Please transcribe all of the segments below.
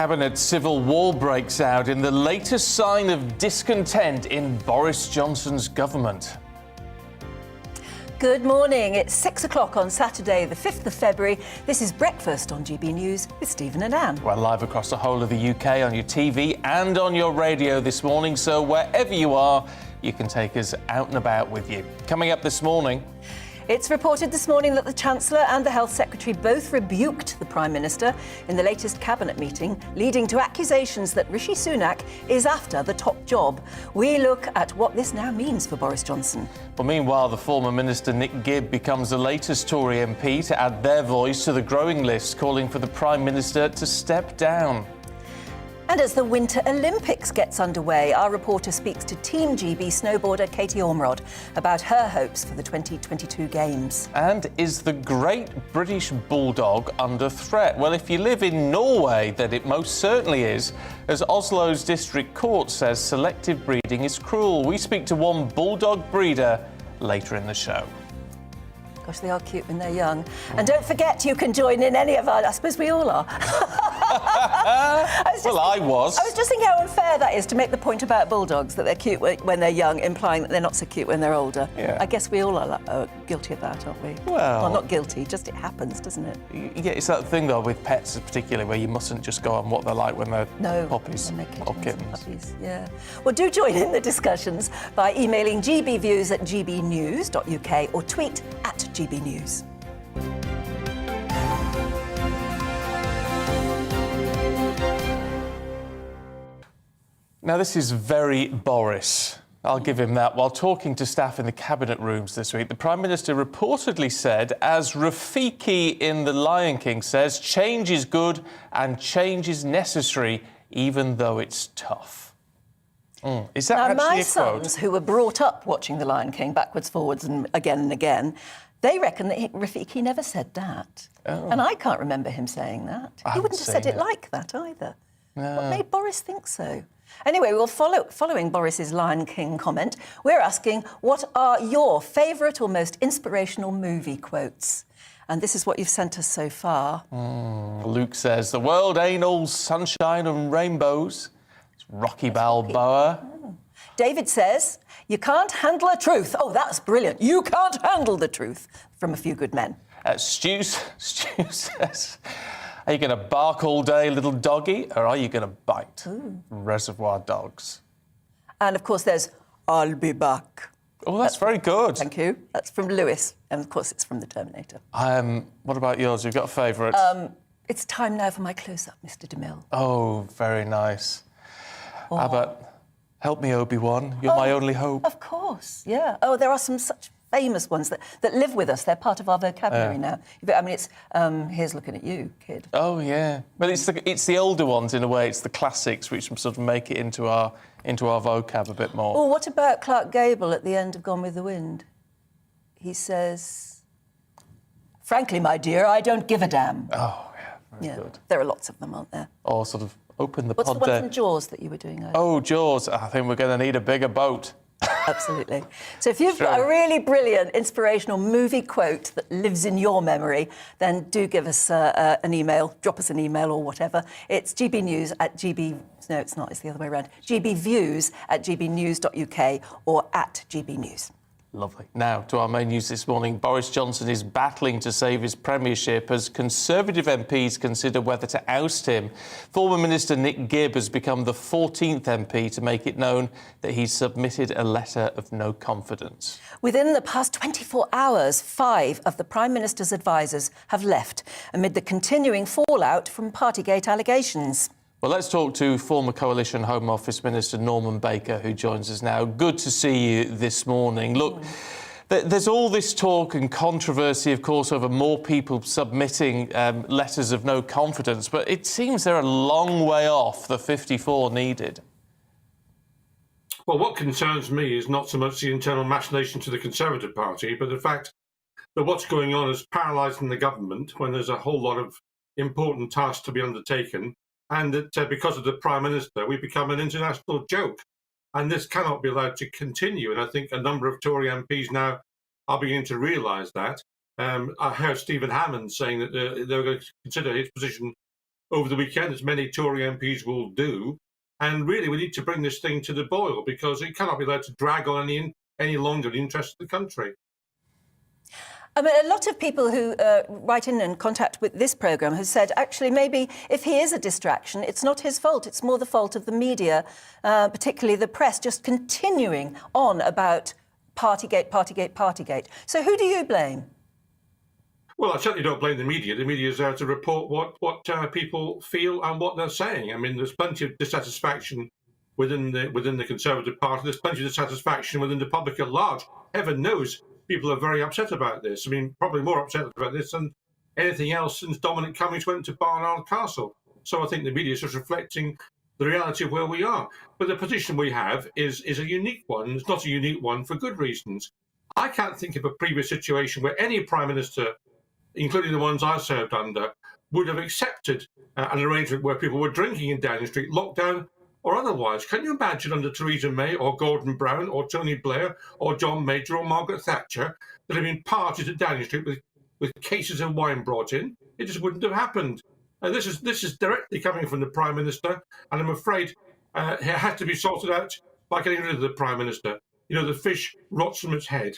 Cabinet civil war breaks out in the latest sign of discontent in Boris Johnson's government. Good morning. It's 6 o'clock on Saturday, the 5th of February. This is Breakfast on GB News with Stephen and Anne. We're live across the whole of the UK on your TV and on your radio this morning, so wherever you are, you can take us out and about with you. Coming up this morning... It's reported this morning that the Chancellor and the Health Secretary both rebuked the Prime Minister in the latest Cabinet meeting, leading to accusations that Rishi Sunak is after the top job. We look at what this now means for Boris Johnson. Well, meanwhile, the former Minister Nick Gibb becomes the latest Tory MP to add their voice to the growing list, calling for the Prime Minister to step down. And as the Winter Olympics gets underway, our reporter speaks to Team GB snowboarder Katie Ormerod about her hopes for the 2022 Games. And is the great British Bulldog under threat? Well, if you live in Norway, then it most certainly is, as Oslo's district court says selective breeding is cruel. We speak to one Bulldog breeder later in the show. Gosh, they are cute when they're young. And don't forget, you can join in any of our... I suppose we all are. I was just thinking how unfair that is to make the point about bulldogs, that they're cute when they're young, implying that they're not so cute when they're older. Yeah. I guess we all are guilty of that, aren't we? Well, not guilty, just it happens, doesn't it? Yeah, it's that thing, though, with pets particularly, where you mustn't just go on what they're like when they're puppies or kittens. Puppies, yeah. Well, do join in the discussions by emailing gbviews at gbnews.uk or tweet at GBNews. Now, this is very Boris. I'll give him that. While talking to staff in the cabinet rooms this week, the Prime Minister reportedly said, as Rafiki in The Lion King says, change is good and change is necessary, even though it's tough. Is that actually a quote? My sons, who were brought up watching The Lion King backwards, forwards and again, they reckon that Rafiki never said that. Oh. And I can't remember him saying that. He wouldn't have said it like that either. No. What made Boris think so? Anyway, well, following Boris's Lion King comment, we're asking, what are your favourite or most inspirational movie quotes? And this is what you've sent us so far. Luke says, the world ain't all sunshine and rainbows. It's Rocky Balboa. David says, you can't handle a truth. Oh, that's brilliant. You can't handle the truth, from A Few Good Men. Stu says, are you going to bark all day, little doggy, or are you going to bite? Reservoir Dogs. And, of course, there's I'll be back. Oh, that's very good. Thank you. That's from Lewis. And, of course, it's from The Terminator. What about yours? You've got a favourite? It's time now for my close-up, Mr. DeMille. Oh, very nice. How about help me, Obi-Wan, you're my only hope? Of course, yeah. Oh, there are some such famous ones that live with us. They're part of our vocabulary now. I mean, it's here's looking at you, kid. Oh yeah, but it's the older ones in a way. It's the classics which sort of make it into our vocab a bit more. Oh, what about Clark Gable at the end of Gone with the Wind? He says, "Frankly, my dear, I don't give a damn." Oh yeah, very good. There are lots of them, aren't there? Or sort of open the What's pod. the one from Jaws that you were doing earlier? Oh, Jaws. I think we're going to need a bigger boat. Absolutely. So if you've got a really brilliant, inspirational movie quote that lives in your memory, then do give us an email, drop us an email or whatever. It's gbnews at gb... No, it's not. It's the other way around. gbviews at gbnews.uk or at gbnews. Lovely. Now, to our main news this morning. Boris Johnson is battling to save his premiership as Conservative MPs consider whether to oust him. Former Minister Nick Gibb has become the 14th MP to make it known that he's submitted a letter of no confidence. Within the past 24 hours, 5 of the Prime Minister's advisers have left amid the continuing fallout from Partygate allegations. Well, let's talk to former Coalition Home Office Minister Norman Baker, who joins us now. Good to see you this morning. Look, there's all this talk and controversy, of course, over more people submitting letters of no confidence, but it seems they're a long way off the 54 needed. Well, what concerns me is not so much the internal machination to the Conservative Party, but the fact that what's going on is paralysing the government when there's a whole lot of important tasks to be undertaken. And that because of the Prime Minister, we become an international joke. And this cannot be allowed to continue. And I think a number of Tory MPs now are beginning to realise that. I heard Stephen Hammond saying that they were going to consider his position over the weekend, as many Tory MPs will do. And really, we need to bring this thing to the boil, because it cannot be allowed to drag on any longer in the interest of the country. I mean, a lot of people who write in and contact with this programme have said, actually, maybe if he is a distraction, it's not his fault. It's more the fault of the media, particularly the press, just continuing on about Partygate, Partygate, Partygate. So who do you blame? Well, I certainly don't blame the media. The media is there to report what people feel and what they're saying. I mean, there's plenty of dissatisfaction within the Conservative Party. There's plenty of dissatisfaction within the public at large. Heaven knows people are very upset about this. I mean, probably more upset about this than anything else since Dominic Cummings went to Barnard Castle. So I think the media is just reflecting the reality of where we are. But the position we have is a unique one. It's not a unique one for good reasons. I can't think of a previous situation where any Prime Minister, including the ones I served under, would have accepted an arrangement where people were drinking in Downing Street, lockdown or otherwise. Can you imagine under Theresa May or Gordon Brown or Tony Blair or John Major or Margaret Thatcher that have been parties at Downing Street with cases of wine brought in? It just wouldn't have happened. And this is directly coming from the Prime Minister, and I'm afraid it has to be sorted out by getting rid of the Prime Minister. You know, the fish rots from its head.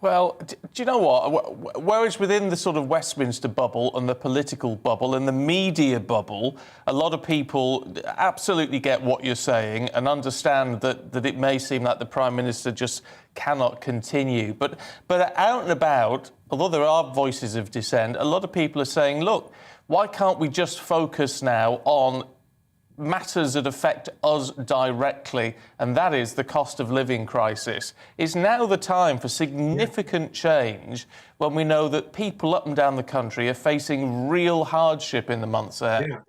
Well, do you know what? Whereas within the sort of Westminster bubble and the political bubble and the media bubble, a lot of people absolutely get what you're saying and understand that it may seem like the Prime Minister just cannot continue. But out and about, although there are voices of dissent, a lot of people are saying, look, why can't we just focus now on matters that affect us directly, and that is the cost of living crisis? Is now the time for significant change when we know that people up and down the country are facing real hardship in the months ahead? Yeah.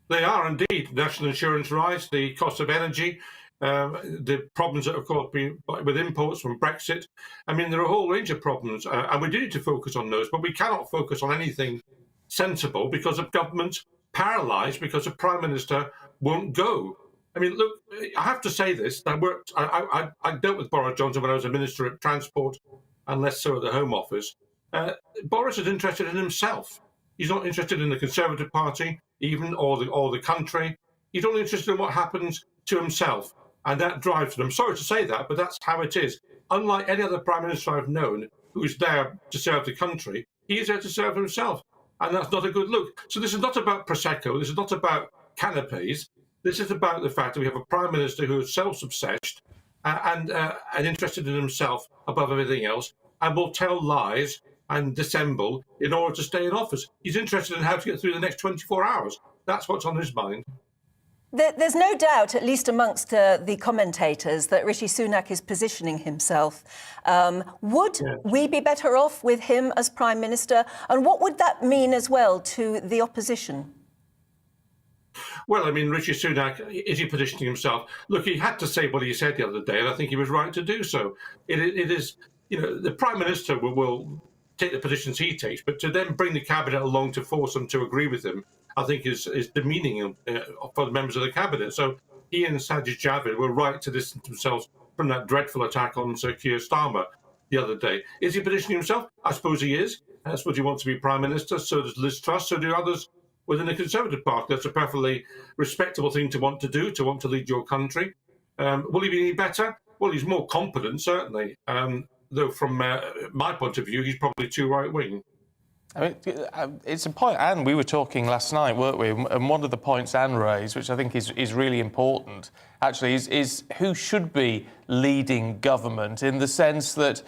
They are indeed. National insurance rise, the cost of energy, the problems that, of course, been with imports from Brexit. I mean, there are a whole range of problems, and we do need to focus on those, but we cannot focus on anything sensible because of government paralysed, because the Prime Minister won't go. I mean, look, I have to say this. I dealt with Boris Johnson when I was a Minister at Transport and less so at the Home Office. Boris is interested in himself. He's not interested in the Conservative Party, even, or the country. He's only interested in what happens to himself, and that drives him. I'm sorry to say that, but that's how it is. Unlike any other Prime Minister I've known who's there to serve the country, he is there to serve himself. And that's not a good look. So this is not about Prosecco. This is not about canapes. This is about the fact that we have a Prime Minister who is self-obsessed and interested in himself above everything else, and will tell lies and dissemble in order to stay in office. He's interested in how to get through the next 24 hours. That's what's on his mind. There's no doubt, at least amongst the commentators, that Rishi Sunak is positioning himself. Would we be better off with him as Prime Minister? And what would that mean as well to the opposition? Well, I mean, Rishi Sunak, is he positioning himself? Look, he had to say what he said the other day, and I think he was right to do so. It is, you know, the Prime Minister will take the positions he takes, but to then bring the Cabinet along to force them to agree with him, I think is demeaning for the members of the Cabinet. So he and Sajid Javid were right to distance themselves from that dreadful attack on Sir Keir Starmer the other day. Is he positioning himself? I suppose he is. I suppose he wants to be Prime Minister. So does Liz Truss. So do others within the Conservative Party. That's a perfectly respectable thing to want to lead your country. Will he be any better? Well, he's more competent, certainly. Though from my point of view, he's probably too right-wing. I mean, it's a point, Anne, we were talking last night, weren't we? And one of the points Anne raised, which I think is really important, actually, is who should be leading government, in the sense that,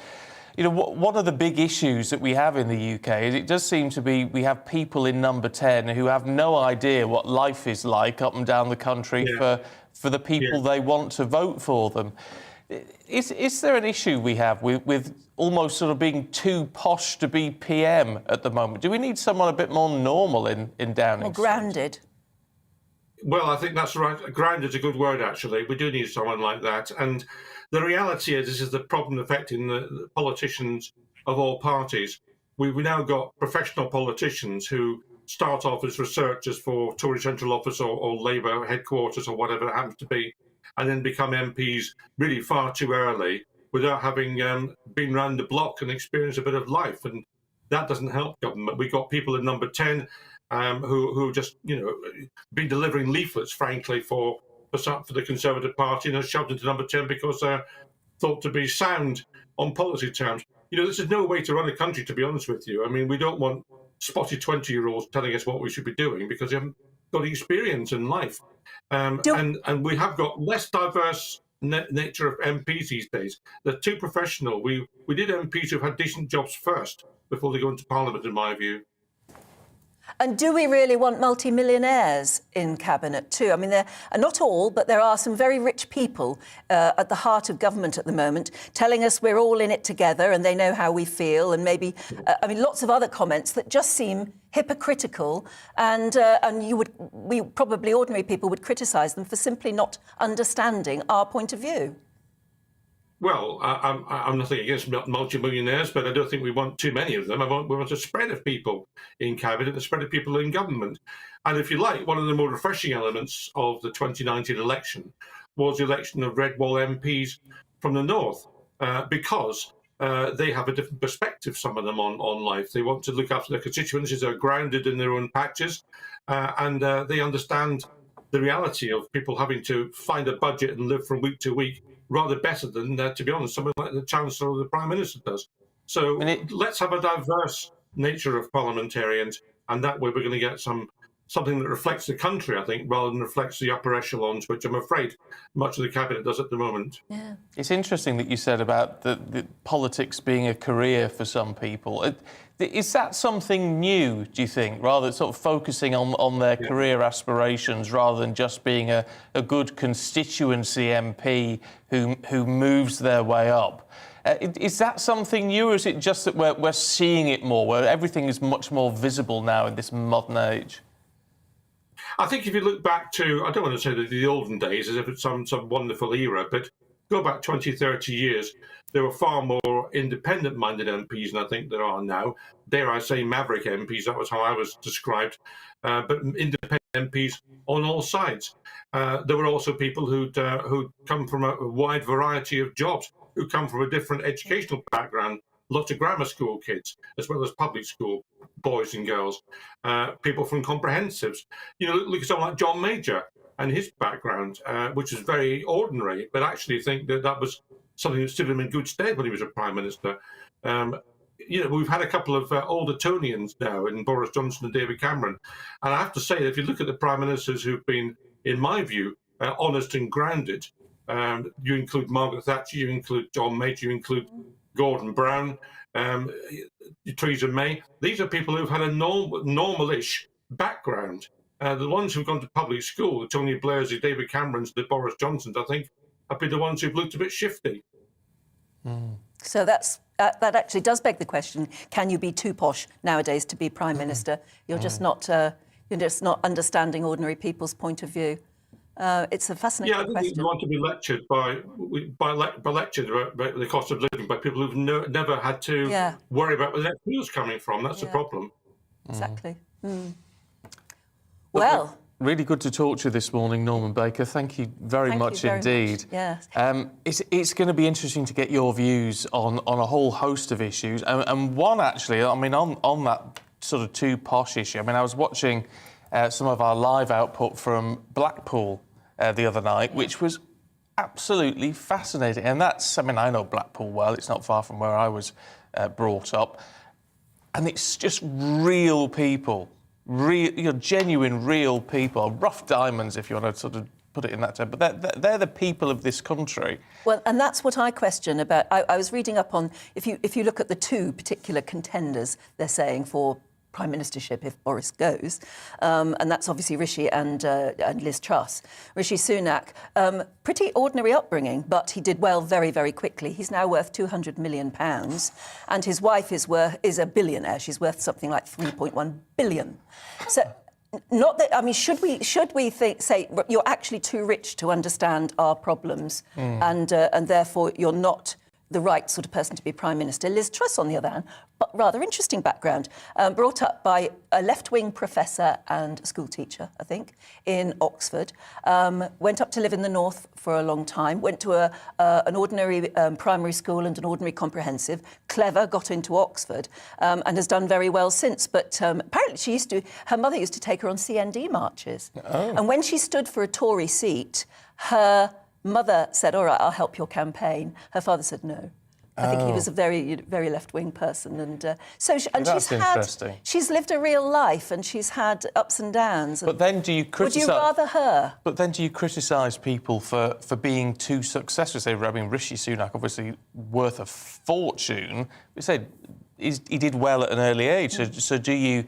you know, one of the big issues that we have in the UK is it does seem to be we have people in number 10 who have no idea what life is like up and down the country for the people they want to vote for them. Is there an issue we have with almost sort of being too posh to be PM at the moment? Do we need someone a bit more normal in Downing Street? Or grounded? Well, I think that's right. Grounded is a good word, actually. We do need someone like that. And the reality is, this is the problem affecting the politicians of all parties. We've now got professional politicians who start off as researchers for Tory Central Office or Labour headquarters or whatever it happens to be, and then become MPs really far too early without having been round the block and experienced a bit of life. And that doesn't help government. We've got people in number 10 who just, been delivering leaflets, frankly, for the Conservative Party, and are shoved into number 10 because they're thought to be sound on policy terms. This is no way to run a country, to be honest with you. I mean, we don't want spotty 20-year-olds telling us what we should be doing because they haven't got experience in life. And we have got less diverse nature of MPs these days. They're too professional. We did MPs who've had decent jobs first before they go into Parliament, in my view. And do we really want multimillionaires in Cabinet too? I mean, there are not all, but there are some very rich people at the heart of government at the moment telling us we're all in it together and they know how we feel, and maybe, lots of other comments that just seem hypocritical, and ordinary people would criticise them for simply not understanding our point of view. Well, I'm nothing against multi-millionaires, but I don't think we want too many of them. We want a spread of people in cabinet, a spread of people in government. And if you like, one of the more refreshing elements of the 2019 election was the election of red wall MPs from the north, because they have a different perspective, some of them, on life. They want to look after their constituencies, they're grounded in their own patches, and they understand the reality of people having to find a budget and live from week to week rather better than, to be honest, someone like the Chancellor or the Prime Minister does. So let's have a diverse nature of parliamentarians, and that way we're going to get something that reflects the country, I think, rather than reflects the upper echelons, which I'm afraid much of the Cabinet does at the moment. Yeah. It's interesting that you said about the politics being a career for some people. Is that something new, do you think, rather than sort of focusing on their career aspirations rather than just being a good constituency MP who moves their way up? Is that something new, or is it just that we're seeing it more, where everything is much more visible now in this modern age? I think if you look back to, I don't want to say the olden days as if it's some wonderful era, but go back 20, 30 years, there were far more independent-minded MPs than I think there are now. Dare I say maverick MPs, that was how I was described, but independent MPs on all sides. There were also people who'd come from a wide variety of jobs, who come from a different educational background, lots of grammar school kids, as well as public school boys and girls, people from comprehensives. Look at someone like John Major and his background, which is very ordinary, but actually think that was something that stood him in good stead when he was a Prime Minister. We've had a couple of older Tonians now in Boris Johnson and David Cameron. And I have to say, if you look at the Prime Ministers who've been, in my view, honest and grounded, you include Margaret Thatcher, you include John Major, you include Gordon Brown, Theresa May. These are people who've had a normal-ish background. The ones who've gone to public school, the Tony Blairs, the David Camerons, the Boris Johnsons, I think, have been the ones who've looked a bit shifty. So that actually does beg the question: can you be too posh nowadays to be Prime Minister? You're just not understanding ordinary people's point of view. It's a fascinating question. I think you want to be lectured lectured about the cost of living by people who've never had to worry about where their meals coming from. That's the problem. Exactly. Well, really good to talk to you this morning, Norman Baker. Thank you very much indeed. Yes. It's going to be interesting to get your views on a whole host of issues, and one actually, on that sort of too posh issue. I was watching some of our live output from Blackpool the other night, which was absolutely fascinating. And that's, I know Blackpool well. It's not far from where I was brought up, and it's just real people. Genuine, real people, rough diamonds, if you want to sort of put it in that term. But they're the people of this country. Well, and that's what I question about. I was reading up on, if you look at the two particular contenders, they're saying for Prime Ministership if Boris goes, and that's obviously Rishi and Liz Truss. Rishi Sunak, pretty ordinary upbringing, but he did well very, very quickly. He's now worth £200 million, and his wife is a billionaire. She's worth something like 3.1 billion. So, not that should we say you're actually too rich to understand our problems, and therefore you're not the right sort of person to be Prime Minister. Liz Truss, on the other hand, but rather interesting background, brought up by a left-wing professor and school teacher, I think, in Oxford, went up to live in the north for a long time, went to an ordinary primary school and an ordinary comprehensive, clever, got into Oxford, and has done very well since. But apparently her mother used to take her on CND marches. Oh. And when she stood for a Tory seat, her mother said, all right, I'll help your campaign. Her father said no. I think he was a very, very left-wing person. And she's lived a real life and she's had ups and downs. But then do you criticise... Would you rather her? But then do you criticise people for being too successful? Say, I mean, Rishi Sunak, obviously worth a fortune. We said he did well at an early age. So do you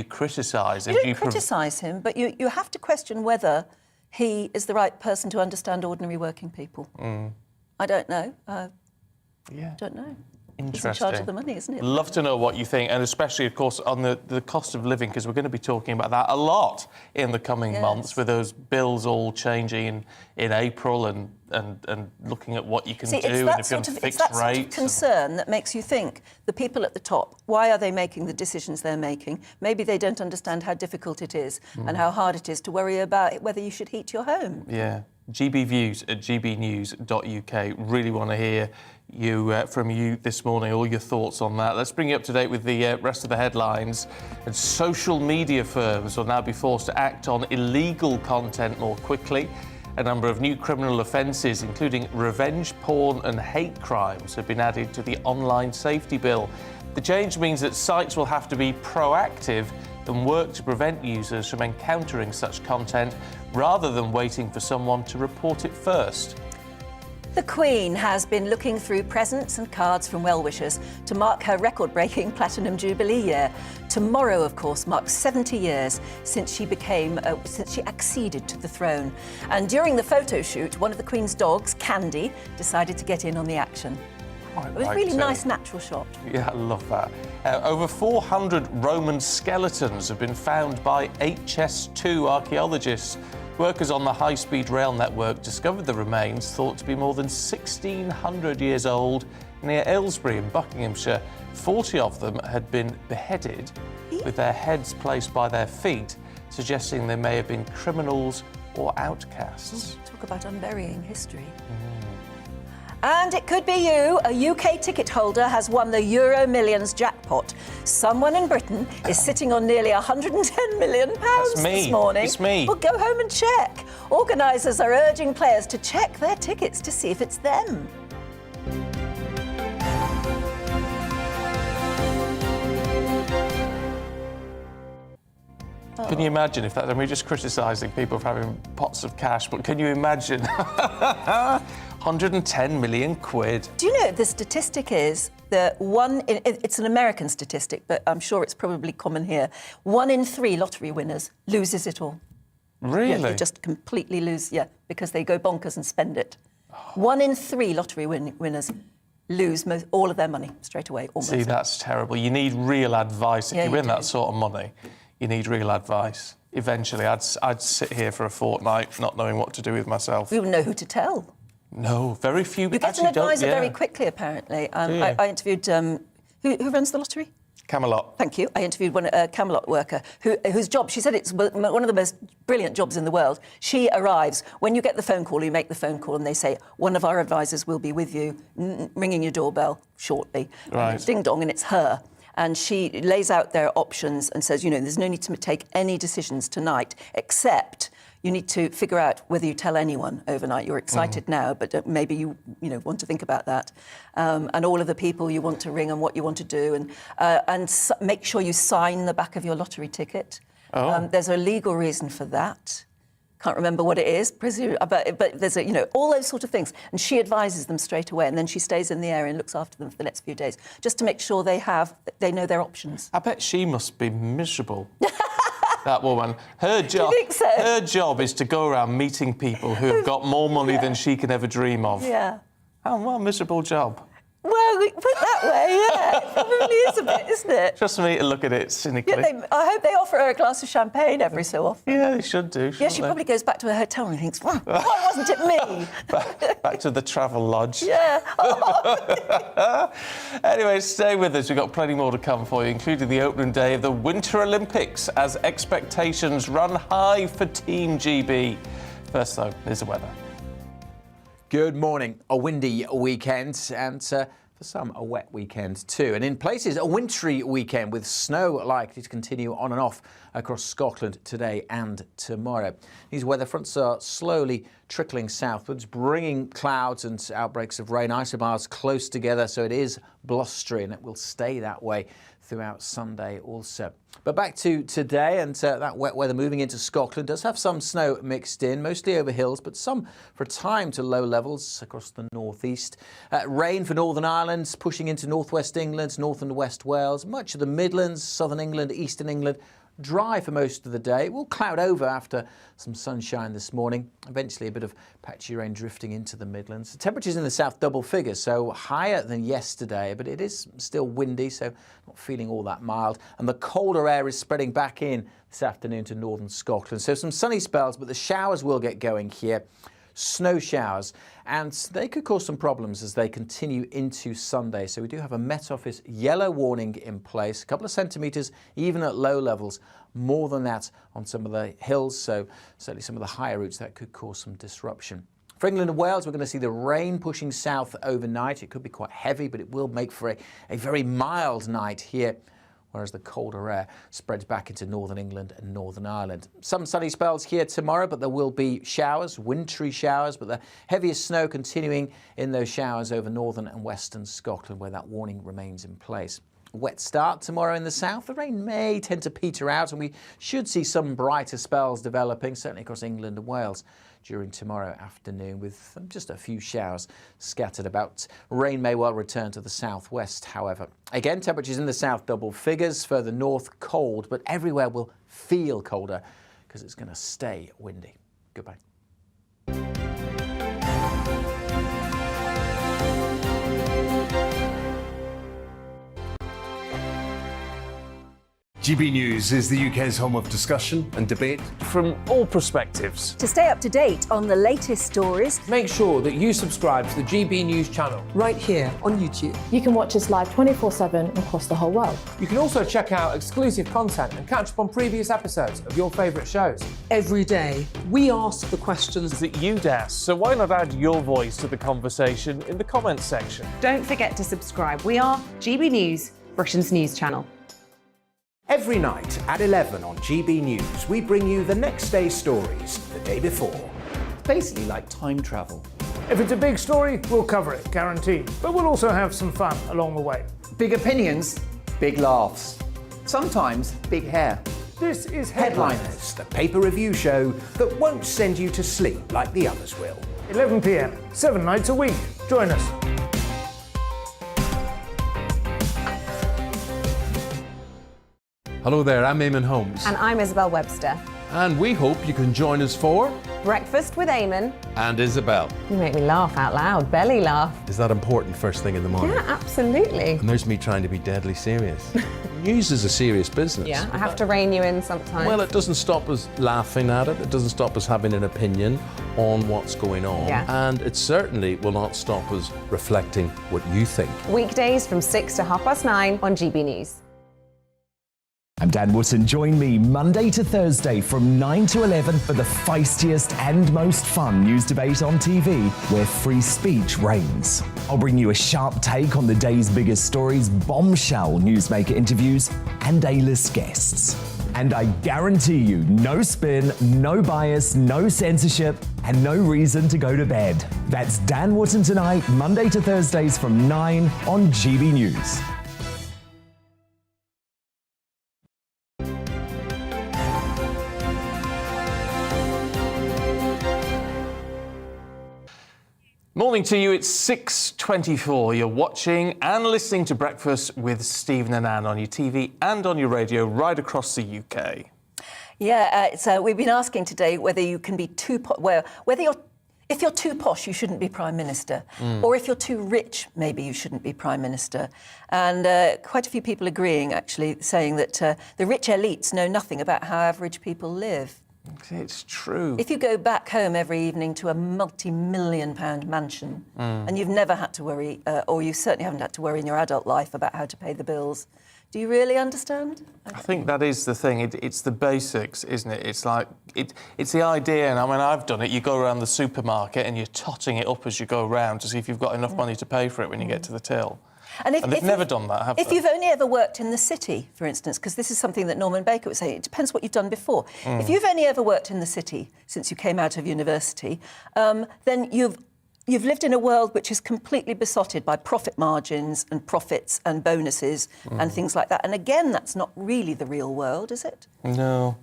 criticise him? You don't criticise him, but you have to question whether he is the right person to understand ordinary working people. I don't know. Yeah. Don't know. Interesting. He's in charge of the money, isn't it? Love to know what you think, and especially, of course, on the cost of living, because we're going to be talking about that a lot in the coming months, with those bills all changing in April and looking at what you can do and if you're on fixed rates. It's that sort of concern that makes you think the people at the top, why are they making the decisions they're making? Maybe they don't understand how difficult it is and how hard it is to worry about whether you should heat your home. Yeah. GBviews at gbnews.uk. Really want to hear from you this morning, all your thoughts on that. Let's bring you up to date with the rest of the headlines. And social media firms will now be forced to act on illegal content more quickly. A number of new criminal offences, including revenge porn and hate crimes, have been added to the online safety bill. The change means that sites will have to be proactive and work to prevent users from encountering such content rather than waiting for someone to report it first. The Queen has been looking through presents and cards from well-wishers to mark her record-breaking Platinum Jubilee year. Tomorrow, of course, marks 70 years since she acceded to the throne. And during the photo shoot, one of the Queen's dogs, Candy, decided to get in on the action. It was a really nice natural shot. Yeah, I love that. Over 400 Roman skeletons have been found by HS2 archaeologists. Workers on the high-speed rail network discovered the remains, thought to be more than 1,600 years old, near Aylesbury in Buckinghamshire. 40 of them had been beheaded, with their heads placed by their feet, suggesting they may have been criminals or outcasts. Talk about unburying history. And it could be you. A UK ticket holder has won the Euro Millions jackpot. Someone in Britain is sitting on nearly £110 million this morning. It's me. Well, go home and check. Organisers are urging players to check their tickets to see if it's them. Can you imagine if that... I mean, we're just criticising people for having pots of cash, but can you imagine 110 million quid? Do you know the statistic is that it's an American statistic, but I'm sure it's probably common here. 1 in 3 lottery winners loses it all. Really? Yeah, they just completely lose, because they go bonkers and spend it. 1 in 3 lottery winners lose all of their money straight away, almost. See, that's terrible. You need real advice. If you win that sort of money, you need real advice. Eventually, I'd sit here for a fortnight not knowing what to do with myself. You wouldn't know who to tell. No, very few. You get an advisor very quickly, apparently. I interviewed... who runs the lottery? Camelot. Thank you. I interviewed a Camelot worker whose job, she said it's one of the most brilliant jobs in the world. She arrives. When you get the phone call, you make the phone call and they say, one of our advisors will be with you, ringing your doorbell shortly. Right. Ding dong, and it's her. And she lays out their options and says, there's no need to take any decisions tonight, except you need to figure out whether you tell anyone overnight. You're excited now, but maybe you want to think about that. And all of the people you want to ring and what you want to do. And make sure you sign the back of your lottery ticket. There's a legal reason for that. Can't remember what it is, but there's all those sort of things. And she advises them straight away, and then she stays in the area and looks after them for the next few days, just to make sure they know their options. I bet she must be miserable. That woman. Her job. Do you think so? Her job is to go around meeting people who have got more money than she can ever dream of. Yeah. Oh, what a miserable job. Well, we put it that way, yeah. It probably is a bit, isn't it? Just for me to look at it cynically. Yeah, I hope they offer her a glass of champagne every so often. Yeah, they should do, shouldn't Yeah, she they? probably goes back to her hotel and thinks, why wasn't it me? Back to the travel lodge. Yeah. Anyway, stay with us. We've got plenty more to come for you, including the opening day of the Winter Olympics as expectations run high for Team GB. First, though, is the weather. Good morning. A windy weekend and for some a wet weekend too. And in places a wintry weekend with snow likely to continue on and off across Scotland today and tomorrow. These weather fronts are slowly trickling southwards, bringing clouds and outbreaks of rain, isobars close together, so it is blustery and it will stay that way throughout Sunday also. But back to today, and that wet weather moving into Scotland does have some snow mixed in, mostly over hills, but some for a time to low levels across the northeast. Rain for Northern Ireland, pushing into northwest England, north and west Wales, much of the Midlands, southern England, eastern England. Dry for most of the day. It will cloud over after some sunshine this morning. Eventually a bit of patchy rain drifting into the Midlands. The temperatures in the south double figures, so higher than yesterday, but it is still windy, so not feeling all that mild. And the colder air is spreading back in this afternoon to northern Scotland. So some sunny spells, but the showers will get going here. Snow showers, and they could cause some problems as they continue into Sunday. So we do have a Met Office yellow warning in place, a couple of centimetres even at low levels, more than that on some of the hills, so certainly some of the higher routes that could cause some disruption. For England and Wales, we're going to see the rain pushing south overnight. It could be quite heavy, but it will make for a very mild night here, whereas the colder air spreads back into northern England and Northern Ireland. Some sunny spells here tomorrow, but there will be showers, wintry showers, but the heaviest snow continuing in those showers over northern and western Scotland, where that warning remains in place. A wet start tomorrow in the south. The rain may tend to peter out, and we should see some brighter spells developing, certainly across England and Wales during tomorrow afternoon, with just a few showers scattered about. Rain may well return to the southwest, however. Again, temperatures in the south double figures, further north cold, but everywhere will feel colder because it's going to stay windy. Goodbye. GB News is the UK's home of discussion and debate. From all perspectives. To stay up to date on the latest stories, Make sure that you subscribe to the GB News channel. right here on YouTube. You can watch us live 24/7 across the whole world. You can also check out exclusive content and catch up on previous episodes of your favourite shows. Every day, we ask the questions That you'd ask, so why not add your voice to the conversation in the comments section? Don't forget to subscribe. We are GB News, Britain's news channel. Every night at 11 on GB News, we bring you the next day's stories the day before. Basically like time travel. If it's a big story, we'll cover it, guaranteed. But we'll also have some fun along the way. Big opinions, big laughs. Sometimes big hair. This is Headliners, the paper review show that won't send you to sleep like the others will. 11 p.m, 7 nights a week. Join us. Hello there, I'm Eamon Holmes. And I'm Isabel Webster. And we hope you can join us for Breakfast with Eamon. And Isabel. You make me laugh out loud, belly laugh. Is that important first thing in the morning? Yeah, absolutely. And there's me trying to be deadly serious. News is a serious business. Yeah, I have to rein you in sometimes. Well, it doesn't stop us laughing at it. It doesn't stop us having an opinion on what's going on. Yeah. And it certainly will not stop us reflecting what you think. Weekdays from 6 to 9:30 on GB News. I'm Dan Wootton. Join me Monday to Thursday from 9 to 11 for the feistiest and most fun news debate on TV, where free speech reigns. I'll bring you a sharp take on the day's biggest stories, bombshell newsmaker interviews, and A-list guests. And I guarantee you, no spin, no bias, no censorship, and no reason to go to bed. That's Dan Wootton Tonight, Monday to Thursdays from 9 on GB News. Morning to you, it's 6:24. You're watching and listening to Breakfast with Stephen and Anne on your TV and on your radio right across the UK. Yeah, so we've been asking today whether you can be whether you're if you're too posh, you shouldn't be Prime Minister. Or if you're too rich, maybe you shouldn't be Prime Minister. And quite a few people agreeing, actually, saying that the rich elites know nothing about how average people live. It's true. If you go back home every evening to a multi-million-pound mansion and you've never had to worry, or you certainly haven't had to worry in your adult life about how to pay the bills, do you really understand? I think that is the thing. It's the basics, isn't it? It's like it's the idea. And I mean, I've done it. You go around the supermarket and you're totting it up as you go around to see if you've got enough money to pay for it when you get to the till. And they've never done that, have they? If you've only ever worked in the city, for instance, because this is something that Norman Baker was saying, it depends what you've done before. If you've only ever worked in the city since you came out of university, then you've lived in a world which is completely besotted by profit margins and profits and bonuses and things like that. And again, that's not really the real world, is it? No,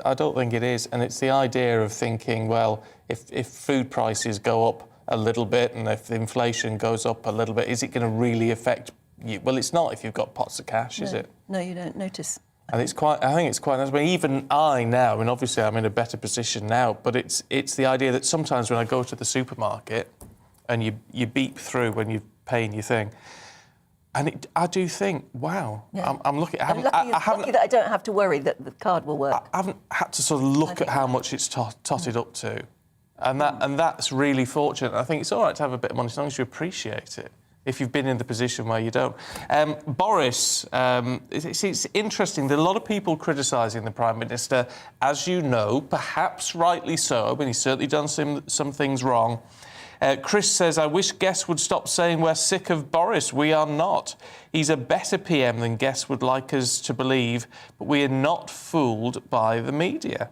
I don't think it is. And it's the idea of thinking, well, if food prices go up a little bit and if inflation goes up a little bit, is it going to really affect you? Well, it's not if you've got pots of cash, is it? No, you don't notice. And I think it's quite nice. I mean, even I now, and obviously I'm in a better position now, but it's the idea that sometimes when I go to the supermarket and you beep through when you're paying your thing, and I do think, wow, I'm lucky. I'm lucky that I don't have to worry that the card will work. I haven't had to sort of look at how much it's totted up to. And that's really fortunate. I think it's all right to have a bit of money as long as you appreciate it, if you've been in the position where you don't. Boris, it's interesting. There are a lot of people criticising the Prime Minister, as you know, perhaps rightly so, but he's certainly done some things wrong. Chris says, I wish guests would stop saying we're sick of Boris. We are not. He's a better PM than guests would like us to believe, but we are not fooled by the media.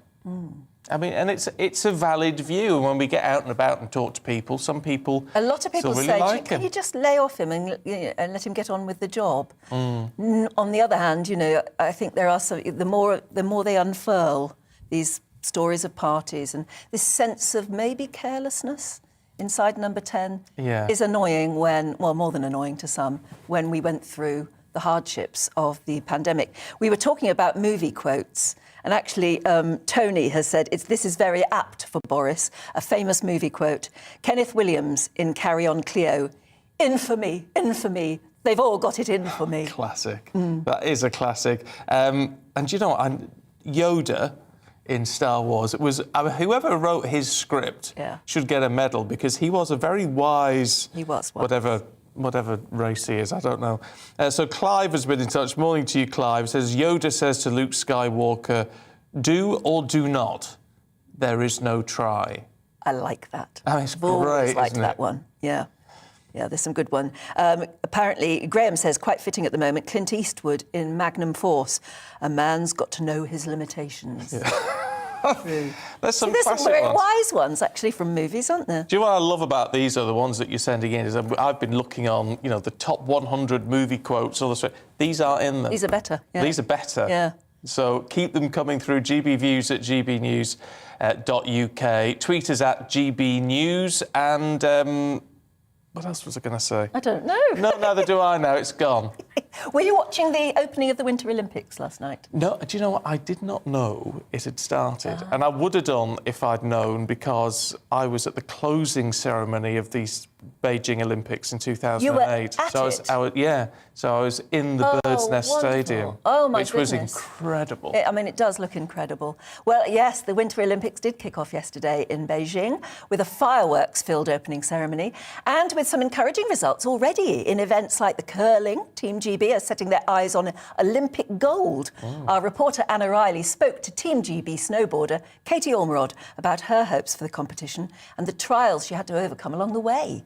I mean, and it's a valid view. And when we get out and about and talk to people, some people a lot of people really say, like can him. you just lay off him and let him get on with the job? On the other hand, you know, I think there are some. The more they unfurl these stories of parties and this sense of maybe carelessness inside Number 10 is annoying when, well, more than annoying to some, when we went through the hardships of the pandemic. We were talking about movie quotes. And actually, Tony has said, this is very apt for Boris, a famous movie quote. Kenneth Williams in Carry On Cleo, infamy, infamy, they've all got it in for me. Classic. That is a classic. And you know what, Yoda in Star Wars, it was whoever wrote his script should get a medal because he was a very wise... He was. Whatever race he is, I don't know. So Clive has been in touch. Morning to you, Clive. Says, Yoda says to Luke Skywalker, do or do not, there is no try. I like that. Oh, it's I've great, always liked isn't that it? one. Yeah, there's some good one. Apparently, Graham says, quite fitting at the moment, Clint Eastwood in Magnum Force, a man's got to know his limitations. There's some there's classic some very ones. wise ones, actually, from movies, aren't there? Do you know what I love about these are the ones that you're sending in? Is I've been looking on, you know, the top 100 movie quotes, all this. These are in them. These are better. Yeah. These are better. Yeah. So keep them coming through. GBviews at gbnews.uk. Tweet us at GBnews. And what else was I going to say? I don't know. No, neither do I now. It's gone. Were you watching the opening of the Winter Olympics last night? No, do you know what? I did not know it had started. And I would have done if I'd known because I was at the closing ceremony of these Beijing Olympics in 2008. You were at So I was in the Bird's Nest wonderful. Stadium. Oh, my which was goodness. incredible. I mean, it does look incredible. Well, yes, the Winter Olympics did kick off yesterday in Beijing with a fireworks-filled opening ceremony and with some encouraging results already in events like the curling. Team GB are setting their eyes on Olympic gold. Our reporter Anna Riley spoke to Team GB snowboarder Katie Ormerod about her hopes for the competition and the trials she had to overcome along the way.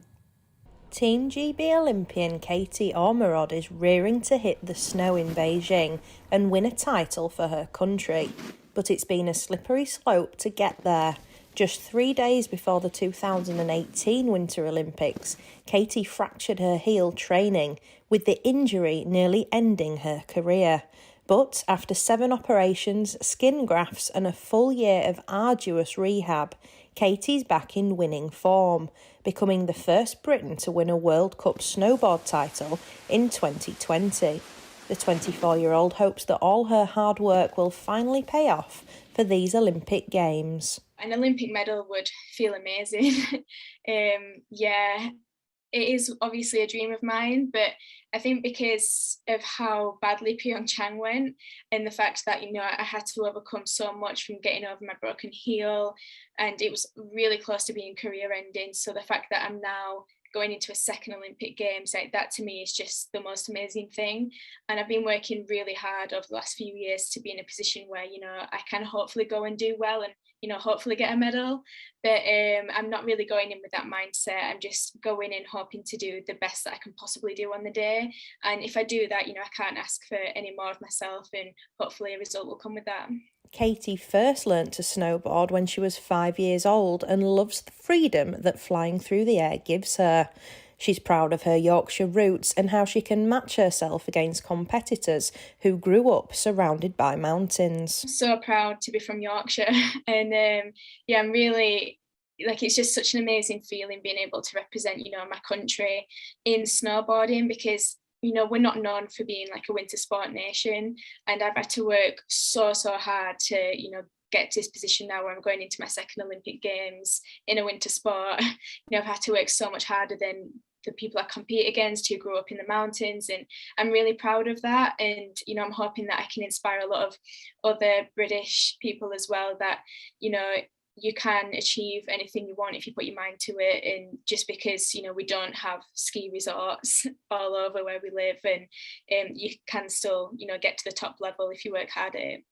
Team GB Olympian Katie Ormerod is rearing to hit the snow in Beijing and win a title for her country. But it's been a slippery slope to get there. Just 3 days before the 2018 Winter Olympics, Katie fractured her heel training, with the injury nearly ending her career. But after 7 operations, skin grafts and a full year of arduous rehab, Katie's back in winning form, becoming the first Briton to win a World Cup snowboard title in 2020. The 24-year-old hopes that all her hard work will finally pay off for these Olympic Games. An Olympic medal would feel amazing. Yeah, it is obviously a dream of mine, but I think because of how badly Pyeongchang went and the fact that, you know, I had to overcome so much from getting over my broken heel, and it was really close to being career ending. So the fact that I'm now going into a second Olympic Games, like that to me is just the most amazing thing. And I've been working really hard over the last few years to be in a position where, you know, I can hopefully go and do well and, you know, hopefully get a medal. But I'm not really going in with that mindset. I'm just going in hoping to do the best that I can possibly do on the day. And if I do that, you know, I can't ask for any more of myself, and hopefully a result will come with that. Katie first learnt to snowboard when she was 5 years old and loves the freedom that flying through the air gives her. She's proud of her Yorkshire roots and how she can match herself against competitors who grew up surrounded by mountains. So proud to be from Yorkshire, and yeah, I'm really, like, it's just such an amazing feeling being able to represent, you know, my country in snowboarding, because, you know, we're not known for being like a winter sport nation, and I've had to work so hard to, you know, get to this position now where I'm going into my second Olympic Games in a winter sport. You know, I've had to work so much harder than the people I compete against who grew up in the mountains, and I'm really proud of that. And, you know, I'm hoping that I can inspire a lot of other British people as well, that, you know, you can achieve anything you want if you put your mind to it. And just because, you know, we don't have ski resorts all over where we live, and you can still, you know, get to the top level if you work hard at it.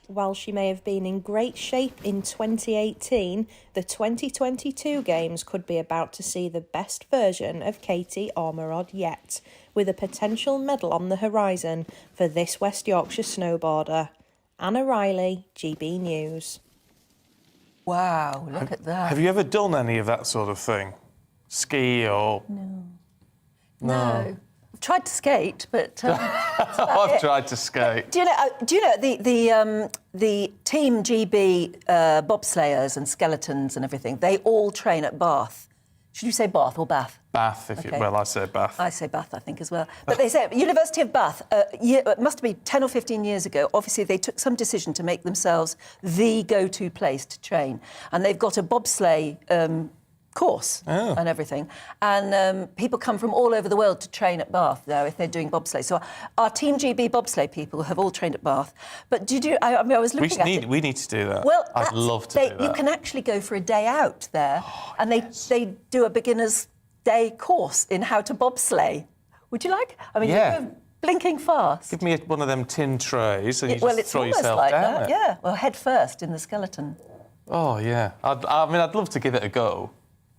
While she may have been in great shape in 2018, the 2022 Games could be about to see the best version of Katie Ormerod yet, with a potential medal on the horizon for this West Yorkshire snowboarder. Anna Riley, GB News. Wow, look at that. Have you ever done any of that sort of thing? Ski or... No. I've tried to skate, but... I've tried to skate. Do you know the Team GB bobsleighers and skeletons and everything, they all train at Bath. Should you say Bath or Bath? Bath, if Okay. you... Well, I say Bath. I say Bath, I think, as well. But they say University of Bath, it must be 10 or 15 years ago, obviously they took some decision to make themselves the go-to place to train. And they've got a bobsleigh course and everything. And people come from all over the world to train at Bath now if they're doing bobsleigh. So our Team GB bobsleigh people have all trained at Bath. But did you... I was looking at it. We need to do that. Well, I'd love to do that. You can actually go for a day out there, and they do a beginner's day course in how to bobsleigh. Would you like? I mean, Yeah. you're blinking fast. Give me one of them tin trays and you Well, just it's throw almost yourself like down that, it. yeah. Well, head first in the skeleton. Oh, yeah. I'd love to give it a go.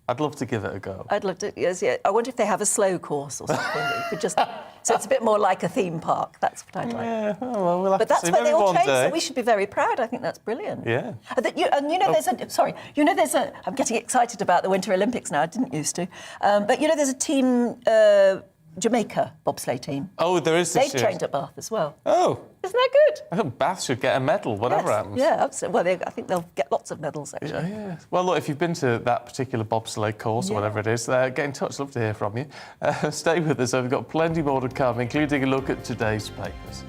I'd love to give it a go. I'd love to, yes, yeah. I wonder if they have a slow course or something. that you could just, so it's a bit more like a theme park. That's what I'd like. Yeah, well, we'll have But to that's see. where they Maybe all one train, day. so we should be very proud. I think that's brilliant. Yeah. And you know, there's a... Sorry. You know, there's a... I'm getting excited about the Winter Olympics now. I didn't used to. But, you know, there's a team... Jamaica bobsleigh team. Oh, there is this They've year. trained at Bath as well. Oh. Isn't that good? I think Bath should get a medal, whatever happens. Yeah, absolutely. Well, I think they'll get lots of medals, actually. Yeah. Well, look, if you've been to that particular bobsleigh course or whatever it is, get in touch. Love to hear from you. Stay with us. We've got plenty more to come, including a look at today's papers.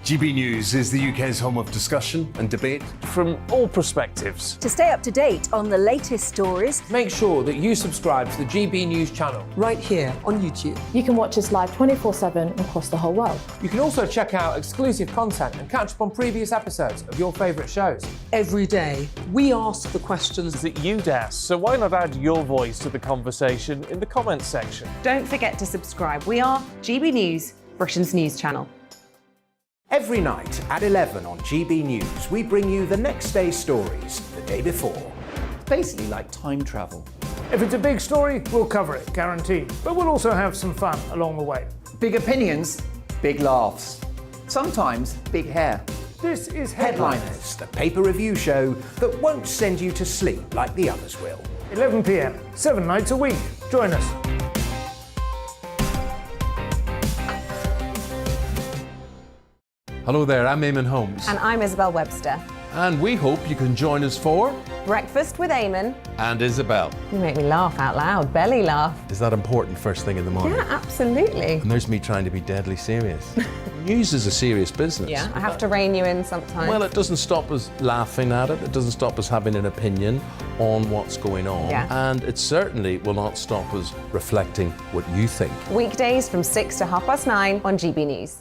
GB News is the UK's home of discussion and debate from all perspectives. To stay up to date on the latest stories, make sure that you subscribe to the GB News channel right here on YouTube. You can watch us live 24/7 across the whole world. You can also check out exclusive content and catch up on previous episodes of your favourite shows. Every day, we ask the questions that you'd ask, so why not add your voice to the conversation in the comments section? Don't forget to subscribe. We are GB News, Britain's news channel. Every night at 11 on GB News, we bring you the next day's stories the day before. Basically like time travel. If it's a big story, we'll cover it, guaranteed. But we'll also have some fun along the way. Big opinions, big laughs. Sometimes big hair. This is Headliners, the paper review show that won't send you to sleep like the others will. 11 p.m, 7 nights a week. Join us. Hello there, I'm Eamon Holmes. And I'm Isabel Webster. And we hope you can join us for Breakfast with Eamon and Isabel. You make me laugh out loud, belly laugh. Is that important first thing in the morning? Yeah, absolutely. And there's me trying to be deadly serious. News is a serious business. Yeah, I have to rein you in sometimes. Well, it doesn't stop us laughing at it. It doesn't stop us having an opinion on what's going on. Yeah. And it certainly will not stop us reflecting what you think. Weekdays from 6 to 9:30 on GB News.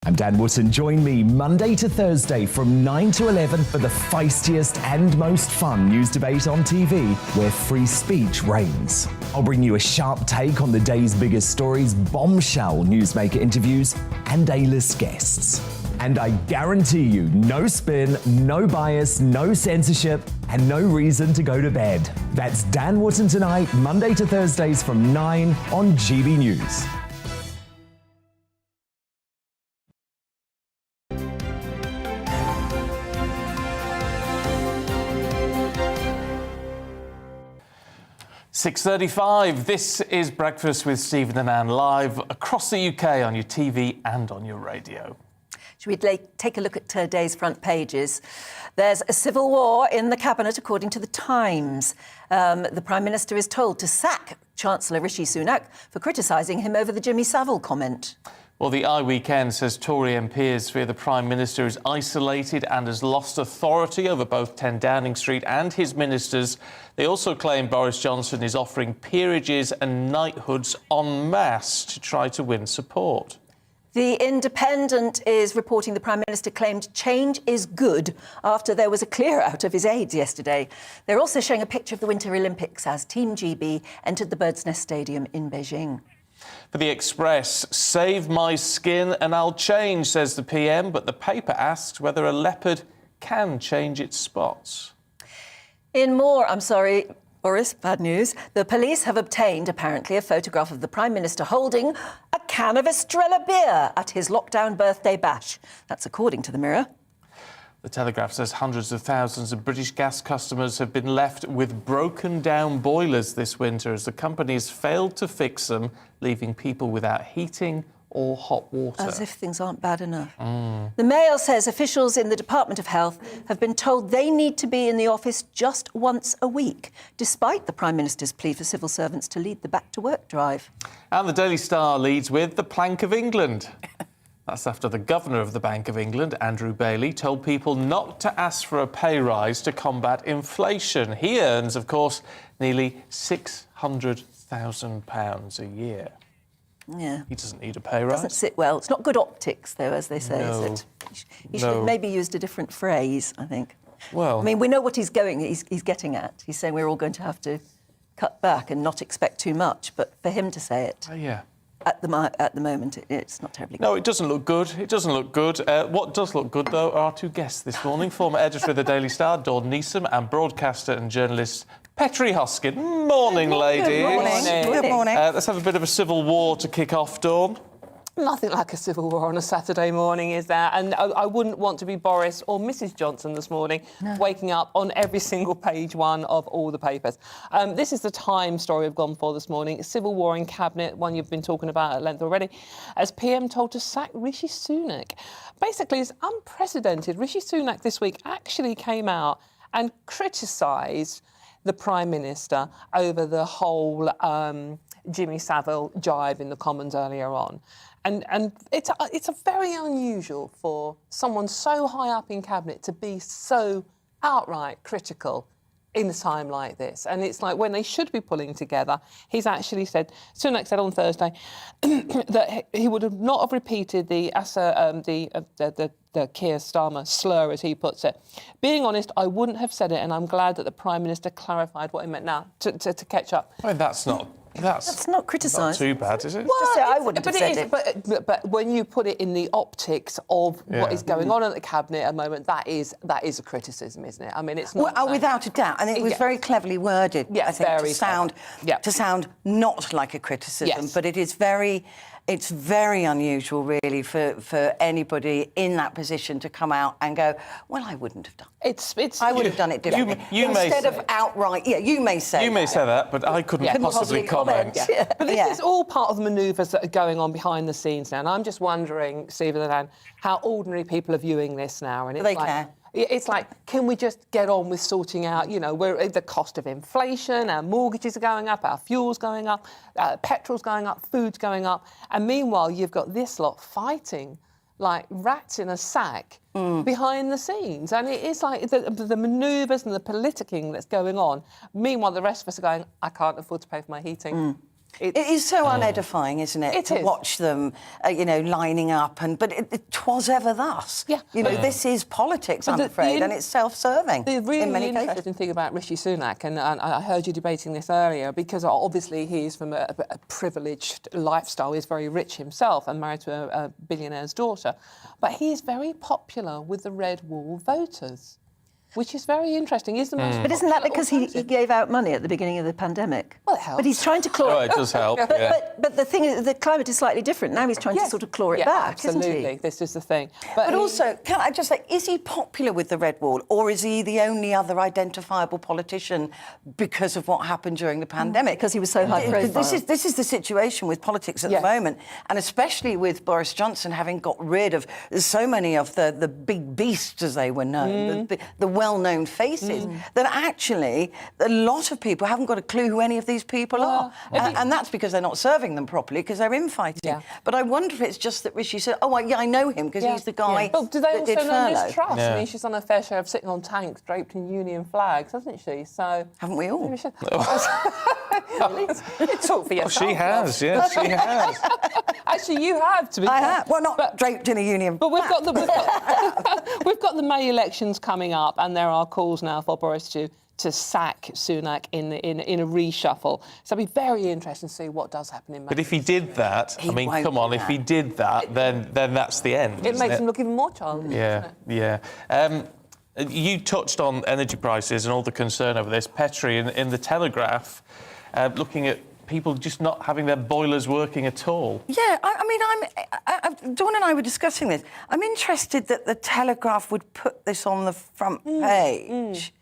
I'm Dan Wootton. Join me Monday to Thursday from 9 to 11 for the feistiest and most fun news debate on TV, where free speech reigns. I'll bring you a sharp take on the day's biggest stories, bombshell newsmaker interviews, and A-list guests. And I guarantee you, no spin, no bias, no censorship, and no reason to go to bed. That's Dan Wootton Tonight, Monday to Thursdays from 9 on GB News. "6:35, this is Breakfast with Stephen and Anne, live across the UK on your TV and on your radio. Should we take a look at today's front pages? There's a civil war in the Cabinet, according to The Times. The Prime Minister is told to sack Chancellor Rishi Sunak for criticising him over the Jimmy Savile comment. Well, the iWeekend says Tory MPs fear the Prime Minister is isolated and has lost authority over both 10 Downing Street and his ministers. They also claim Boris Johnson is offering peerages and knighthoods en masse to try to win support. The Independent is reporting the Prime Minister claimed change is good after there was a clear-out of his aides yesterday. They're also showing a picture of the Winter Olympics as Team GB entered the Bird's Nest Stadium in Beijing. For the Express, save my skin and I'll change, says the PM, but the paper asks whether a leopard can change its spots. In more, Boris, bad news. The police have obtained, apparently, a photograph of the Prime Minister holding a can of Estrella beer at his lockdown birthday bash. That's according to the Mirror. The Telegraph says hundreds of thousands of British gas customers have been left with broken-down boilers this winter as the companies failed to fix them, leaving people without heating or hot water. As if things aren't bad enough. The Mail says officials in the Department of Health have been told they need to be in the office just once a week, despite the Prime Minister's plea for civil servants to lead the back-to-work drive. And the Daily Star leads with the Plank of England. That's after the Governor of the Bank of England, Andrew Bailey, told people not to ask for a pay rise to combat inflation. He earns, of course, nearly £600,000 a year. Yeah. He doesn't need a pay rise. Doesn't sit well. It's not good optics, though, as they say, No. is it? He should have maybe used a different phrase, I think. Well, I mean, we know what he's getting at. He's saying we're all going to have to cut back and not expect too much, but for him to say it... yeah. At the moment, it's not terribly good. No, it doesn't look good. It doesn't look good. What does look good, though, are our two guests this morning. Former editor of the Daily Star, Dawn Neeson, and broadcaster and journalist Petrie Hoskin. Morning, ladies. Good morning. Good morning. Let's have a bit of a civil war to kick off, Dawn. Nothing like a civil war on a Saturday morning, is there? And I wouldn't want to be Boris or Mrs Johnson this morning, waking up on every single page one of all the papers. This is the Times story we've gone for this morning. Civil war in Cabinet, one you've been talking about at length already, as PM told to sack Rishi Sunak. Basically, it's unprecedented. Rishi Sunak this week actually came out and criticised the Prime Minister over the whole Jimmy Savile jibe in the Commons earlier on. And it's a very unusual for someone so high up in Cabinet to be so outright critical in a time like this. And it's like when they should be pulling together, he's actually said, Sunak said on Thursday, that he would have not have repeated the Keir Starmer slur, as he puts it. Being honest, I wouldn't have said it, and I'm glad that the Prime Minister clarified what he meant. Now, to catch up. I mean, that's not criticised. Not too bad, is it? Well, I wouldn't have said it. But when you put it in the optics of what is going on at the Cabinet at the moment, that is a criticism, isn't it? I mean, it's not... Well, without a doubt. And it was very cleverly worded, I think, to sound not like a criticism, but it is very it's very unusual, really, for anybody in that position to come out and go, well, I wouldn't have done it. I would have done it differently. Instead of outright, you may say You may say that, but I couldn't possibly comment. But this is all part of the manoeuvres that are going on behind the scenes now. And I'm just wondering, Stephen and Anne, how ordinary people are viewing this now. And it's care. It's like, can we just get on with sorting out, you know, where the cost of inflation, our mortgages are going up, our fuel's going up, petrol's going up, food's going up. And meanwhile, you've got this lot fighting like rats in a sack behind the scenes. And it is like the manoeuvres and the politicking that's going on. Meanwhile, the rest of us are going, I can't afford to pay for my heating. It is so unedifying, isn't it? To watch them, you know, lining up. But 'twas ever thus. Yeah. You know, this is politics, I'm afraid, and it's self-serving the really in many interesting cases. thing about Rishi Sunak, and I heard you debating this earlier, because obviously he's from a privileged lifestyle. He's very rich himself and married to a billionaire's daughter. But he is very popular with the Red Wall voters, which is very interesting. He's the most But isn't that because he gave out money at the beginning of the pandemic? Well, it helps. But he's trying to claw it does help, But the thing is, the climate is slightly different. Now he's trying to sort of claw it back, absolutely. isn't he? This is the thing. But also, can I just say, is he popular with the Red Wall, or is he the only other identifiable politician because of what happened during the pandemic? Because he was so high profile. This is the situation with politics at the moment, and especially with Boris Johnson having got rid of so many of the big beasts, as they were known, the well-known faces, that actually a lot of people haven't got a clue who any of these people are. And that's because they're not serving them properly, because they're infighting. But I wonder if it's just that Rishi said, oh, I know him because he's the guy Well, do they that also did know furlough. Liz Truss? I mean, she's on a fair share of sitting on tanks draped in Union flags, hasn't she? So haven't we all? Talk for yourself. She has, yes, she has. Actually, you have, to be I fair. have. Well, not draped in a union. But we've got the May elections coming up, and there are calls now for Boris to sack Sunak in a reshuffle. So it'll be very interesting to see what does happen in May. But if he did that, I mean, come on, if he did that, then that's the end. It makes him look even more childish. Yeah. You touched on energy prices and all the concern over this. Petrie in the Telegraph, looking at people just not having their boilers working at all. Yeah, I mean, Dawn and I were discussing this. I'm interested that the Telegraph would put this on the front page.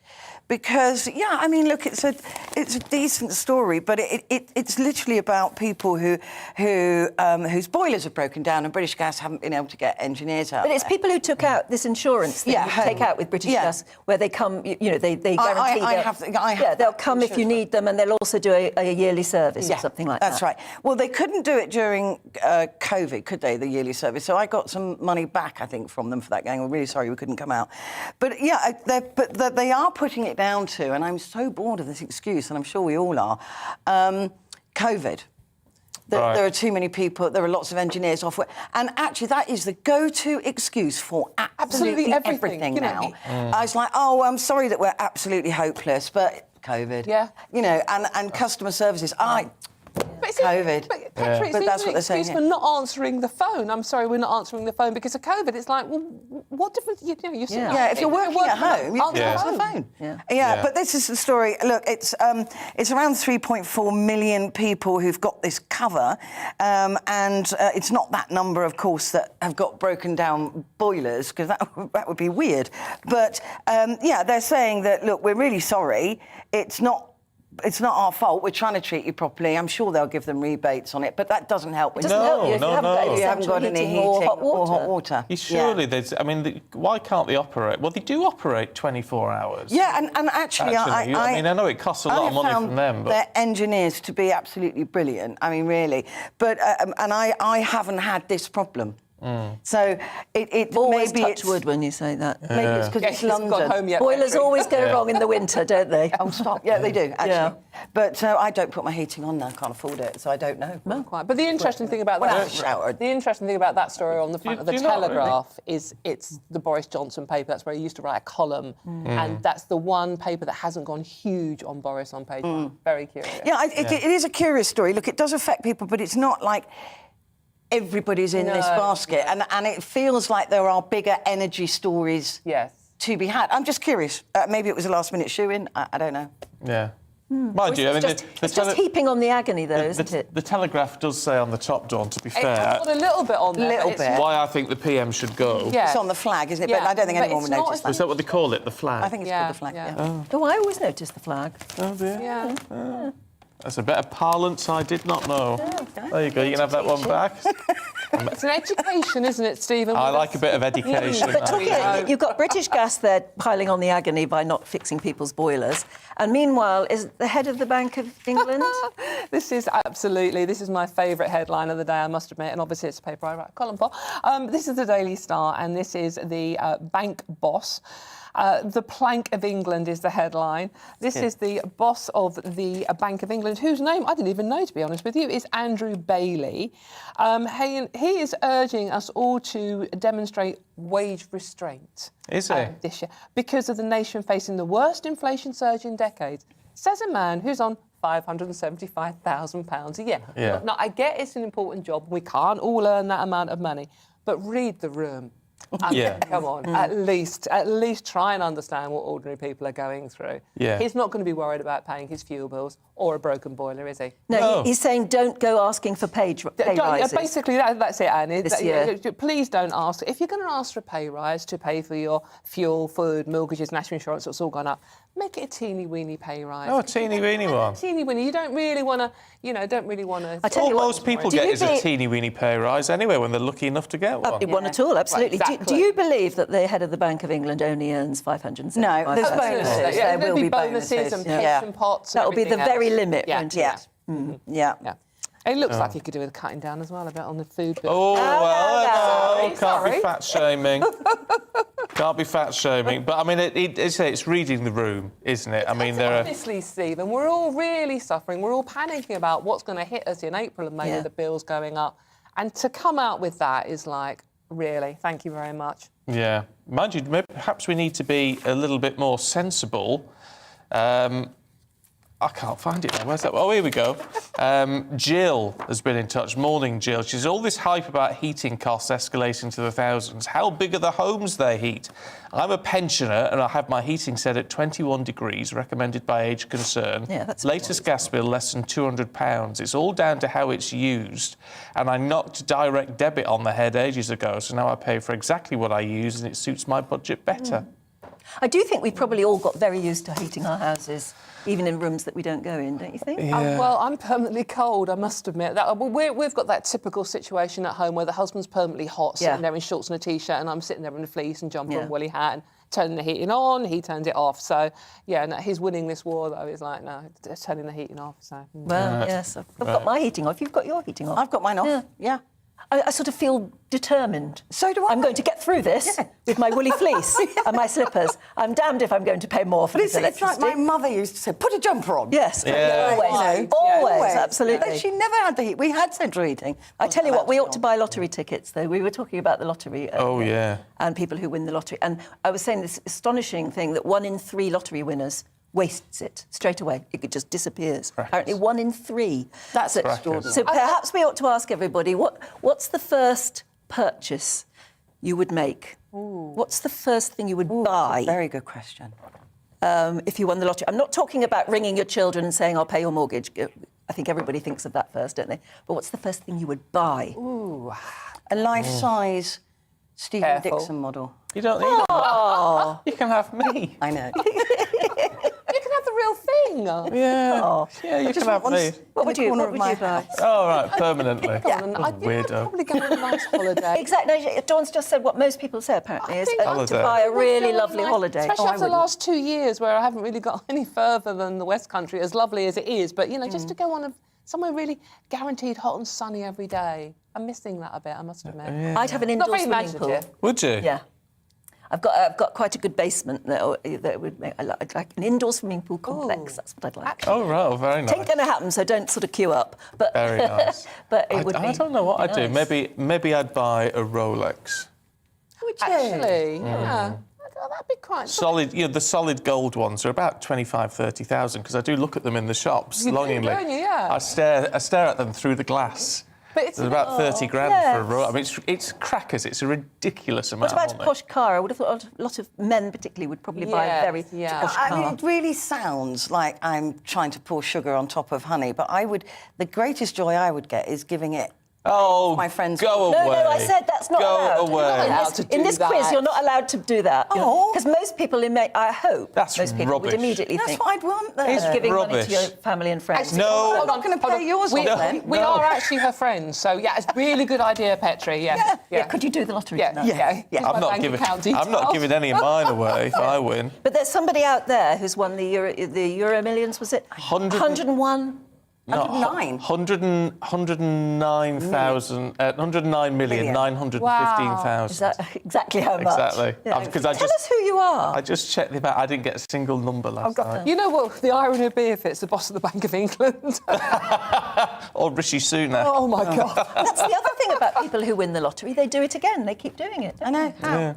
Because, I mean, look, it's a decent story, but it's literally about people whose boilers have broken down and British Gas haven't been able to get engineers out. But it's people who took out this insurance thing, take out with British Gas, where they come, you know, they guarantee they'll come if you need them, and they'll also do a yearly service or something like that. That's right. Well, they couldn't do it during COVID, could they, the yearly service? So I got some money back, I think, from them for that, going, we're really sorry we couldn't come out. But, they are putting it down to, and I'm so bored of this excuse, and I'm sure we all are, COVID. There are too many people, there are lots of engineers off work. And actually, that is the go-to excuse for absolutely everything now. I was like, I'm sorry that we're absolutely hopeless, but COVID. Yeah. You know, and customer services, COVID. But Patrick, but that's what they're saying. For not answering the phone. I'm sorry, we're not answering the phone because of COVID. It's like, well, what difference? You're sitting if you're working at home, you can answer the phone. Yeah, but this is the story. Look, it's around 3.4 million people who've got this cover, and it's not that number, of course, that have got broken down boilers, because that would be weird. But they're saying that, look, we're really sorry. It's not our fault. We're trying to treat you properly. I'm sure they'll give them rebates on it, but that doesn't help. It doesn't help you if you haven't got any heating or hot water. Surely, I mean, why can't they operate? Well, they do operate 24 hours. Yeah, and actually I know it costs a lot of money from them, but their engineers to be absolutely brilliant. I mean, really. But and I haven't had this problem. So it always maybe touch wood when you say that. Maybe it's because it's London. Got home yet, Boilers always go wrong in the winter, don't they? Oh, stop! Yeah, they do actually. But I don't put my heating on now. Can't afford it, so I don't know. No, quite. But the interesting thing about that story on the front of the Telegraph is it's the Boris Johnson paper. That's where he used to write a column, and that's the one paper that hasn't gone huge on Boris on page one. Very curious. Yeah, it is a curious story. Look, it does affect people, but it's not like everybody's in this basket, and it feels like there are bigger energy stories to be had. I'm just curious. Maybe it was a last-minute shoe-in. I don't know. Yeah. Mind you, I mean, it's just heaping on the agony, though, isn't it? The Telegraph does say on the top, Dawn, to be fair. It's got a little bit on there. Little bit. Why I think the PM should go. Yeah. It's on the flag, isn't it? Yeah, But I don't think but anyone it's would not notice that. Is that what they call it, the flag? I think it's called the flag, yeah. Oh, I always notice the flag. Oh, dear. Yeah. That's a bit of parlance I did not know. There you go, you can have that one back. It's an education, isn't it, Stephen? I like a bit of education. But you've got British Gas there piling on the agony by not fixing people's boilers. And meanwhile, is the head of the Bank of England? This is my favourite headline of the day, I must admit, and obviously it's a paper I write a column for. This is the Daily Star, and this is the bank boss. The Plank of England is the headline. This is the boss of the Bank of England, whose name I didn't even know, to be honest with you, is Andrew Bailey. He is urging us all to demonstrate wage restraint. Is he? This year, because of the nation facing the worst inflation surge in decades, says a man who's on £575,000 a year. Yeah. Now, I get it's an important job. We can't all earn that amount of money, but read the room. Yeah. Come on, at least try and understand what ordinary people are going through. Yeah. He's not going to be worried about paying his fuel bills or a broken boiler, is he? No, he's saying don't go asking for pay rises. Basically, that's it, Annie. This year. Please don't ask. If you're going to ask for a pay rise to pay for your fuel, food, mortgages, national insurance, it's all gone up, make it a teeny-weeny pay rise. Oh, a teeny-weeny one. Teeny-weeny. You don't really want to, All most people get is a teeny-weeny pay rise anyway when they're lucky enough to get one. One at all, absolutely. Right, exactly. Do you believe that the head of the Bank of England only earns £575,000? No, there's bonuses. Yeah, There will be bonuses and pension pots. That will be the very limit, won't it? Yeah. Yeah. It looks like he could do with cutting down as well a bit on the food bill. Oh, well, no, Sorry. can't be fat-shaming. Can't be fat-shaming. But, I mean, it's reading the room, isn't it? I mean, Honestly, Stephen, we're all really suffering. We're all panicking about what's going to hit us in April and May with the bills going up. And to come out with that is like, really, thank you very much. Yeah. Mind you, perhaps we need to be a little bit more sensible. I can't find it now. Where's that? Oh, here we go. Jill has been in touch. Morning, Jill. She's all this hype about heating costs escalating to the thousands. How big are the homes they heat? I'm a pensioner and I have my heating set at 21 degrees, recommended by Age Concern. Yeah, that's latest gas bill, less than £200. It's all down to how it's used. And I knocked direct debit on the head ages ago, so now I pay for exactly what I use and it suits my budget better. I do think we've probably all got very used to heating our houses, even in rooms that we don't go in, don't you think? Yeah. Well, I'm permanently cold, I must admit. We've got that typical situation at home where the husband's permanently hot, sitting there in shorts and a T-shirt, and I'm sitting there in a fleece and jumper and woolly hat and turning the heating on, he turned it off. So, no, he's winning this war, though. He's like, no, turning the heating off. So. Well, yes, I've got my heating off. You've got your heating off. I've got mine off, yeah. I sort of feel determined. So do I. I'm going to get through this with my woolly fleece and my slippers. I'm damned if I'm going to pay more for this electricity. It's like my mother used to say, put a jumper on. Yes, Yeah. always, absolutely. But she never had the heat. We had central heating. I tell you what, we ought to buy lottery tickets, though. We were talking about the lottery. Oh, yeah. And people who win the lottery. And I was saying this astonishing thing that 1 in 3 lottery winners wastes it straight away. It just disappears. Apparently 1 in 3. That's extraordinary. So perhaps we ought to ask everybody, what's the first purchase you would make? Ooh. What's the first thing you would buy? Very good question. If you won the lottery. I'm not talking about ringing your children and saying, I'll pay your mortgage. I think everybody thinks of that first, don't they? But what's the first thing you would buy? Ooh. A life-size Stephen Dixon model. You don't need that. You can have me. I know. You can have the real thing. Yeah. Yeah, you can have me. What would you buy? Oh, right, permanently. I'd probably go on a nice holiday. Exactly. Dawn's just said what most people say, apparently, is to Holiday. buy a really lovely holiday. Especially after the last 2 years where I haven't really got any further than the West Country, as lovely as it is. But, just to go on somewhere really guaranteed hot and sunny every day. I'm missing that a bit, I must admit. Yeah. I'd have an indoor swimming pool. Would you? Yeah. I've got quite a good basement that would make. I'd like an indoor swimming pool complex. Ooh. That's what I'd like. Oh, right, oh, very nice. It ain't going to happen, so don't sort of queue up. But very nice. But it would be. I don't know what I'd do. nice. Maybe I'd buy a Rolex. Would you? Actually, yeah. That'd be quite solid. The solid gold ones are about 25,000-30,000 because I do look at them in the shops longingly. Don't you? Yeah. I stare at them through the glass. But it's about 30 grand for a row. I mean, it's crackers. It's a ridiculous amount. What about a posh car? I would have thought a lot of men, particularly, would probably buy a very posh car. I mean, it really sounds like I'm trying to pour sugar on top of honey, but the greatest joy I would get is giving it. Oh, my friends. Go away. No, I said that's not allowed. Go away. In this quiz, you're not allowed to do that. Oh. Because most people, I hope, most people rubbish. would immediately That's think. what I'd want, though. It's giving money rubbish. to your family and friends. No. I'm not going to pay yours off then. We are actually her friends, so yeah, it's a really good idea, Petri. Yeah. Could you do the lottery Yeah. tonight? Yeah. I'm not giving any of mine away if I win. But there's somebody out there who's won the Euro Millions, was it? 101? 109. 109,915,000. Is that exactly how much? Exactly. Yeah. Because Tell us who you are. I just checked the amount. I didn't get a single number last night. You know what the irony would be if it's the boss of the Bank of England? Or Rishi Sunak. Oh, my God. That's the other thing about people who win the lottery. They do it again. They keep doing it. I know. How? Yeah.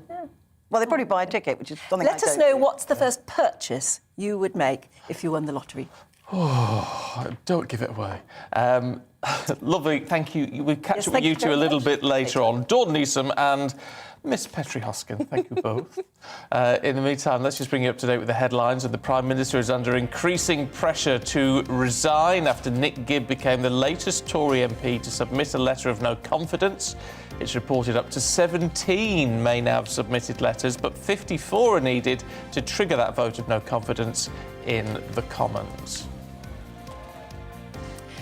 Well, they probably buy a ticket, which is something Let us know what's the first purchase you would make if you won the lottery. Oh, don't give it away. Lovely, thank you. We'll catch up with you two a little bit later on. Dawn Neeson and Miss Petri Hoskin, thank you both. In the meantime, let's just bring you up to date with the headlines. And the Prime Minister is under increasing pressure to resign after Nick Gibb became the latest Tory MP to submit a letter of no confidence. It's reported up to 17 may now have submitted letters, but 54 are needed to trigger that vote of no confidence in the Commons.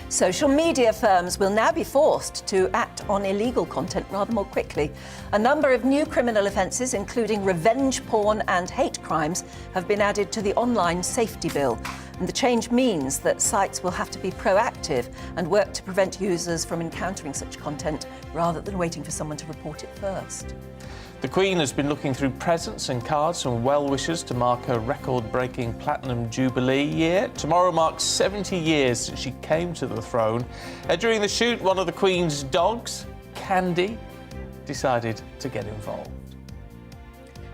Social media firms will now be forced to act on illegal content rather more quickly. A number of new criminal offences, including revenge porn and hate crimes, have been added to the online safety bill. And the change means that sites will have to be proactive and work to prevent users from encountering such content rather than waiting for someone to report it first. The Queen has been looking through presents and cards from well-wishers to mark her record-breaking Platinum Jubilee year. Tomorrow marks 70 years since she came to the throne. During the shoot, one of the Queen's dogs, Candy, decided to get involved.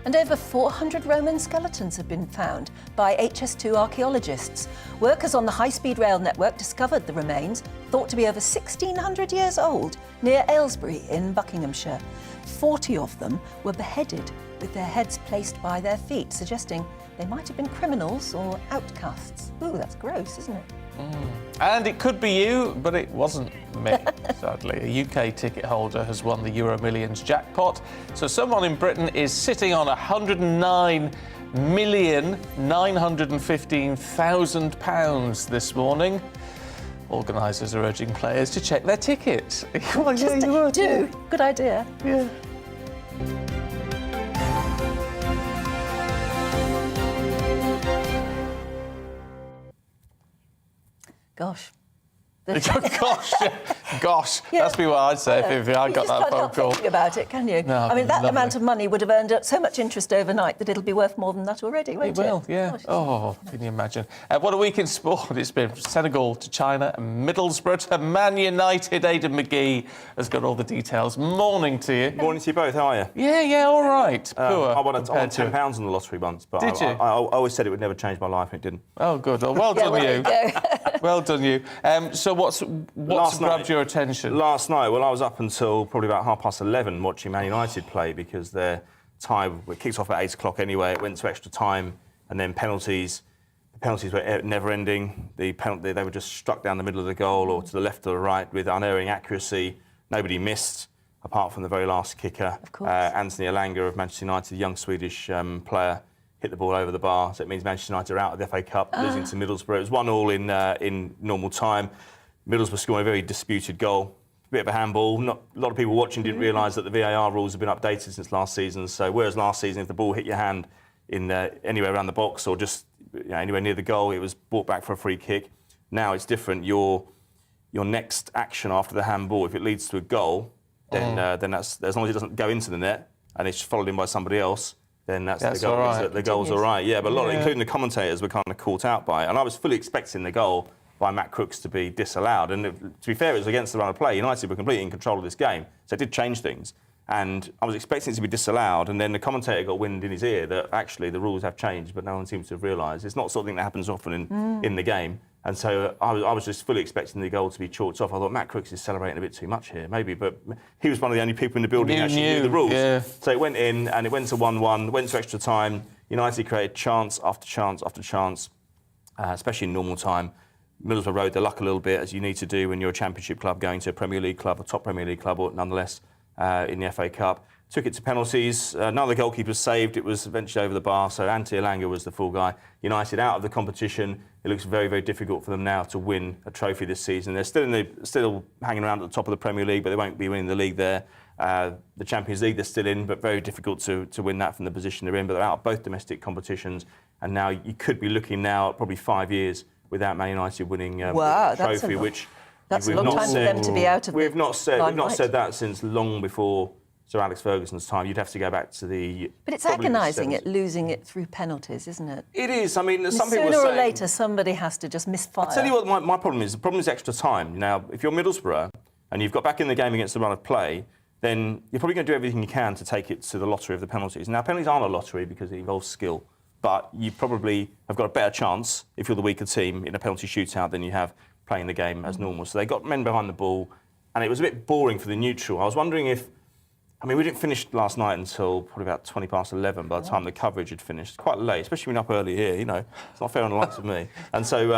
And over 400 Roman skeletons have been found by HS2 archaeologists. Workers on the high-speed rail network discovered the remains, thought to be over 1,600 years old, near Aylesbury in Buckinghamshire. 40 of them were beheaded with their heads placed by their feet, suggesting they might have been criminals or outcasts. Ooh, that's gross, isn't it? And it could be you, but it wasn't me, sadly. A UK ticket holder has won the Euro Millions jackpot. So someone in Britain is sitting on £109,915,000 this morning. Organisers are urging players to check their tickets. Well, yeah, you would. Do. Good idea. Yeah. Gosh. Gosh, that's be what I'd say if I got that phone call. Thinking about it, can you? No, I mean, that lovely. amount of money would have earned so much interest overnight that it'll be worth more than that already, won't it? It will, yeah. Oh, can you imagine? What a week in sport it's been. Senegal to China and Middlesbrough to Man United. Aidan McGee has got all the details. Morning to you. Morning to you both. How are you? Yeah, all right. Poor. I won £10 on the lottery once, but Did you? I always said it would never change my life, and it didn't. Oh, good. Well done, you. Well done, you. So what's grabbed your attention? Last night, well, I was up until probably about 11:30 watching Man United play because their tie kicked off at 8 o'clock anyway. It went to extra time and then penalties. The penalties were never-ending. They were just struck down the middle of the goal or to the left or the right with unerring accuracy. Nobody missed, apart from the very last kicker. Of course. Anthony Elanga of Manchester United, the young Swedish player, hit the ball over the bar. So it means Manchester United are out of the FA Cup, losing to Middlesbrough. It was 1-1 in normal time. Middlesbrough scored a very disputed goal. A bit of a handball. A lot of people watching didn't realise that the VAR rules have been updated since last season. So whereas last season, if the ball hit your hand in anywhere around the box or just anywhere near the goal, it was brought back for a free kick. Now it's different. Your next action after the handball, if it leads to a goal, then that's as long as it doesn't go into the net and it's followed in by somebody else, then that's the goal. All right. The goal's all right. Yeah, but a lot, including the commentators, were kind of caught out by it. And I was fully expecting the goal by Matt Crooks to be disallowed. And to be fair, it was against the run of play. United were completely in control of this game, so it did change things. And I was expecting it to be disallowed, and then the commentator got wind in his ear that actually the rules have changed, but no one seems to have realised. It's not something that happens often in the game. And so I was just fully expecting the goal to be chalked off. I thought Matt Crooks is celebrating a bit too much here, maybe, but he was one of the only people in the building who actually knew the rules. Yeah. So it went in, and it went to 1-1, went to extra time. United created chance after chance after chance, especially in normal time. Middlesbrough rode their luck a little bit, as you need to do when you're a Championship club going to a Premier League club, a top Premier League club, or nonetheless in the FA Cup. Took it to penalties. None of the goalkeepers saved. It was eventually over the bar, so Ante Elanga was the full guy. United out of the competition. It looks very, very difficult for them now to win a trophy this season. They're still hanging around at the top of the Premier League, but they won't be winning the league there. The Champions League they're still in, but very difficult to win that from the position they're in. But they're out of both domestic competitions, and now you could be looking now at probably 5 years without Man United winning a trophy, which that's a long time for them to be out of. We've not said that since long before Sir Alex Ferguson's time. You'd have to go back to the. But it's agonising losing it through penalties, isn't it? It is. I mean, some people sooner say, or later somebody has to just misfire. I'll tell you what my problem is. The problem is extra time. Now, if you're Middlesbrough and you've got back in the game against the run of play, then you're probably going to do everything you can to take it to the lottery of the penalties. Now, penalties aren't a lottery because it involves skill, but you probably have got a better chance if you're the weaker team in a penalty shootout than you have playing the game as normal. So they got men behind the ball, and it was a bit boring for the neutral. I was wondering if. I mean, we didn't finish last night until probably about 20 past 11 by the time the coverage had finished. Quite late, especially when up early here, you know. It's not fair on the likes of me. And so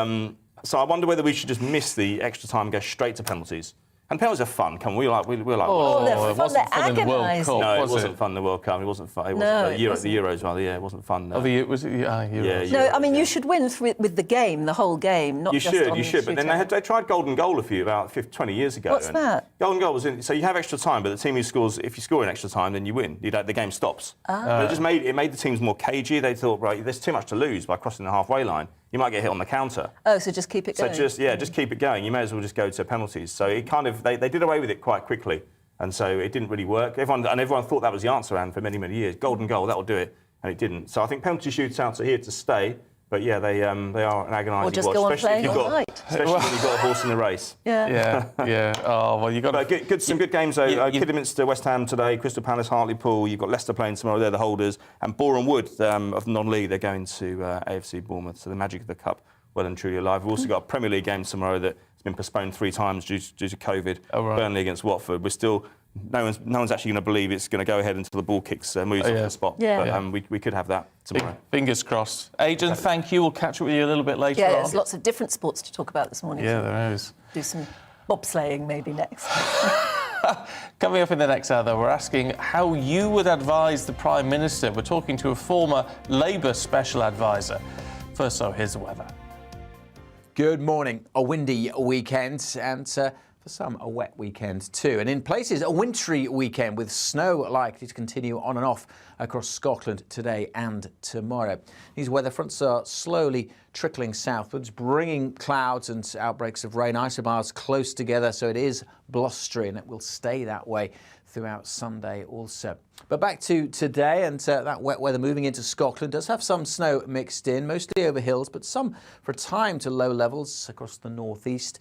I wonder whether we should just miss the extra time and go straight to penalties. And penalties are fun. Come on, we're like. They're fun. They're agonising. No, it wasn't fun in the World Cup. It wasn't fun. It wasn't the Euros rather. Yeah, it wasn't fun. Was it? Euros. No, I mean you should win with the game, the whole game, not just on You should. But then they tried golden goal about 20 years ago. What's that? Golden goal was so you have extra time, but the team who scores, if you score in extra time, then you win. The game stops. But it made the teams more cagey. They thought, right, there's too much to lose by crossing the halfway line. You might get hit on the counter. Oh, so just keep it going. So just keep it going. You may as well just go to penalties. So it kind of they did away with it quite quickly, and so it didn't really work. Everyone thought that was the answer, and for many years, golden goal that'll do it, and it didn't. So I think penalty shootouts are here to stay. But yeah, they are an agonising watch, especially if you've got a horse in the race. Yeah. Oh well, you got some good games though. Kidderminster, West Ham today, Crystal Palace, Hartlepool. You've got Leicester playing tomorrow. They're the holders, and Boreham Wood of the non-league. They're going to AFC Bournemouth. So the magic of the cup well and truly alive. We've also got a Premier League game tomorrow that's been postponed 3 times due to COVID. Oh, right. Burnley against Watford. We're still. No one's actually going to believe it's going to go ahead until the ball moves off the spot. Yeah. But we could have that tomorrow. Fingers crossed. Aidan, thank you. We'll catch up with you a little bit later on. Yeah, there's lots of different sports to talk about this morning. Yeah, there is. Do some bobsleighing maybe next. Coming up in the next hour, though, we're asking how you would advise the Prime Minister. We're talking to a former Labour Special Advisor. First, here's the weather. Good morning. A windy weekend and for some, a wet weekend too. And in places, a wintry weekend with snow likely to continue on and off across Scotland today and tomorrow. These weather fronts are slowly trickling southwards, bringing clouds and outbreaks of rain, isobars close together, so it is blustery and it will stay that way throughout Sunday also. But back to today, and that wet weather moving into Scotland does have some snow mixed in, mostly over hills, but some for a time to low levels across the northeast.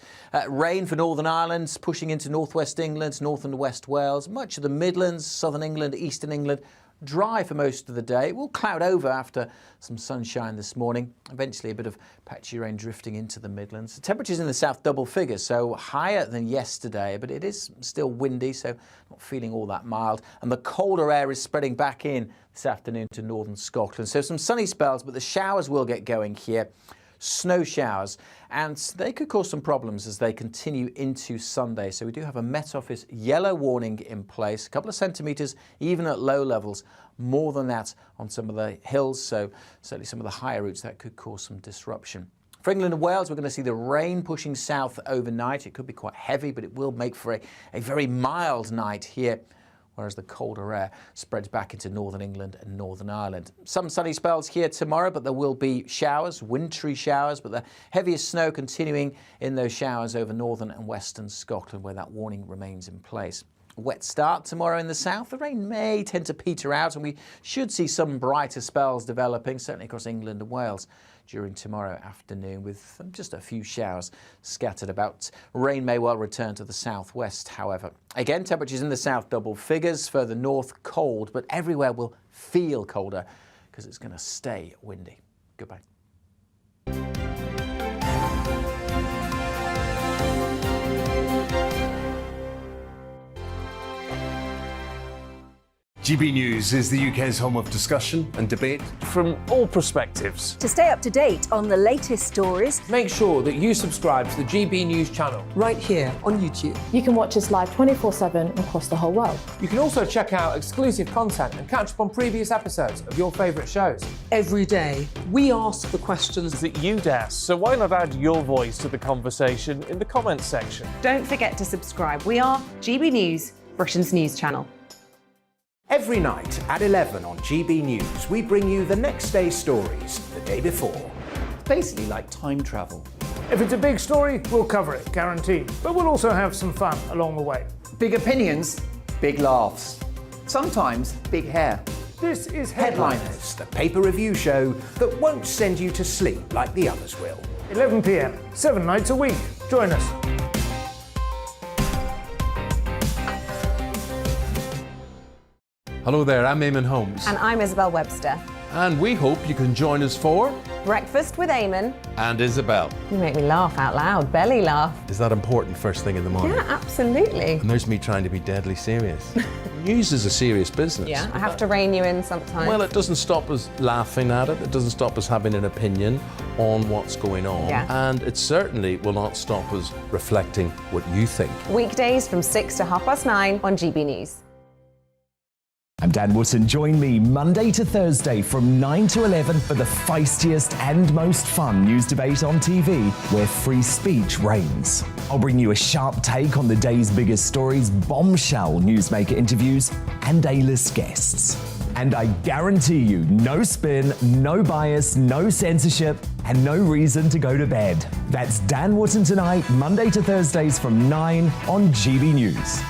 Rain for Northern Ireland, pushing into northwest England, north and west Wales, much of the Midlands, southern England, eastern England. Dry for most of the day. It will cloud over after some sunshine this morning. Eventually a bit of patchy rain drifting into the Midlands. The temperatures in the south double figures, so higher than yesterday, but it is still windy, so not feeling all that mild. And the colder air is spreading back in this afternoon to northern Scotland. So some sunny spells, but the showers will get going here. Snow showers, and they could cause some problems as they continue into Sunday. So we do have a Met Office yellow warning in place, a couple of centimetres even at low levels, more than that on some of the hills, so certainly some of the higher routes that could cause some disruption. For England and Wales, we're going to see the rain pushing south overnight. It could be quite heavy, but it will make for a very mild night here, whereas the colder air spreads back into northern England and Northern Ireland. Some sunny spells here tomorrow, but there will be showers, wintry showers, but the heaviest snow continuing in those showers over northern and western Scotland, where that warning remains in place. A wet start tomorrow in the south. The rain may tend to peter out, and we should see some brighter spells developing, certainly across England and Wales during tomorrow afternoon, with just a few showers scattered about. Rain may well return to the southwest, however. Again, temperatures in the south double figures, further north cold, but everywhere will feel colder because it's going to stay windy. Goodbye. GB News is the UK's home of discussion and debate. From all perspectives. To stay up to date on the latest stories, make sure that you subscribe to the GB News channel right here on YouTube. You can watch us live 24/7 across the whole world. You can also check out exclusive content and catch up on previous episodes of your favourite shows. Every day, we ask the questions that you'd ask, so why not add your voice to the conversation in the comments section? Don't forget to subscribe. We are GB News, Britain's news channel. Every night at 11 on GB News, we bring you the next day's stories the day before. Basically like time travel. If it's a big story, we'll cover it, guaranteed. But we'll also have some fun along the way. Big opinions, big laughs. Sometimes big hair. This is Headliners, the paper review show that won't send you to sleep like the others will. 11 p.m, 7 nights a week. Join us. Hello there, I'm Eamon Holmes. And I'm Isabel Webster. And we hope you can join us for Breakfast with Eamon. And Isabel. You make me laugh out loud, belly laugh. Is that important first thing in the morning? Yeah, absolutely. And there's me trying to be deadly serious. News is a serious business. Yeah, I have to rein you in sometimes. Well, it doesn't stop us laughing at it. It doesn't stop us having an opinion on what's going on. Yeah. And it certainly will not stop us reflecting what you think. Weekdays from 6 to 9:30 on GB News. I'm Dan Wootton. Join me Monday to Thursday from 9 to 11 for the feistiest and most fun news debate on TV, where free speech reigns. I'll bring you a sharp take on the day's biggest stories, bombshell newsmaker interviews, and A-list guests. And I guarantee you, no spin, no bias, no censorship, and no reason to go to bed. That's Dan Wootton Tonight, Monday to Thursdays from 9 on GB News.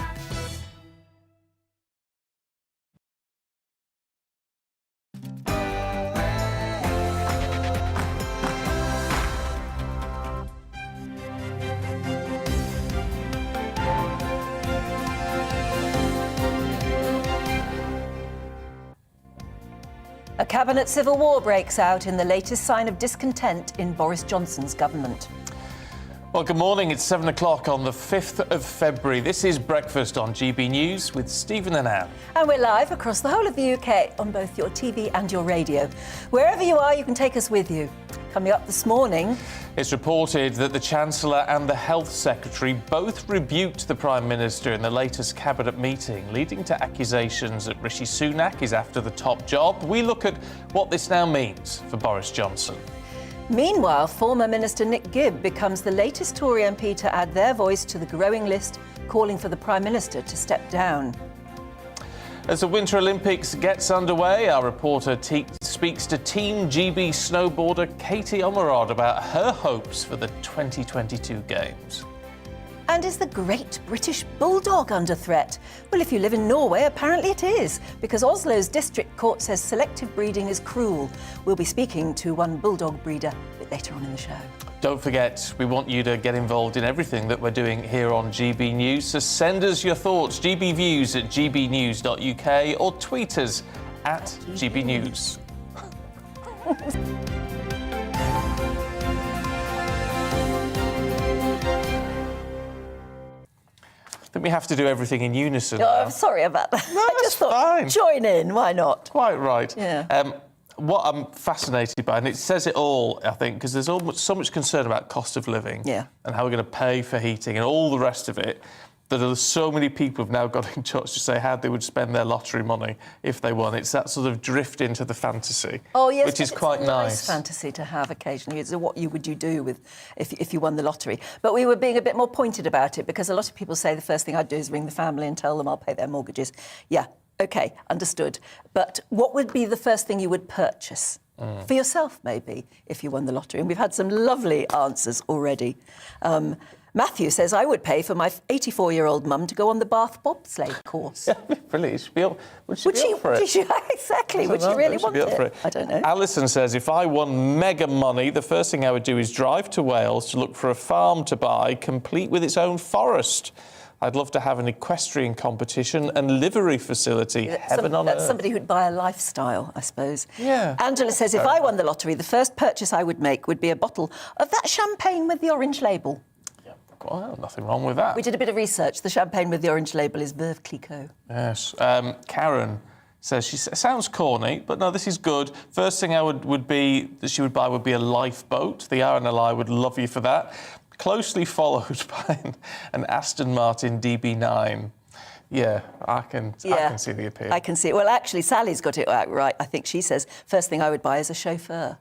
a cabinet civil war breaks out in the latest sign of discontent in Boris Johnson's government. Well, good morning. It's 7 o'clock on the 5th of February. This is Breakfast on GB News with Stephen and Anne. And we're live across the whole of the UK on both your TV and your radio. Wherever you are, you can take us with you. Coming up this morning, it's reported that the Chancellor and the Health Secretary both rebuked the Prime Minister in the latest Cabinet meeting, leading to accusations that Rishi Sunak is after the top job. We look at what this now means for Boris Johnson. Meanwhile, former Minister Nick Gibb becomes the latest Tory MP to add their voice to the growing list calling for the Prime Minister to step down. As the Winter Olympics gets underway, our reporter speaks to Team GB snowboarder Katie Ormerod about her hopes for the 2022 Games. And is the great British Bulldog under threat? Well, if you live in Norway, apparently it is, because Oslo's district court says selective breeding is cruel. We'll be speaking to one Bulldog breeder a bit later on in the show. Don't forget, we want you to get involved in everything that we're doing here on GB News, so send us your thoughts, gbviews@gbnews.uk, or tweet us at GBNews. I think we have to do everything in unison. Oh, I'm sorry about that. No, I just thought, fine. Join in, why not? Quite right. Yeah. What I'm fascinated by, and it says it all, I think, because there's so much concern about cost of living and how we're going to pay for heating and all the rest of it, that there's so many people have now got in touch to say how they would spend their lottery money if they won. It's that sort of drift into the fantasy, which is quite nice. nice. Fantasy to have occasionally. So what would you do with if you won the lottery? But we were being a bit more pointed about it, because a lot of people say the first thing I'd do is ring the family and tell them I'll pay their mortgages. Yeah, OK, understood. But what would be the first thing you would purchase? For yourself, maybe, if you won the lottery. And we've had some lovely answers already. Matthew says, I would pay for my 84-year-old mum to go on the Bath bobsleigh course. Brilliant. Would she Exactly. Would she really want it? I don't know. Alison says, if I won mega money, the first thing I would do is drive to Wales to look for a farm to buy, complete with its own forest. I'd love to have an equestrian competition and livery facility. Heaven on earth. That's somebody who'd buy a lifestyle, I suppose. Yeah. Angela says, if I won the lottery, the first purchase I would make would be a bottle of that champagne with the orange label. Well, nothing wrong with that. We did a bit of research. The champagne with the orange label is Veuve Clicquot. Yes. Karen So sounds corny, but no, this is good. First thing she would buy would be a lifeboat. The RNLI would love you for that. Closely followed by an Aston Martin DB9. Yeah, I can see the appeal. I can see it. Well, actually, Sally's got it right. I think she says, first thing I would buy is a chauffeur.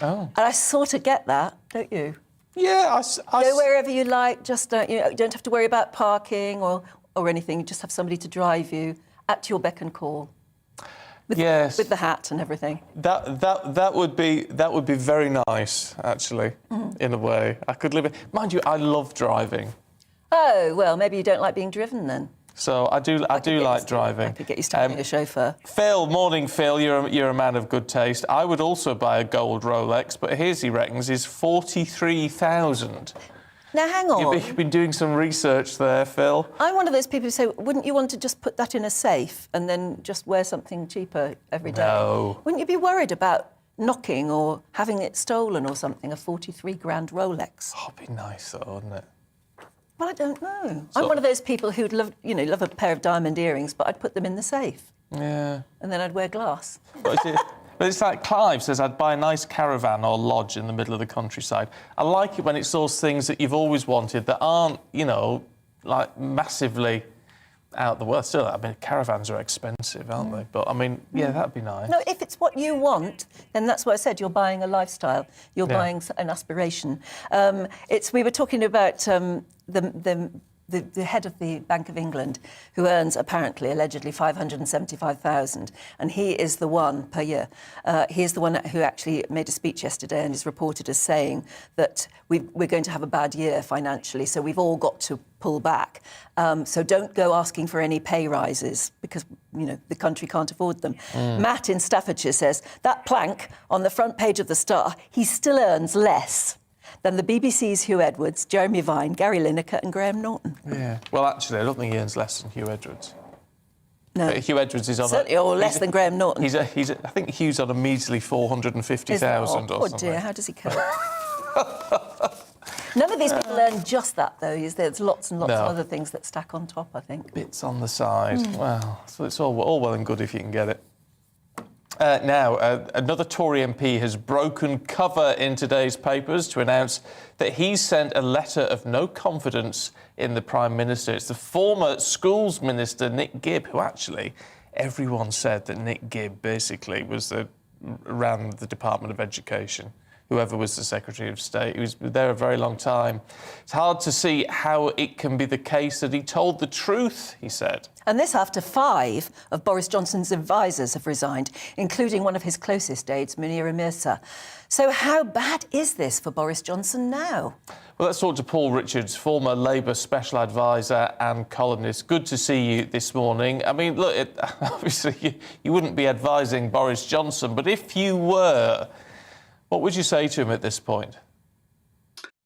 Oh. And I sort of get that, don't you? Yeah, Go wherever you like, just you don't have to worry about parking or anything. You just have somebody to drive you at your beck and call. With the hat and everything. That would be very nice, actually, in a way. I could live it. Mind you, I love driving. Oh, well, maybe you don't like being driven then. So I do like driving. I could get you started a chauffeur. Phil, morning, Phil. You're a man of good taste. I would also buy a gold Rolex, but his, he reckons, is 43,000. Now, hang on. You've been doing some research there, Phil. I'm one of those people who say, wouldn't you want to just put that in a safe and then just wear something cheaper every day? No. Wouldn't you be worried about knocking or having it stolen or something, a 43 grand Rolex? Oh, it'd be nice, though, wouldn't it? Well, I don't know. I'm one of those people who'd love a pair of diamond earrings, but I'd put them in the safe. Yeah. And then I'd wear glass. But it's like Clive says, I'd buy a nice caravan or lodge in the middle of the countryside. I like it when it's those things that you've always wanted that aren't, like massively out the world. Still, I mean, caravans are expensive, aren't they? But, I mean, yeah, that'd be nice. No, if it's what you want, then that's what I said. You're buying a lifestyle. You're buying an aspiration. We were talking about the head of the Bank of England, who earns allegedly $575,000, and he is the one per year. He is the one who actually made a speech yesterday and is reported as saying that we're going to have a bad year financially, so we've all got to pull back. So don't go asking for any pay rises because the country can't afford them. Matt in Staffordshire says that plank on the front page of the Star, he still earns less than the BBC's Hugh Edwards, Jeremy Vine, Gary Lineker and Graham Norton. Yeah. Well, actually, I don't think he earns less than Hugh Edwards. No. Hugh Edwards is on certainly, or less than Graham Norton. I think Hugh's on a measly 450,000 or something. Oh, dear, how does he cope? None of these people earn just that, though. There's lots and lots of other things that stack on top, I think. Bits on the side. Well, so it's all well and good if you can get it. Now, another Tory MP has broken cover in today's papers to announce that he's sent a letter of no confidence in the Prime Minister. It's the former Schools Minister, Nick Gibb, who actually, everyone said that Nick Gibb basically ran the Department of Education. Whoever was the Secretary of State. He was there a very long time. It's hard to see how it can be the case that he told the truth, he said. And this after 5 of Boris Johnson's advisers have resigned, including one of his closest aides, Munira Mirza. So how bad is this for Boris Johnson now? Well, let's talk to Paul Richards, former Labour Special Advisor and columnist. Good to see you this morning. I mean, look, obviously you wouldn't be advising Boris Johnson, but if you were, what would you say to him at this point?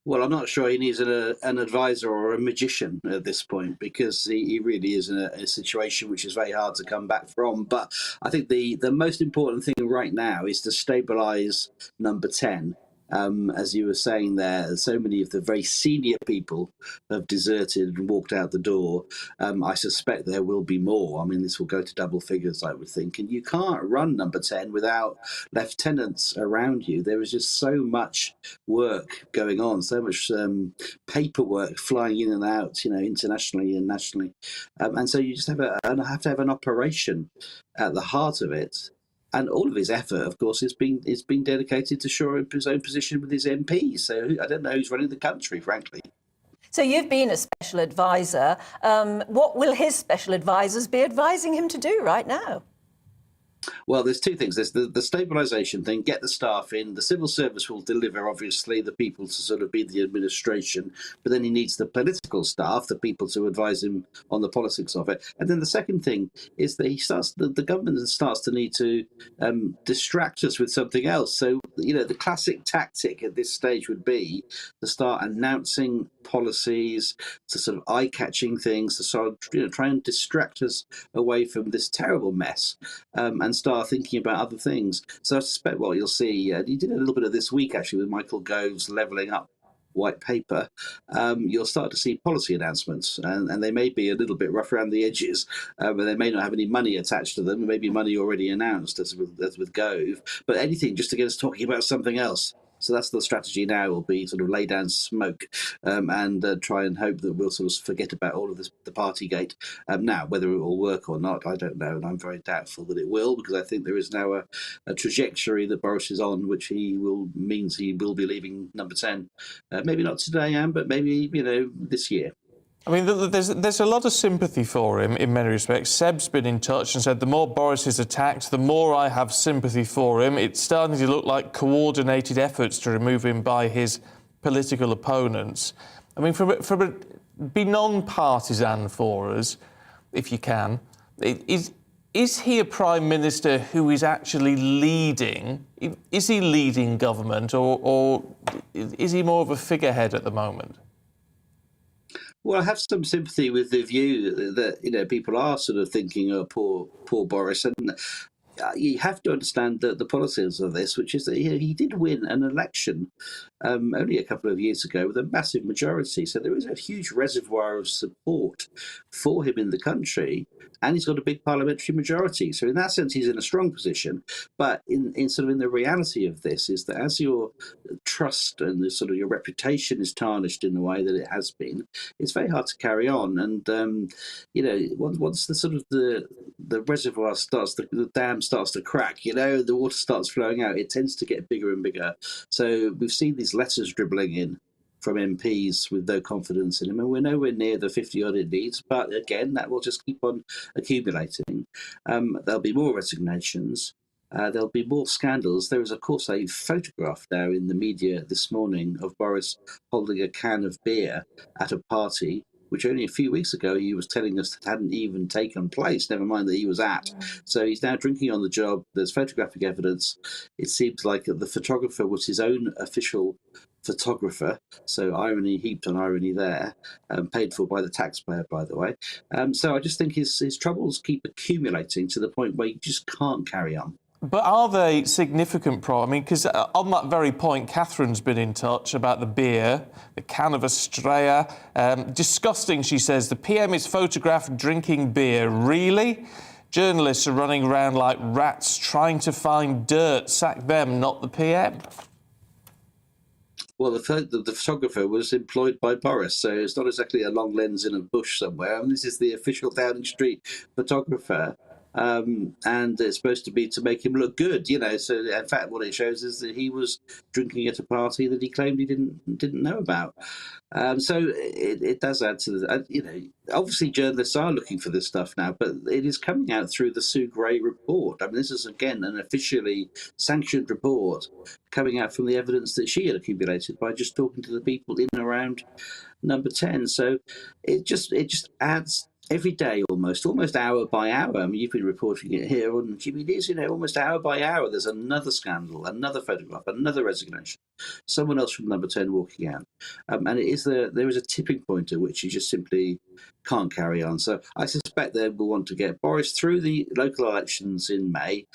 Well, I'm not sure he needs an advisor or a magician at this point, because he really is in a situation which is very hard to come back from. But I think the most important thing right now is to stabilise number 10. As you were saying there, so many of the very senior people have deserted and walked out the door. I suspect there will be more. I mean, this will go to double figures, I would think. And you can't run number 10 without lieutenants around you. There is just so much work going on, so much paperwork flying in and out, internationally and nationally. And so you just have to have an operation at the heart of it. And all of his effort, of course, is being dedicated to shore up his own position with his MPs. So I don't know who's running the country, frankly. So you've been a special advisor. What will his special advisors be advising him to do right now? Well, there's two things. There's the stabilisation thing, get the staff in. The civil service will deliver, obviously, the people to sort of be the administration, but then he needs the political staff, the people to advise him on the politics of it. And then the second thing is that the government starts to need to distract us with something else. So, the classic tactic at this stage would be to start announcing policies, to sort of eye-catching things, to sort of try and distract us away from this terrible mess, and start thinking about other things. So I suspect what you'll see, he did a little bit of this week actually with Michael Gove's levelling up white paper, you'll start to see policy announcements, and they may be a little bit rough around the edges, but they may not have any money attached to them. Maybe money already announced, as with Gove, but anything just to get us talking about something else. So that's the strategy now, will be sort of lay down smoke and try and hope that we'll sort of forget about all of this, the Partygate. Now, whether it will work or not, I don't know, and I'm very doubtful that it will, because I think there is now a trajectory that Boris is on, which means he will be leaving Number 10. Maybe not today, Anne, but maybe, this year. I mean, there's a lot of sympathy for him in many respects. Seb's been in touch and said the more Boris is attacked, the more I have sympathy for him. It's starting to look like coordinated efforts to remove him by his political opponents. I mean, be non-partisan for us, if you can. Is he a Prime Minister who is actually leading? Is he leading government, or is he more of a figurehead at the moment? Well, I have some sympathy with the view that people are sort of thinking, "Oh, poor Boris," and you have to understand the politics of this, which is that he did win an election only a couple of years ago with a massive majority. So there is a huge reservoir of support for him in the country, and he's got a big parliamentary majority. So in that sense, he's in a strong position. But in the reality of this is that as your trust and your reputation is tarnished in the way that it has been, it's very hard to carry on. And once the reservoir starts, the dam starts to crack, the water starts flowing out, it tends to get bigger and bigger. So we've seen these letters dribbling in from MPs with no confidence in him, and we're nowhere near the 50-odd it needs. But again, that will just keep on accumulating. There'll be more resignations. There'll be more scandals. There is, of course, a photograph now in the media this morning of Boris holding a can of beer at a party, which only a few weeks ago he was telling us that hadn't even taken place, never mind that he was at. So he's now drinking on the job. There's photographic evidence. It seems like the photographer was his own official photographer, so irony heaped on irony there, paid for by the taxpayer, by the way. So I just think his troubles keep accumulating to the point where you just can't carry on. But are they significant problems? I mean, because on that very point, Catherine's been in touch about the beer, the can of Estrella. Disgusting, she says. The PM is photographed drinking beer. Really? Journalists are running around like rats trying to find dirt. Sack them, not the PM. Well, the photographer was employed by Boris, so it's not exactly a long lens in a bush somewhere. I mean, this is the official Downing Street photographer. And it's supposed to be to make him look good, So in fact, what it shows is that he was drinking at a party that he claimed he didn't know about. So it does add to the, obviously journalists are looking for this stuff now, but it is coming out through the Sue Gray report. I mean, this is again an officially sanctioned report coming out from the evidence that she had accumulated by just talking to the people in and around Number 10. So it just adds. Every day, almost hour by hour. I mean, you've been reporting it here on GBNews, almost hour by hour. There's another scandal, another photograph, another resignation, someone else from Number 10 walking out. And there is a tipping point at which you just simply can't carry on. So I suspect they will want to get Boris through the local elections in May,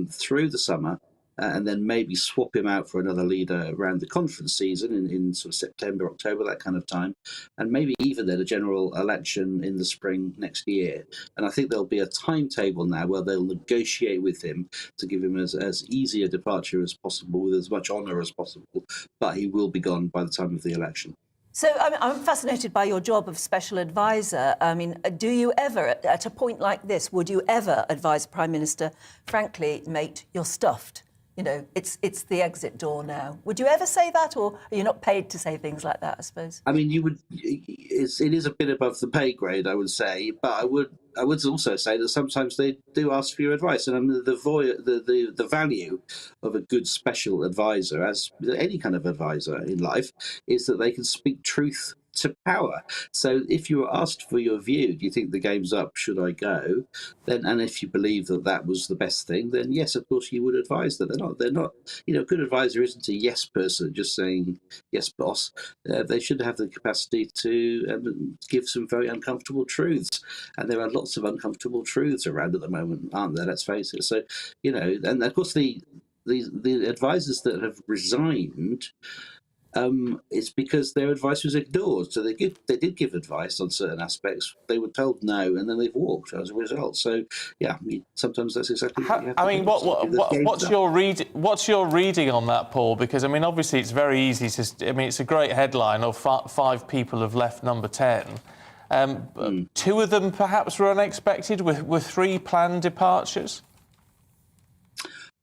through the summer, and then maybe swap him out for another leader around the conference season in sort of September, October, that kind of time, and maybe even then a general election in the spring next year. And I think there'll be a timetable now where they'll negotiate with him to give him as easy a departure as possible with as much honour as possible, but he will be gone by the time of the election. So I'm fascinated by your job of special advisor. I mean, do you ever, at a point like this, would you ever advise Prime Minister, frankly, mate, you're stuffed? It's the exit door now. Would you ever say that, or are you not paid to say things like that, I suppose? I mean, you would. It is a bit above the pay grade, I would say, but I would also say that sometimes they do ask for your advice, and I mean, the value of a good special advisor, as any kind of advisor in life, is that they can speak truth to power. So if you were asked for your view, do you think the game's up, should I go, then, and if you believe that was the best thing, then yes, of course you would advise that. They're not a good advisor isn't a yes person just saying yes boss. They should have the capacity to give some very uncomfortable truths, and there are lots of uncomfortable truths around at the moment, aren't there? Let's face it. So and of course the advisors that have resigned it's because their advice was ignored. So they did give advice on certain aspects. They were told no, and then they've walked as a result. So yeah, sometimes that's exactly what you have to do. What's your reading on that, Paul? Because I mean, obviously it's very easy to. I mean, it's a great headline of 5 people have left number 10. 2 of them perhaps were unexpected, with 3 planned departures.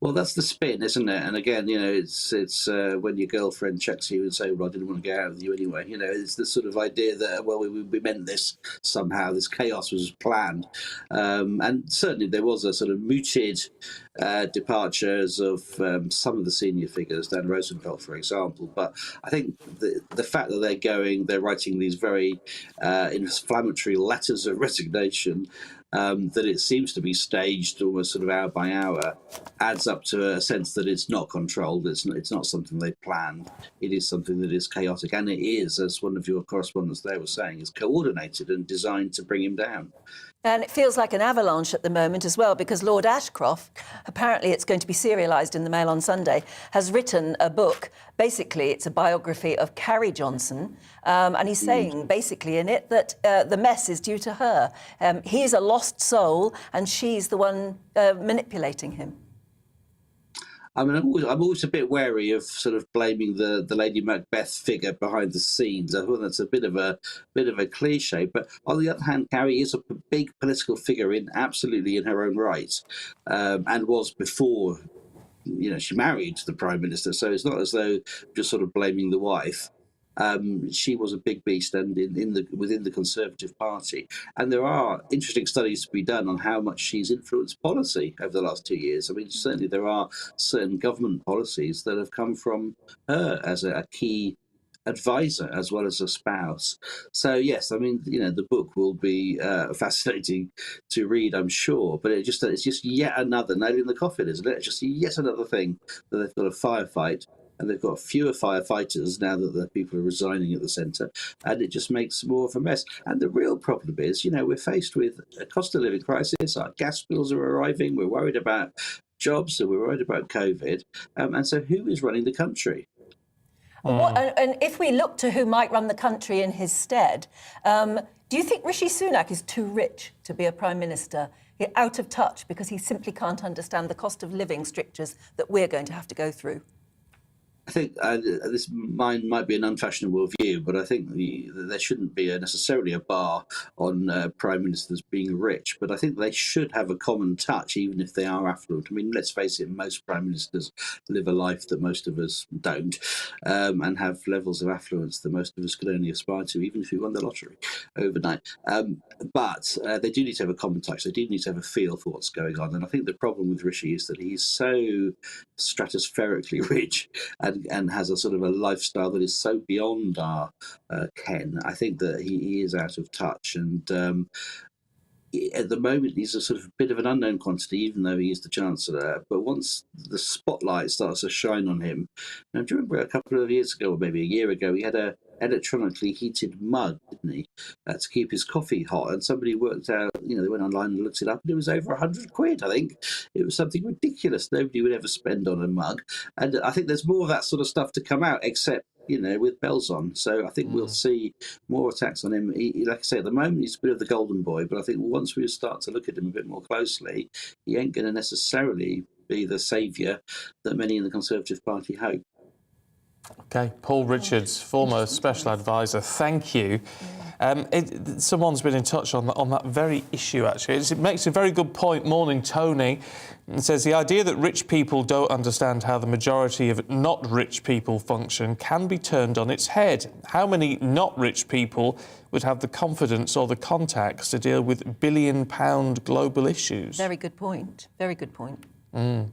Well, that's the spin, isn't it? And again, it's when your girlfriend checks you and say, "Well, I didn't want to get out with you anyway." It's the sort of idea that, well, we meant this somehow. This chaos was planned, and certainly there was a sort of mooted departures of some of the senior figures, Dan Rosenfeld, for example. But I think the fact that they're writing these very inflammatory letters of resignation. That it seems to be staged almost sort of hour by hour adds up to a sense that it's not controlled, it's not something they planned, it is something that is chaotic, and it is, as one of your correspondents there was saying, is coordinated and designed to bring him down. And it feels like an avalanche at the moment as well, because Lord Ashcroft, apparently it's going to be serialised in the Mail on Sunday, has written a book. Basically, it's a biography of Carrie Johnson, and he's saying, basically, in it, that the mess is due to her. He's a lost soul, and she's the one manipulating him. I mean, I'm always a bit wary of sort of blaming the Lady Macbeth figure behind the scenes. I think that's a bit of a cliche. But on the other hand, Carrie is a big political figure absolutely in her own right, and was before, she married the Prime Minister. So it's not as though just sort of blaming the wife. She was a big beast, and within the Conservative Party. And there are interesting studies to be done on how much she's influenced policy over the last 2 years. I mean, certainly there are certain government policies that have come from her as a key advisor as well as a spouse. So yes, I mean, the book will be fascinating to read, I'm sure. But it's just yet another nail in the coffin, isn't it? It's just yet another thing that they've got to firefight. And they've got fewer firefighters now that the people are resigning at the centre, and it just makes more of a mess. And the real problem is, we're faced with a cost of living crisis. Our gas bills are arriving. We're worried about jobs, so we're worried about COVID. And so, who is running the country? And if we look to who might run the country in his stead, do you think Rishi Sunak is too rich to be a Prime Minister? He's out of touch because he simply can't understand the cost of living strictures that we're going to have to go through? I think mine might be an unfashionable view, but I think there shouldn't be necessarily a bar on prime ministers being rich. But I think they should have a common touch, even if they are affluent. I mean, let's face it, most prime ministers live a life that most of us don't, and have levels of affluence that most of us could only aspire to, even if you won the lottery overnight. But they do need to have a common touch. They do need to have a feel for what's going on. And I think the problem with Rishi is that he's so stratospherically rich and has a sort of a lifestyle that is so beyond our ken. I think that he is out of touch, and at the moment he's a sort of bit of an unknown quantity, even though he is the Chancellor. But once the spotlight starts to shine on him, now, do you remember a couple of years ago, or maybe a year ago, he had a electronically heated mug, didn't he, to keep his coffee hot? And somebody worked out, they went online and looked it up, and it was over £100, I think. It was something ridiculous. Nobody would ever spend on a mug. And I think there's more of that sort of stuff to come out, except, with bells on. So I think we'll see more attacks on him. Like I say, at the moment, he's a bit of the golden boy, but I think once we start to look at him a bit more closely, he ain't going to necessarily be the saviour that many in the Conservative Party hope. OK, Paul Richards, former special advisor, thank you. Someone's been in touch on that very issue, actually. It makes a very good point. Morning, Tony. It says, the idea that rich people don't understand how the majority of not rich people function can be turned on its head. How many not rich people would have the confidence or the contacts to deal with billion-pound global issues? Very good point. Very good point.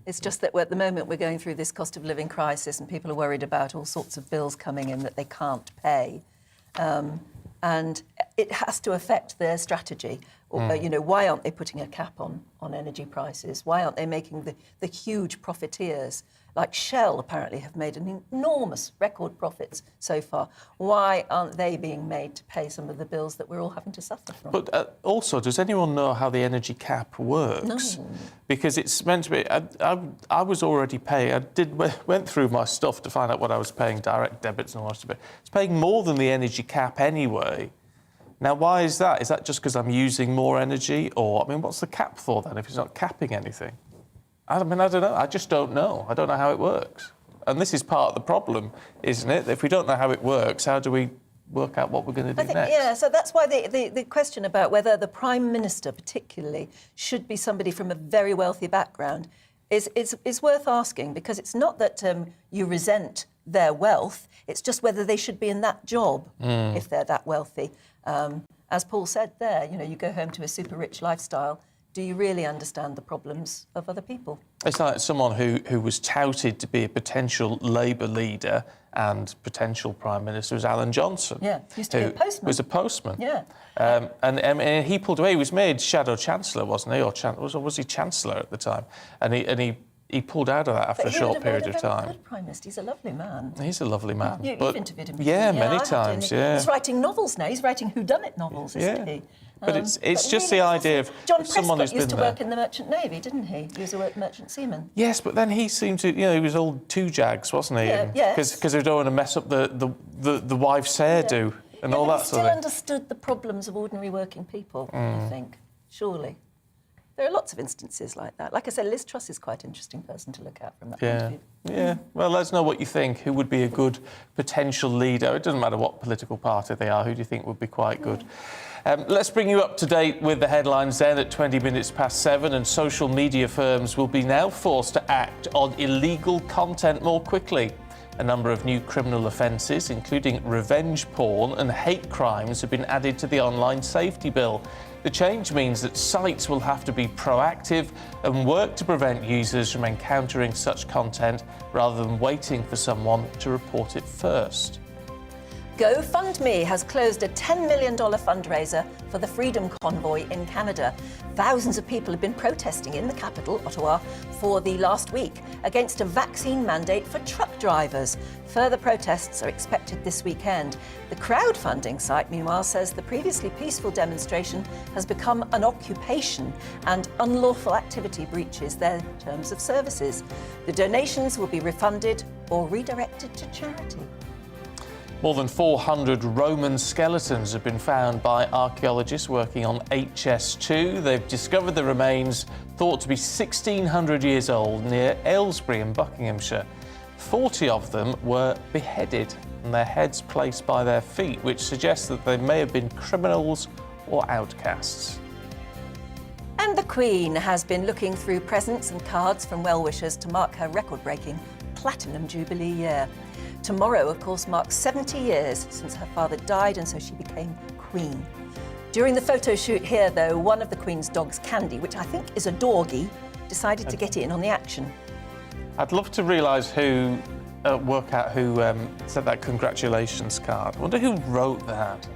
It's just that at the moment we're going through this cost of living crisis and people are worried about all sorts of bills coming in that they can't pay. And it has to affect their strategy, You know, why aren't they putting a cap on energy prices? Why aren't they making the huge profiteers, like Shell apparently have made an enormous record profits so far? Why aren't they being made to pay some of the bills that we're all having to suffer from? But also, does anyone know how the energy cap works? No. Because it's meant to be... I was already paying... went through my stuff to find out what I was paying, direct debits and all that stuff. It's paying more than the energy cap anyway. Now, why is that? Is that just because I'm using more energy? Or, I mean, what's the cap for then if it's not capping anything? I mean, I don't know. I just don't know. I don't know how it works. And this is part of the problem, isn't it? If we don't know how it works, how do we work out what we're going to do next? Yeah, so that's why the question about whether the Prime Minister particularly should be somebody from a very wealthy background is worth asking, because it's not that you resent their wealth, it's just whether they should be in that job if they're that wealthy. As Paul said there, you know, you go home to a super rich lifestyle. Do you really understand the problems of other people? It's like someone who was touted to be a potential Labour leader and potential Prime Minister was Alan Johnson. Yeah, used to be a postman. Was a postman. Yeah. And he pulled away. He was made Shadow Chancellor, wasn't he? Or was he Chancellor at the time? And he pulled out of that after a short period of time. Good Prime Minister. He's a lovely man. He's a lovely man. You've interviewed him. Yeah, many times, yeah. He's writing novels now. He's writing whodunit novels, isn't he? But it's just the idea of someone who's been there. John Prescott used to work in the Merchant Navy, didn't he? He was a merchant seaman. Yes, but then he seemed to, he was all two jags, wasn't he? Yeah, yes. Because they don't want to mess up the wife's hairdo and all that sort of thing. He still understood the problems of ordinary working people, I think, surely. There are lots of instances like that. Like I said, Liz Truss is quite an interesting person to look at from that point of view. Yeah, well, let us know what you think. Who would be a good potential leader? It doesn't matter what political party they are. Who do you think would be quite good? Let's bring you up to date with the headlines then at 20 minutes past 7, and social media firms will be now forced to act on illegal content more quickly. A number of new criminal offences, including revenge porn and hate crimes, have been added to the online safety bill. The change means that sites will have to be proactive and work to prevent users from encountering such content rather than waiting for someone to report it first. GoFundMe has closed a $10 million fundraiser for the Freedom Convoy in Canada. Thousands of people have been protesting in the capital, Ottawa, for the last week against a vaccine mandate for truck drivers. Further protests are expected this weekend. The crowdfunding site, meanwhile, says the previously peaceful demonstration has become an occupation and unlawful activity breaches their terms of services. The donations will be refunded or redirected to charity. More than 400 Roman skeletons have been found by archaeologists working on HS2. They've discovered the remains thought to be 1,600 years old near Aylesbury in Buckinghamshire. 40 of them were beheaded and their heads placed by their feet, which suggests that they may have been criminals or outcasts. And the Queen has been looking through presents and cards from well-wishers to mark her record-breaking Platinum Jubilee year. Tomorrow, of course, marks 70 years since her father died, and so she became Queen. During the photo shoot here, though, one of the Queen's dogs, Candy, which I think is a dorgie, decided to get in on the action. I'd love to work out who sent that congratulations card. I wonder who wrote that.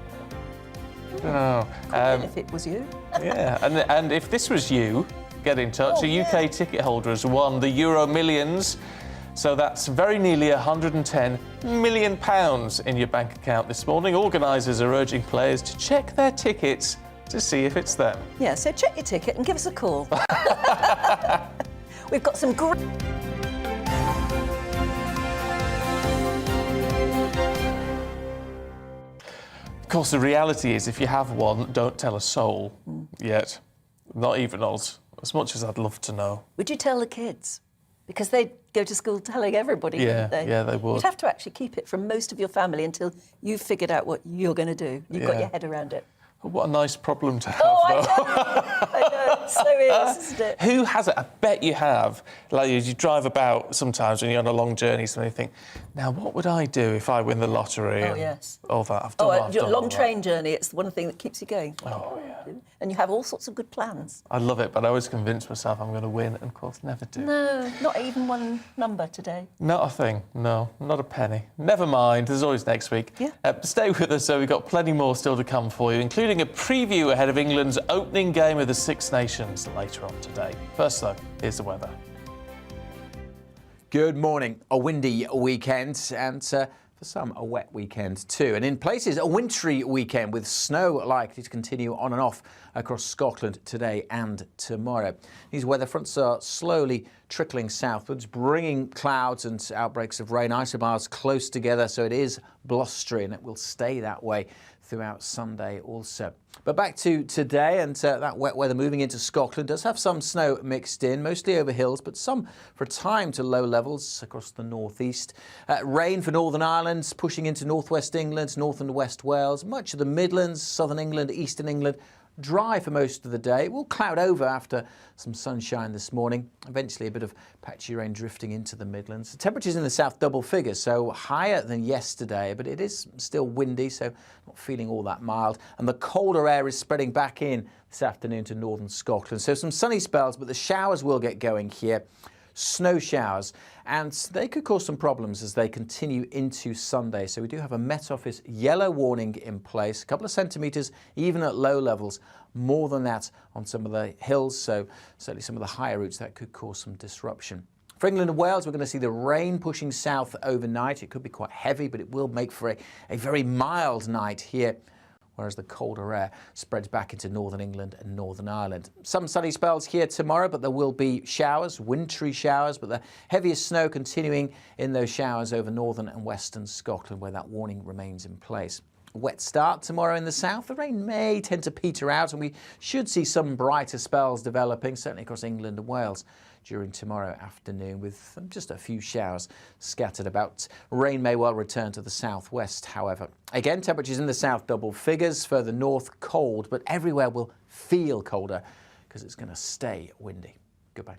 I don't know. If it was you. Yeah, and if this was you, get in touch. A UK ticket holder has won the Euro Millions. So that's very nearly £110 million in your bank account this morning. Organisers are urging players to check their tickets to see if it's them. Yeah, so check your ticket and give us a call. We've got some great... Of course, the reality is, if you have one, don't tell a soul yet. Not even us, as much as I'd love to know. Would you tell the kids? Because they'd go to school telling everybody, wouldn't they? Yeah, they would. You'd have to actually keep it from most of your family until you've figured out what you're going to do. You've got your head around it. What a nice problem to have, though. I know, it so is, isn't it? Who has it? I bet you have. Like, you drive about sometimes when you're on a long journey, so you think, now, what would I do if I win the lottery? Oh, yes. All that. I've done long train journey, it's one thing that keeps you going. Oh, yeah. and you have all sorts of good plans. I love it, but I always convince myself I'm going to win, and of course never do. No, not even one number today. Not a thing, no, not a penny. Never mind, there's always next week. Yeah. Stay with us, so we've got plenty more still to come for you, including a preview ahead of England's opening game of the Six Nations later on today. First, though, here's the weather. Good morning. A windy weekend and for some, a wet weekend too. And in places, a wintry weekend with snow likely to continue on and off across Scotland today and tomorrow. These weather fronts are slowly trickling southwards, bringing clouds and outbreaks of rain, isobars close together, so it is blustery and it will stay that way throughout Sunday also. But back to today, and that wet weather moving into Scotland does have some snow mixed in, mostly over hills, but some for a time to low levels across the northeast. Rain for Northern Ireland, pushing into northwest England, north and west Wales, much of the Midlands, southern England, eastern England. Dry for most of the day. It will cloud over after some sunshine this morning. Eventually a bit of patchy rain drifting into the Midlands. The temperatures in the south double figures, so higher than yesterday, but it is still windy, so not feeling all that mild. And the colder air is spreading back in this afternoon to northern Scotland. So some sunny spells, but the showers will get going here. Snow showers, and they could cause some problems as they continue into Sunday. So we do have a Met Office yellow warning in place, a couple of centimetres even at low levels, more than that on some of the hills, so certainly some of the higher routes that could cause some disruption. For England and Wales, we're going to see the rain pushing south overnight. It could be quite heavy, but it will make for a very mild night here, whereas the colder air spreads back into northern England and Northern Ireland. Some sunny spells here tomorrow, but there will be showers, wintry showers, but the heaviest snow continuing in those showers over northern and western Scotland, where that warning remains in place. A wet start tomorrow in the south. The rain may tend to peter out, and we should see some brighter spells developing, certainly across England and Wales during tomorrow afternoon, with just a few showers scattered about. Rain may well return to the southwest, however. Again, temperatures in the south double figures, further north cold, but everywhere will feel colder because it's going to stay windy. Goodbye.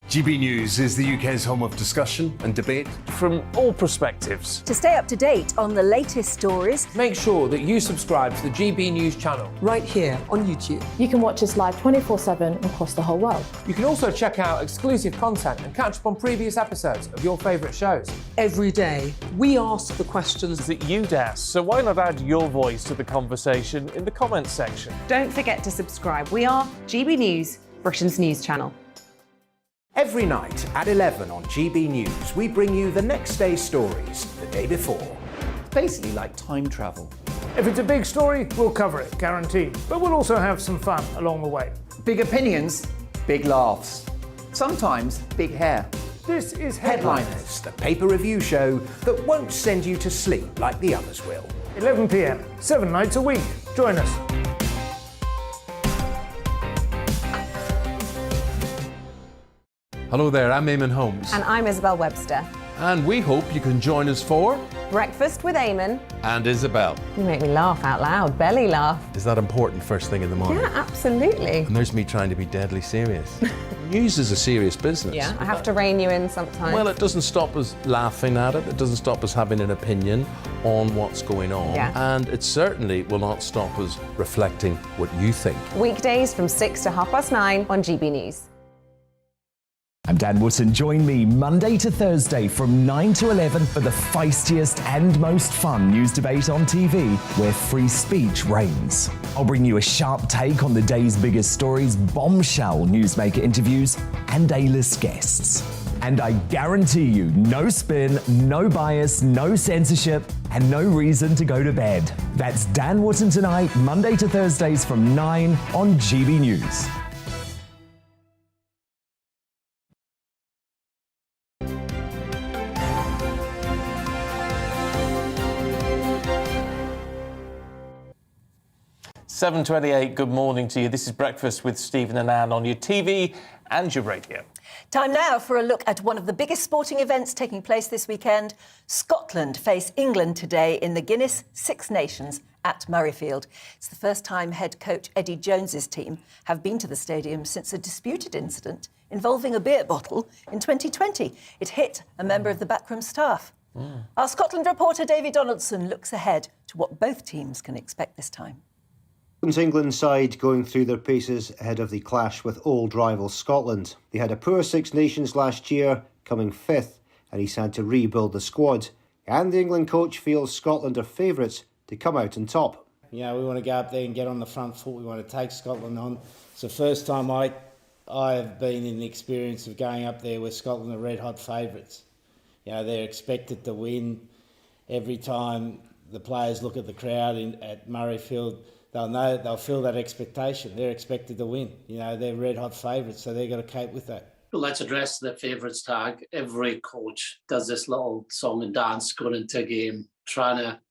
GB News is the UK's home of discussion and debate. From all perspectives. To stay up to date on the latest stories, make sure that you subscribe to the GB News channel. Right here on YouTube. You can watch us live 24/7 across the whole world. You can also check out exclusive content and catch up on previous episodes of your favourite shows. Every day, we ask the questions that you'd ask, so why not add your voice to the conversation in the comments section? Don't forget to subscribe. We are GB News, Britain's news channel. Every night at 11 on GB News, we bring you the next day's stories the day before. Basically like time travel. If it's a big story, we'll cover it, guaranteed. But we'll also have some fun along the way. Big opinions, big laughs. Sometimes big hair. This is Headliners, the paper review show that won't send you to sleep like the others will. 11 p.m, 7 nights a week. Join us. Hello there, I'm Eamon Holmes. And I'm Isabel Webster. And we hope you can join us for Breakfast with Eamon and Isabel. You make me laugh out loud, belly laugh. Is that important first thing in the morning? Yeah, absolutely. And there's me trying to be deadly serious. News is a serious business. Yeah, I have to rein you in sometimes. Well, it doesn't stop us laughing at it. It doesn't stop us having an opinion on what's going on. Yeah. And it certainly will not stop us reflecting what you think. Weekdays from 6 to 9:30 on GB News. I'm Dan Wootton. Join me Monday to Thursday from 9 to 11 for the feistiest and most fun news debate on TV, where free speech reigns. I'll bring you a sharp take on the day's biggest stories, bombshell newsmaker interviews, and A-list guests. And I guarantee you, no spin, no bias, no censorship, and no reason to go to bed. That's Dan Wootton Tonight, Monday to Thursdays from 9 on GB News. "7:28, good morning to you. This is Breakfast with Stephen and Anne on your TV and your radio. Time now for a look at one of the biggest sporting events taking place this weekend. Scotland face England today in the Guinness Six Nations at Murrayfield. It's the first time head coach Eddie Jones's team have been to the stadium since a disputed incident involving a beer bottle in 2020. It hit a member of the backroom staff. Our Scotland reporter Davy Donaldson looks ahead to what both teams can expect this time. England side going through their paces ahead of the clash with old rival Scotland. They had a poor Six Nations last year, coming fifth, and he's had to rebuild the squad. And the England coach feels Scotland are favourites to come out on top. Yeah, we want to go up there and get on the front foot. We want to take Scotland on. It's the first time I have been in the experience of going up there where Scotland are red-hot favourites. You know, they're expected to win. Every time the players look at the crowd at Murrayfield, they'll feel that expectation. They're expected to win. You know, they're red-hot favourites, so they've got to cope with that. Well, let's address the favourites tag. Every coach does this little song and dance going into a game, trying to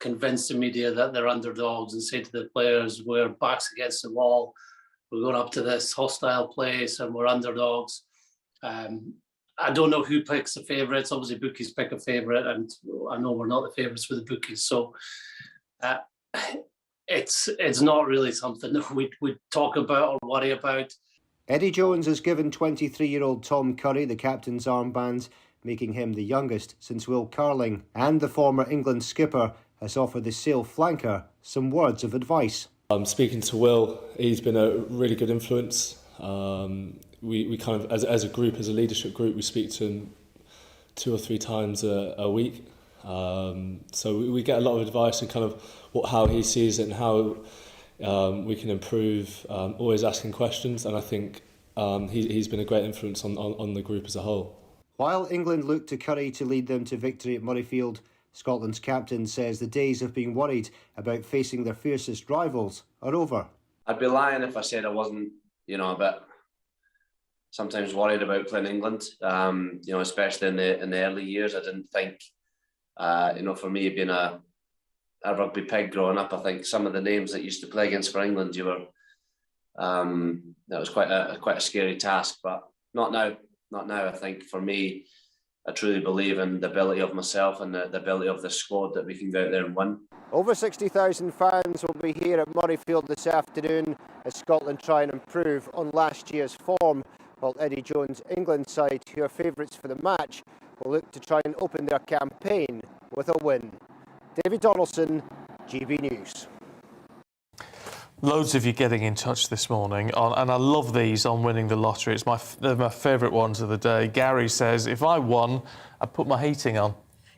convince the media that they're underdogs and say to the players, we're backs against the wall, we're going up to this hostile place and we're underdogs. I don't know who picks the favourites. Obviously, bookies pick a favourite, and I know we're not the favourites for the bookies. So it's not really something that we'd talk about or worry about. Eddie Jones has given 23-year-old Tom Curry the captain's armband, making him the youngest since Will Carling, and the former England skipper has offered the Sale flanker some words of advice. Speaking to Will, he's been a really good influence. We kind of, as a group, as a leadership group, we speak to him 2 or 3 times a week. So we get a lot of advice and kind of how he sees it and how we can improve, always asking questions. And I think he's been a great influence on the group as a whole. While England look to Curry to lead them to victory at Murrayfield, Scotland's captain says the days of being worried about facing their fiercest rivals are over. I'd be lying if I said I wasn't, a bit sometimes worried about playing England. Especially in the early years, I didn't think, for me being a rugby pig growing up, I think some of the names that used to play against for England, that was quite a scary task. But not now. Not now. I think for me, I truly believe in the ability of myself and the ability of the squad that we can go out there and win. Over 60,000 fans will be here at Murrayfield this afternoon as Scotland try and improve on last year's form, while Eddie Jones' England side, who are favourites for the match, will look to try and open their campaign with a win. David Donaldson, GB News. Loads of you getting in touch this morning, and I love these on winning the lottery. They're my favourite ones of the day. Gary says, if I won, I'd put my heating on.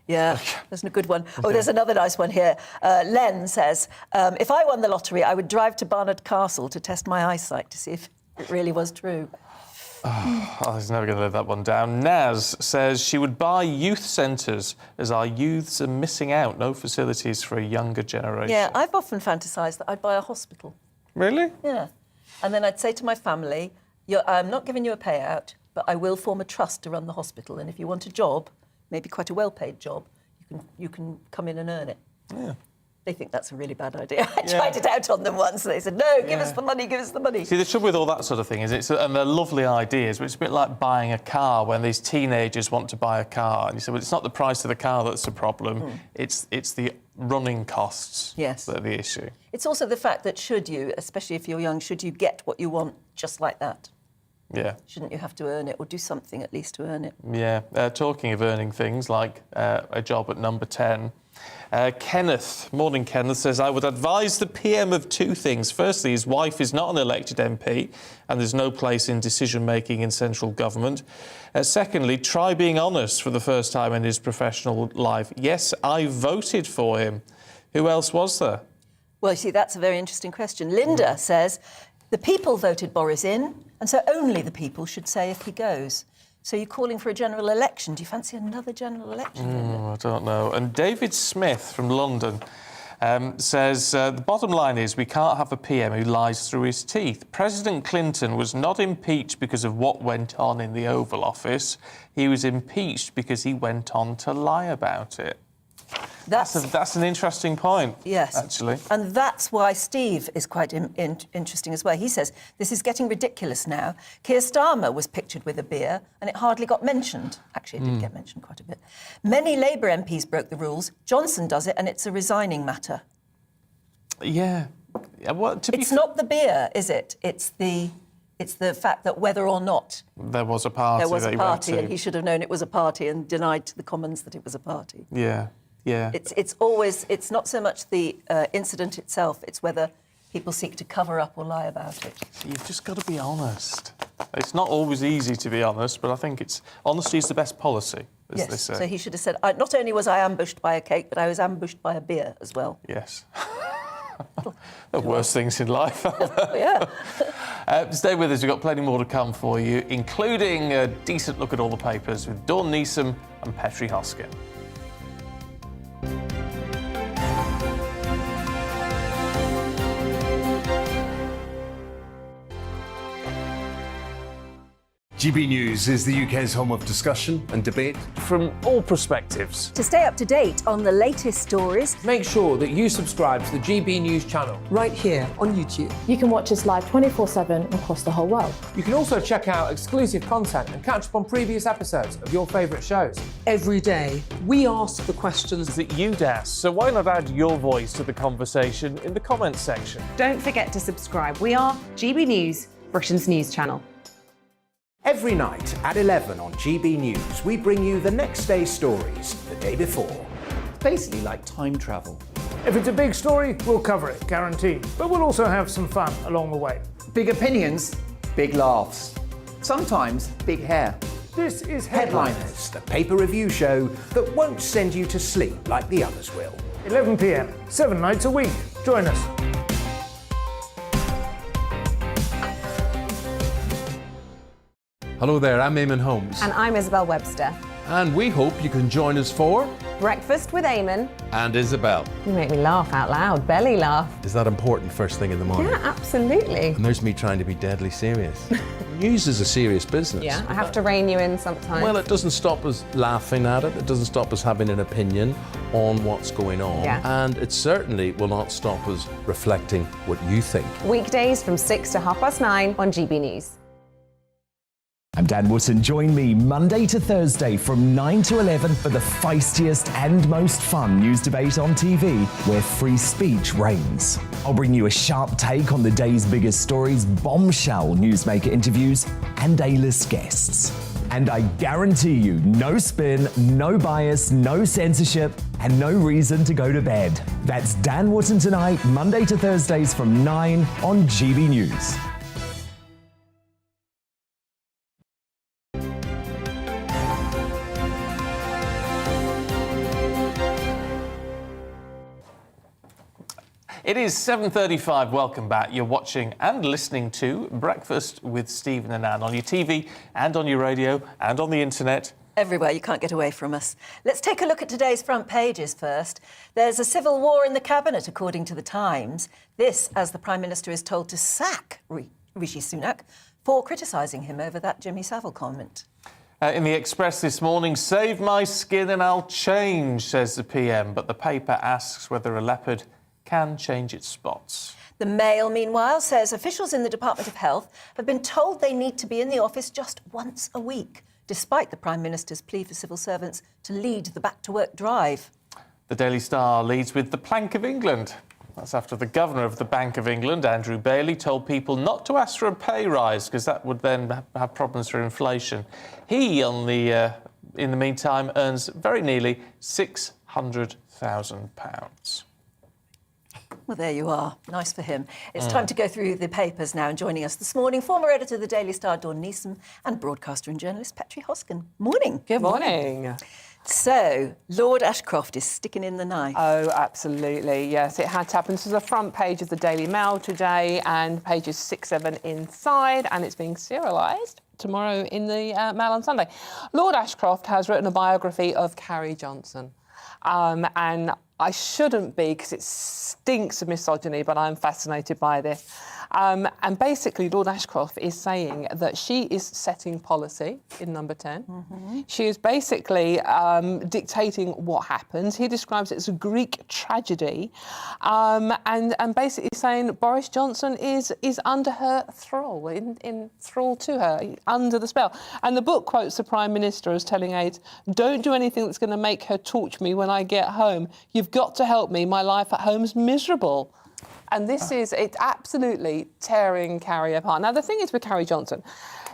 Yeah, there's a good one. Oh, there's another nice one here. Len says, if I won the lottery, I would drive to Barnard Castle to test my eyesight to see if it really was true. I was never going to live that one down. Naz says she would buy youth centres as our youths are missing out. No facilities for a younger generation. Yeah, I've often fantasised that I'd buy a hospital. Really? Yeah. And then I'd say to my family, I'm not giving you a payout, but I will form a trust to run the hospital. And if you want a job, maybe quite a well-paid job, you can come in and earn it. Yeah. They think that's a really bad idea. I tried it out on them once. They said, no, give us the money, give us the money. See, the trouble with all that sort of thing is and they're lovely ideas, but it's a bit like buying a car when these teenagers want to buy a car. And you say, well, it's not the price of the car that's the problem. It's the running costs that are the issue. It's also the fact that should you, especially if you're young, should you get what you want just like that? Yeah. Shouldn't you have to earn it or do something at least to earn it? Yeah. Talking of earning things like a job at number 10, Kenneth, morning Kenneth, says, I would advise the PM of 2 things. Firstly, his wife is not an elected MP and there's no place in decision-making in central government. Secondly, try being honest for the first time in his professional life. Yes, I voted for him. Who else was there? Well, you see, that's a very interesting question. Linda says, the people voted Boris in, and so only the people should say if he goes. So you're calling for a general election. Do you fancy another general election? I don't know. And David Smith from London says, the bottom line is we can't have a PM who lies through his teeth. President Clinton was not impeached because of what went on in the Oval Office. He was impeached because he went on to lie about it. That's an interesting point. Yes. Actually. And that's why Steve is quite interesting as well. He says, this is getting ridiculous now. Keir Starmer was pictured with a beer and it hardly got mentioned. Actually, it did get mentioned quite a bit. Many Labour MPs broke the rules. Johnson does it and it's a resigning matter. Yeah. It's not the beer, is it? It's the fact that whether or not there was a party, and he should have known it was a party and denied to the Commons that it was a party. Yeah, yeah. It's not so much the incident itself, it's whether people seek to cover up or lie about it. You've just got to be honest. It's not always easy to be honest, but I think honesty is the best policy, as they say. So he should have said, not only was I ambushed by a cake, but I was ambushed by a beer as well. Yes. The worst things in life. Yeah. Stay with us, we've got plenty more to come for you, including a decent look at all the papers with Dawn Neeson and Petri Hoskin. GB News is the UK's home of discussion and debate from all perspectives. To stay up to date on the latest stories, make sure that you subscribe to the GB News channel right here on YouTube. You can watch us live 24/7 across the whole world. You can also check out exclusive content and catch up on previous episodes of your favourite shows. Every day, we ask the questions that you'd ask, so why not add your voice to the conversation in the comments section? Don't forget to subscribe. We are GB News, Britain's news channel. Every night at 11 on GB News, we bring you the next day's stories the day before. Basically like time travel. If it's a big story, we'll cover it, guaranteed. But we'll also have some fun along the way. Big opinions, big laughs. Sometimes big hair. This is Headliners, the paper review show that won't send you to sleep like the others will. 11 p.m, 7 nights a week. Join us. Hello there, I'm Eamon Holmes. And I'm Isabel Webster. And we hope you can join us for Breakfast with Eamon and Isabel. You make me laugh out loud, belly laugh. Is that important first thing in the morning? Yeah, absolutely. And there's me trying to be deadly serious. News is a serious business. Yeah, I have to rein you in sometimes. Well, it doesn't stop us laughing at it. It doesn't stop us having an opinion on what's going on. Yeah. And it certainly will not stop us reflecting what you think. Weekdays from 6 to 9:30 on GB News. I'm Dan Wootton. Join me Monday to Thursday from 9 to 11 for the feistiest and most fun news debate on TV, where free speech reigns. I'll bring you a sharp take on the day's biggest stories, bombshell newsmaker interviews, and A-list guests. And I guarantee you, no spin, no bias, no censorship, and no reason to go to bed. That's Dan Wootton tonight, Monday to Thursdays from 9 on GB News. It is 7:35. Welcome back. You're watching and listening to Breakfast with Stephen and Anne on your TV and on your radio and on the internet. Everywhere, you can't get away from us. Let's take a look at today's front pages first. There's a civil war in the Cabinet, according to The Times. This, as the Prime Minister is told to sack Rishi Sunak for criticising him over that Jimmy Savile comment. In the Express this morning, save my skin and I'll change, says the PM. But the paper asks whether a leopard can change its spots. The Mail, meanwhile, says officials in the Department of Health have been told they need to be in the office just once a week, despite the Prime Minister's plea for civil servants to lead the back-to-work drive. The Daily Star leads with the Plank of England. That's after the Governor of the Bank of England, Andrew Bailey, told people not to ask for a pay rise because that would then have problems for inflation. He, in the meantime, earns very nearly £600,000. Well, there you are. Nice for him. It's time to go through the papers now, and joining us this morning, former editor of the Daily Star, Dawn Neeson, and broadcaster and journalist Petri Hoskin. Morning. Good morning. So, Lord Ashcroft is sticking in the knife. Oh, absolutely. Yes, it had to happen. This is the front page of the Daily Mail today, and pages 6, 7 inside, and it's being serialised tomorrow in the Mail on Sunday. Lord Ashcroft has written a biography of Carrie Johnson. And I shouldn't be, because it stinks of misogyny, but I'm fascinated by this. And basically, Lord Ashcroft is saying that she is setting policy in number 10. Mm-hmm. She is basically dictating what happens. He describes it as a Greek tragedy, and basically saying Boris Johnson is under her thrall, in thrall to her, under the spell. And the book quotes the Prime Minister as telling aides, "Don't do anything that's going to make her torture me when I get home. You've got to help me. My life at home is miserable." And this is, it's absolutely tearing Carrie apart. Now, the thing is with Carrie Johnson,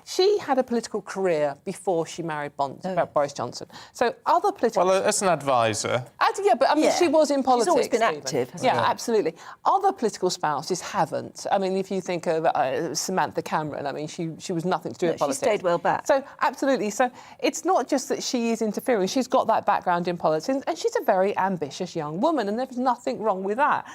she had a political career before she married Boris Johnson. So other political... Well, as an advisor. Yeah, but I mean, she was in politics. She's always been Stephen. active. Yeah, absolutely. Other political spouses haven't. I mean, if you think of Samantha Cameron, I mean, she was nothing to do with politics. She stayed well back. So, absolutely. So it's not just that she is interfering. She's got that background in politics, and she's a very ambitious young woman, and there's nothing wrong with that.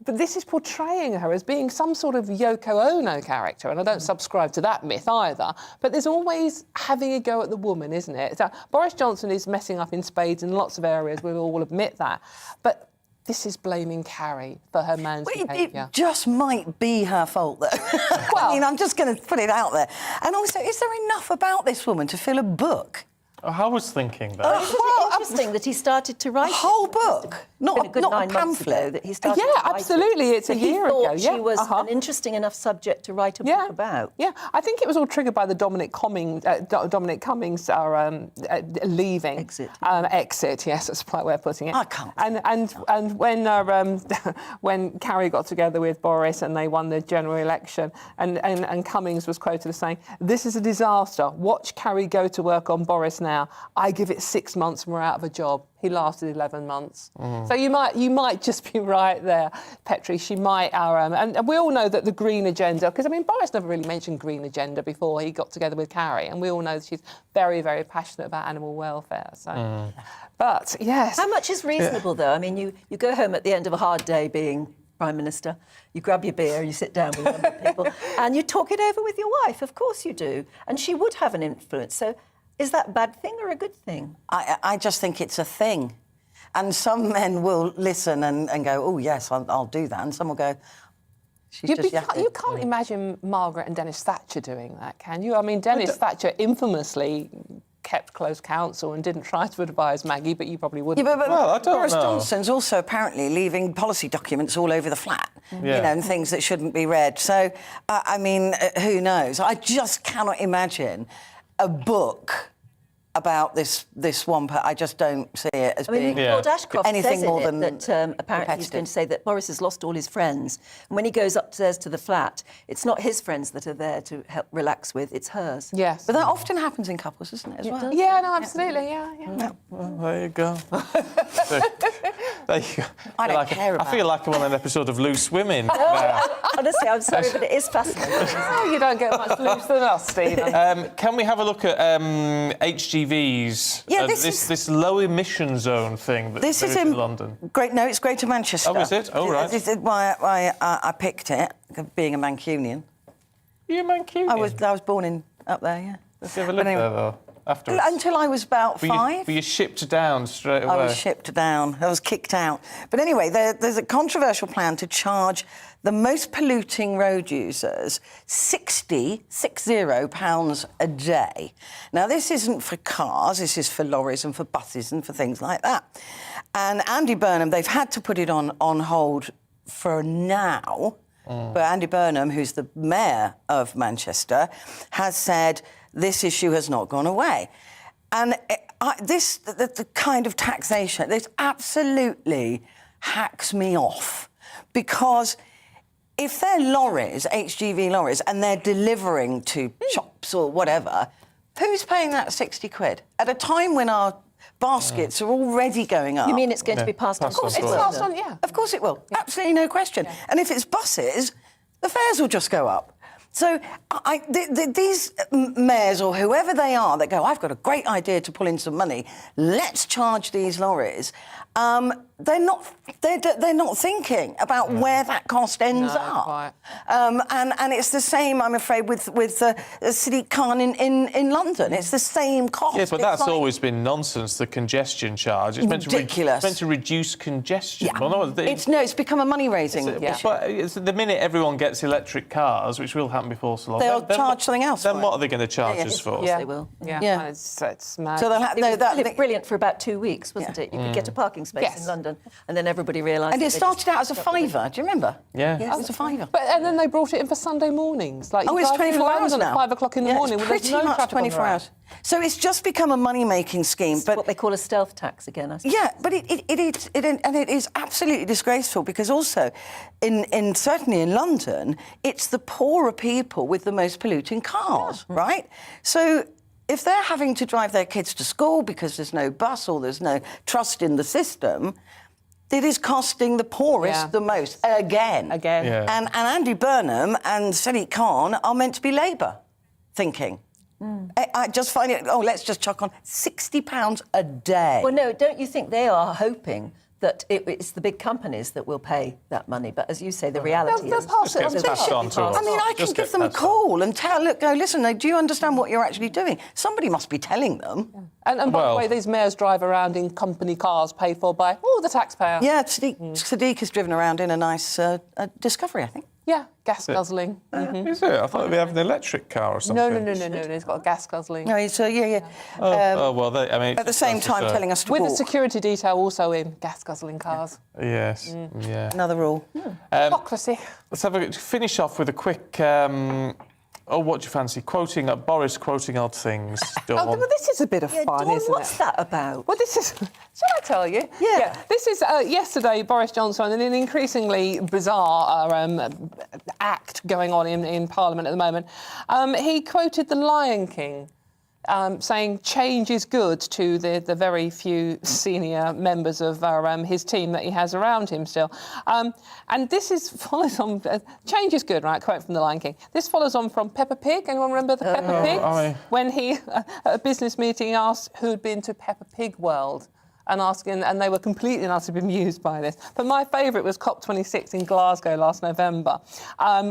But this is portraying her as being some sort of Yoko Ono character, and I don't subscribe to that myth either. But there's always having a go at the woman, isn't it? So Boris Johnson is messing up in spades in lots of areas, we'll all admit that. But this is blaming Carrie for her man's behaviour. It just might be her fault, though. Well, I mean, I'm just going to put it out there. And also, is there enough about this woman to fill a book? Oh, I was thinking that. Well, it's interesting that he started to write a whole book, not a 9 months ago that he started. Yeah, absolutely. It's a year ago. He thought she was an interesting enough subject to write a book about. Yeah, I think it was all triggered by the Dominic Cummings leaving. Exit. Yes, that's the polite way of putting it. I can't. And when Carrie got together with Boris and they won the general election, and Cummings was quoted as saying, "This is a disaster. Watch Carrie go to work on Boris now. I give it 6 months and we're out of a job." He lasted 11 months. So you might just be right there, Petri. She might, and we all know that the green agenda, because, I mean, Boris never really mentioned green agenda before he got together with Carrie, and we all know that she's very, very passionate about animal welfare. So, but, yes. How much is reasonable, though? I mean, you go home at the end of a hard day being Prime Minister, you grab your beer, you sit down with a number of people, and you talk it over with your wife. Of course you do. And she would have an influence. So is that a bad thing or a good thing? I just think it's a thing. And some men will listen and go, oh, yes, I'll do that. And some will go, she's just yapping. You can't imagine Margaret and Dennis Thatcher doing that, can you? I mean, Dennis Thatcher infamously kept close counsel and didn't try to advise Maggie, but you probably wouldn't. Yeah, but well, I don't Boris know. Johnson's also apparently leaving policy documents all over the flat, you know, and things that shouldn't be read. So, I mean, who knows? I just cannot imagine a book about this one. I just don't see it as being Lord Ashcroft anything says more in than it that apparently he's going to say that Boris has lost all his friends, and when he goes upstairs to the flat, it's not his friends that are there to help relax with, it's hers. Yes. But that often happens in couples, isn't it, as well? Yeah, no, absolutely, yeah. Well, there you go. There you go. I don't care about I feel like I'm on an episode of Loose Women. Honestly, I'm sorry, but it is fascinating. Oh, you don't get much loose than us, Stephen. Can we have a look at HGVs? Yeah, this low emission zone thing that this is in London. It's Greater Manchester. Oh, is it? Oh, right. This is why I picked it, being a Mancunian. You're a Mancunian? I was born up there, yeah. Let's have a look there, though, afterwards. Until I was about 5. Were you shipped down straight away? I was shipped down. I was kicked out. But anyway, there's a controversial plan to charge the most polluting road users £60 a day. Now, this isn't for cars. This is for lorries and for buses and for things like that. And Andy Burnham, they've had to put it on hold for now. But Andy Burnham, who's the mayor of Manchester, has said this issue has not gone away. And the kind of taxation, this absolutely hacks me off. Because if they're lorries, HGV lorries, and they're delivering to shops or whatever, who's paying that 60 quid? At a time when our baskets are already going up. You mean it's going to be passed on? Of course it will. Passed on, yeah. Of course it will. Yeah. Absolutely no question. Yeah. And if it's buses, the fares will just go up. So these mayors or whoever they are that go, I've got a great idea to pull in some money, let's charge these lorries. They're not thinking about where that cost ends up. And it's the same, I'm afraid, with the city car in London. It's the same cost. Yes, but that's always been nonsense, the congestion charge. It's ridiculous. Meant to reduce congestion. Yeah. Well, no, it's become a money-raising issue. But the minute everyone gets electric cars, which will happen before so long... They'll charge something else. Then what are they going to charge us for? Yes, they will. Yeah. It's mad. So it was brilliant for about 2 weeks, wasn't it? You could get a parking space in London, and then everybody realised. And it started out as a fiver. Do you remember? Yeah. Yes, it was a fiver. And then they brought it in for Sunday mornings. Like, it's 24 hours now. At 5 o'clock in the morning. It's With pretty no much traffic on the 24 road. hours. So it's just become a money-making scheme. It's what they call a stealth tax again, I suppose. Yeah, but it is absolutely disgraceful because also, certainly in London, it's the poorer people with the most polluting cars, right? So if they're having to drive their kids to school because there's no bus or there's no trust in the system, it is costing the poorest the most, again. Yeah. And Andy Burnham and Sadiq Khan are meant to be Labour thinking. I just find it, let's just chuck on £60 a day. Well, no, don't you think they are hoping that it's the big companies that will pay that money? But as you say, the reality is... I mean, I can give them a call and listen, do you understand what you're actually doing? Somebody must be telling them. Yeah. And by the way, these mayors drive around in company cars paid for by the taxpayer. Yeah, Sadiq has driven around in a nice Discovery, I think. Yeah, gas guzzling. Is it? I thought they'd have an electric car or something. No. He's got a gas guzzling. No, it's yeah. At the same time, telling us to with walk. a security detail also in gas guzzling cars. Yes. Yeah. Another rule. Hypocrisy. Let's finish off with a quick. What do you fancy? Boris quoting odd things. Well, this is a bit of fun, Dawn, isn't what's that about? Well, this is... Shall I tell you? Yeah. This is yesterday, Boris Johnson, in an increasingly bizarre act going on in Parliament at the moment. He quoted The Lion King, saying change is good to the very few senior members of his team that he has around him still. And this follows on... change is good, right? Quote from The Lion King. This follows on from Peppa Pig. Anyone remember the Peppa Pig? When he, at a business meeting, asked who'd been to Peppa Pig World. And they were completely and utterly bemused by this. But my favourite was COP26 in Glasgow last November,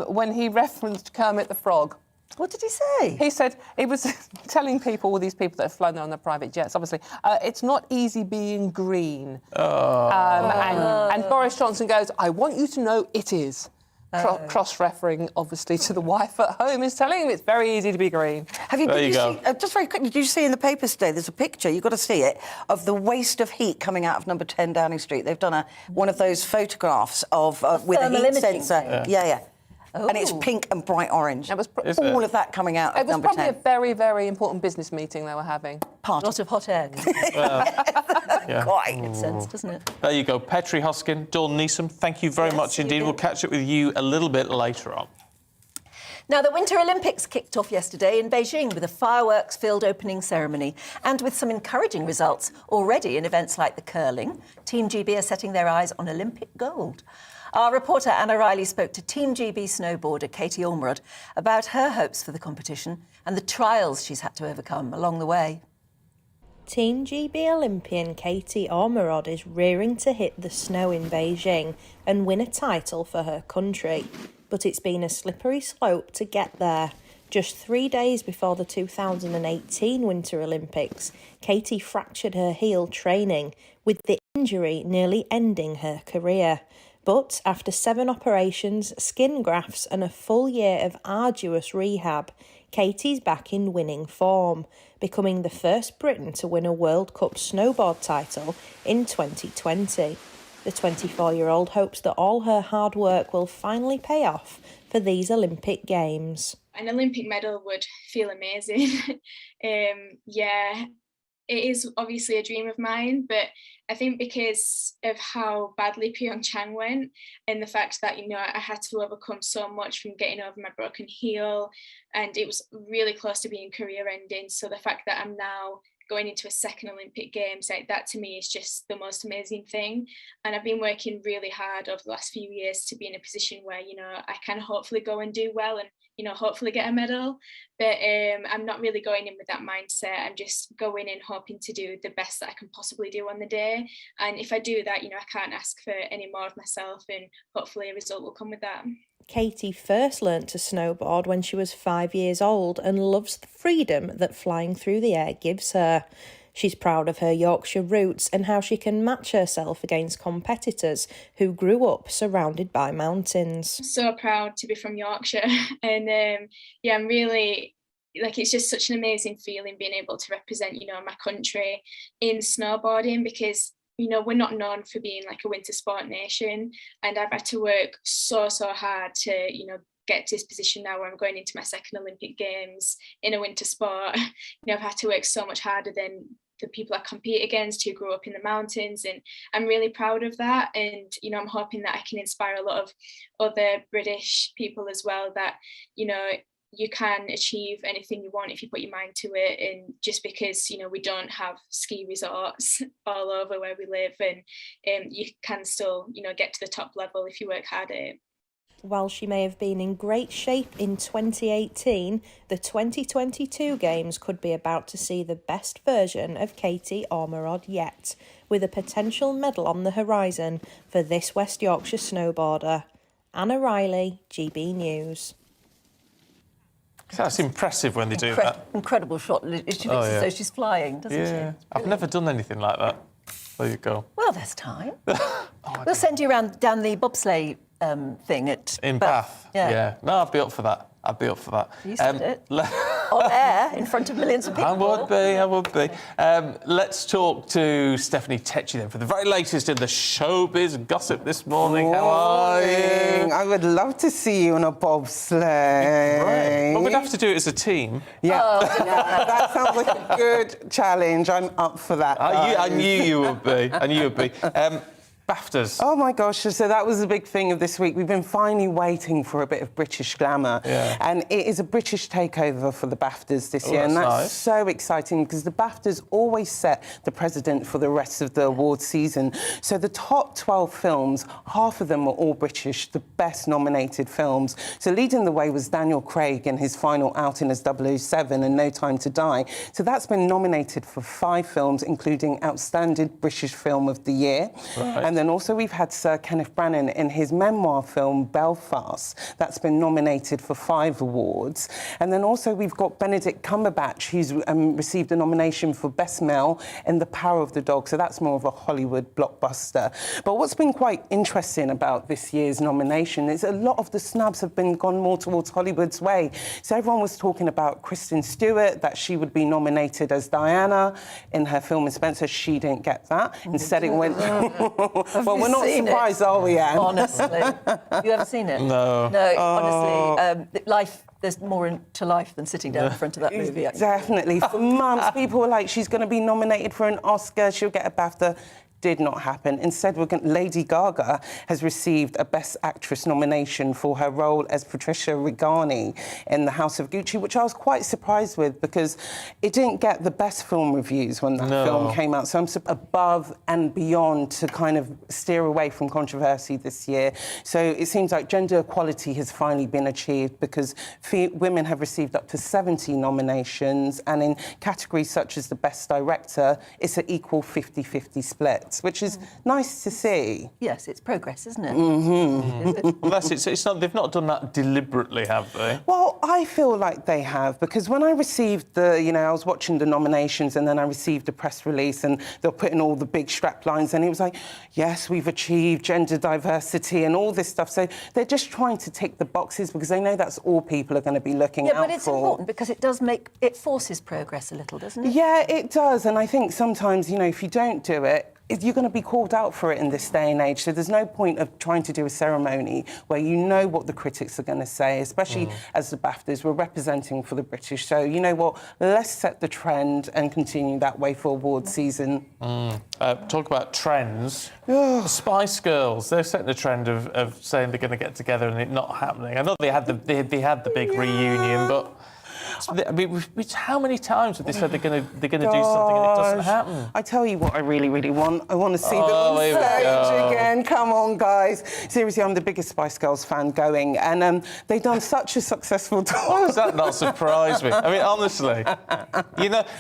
when he referenced Kermit the Frog. What did he say? He said, he was telling people, all these people that have flown there on their private jets, obviously, it's not easy being green. And Boris Johnson goes, I want you to know it is. Cross-referring, obviously, to the wife at home, is telling him it's very easy to be green. Did you see, just very quickly, did you see in the papers today, there's a picture, you've got to see it, of the waste of heat coming out of number 10 Downing Street. They've done one of those photographs of with a heat sensor. Yeah. And it's pink and bright orange. Of that coming out of number 10. It was probably a very, very important business meeting they were having. A lot of hot air. Quite. Makes sense, doesn't it? There you go. Petrie Hoskin, Dawn Neeson, thank you very much indeed. We'll catch up with you a little bit later on. Now, the Winter Olympics kicked off yesterday in Beijing with a fireworks-filled opening ceremony and with some encouraging results already in events like the curling. Team GB are setting their eyes on Olympic gold. Our reporter Anna Riley spoke to Team GB snowboarder Katie Ormerod about her hopes for the competition and the trials she's had to overcome along the way. Team GB Olympian Katie Ormerod is rearing to hit the snow in Beijing and win a title for her country. But it's been a slippery slope to get there. Just 3 days before the 2018 Winter Olympics, Katie fractured her heel training, with the injury nearly ending her career. But after 7 operations, skin grafts and a full year of arduous rehab, Katie's back in winning form, becoming the first Briton to win a World Cup snowboard title in 2020. The 24-year-old hopes that all her hard work will finally pay off for these Olympic Games. An Olympic medal would feel amazing. It is obviously a dream of mine, but I think because of how badly Pyeongchang went and the fact that, I had to overcome so much from getting over my broken heel, and it was really close to being career ending. So the fact that I'm now going into a second Olympic Games, like that to me is just the most amazing thing. And I've been working really hard over the last few years to be in a position where, I can hopefully go and do well and, hopefully get a medal. But I'm not really going in with that mindset. I'm just going in hoping to do the best that I can possibly do on the day. And if I do that, I can't ask for any more of myself, and hopefully a result will come with that. Katie first learnt to snowboard when she was 5 years old and loves the freedom that flying through the air gives her. She's proud of her Yorkshire roots and how she can match herself against competitors who grew up surrounded by mountains. So proud to be from Yorkshire, and I'm really, it's just such an amazing feeling being able to represent, my country in snowboarding, because you know, we're not known for being like a winter sport nation, and I've had to work so hard to, you know, get to this position now where I'm going into my second Olympic Games in a winter sport. You know, I've had to work so much harder than the people I compete against who grew up in the mountains, and I'm really proud of that. And, you know, I'm hoping that I can inspire a lot of other British people as well, that, you know, you can achieve anything you want if you put your mind to it. And just because, you know, we don't have ski resorts all over where we live, and you can still, you know, get to the top level if you work hard at it. While she may have been in great shape in 2018, the 2022 Games could be about to see the best version of Katie Ormerod yet, with a potential medal on the horizon for this West Yorkshire snowboarder. Anna Riley, GB News. That's impressive when they do that. Incredible shot. She looks as though she's flying, doesn't she? I've never done anything like that. There you go. Well, there's time. We'll send you around down the bobsleigh thing in Bath. Yeah. No, I'd be up for that. You said it. On air, in front of millions of people. I would be. Let's talk to Stephanie Tetchy then for the very latest in the showbiz gossip this morning. How are you? I would love to see you on a bobsleigh. Right. But we'd have to do it as a team. Yeah, that sounds like a good challenge. I'm up for that. I knew you would be. BAFTAs. Oh my gosh, so that was the big thing of this week. We've been finally waiting for a bit of British glamour. Yeah. And it is a British takeover for the BAFTAs this year. That's and that's nice. so exciting because the BAFTAs always set the precedent for the rest of the award season. So the top 12 films, half of them were all British, the best nominated films. So leading the way was Daniel Craig in his final outing as 007 and No Time to Die. So that's been nominated for 5 films, including Outstanding British Film of the Year. Right. And then also we've had Sir Kenneth Branagh in his memoir film Belfast. That's been nominated for 5 awards. And then also we've got Benedict Cumberbatch, who's received a nomination for Best Male in The Power of the Dog. So that's more of a Hollywood blockbuster. But what's been quite interesting about this year's nomination is a lot of the snubs have gone more towards Hollywood's way. So everyone was talking about Kristen Stewart, that she would be nominated as Diana in her film in Spencer. She didn't get that. Instead it went... Well, we're not surprised, are we, Anne? Honestly. You ever seen it? No. No, honestly, there's more to life than sitting down in front of that movie. Actually. Definitely. For months, people were like, she's going to be nominated for an Oscar, she'll get a BAFTA. Did not happen. Instead, Lady Gaga has received a Best Actress nomination for her role as Patricia Reggiani in The House of Gucci, which I was quite surprised with because it didn't get the best film reviews when that film came out. So I'm above and beyond to kind of steer away from controversy this year. So it seems like gender equality has finally been achieved because women have received up to 70 nominations, and in categories such as the Best Director, it's an equal 50-50 split, which is nice to see. Yes, it's progress, isn't it? Mm-hmm. Unless it's not, they've not done that deliberately, have they? Well, I feel like they have, because when I received I was watching the nominations and then I received a press release and they're putting all the big strap lines and it was like, yes, we've achieved gender diversity and all this stuff. So they're just trying to tick the boxes because they know that's all people are going to be looking out for. Yeah, but it's important because it forces progress a little, doesn't it? Yeah, it does. And I think sometimes, if you don't do it, you're going to be called out for it in this day and age. So there's no point of trying to do a ceremony where you know what the critics are going to say, especially as the BAFTAs. We're representing for the British. So you know what? Let's set the trend and continue that way for award season. Talk about trends. The Spice Girls, they're setting the trend of saying they're going to get together and it not happening. I know they had the big reunion, but... I mean, how many times have they said they're going to do something and it doesn't happen? I tell you what I really, really want. I want to see them on stage again. Come on, guys. Seriously, I'm the biggest Spice Girls fan going. And they've done such a successful tour. Why does that not surprise me? I mean, honestly.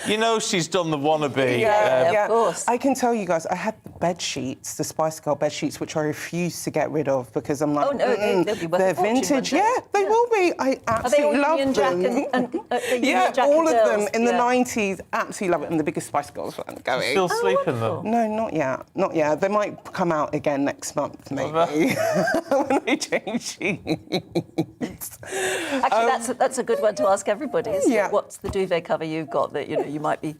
You know she's done the wannabe. Yeah, of course. I can tell you guys, I had the bed sheets, the Spice Girl bed sheets, which I refuse to get rid of because I'm like, they'll be worth they're a fortune, vintage. Yeah, they will be. I absolutely love them. And Yeah, all of them in the 90s. Absolutely love it. And the biggest Spice Girls fan going. Still sleeping them? No, not yet. Not yet. They might come out again next month, maybe. When they change sheets. Actually, that's a good one to ask everybody. Isn't it? What's the duvet cover you've got that you might be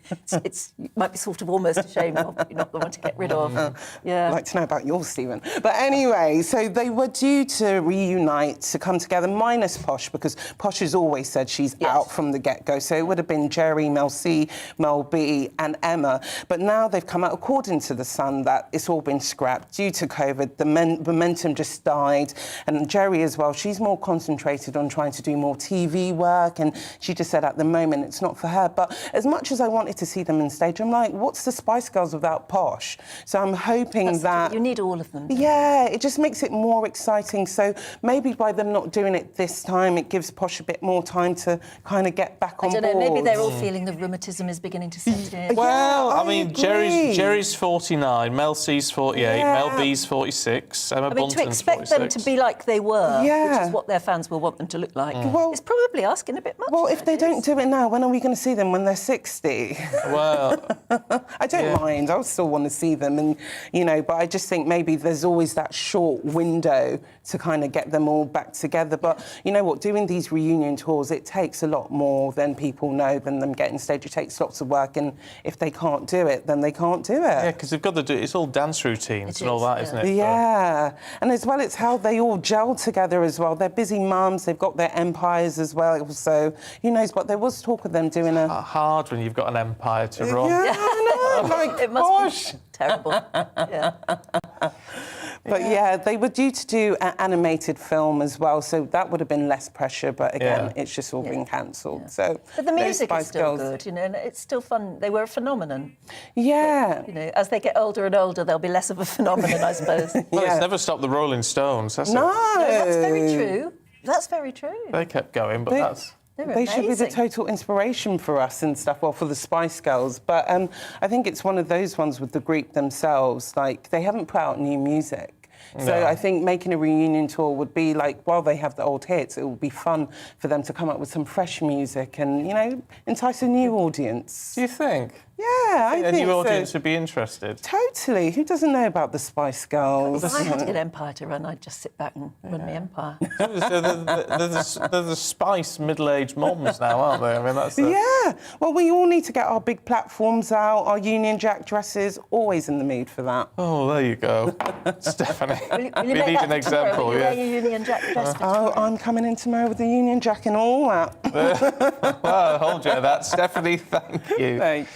you might be sort of almost ashamed of, but you're not the one to get rid of. I'd like to know about yours, Stephen. But anyway, so they were due to reunite, to come together, minus Posh, because Posh has always said she's out from the get-go. So it would have been Jerry, Mel C, Mel B and Emma. But now they've come out, according to The Sun, that it's all been scrapped due to COVID. The momentum just died. And Jerry as well, she's more concentrated on trying to do more TV work. And she just said at the moment it's not for her. But as much as I wanted to see them on stage, I'm like, what's the Spice Girls without Posh? So I'm hoping that... You need all of them. Yeah, it just makes it more exciting. So maybe by them not doing it this time, it gives Posh a bit more time to kind of get back on board. I don't know, maybe they're all feeling the rheumatism is beginning to set in. Well, I mean, Jerry's 49, Mel C's 48, Mel B's 46, Emma Bunton's 46. To expect them to be like they were, which is what their fans will want them to look like, it's probably asking a bit much. Well, if they don't do it now, when are we going to see them when they're 60? Well... I don't mind. I still want to see them, and but I just think maybe there's always that short window to kind of get them all back together. But you know what? Doing these reunion tours, it takes a lot more than people know than them getting stage. It takes lots of work, and if they can't do it, then they can't do it. Yeah, because they've got to do it. It's all dance routines and all that, isn't it? Yeah, and as well, it's how they all gel together as well. They're busy mums. They've got their empires as well. So who knows? But there was talk of them doing a hard when you've got an empire to run. Yeah, I know. Like, it must be terrible. But they were due to do an animated film as well, so that would have been less pressure. But again, it's just all been cancelled. So, but the music is still good, and it's still fun. They were a phenomenon. Yeah. But, as they get older and older, they'll be less of a phenomenon, I suppose. Well, it's never stopped the Rolling Stones, has it? No, that's very true. That's very true. They kept going, but that's... They should be the total inspiration for us and stuff, well, for the Spice Girls. But I think it's one of those ones with the group themselves. Like, they haven't put out new music. So I think making a reunion tour would be like, while they have the old hits, it would be fun for them to come up with some fresh music and, entice a new audience. Do you think? Yeah, I think a new audience would be interested. Totally. Who doesn't know about the Spice Girls? If I had to get Empire to run, I'd just sit back and run my Empire. So they're the Spice middle-aged moms now, aren't they? I mean, that's Yeah. Well, we all need to get our big platforms out, our Union Jack dresses. Always in the mood for that. Oh, there you go. Stephanie. Will you need an example, will you wear your Union Jack dress? I'm coming in tomorrow with the Union Jack and all that. Well, hold you to that. Stephanie, thank you. Thanks.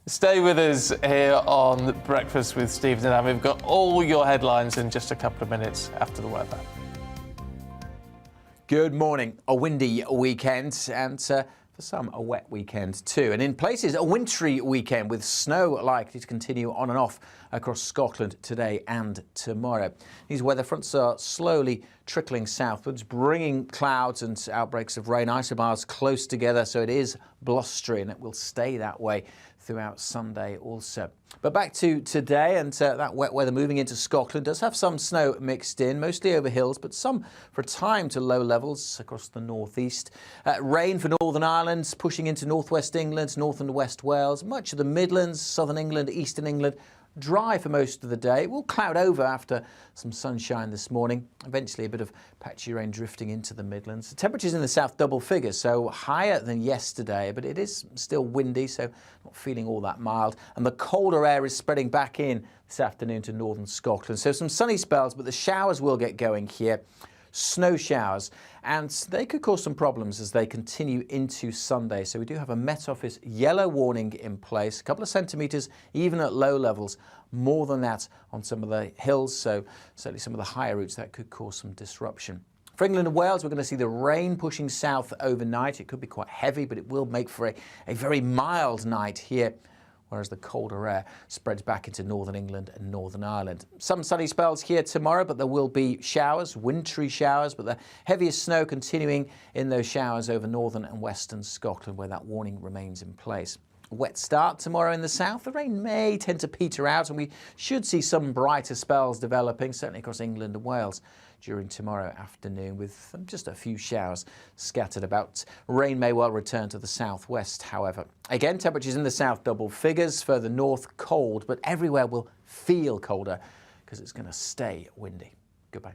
Stay with us here on Breakfast with Stephen and Anne. We've got all your headlines in just a couple of minutes after the weather. Good morning. A windy weekend and for some a wet weekend too. And in places a wintry weekend with snow likely to continue on and off across Scotland today and tomorrow. These weather fronts are slowly trickling southwards, bringing clouds and outbreaks of rain, isobars close together, so it is blustery and it will stay that way throughout Sunday also. But back to today, and that wet weather moving into Scotland does have some snow mixed in, mostly over hills, but some for a time to low levels across the northeast. Rain for Northern Ireland, pushing into northwest England, north and west Wales, much of the Midlands, southern England, eastern England. Dry for most of the day. It will cloud over after some sunshine this morning. Eventually a bit of patchy rain drifting into the Midlands. The temperatures in the south double figures, so higher than yesterday, but it is still windy, so not feeling all that mild. And the colder air is spreading back in this afternoon to northern Scotland. So some sunny spells, but the showers will get going here. Snow showers, and they could cause some problems as they continue into Sunday. So we do have a Met Office yellow warning in place, a couple of centimetres even at low levels, more than that on some of the hills, so certainly some of the higher routes that could cause some disruption. For England and Wales, we're going to see the rain pushing south overnight. It could be quite heavy, but it will make for a very mild night here, whereas the colder air spreads back into northern England and Northern Ireland. Some sunny spells here tomorrow, but there will be showers, wintry showers, but the heaviest snow continuing in those showers over northern and western Scotland, where that warning remains in place. A wet start tomorrow in the south. The rain may tend to peter out and we should see some brighter spells developing, certainly across England and Wales during tomorrow afternoon, with just a few showers scattered about. Rain may well return to the southwest, however. Again, temperatures in the south double figures, further north cold, but everywhere will feel colder because it's going to stay windy. Goodbye.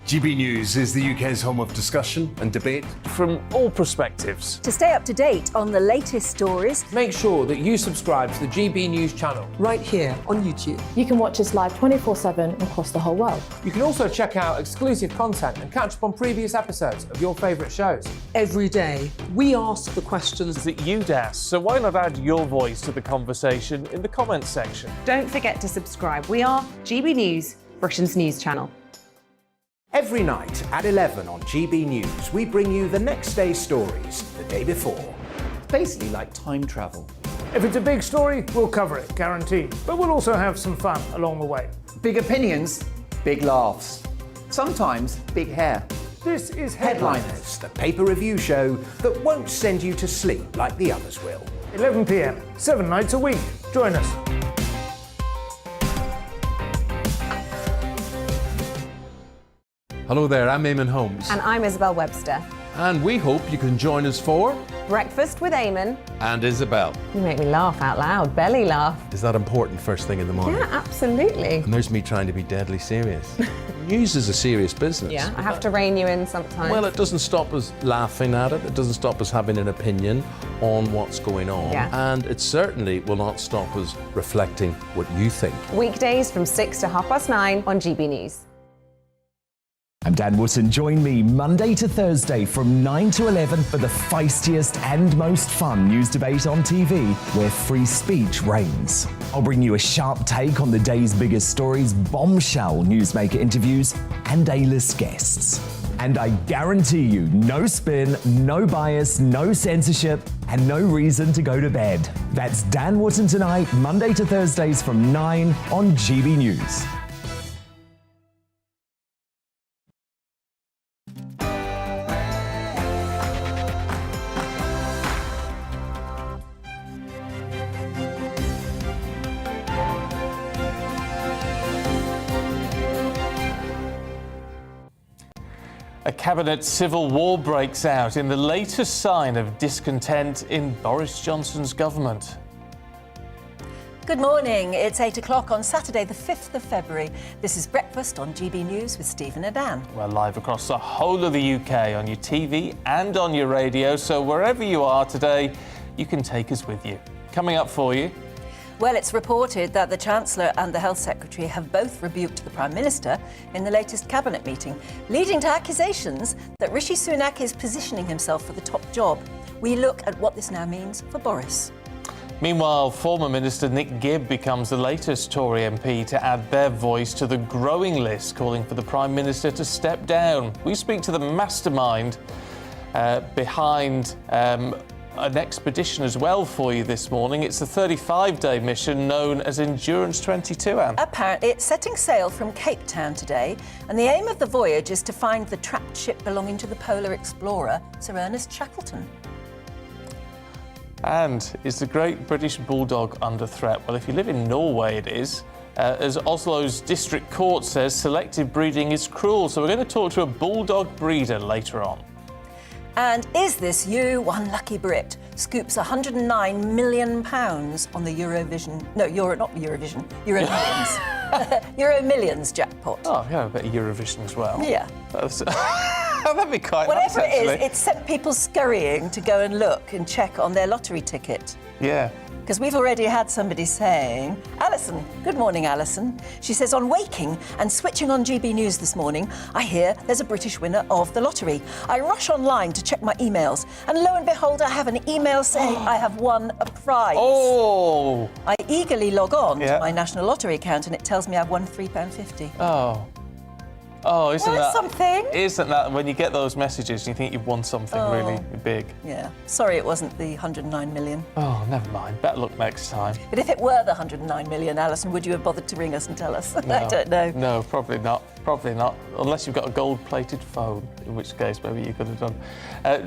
GB News is the UK's home of discussion and debate from all perspectives. To stay up to date on the latest stories, make sure that you subscribe to the GB News channel right here on YouTube. You can watch us live 24/7 across the whole world. You can also check out exclusive content and catch up on previous episodes of your favourite shows. Every day, we ask the questions that you'd ask, so why not add your voice to the conversation in the comments section? Don't forget to subscribe. We are GB News, Britain's news channel. Every night at 11 on GB News, we bring you the next day's stories the day before. Basically like time travel. If it's a big story, we'll cover it, guaranteed. But we'll also have some fun along the way. Big opinions, big laughs. Sometimes big hair. This is Headliners, the paper review show that won't send you to sleep like the others will. 11 p.m, 7 nights a week. Join us. Hello there, I'm Eamon Holmes. And I'm Isabel Webster. And we hope you can join us for Breakfast with Eamon. And Isabel. You make me laugh out loud, belly laugh. Is that important first thing in the morning? Yeah, absolutely. And there's me trying to be deadly serious. News is a serious business. Yeah, I have to rein you in sometimes. Well, it doesn't stop us laughing at it. It doesn't stop us having an opinion on what's going on. Yeah. And it certainly will not stop us reflecting what you think. Weekdays from 6 to 9:30 on GB News. I'm Dan Wootton. Join me Monday to Thursday from 9 to 11 for the feistiest and most fun news debate on TV, where free speech reigns. I'll bring you a sharp take on the day's biggest stories, bombshell newsmaker interviews, and A-list guests. And I guarantee you, no spin, no bias, no censorship, and no reason to go to bed. That's Dan Wootton Tonight, Monday to Thursdays from 9 on GB News. A cabinet civil war breaks out in the latest sign of discontent in Boris Johnson's government. Good morning. It's 8 o'clock on Saturday, the 5th of February. This is Breakfast on GB News with Stephen and Dan. We're live across the whole of the UK on your TV and on your radio, so wherever you are today, you can take us with you. Coming up for you. Well, it's reported that the Chancellor and the Health Secretary have both rebuked the Prime Minister in the latest Cabinet meeting, leading to accusations that Rishi Sunak is positioning himself for the top job. We look at what this now means for Boris. Meanwhile, former Minister Nick Gibb becomes the latest Tory MP to add their voice to the growing list calling for the Prime Minister to step down. We speak to the mastermind behind an expedition as well for you this morning. It's the 35-day mission known as Endurance 22, Anne. Apparently, it's setting sail from Cape Town today, and the aim of the voyage is to find the trapped ship belonging to the polar explorer, Sir Ernest Shackleton. And is the great British Bulldog under threat? Well, if you live in Norway, it is. As Oslo's district court says, selective breeding is cruel. So we're going to talk to a Bulldog breeder later on. And is this you? One lucky Brit scoops £109 million on the Euro Millions jackpot. Oh, yeah, a bit of Eurovision as well. Yeah. That'd be quite nice, Whatever it is, actually. it sent people scurrying to go and look and check on their lottery ticket. Yeah. Because we've already had somebody saying, Alison, good morning, Alison. She says, on waking and switching on GB News this morning, I hear there's a British winner of the lottery. I rush online to check my emails, and lo and behold, I have an email saying I have won a prize. Oh! I eagerly log on to my National Lottery account, and it tells me I've won £3.50. Oh. Oh, isn't that something? Isn't that when you get those messages, you think you've won something really big? Yeah. Sorry, it wasn't the 109 million. Oh, never mind. Better luck next time. But if it were the 109 million, Alison, would you have bothered to ring us and tell us? No, I don't know. No, probably not. Probably not. Unless you've got a gold-plated phone, in which case maybe you could have done.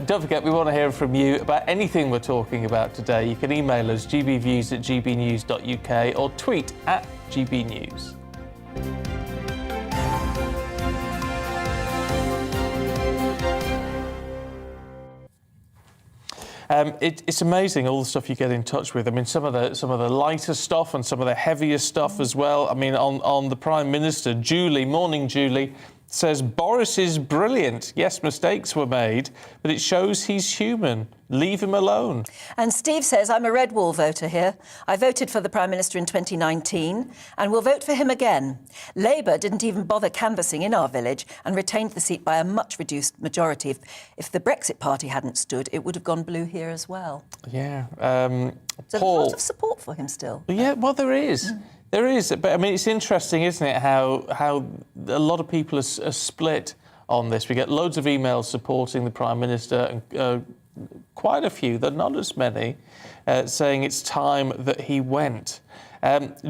Don't forget, we want to hear from you about anything we're talking about today. You can email us gbviews@gbnews.uk or tweet @gbnews. It's amazing all the stuff you get in touch with. I mean, some of the lighter stuff and some of the heavier stuff as well. I mean, on the Prime Minister, Julie, morning Julie, says Boris is brilliant. Yes, mistakes were made, but it shows he's human. Leave him alone. And Steve says, I'm a red wall voter here. I voted for the Prime Minister in 2019 and will vote for him again. Labour didn't even bother canvassing in our village and retained the seat by a much reduced majority. If the Brexit Party hadn't stood, it would have gone blue here as well. Yeah. So there's a lot of support for him still. Yeah, well, there is. There is. But, I mean, it's interesting, isn't it, how a lot of people are split on this. We get loads of emails supporting the Prime Minister and quite a few, though not as many, saying it's time that he went.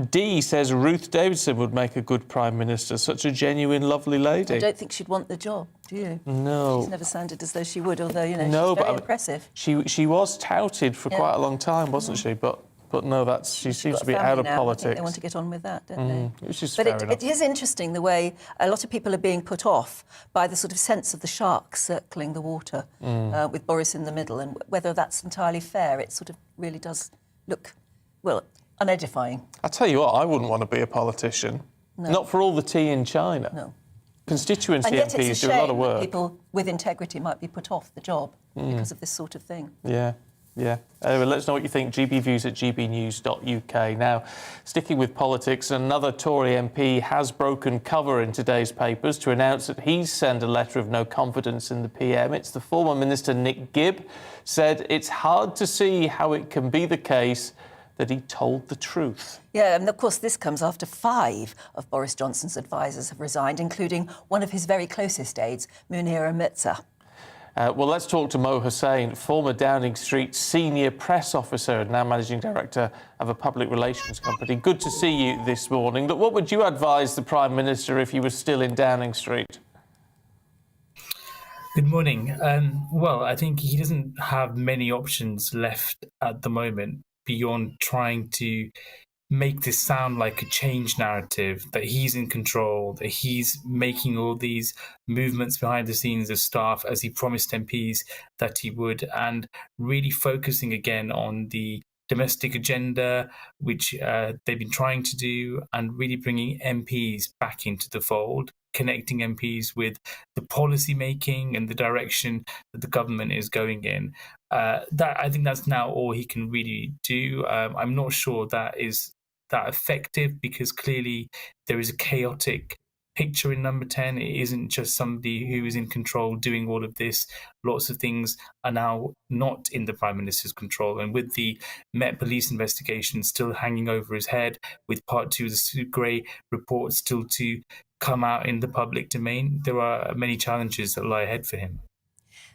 Dee says Ruth Davidson would make a good Prime Minister, such a genuine, lovely lady. I don't think she'd want the job, do you? No. She's never sounded as though she would, although, you know, no, she's very but impressive. She was touted for quite a long time, wasn't she? But no, she seems to be out of politics. I think they want to get on with that, don't they? Which is but fair enough. It is interesting the way a lot of people are being put off by the sort of sense of the shark circling the water with Boris in the middle, and whether that's entirely fair. It sort of really does look, well, unedifying. I tell you what, I wouldn't want to be a politician. No. Not for all the tea in China. No. Constituency and yet MPs it's a do a lot of shame work. that people with integrity might be put off the job because of this sort of thing. Yeah. Yeah. Anyway, let us know what you think. gbviews@gbnews.uk. Now, sticking with politics, another Tory MP has broken cover in today's papers to announce that he's sent a letter of no confidence in the PM. It's the former Minister Nick Gibb said it's hard to see how it can be the case that he told the truth. Yeah, and of course this comes after 5 of Boris Johnson's advisers have resigned, including one of his very closest aides, Munira Mirza. Well, let's talk to Mo Hussain, former Downing Street senior press officer and now managing director of a public relations company. Good to see you this morning. But what would you advise the Prime Minister if he was still in Downing Street? Good morning. Well, I think he doesn't have many options left at the moment beyond trying to make this sound like a change narrative, that he's in control, that he's making all these movements behind the scenes of staff as he promised MPs that he would, and really focusing again on the domestic agenda, which they've been trying to do, and really bringing MPs back into the fold, connecting MPs with the policy making and the direction that the government is going in. I think that's now all he can really do. I'm not sure that is that effective, because clearly there is a chaotic picture in Number 10. It isn't just somebody who is in control doing all of this. Lots of things are now not in the Prime Minister's control. And with the Met Police investigation still hanging over his head, with Part 2 of the Sue Gray report still to come out in the public domain, there are many challenges that lie ahead for him.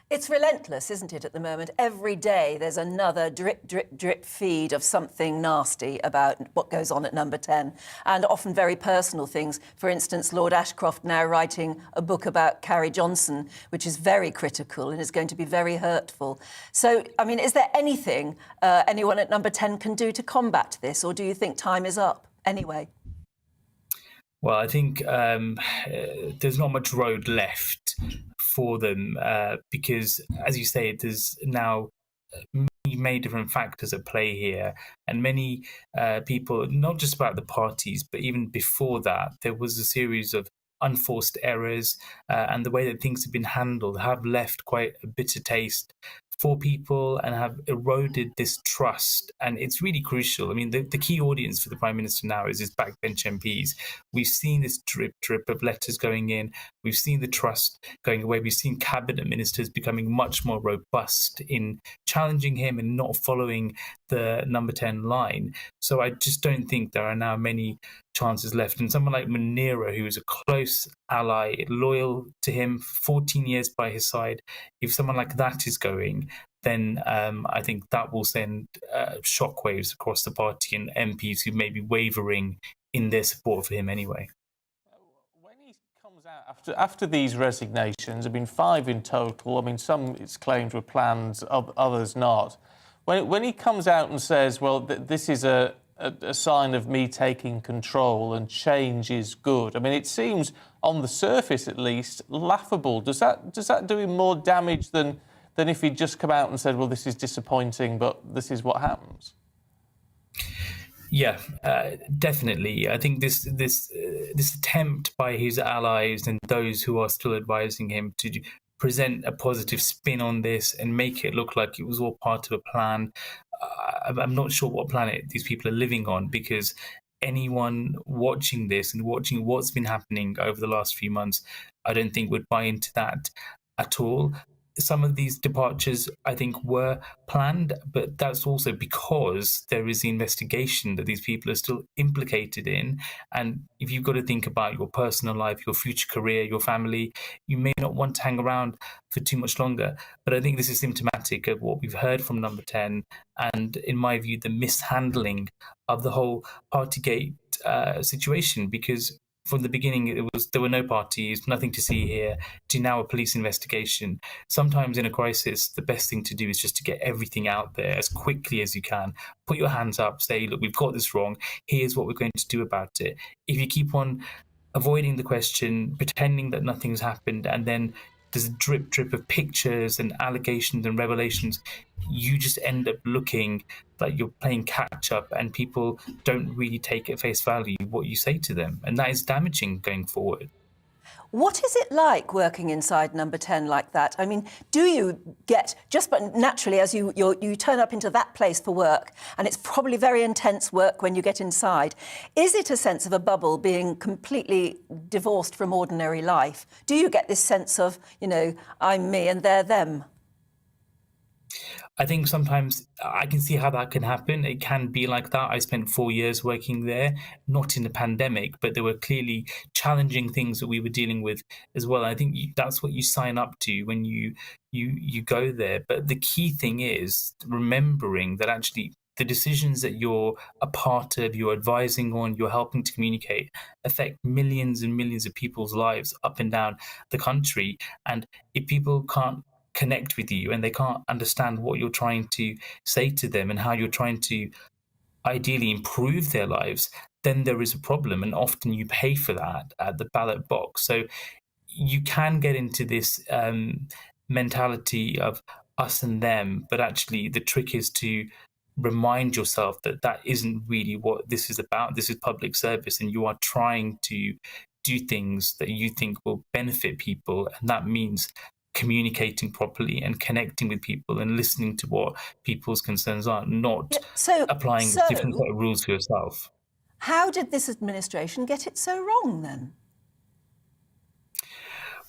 It's relentless, isn't it, at the moment? Every day there's another drip, drip, drip feed of something nasty about what goes on at Number 10, and often very personal things. For instance, Lord Ashcroft now writing a book about Carrie Johnson, which is very critical and is going to be very hurtful. So, I mean, is there anything anyone at Number 10 can do to combat this, or do you think time is up anyway? Well, I think there's not much road left for them because, as you say, there's now many different factors at play here, and many people, not just about the parties, but even before that, there was a series of unforced errors, and the way that things have been handled have left quite a bitter taste for people and have eroded this trust. And it's really crucial. I mean, the key audience for the Prime Minister now is his backbench MPs. We've seen this drip of letters going in. We've seen the trust going away. We've seen cabinet ministers becoming much more robust in challenging him and not following the number 10 line. So I just don't think there are now many chances left. And someone like Munira, who is a close ally, loyal to him, 14 years by his side, if someone like that is going, then I think that will send shockwaves across the party and MPs who may be wavering in their support for him anyway. When he comes out after these resignations, I mean, 5 in total, I mean, some it's claimed were planned, others not. When he comes out and says, well, this is a sign of me taking control and change is good, I mean, it seems, on the surface at least, laughable. Does that do him more damage than if he'd just come out and said, well, this is disappointing, but this is what happens? Yeah, definitely. I think this attempt by his allies and those who are still advising him to present a positive spin on this and make it look like it was all part of a plan. I'm not sure what planet these people are living on, because anyone watching this and watching what's been happening over the last few months, I don't think would buy into that at all. Some of these departures, I think, were planned, but that's also because there is the investigation that these people are still implicated in. And if you've got to think about your personal life, your future career, your family, you may not want to hang around for too much longer. But I think this is symptomatic of what we've heard from number 10 and, in my view, the mishandling of the whole Partygate situation, because from the beginning, there were no parties, nothing to see here, to now a police investigation. Sometimes in a crisis, the best thing to do is just to get everything out there as quickly as you can. Put your hands up, say, look, we've got this wrong. Here's what we're going to do about it. If you keep on avoiding the question, pretending that nothing's happened, and then there's a drip of pictures and allegations and revelations, you just end up looking like you're playing catch up, and people don't really take at face value what you say to them. And that is damaging going forward. What is it like working inside number 10 like that? I mean, do you get, just but naturally, as you turn up into that place for work, and it's probably very intense work when you get inside, is it a sense of a bubble being completely divorced from ordinary life? Do you get this sense of, you know, I'm me and they're them? I think sometimes I can see how that can happen. It can be like that. I spent 4 years working there, not in the pandemic, but there were clearly challenging things that we were dealing with as well. I think that's what you sign up to when you go there. But the key thing is remembering that actually the decisions that you're a part of, you're advising on, you're helping to communicate, affect millions and millions of people's lives up and down the country. And if people can't connect with you and they can't understand what you're trying to say to them and how you're trying to ideally improve their lives, then there is a problem, and often you pay for that at the ballot box. So you can get into this mentality of us and them, but actually the trick is to remind yourself that that isn't really what this is about. This is public service, and you are trying to do things that you think will benefit people, and that means communicating properly and connecting with people and listening to what people's concerns are, not applying different set of rules for yourself. How did this administration get it so wrong then?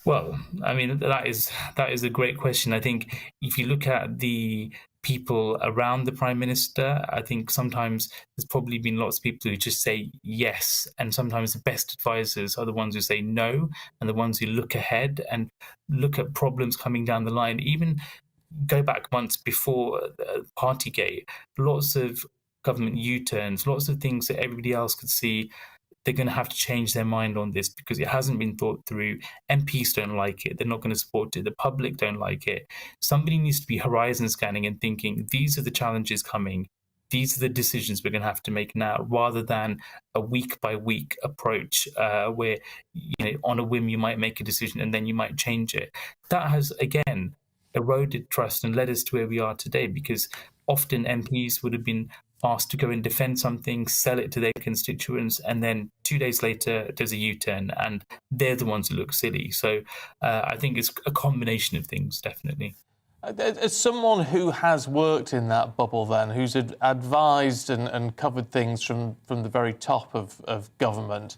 Well, I mean, that is a great question. I think if you look at the people around the Prime Minister, I think sometimes there's probably been lots of people who just say yes, and sometimes the best advisors are the ones who say no, and the ones who look ahead and look at problems coming down the line. Even go back months before Partygate, lots of government U-turns, lots of things that everybody else could see. They're going to have to change their mind on this because it hasn't been thought through. MPs don't like it. They're not going to support it. The public don't like it. Somebody needs to be horizon scanning and thinking, these are the challenges coming. These are the decisions we're going to have to make now, rather than a week by week approach where, you know, on a whim you might make a decision and then you might change it. That has, again, eroded trust and led us to where we are today, because often MPs would have been asked to go and defend something, sell it to their constituents, and then 2 days later there's a U-turn and they're the ones who look silly. So I think it's a combination of things, definitely. As someone who has worked in that bubble then, who's advised and covered things from the very top of government,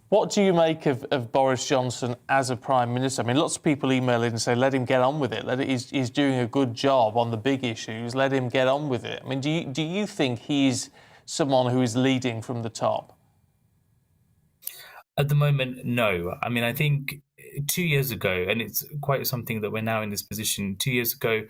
What do you make of Boris Johnson as a Prime Minister? I mean, lots of people email in and say, let him get on with it. He's doing a good job on the big issues. Let him get on with it. I mean, do you think he's someone who is leading from the top? At the moment, no. I mean, I think 2 years ago, and it's quite something that we're now in this position, 2 years ago,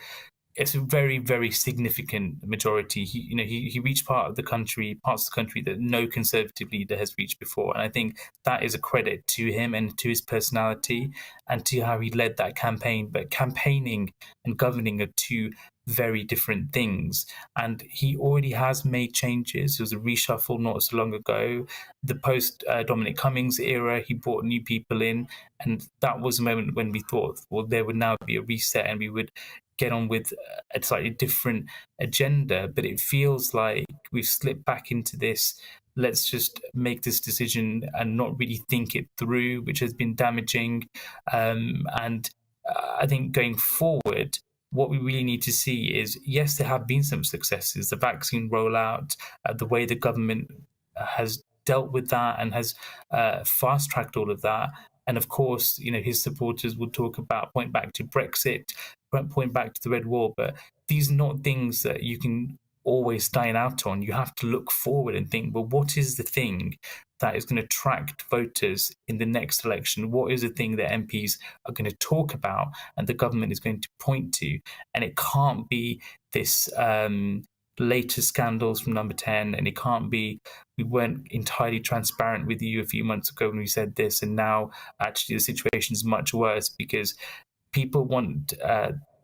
it's a very, very significant majority. He reached parts of the country that no Conservative leader has reached before. And I think that is a credit to him and to his personality and to how he led that campaign. But campaigning and governing are two very different things. And he already has made changes. There was a reshuffle not so long ago. The post-Dominic Cummings era, he brought new people in. And that was a moment when we thought, well, there would now be a reset and we would get on with a slightly different agenda. But it feels like we've slipped back into this, let's just make this decision and not really think it through, which has been damaging. And I think going forward, what we really need to see is, yes, there have been some successes, the vaccine rollout, the way the government has dealt with that and has fast-tracked all of that. And of course, his supporters will point back to Brexit, point back to the Red Wall, but these are not things that you can always dine out on. You have to look forward and think, well, what is the thing that is going to attract voters in the next election? What is the thing that MPs are going to talk about and the government is going to point to? And it can't be this latest scandals from Number 10, and it can't be we weren't entirely transparent with you a few months ago when we said this, and now actually the situation is much worse because people want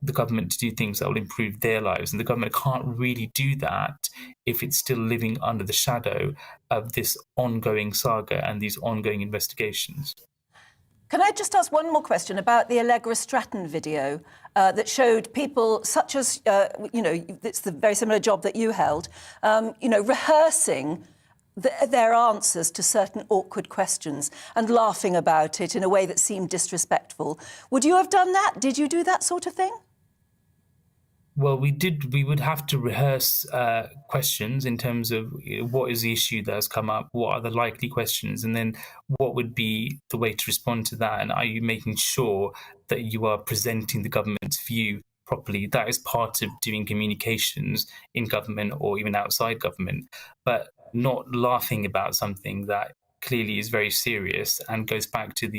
the government to do things that will improve their lives, and the government can't really do that if it's still living under the shadow of this ongoing saga and these ongoing investigations. Can I just ask one more question about the Allegra Stratton video that showed people such as, it's the very similar job that you held, rehearsing their answers to certain awkward questions and laughing about it in a way that seemed disrespectful. Would you have done that? Did you do that sort of thing? Well, we would have to rehearse questions in terms of what is the issue that has come up, what are the likely questions, and then what would be the way to respond to that, and are you making sure that you are presenting the government's view properly? That is part of doing communications in government or even outside government, but not laughing about something that clearly is very serious and goes back to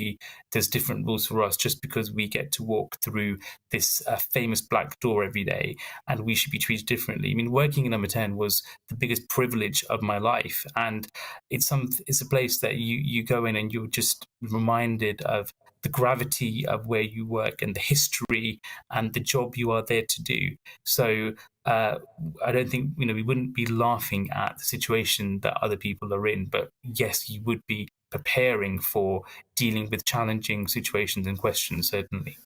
there's different rules for us just because we get to walk through this famous black door every day and we should be treated differently. I mean, working in Number 10 was the biggest privilege of my life, and it's a place that you go in and you're just reminded of the gravity of where you work and the history and the job you are there to do. So I don't think, we wouldn't be laughing at the situation that other people are in, but yes, you would be preparing for dealing with challenging situations and questions, certainly.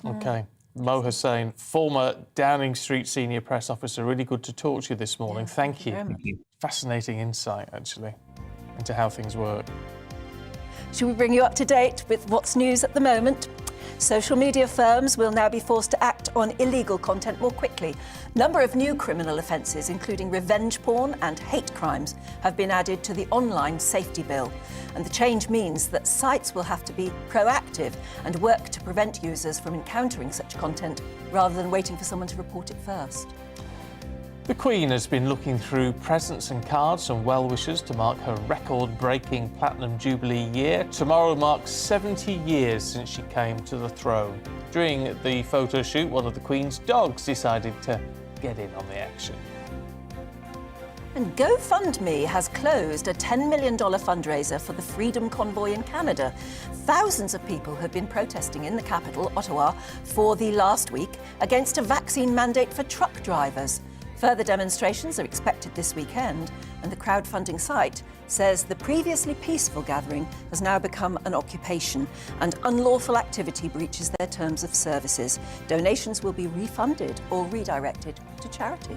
OK. Mo Hussein, former Downing Street senior press officer, really good to talk to you this morning. Thank you. Thank you. Fascinating insight, actually, into how things work. Should we bring you up to date with what's news at the moment? Social media firms will now be forced to act on illegal content more quickly. Number of new criminal offences, including revenge porn and hate crimes, have been added to the online safety bill. And the change means that sites will have to be proactive and work to prevent users from encountering such content rather than waiting for someone to report it first. The Queen has been looking through presents and cards from well-wishers to mark her record-breaking Platinum Jubilee year. Tomorrow marks 70 years since she came to the throne. During the photo shoot, one of the Queen's dogs decided to get in on the action. And GoFundMe has closed a $10 million fundraiser for the Freedom Convoy in Canada. Thousands of people have been protesting in the capital, Ottawa, for the last week against a vaccine mandate for truck drivers. Further demonstrations are expected this weekend, and the crowdfunding site says the previously peaceful gathering has now become an occupation and unlawful activity breaches their terms of services. Donations will be refunded or redirected to charity.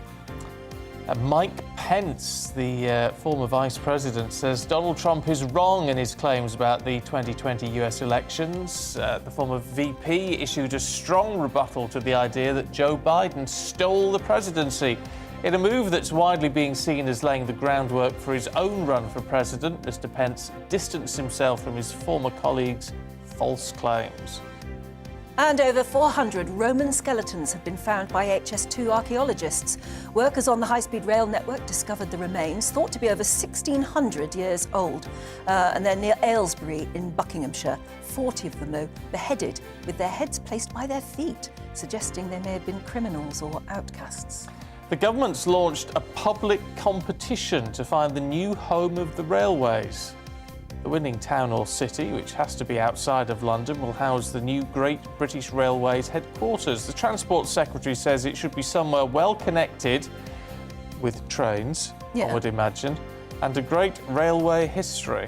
Mike Pence, the former vice president, says Donald Trump is wrong in his claims about the 2020 US elections. The former VP issued a strong rebuttal to the idea that Joe Biden stole the presidency. In a move that's widely being seen as laying the groundwork for his own run for president, Mr. Pence distanced himself from his former colleagues' false claims. And over 400 Roman skeletons have been found by HS2 archaeologists. Workers on the high-speed rail network discovered the remains, thought to be over 1,600 years old. And they're near Aylesbury in Buckinghamshire. 40 of them, though, beheaded with their heads placed by their feet, suggesting they may have been criminals or outcasts. The government's launched a public competition to find the new home of the railways. The winning town or city, which has to be outside of London, will house the new Great British Railways headquarters. The Transport Secretary says it should be somewhere well connected with trains, I would imagine, and a great railway history.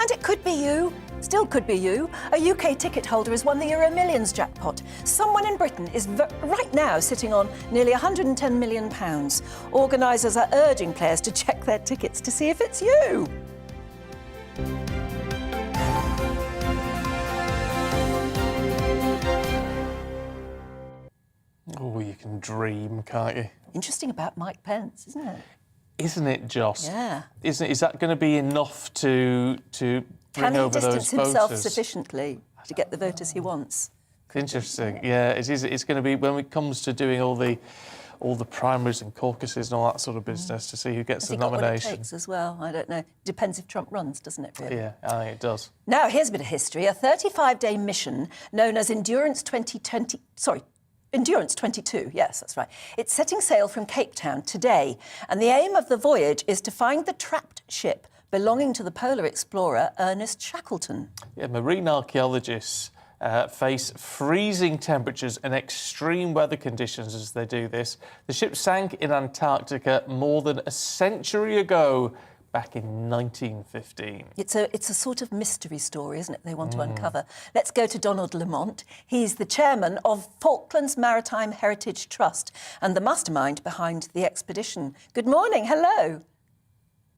And it could be you. Still could be you. A UK ticket holder has won the Euro Millions jackpot. Someone in Britain is right now sitting on nearly £110 million. Organisers are urging players to check their tickets to see if it's you. Oh, you can dream, can't you? Interesting about Mike Pence, isn't it? Isn't it, Joss? Yeah. Is that going to be enough to bring over those voters? Can he distance himself sufficiently to get the voters he wants? Interesting. Yeah, it is. It's going to be when it comes to doing all the primaries and caucuses and all that sort of business to see who gets the nomination. Has he got what it takes as well? I don't know. Depends if Trump runs, doesn't it, really? Yeah, I think it does. Now, here's a bit of history. A 35-day mission known as Endurance 22, yes, that's right. It's setting sail from Cape Town today, and the aim of the voyage is to find the trapped ship belonging to the polar explorer Ernest Shackleton. Yeah, marine archaeologists face freezing temperatures and extreme weather conditions as they do this. The ship sank in Antarctica more than a century ago, back in 1915. It's a sort of mystery story, isn't it, they want to uncover. Let's go to Donald Lamont. He's the chairman of Falklands Maritime Heritage Trust and the mastermind behind the expedition. Good morning, hello.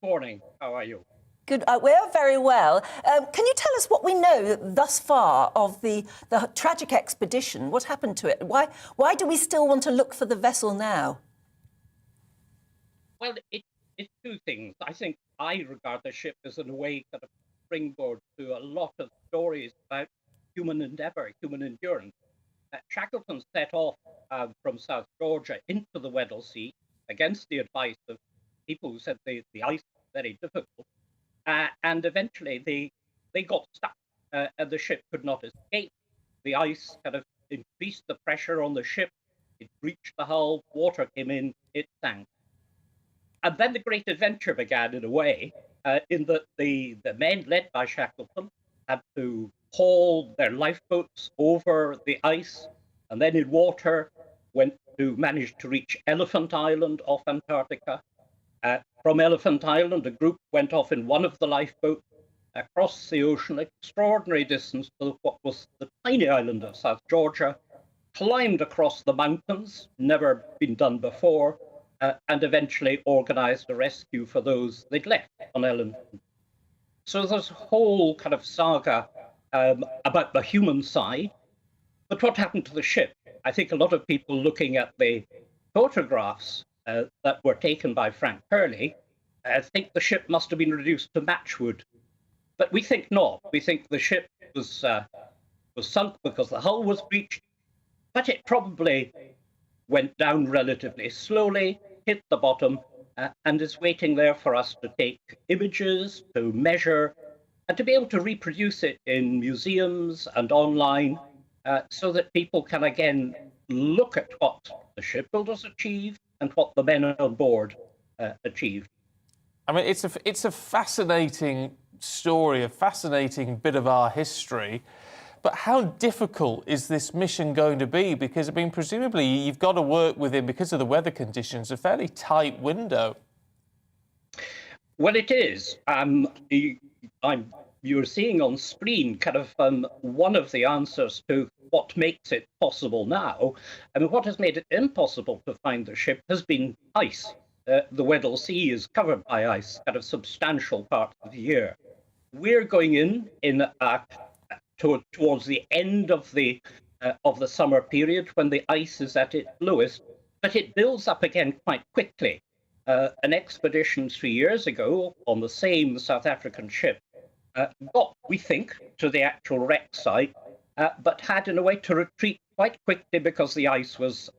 Morning, how are you? Good, we're very well. Can you tell us what we know thus far of the tragic expedition? What happened to it? Why do we still want to look for the vessel now? Well, it's two things. I think I regard the ship as, in a way, kind of springboard to a lot of stories about human endeavour, human endurance. Shackleton set off from South Georgia into the Weddell Sea against the advice of people who said the ice was very difficult. And eventually they got stuck and the ship could not escape. The ice kind of increased the pressure on the ship. It breached the hull, water came in, it sank. And then the great adventure began, in a way, in that the men led by Shackleton had to haul their lifeboats over the ice, and then in water managed to reach Elephant Island off Antarctica. From Elephant Island, a group went off in one of the lifeboats across the ocean, extraordinary distance to what was the tiny island of South Georgia, climbed across the mountains, never been done before, and eventually organised a rescue for those they'd left on Elephant. So there's a whole kind of saga about the human side. But what happened to the ship? I think a lot of people looking at the photographs that were taken by Frank Hurley think the ship must have been reduced to matchwood. But we think not. We think the ship was sunk because the hull was breached, but it probably went down relatively slowly, hit the bottom, and is waiting there for us to take images, to measure, and to be able to reproduce it in museums and online so that people can again look at what the shipbuilders achieved and what the men on board achieved. I mean, it's a fascinating story, a fascinating bit of our history. But how difficult is this mission going to be? Because, I mean, presumably you've got to work within, because of the weather conditions, a fairly tight window. Well, it is. You're seeing on screen kind of one of the answers to what makes it possible now. I mean, what has made it impossible to find the ship has been ice. The Weddell Sea is covered by ice, kind of substantial parts of the year. We're going in towards the end of the summer period when the ice is at its lowest. The but it builds up again quite quickly. An expedition 3 years ago on the same South African ship got, we think, to the actual wreck site, but had in a way to retreat quite quickly because the ice was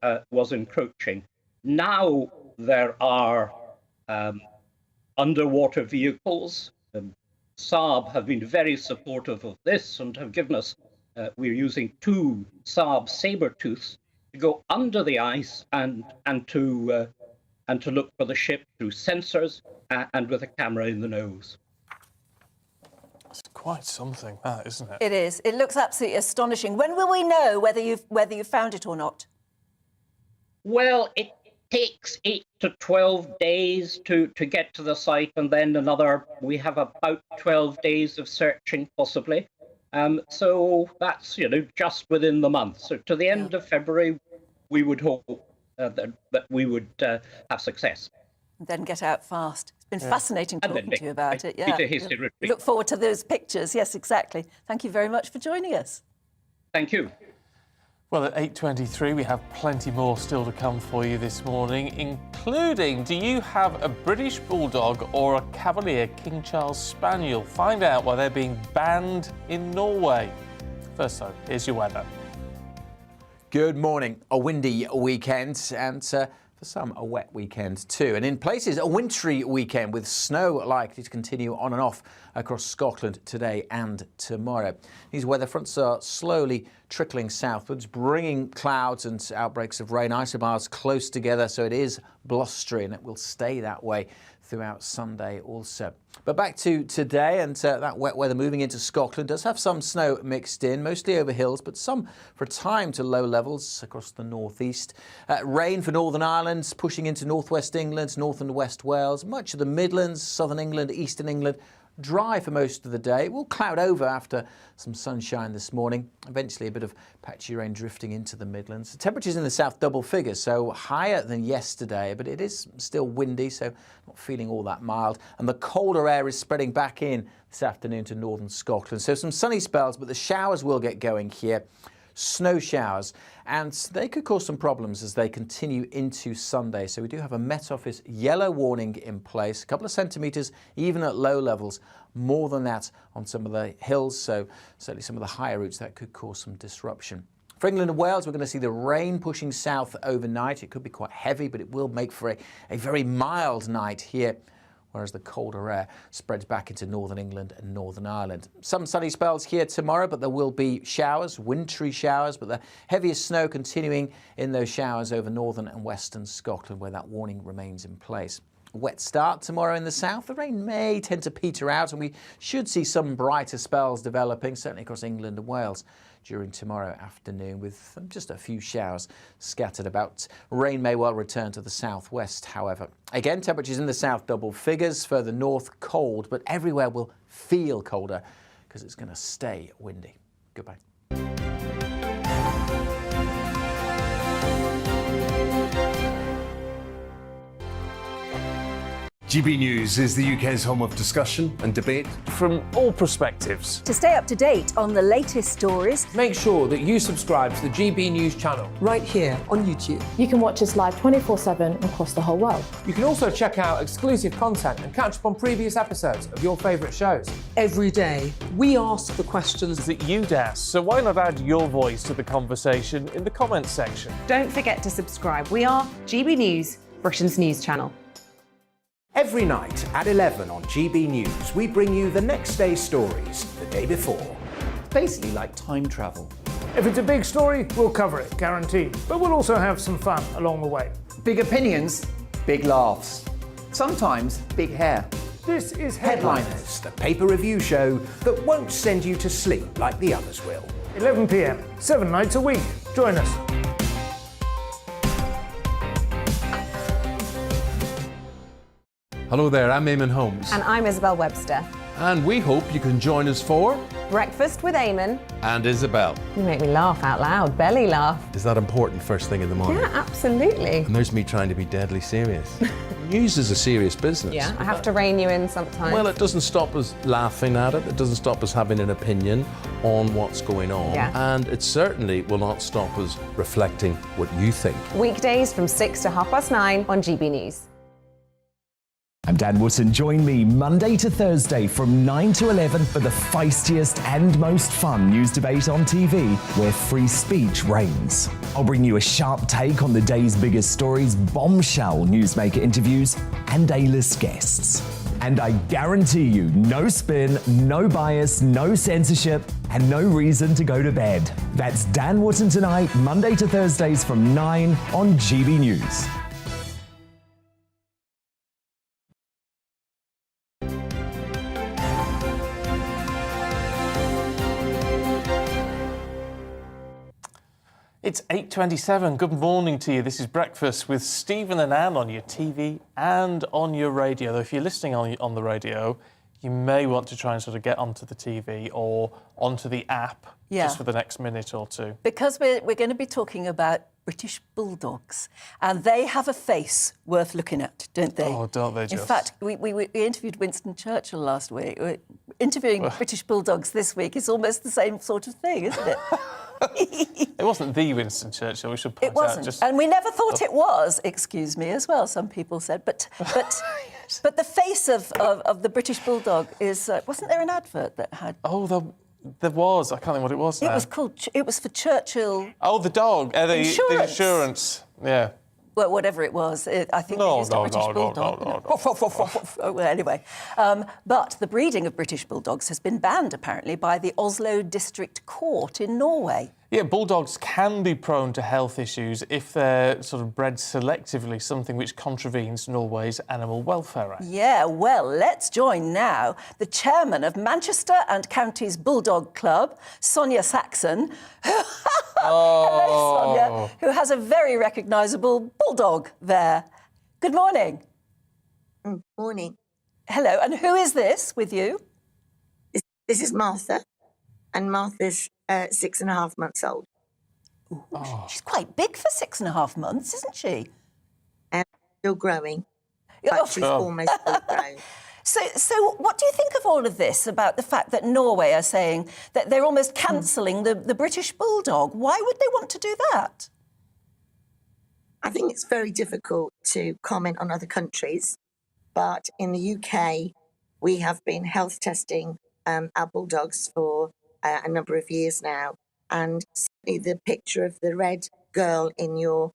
encroaching. Now there are underwater vehicles. Saab have been very supportive of this and have given us, we're using 2 Saab Sabertooths to go under the ice and to look for the ship through sensors and with a camera in the nose. It's quite something, that, isn't it? It is. It looks absolutely astonishing. When will we know whether you've found it or not? Well, it takes 8 to 12 days to get to the site, and then we have about 12 days of searching, possibly. So that's, just within the month. So to the end of February, we would hope that we would have success. And then get out fast. It's been fascinating talking to you about it. Yeah. Look forward to those pictures. Yes, exactly. Thank you very much for joining us. Thank you. Well, at 8:23, we have plenty more still to come for you this morning, including, do you have a British Bulldog or a Cavalier King Charles Spaniel? Find out why they're being banned in Norway. First, though, here's your weather. Good morning. A windy weekend and for some, a wet weekend too. And in places, a wintry weekend with snow likely to continue on and off across Scotland today and tomorrow. These weather fronts are slowly trickling southwards, bringing clouds and outbreaks of rain, isobars close together, so it is blustery and it will stay that way throughout Sunday also. But back to today, and that wet weather moving into Scotland does have some snow mixed in, mostly over hills, but some for a time to low levels across the northeast. Rain for Northern Ireland, pushing into northwest England, north and west Wales, much of the Midlands, southern England, eastern England. Dry for most of the day. It will cloud over after some sunshine this morning. Eventually a bit of patchy rain drifting into the Midlands. The temperatures in the south double figures, so higher than yesterday, but it is still windy, so not feeling all that mild. And the colder air is spreading back in this afternoon to northern Scotland. So some sunny spells, but the showers will get going here. Snow showers, and they could cause some problems as they continue into Sunday. So we do have a Met Office yellow warning in place, a couple of centimetres even at low levels, more than that on some of the hills, so certainly some of the higher routes that could cause some disruption. For England and Wales, we're going to see the rain pushing south overnight. It could be quite heavy, but it will make for a very mild night here, whereas the colder air spreads back into northern England and Northern Ireland. Some sunny spells here tomorrow, but there will be showers, wintry showers, but the heaviest snow continuing in those showers over northern and western Scotland, where that warning remains in place. A wet start tomorrow in the south. The rain may tend to peter out, and we should see some brighter spells developing, certainly across England and Wales during tomorrow afternoon, with just a few showers scattered about. Rain may well return to the southwest, however. Again, temperatures in the south double figures, further north cold, but everywhere will feel colder because it's going to stay windy. Goodbye. GB News is the UK's home of discussion and debate from all perspectives. To stay up to date on the latest stories, make sure that you subscribe to the GB News channel right here on YouTube. You can watch us live 24/7 across the whole world. You can also check out exclusive content and catch up on previous episodes of your favourite shows. Every day, we ask the questions that you'd ask, so why not add your voice to the conversation in the comments section? Don't forget to subscribe. We are GB News, Britain's news channel. Every night at 11 on GB News, we bring you the next day's stories the day before. Basically like time travel. If it's a big story, we'll cover it, guaranteed. But we'll also have some fun along the way. Big opinions, big laughs. Sometimes big hair. This is Headliners, the paper review show that won't send you to sleep like the others will. 11 p.m, 7 nights a week. Join us. Hello there, I'm Eamon Holmes. And I'm Isabel Webster. And we hope you can join us for Breakfast with Eamon and Isabel. You make me laugh out loud, belly laugh. Is that important first thing in the morning? Yeah, absolutely. And there's me trying to be deadly serious. News is a serious business. Yeah, I have to rein you in sometimes. Well, it doesn't stop us laughing at it. It doesn't stop us having an opinion on what's going on. Yeah. And it certainly will not stop us reflecting what you think. Weekdays from 6 to 9:30 on GB News. I'm Dan Wootton. Join me Monday to Thursday from 9 to 11 for the feistiest and most fun news debate on TV, where free speech reigns. I'll bring you a sharp take on the day's biggest stories, bombshell newsmaker interviews, and A-list guests. And I guarantee you, no spin, no bias, no censorship, and no reason to go to bed. That's Dan Wootton Tonight, Monday to Thursdays from 9 on GB News. It's 8:27. Good morning to you. This is Breakfast with Stephen and Anne on your TV and on your radio. Though if you're listening on the radio, you may want to try and sort of get onto the TV or onto the app just for the next minute or two. Because we're going to be talking about British Bulldogs, and they have a face worth looking at, don't they? Oh, don't they just? In fact, we interviewed Winston Churchill last week. Interviewing British Bulldogs this week is almost the same sort of thing, isn't it? It wasn't the Winston Churchill, we should point It wasn't, out. Just... and we never thought it was, excuse me, as well, some people said. But the face of the British Bulldog is... wasn't there an advert that had... Oh, there was. I can't think what it was now. It was for Churchill... Oh, the dog. Insurance. The insurance. Yeah. Well, whatever it was, I think they used a British Bulldog. Oh, well, anyway. But the breeding of British Bulldogs has been banned, apparently, by the Oslo District Court in Norway. Yeah, bulldogs can be prone to health issues if they're sort of bred selectively, something which contravenes Norway's Animal Welfare Act. Yeah, well, let's join now the chairman of Manchester and Counties Bulldog Club, Sonia Saxon. Hello, Sonia, who has a very recognisable bulldog there. Good morning. Morning. Hello, and who is this with you? This is Martha, and Martha's 6.5 months old. Ooh, she's quite big for 6.5 months, isn't she? Still growing, but she's almost full grown. So what do you think of all of this about the fact that Norway are saying that they're almost cancelling the British Bulldog? Why would they want to do that? I think it's very difficult to comment on other countries, but in the UK, we have been health testing our bulldogs for a number of years now, and the picture of the red girl in your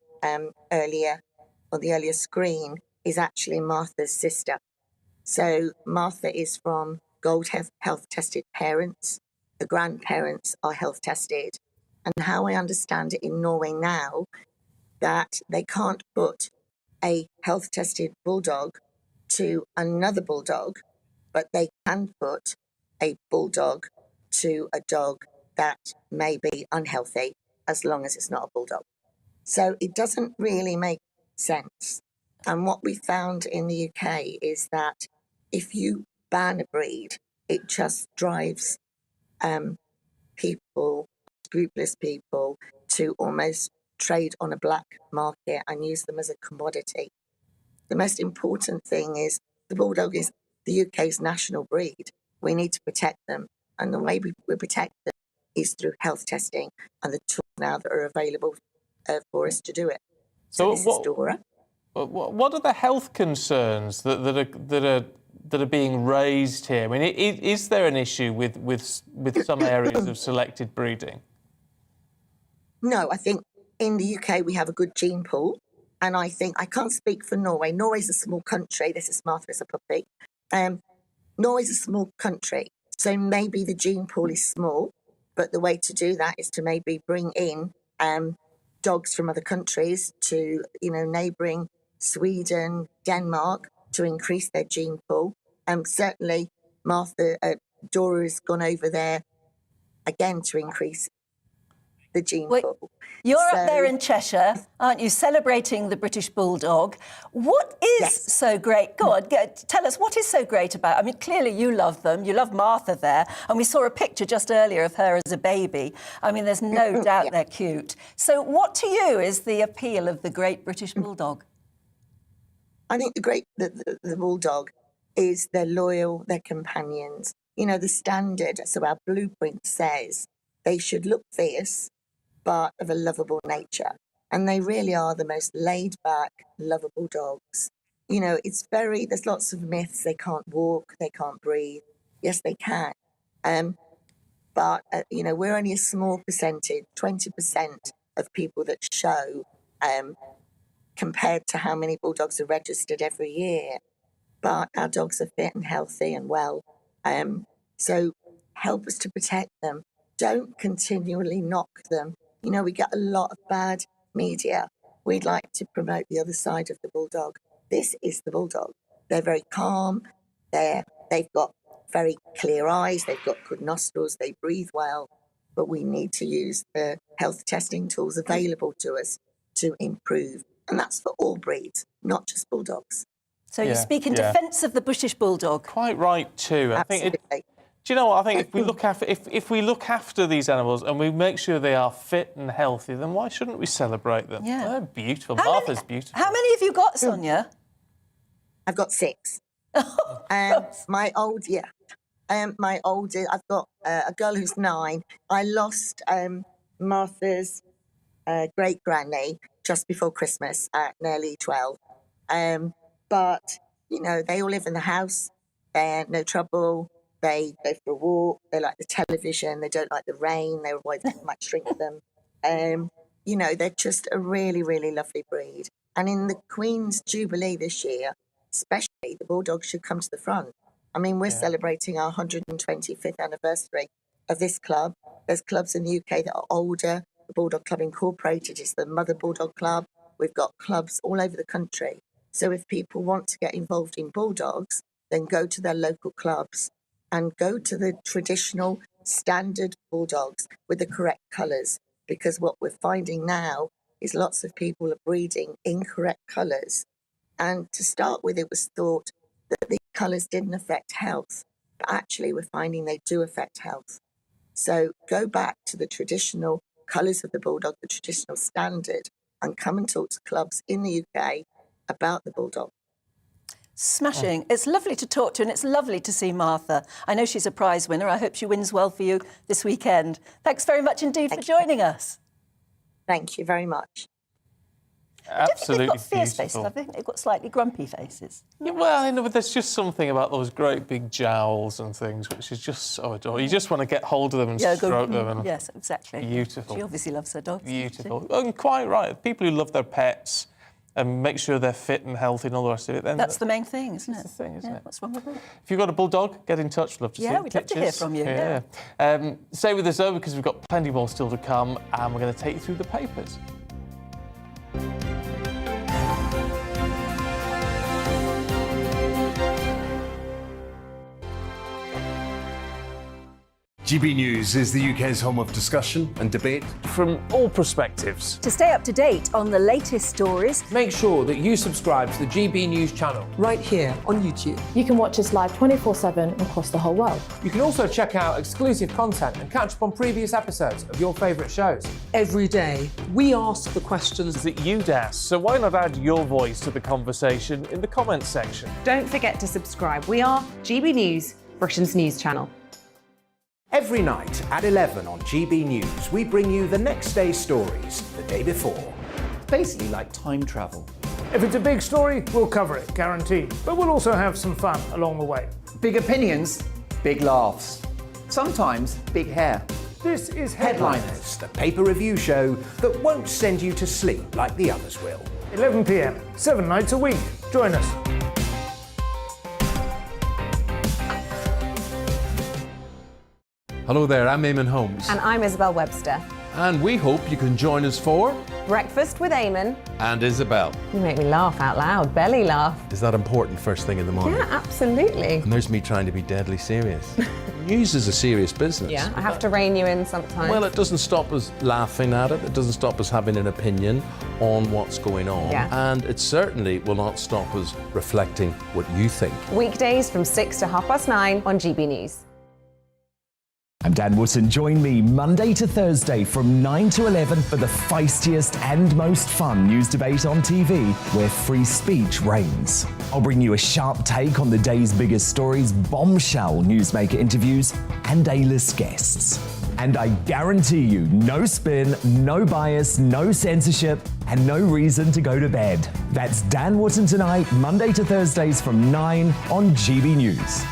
earlier screen is actually Martha's sister. So Martha is from gold health tested parents. The grandparents are health tested, and how I understand it in Norway now, that they can't put a health tested bulldog to another bulldog, but they can put a bulldog to a dog that may be unhealthy as long as it's not a bulldog. So it doesn't really make sense. And what we found in the UK is that if you ban a breed, it just drives scrupulous people, to almost trade on a black market and use them as a commodity. The most important thing is the bulldog is the UK's national breed. We need to protect them. And the way we protect them is through health testing and the tools now that are available for us to do it. So this is Dora. What are the health concerns that are being raised here? I mean, is there an issue with some areas of selected breeding? No, I think in the UK we have a good gene pool, and I think I can't speak for Norway. Norway's a small country. This is Martha as a puppy. Norway's a small country, so maybe the gene pool is small, but the way to do that is to maybe bring in dogs from other countries to, neighbouring Sweden, Denmark, to increase their gene pool. Certainly, Dora has gone over there again to increase the gene pool. You're up there in Cheshire, aren't you, celebrating the British Bulldog. What is so great? Go on, tell us, what is so great about... I mean, clearly you love them. You love Martha there. And we saw a picture just earlier of her as a baby. I mean, there's no doubt they're cute. So what to you is the appeal of the great British Bulldog? I think the Bulldog is they're loyal, they're companions. You know, the standard, so our blueprint says they should look fierce, but of a lovable nature. And they really are the most laid back, lovable dogs. You know, there's lots of myths. They can't walk, they can't breathe. Yes, they can. But, you know, we're only a small percentage, 20% of people that show, compared to how many Bulldogs are registered every year. But our dogs are fit and healthy and well. So help us to protect them. Don't continually knock them. You know, we get a lot of bad media. We'd like to promote the other side of the Bulldog. This is the Bulldog. They're very calm. They've got very clear eyes. They've got good nostrils. They breathe well. But we need to use the health testing tools available to us to improve. And that's for all breeds, not just Bulldogs. So you speak in defence of the British Bulldog. Quite right too. Absolutely. Do you know what I think? If we look after these animals and we make sure they are fit and healthy, then why shouldn't we celebrate them? Yeah. They're beautiful. Martha's beautiful. How many have you got, Sonia? I've got 6. My oldest, I've got a girl who's 9. I lost Martha's great granny just before Christmas at nearly 12. But, you know, they all live in the house. They're no trouble. They go for a walk. They like the television. They don't like the rain. They avoid might shrink them. You know, they're just a really, really lovely breed. And in the Queen's Jubilee this year, especially, the Bulldog should come to the front. I mean, we're celebrating our 125th anniversary of this club. There's clubs in the UK that are older. The Bulldog Club Incorporated is the mother Bulldog Club. We've got clubs all over the country. So if people want to get involved in Bulldogs, then go to their local clubs and go to the traditional standard Bulldogs with the correct colours. Because what we're finding now is lots of people are breeding incorrect colours. And to start with, it was thought that the colours didn't affect health. But actually, we're finding they do affect health. So go back to the traditional colours of the Bulldog, the traditional standard, and come and talk to clubs in the UK about the Bulldog. Smashing. It's lovely to talk to and it's lovely to see Martha. I know she's a prize winner. I hope she wins well for you this weekend. Thanks very much indeed for joining us. Thank you very much. Absolutely they've got fierce beautiful. faces. I think they've got slightly grumpy faces. Yeah, well, you know, but there's just something about those great big jowls and things which is just so adorable. You just want to get hold of them and stroke them. And yes, exactly. Beautiful. She obviously loves her dogs. Beautiful. And quite right. People who love their pets and make sure they're fit and healthy and all the rest of it. Then that's the main thing, isn't it? That's the thing, isn't it? What's wrong with it? If you've got a Bulldog, get in touch. We'd love to see we'd love to hear from you. Yeah. Stay with us, though, because we've got plenty more still to come, and we're going to take you through the papers. GB News is the UK's home of discussion and debate from all perspectives. To stay up to date on the latest stories, make sure that you subscribe to the GB News channel right here on YouTube. You can watch us live 24/7 across the whole world. You can also check out exclusive content and catch up on previous episodes of your favourite shows. Every day, we ask the questions that you'd ask, so why not add your voice to the conversation in the comments section? Don't forget to subscribe. We are GB News, Britain's news channel. Every night at 11 on GB News, we bring you the next day's stories the day before. It's basically like time travel. If it's a big story, we'll cover it, guaranteed. But we'll also have some fun along the way. Big opinions, big laughs. Sometimes big hair. This is Headliners, the paper review show that won't send you to sleep like the others will. 11 p.m, 7 nights a week. Join us. Hello there, I'm Eamon Holmes. And I'm Isabel Webster. And we hope you can join us for Breakfast with Eamon and Isabel. You make me laugh out loud, belly laugh. Is that important first thing in the morning? Yeah, absolutely. And there's me trying to be deadly serious. News is a serious business. Yeah, I have to rein you in sometimes. Well, it doesn't stop us laughing at it. It doesn't stop us having an opinion on what's going on. Yeah. And it certainly will not stop us reflecting what you think. Weekdays from 6 to 9:30 on GB News. I'm Dan Wootton. Join me Monday to Thursday from 9 to 11 for the feistiest and most fun news debate on TV, where free speech reigns. I'll bring you a sharp take on the day's biggest stories, bombshell newsmaker interviews, and A-list guests. And I guarantee you, no spin, no bias, no censorship, and no reason to go to bed. That's Dan Wootton Tonight, Monday to Thursdays from 9 on GB News.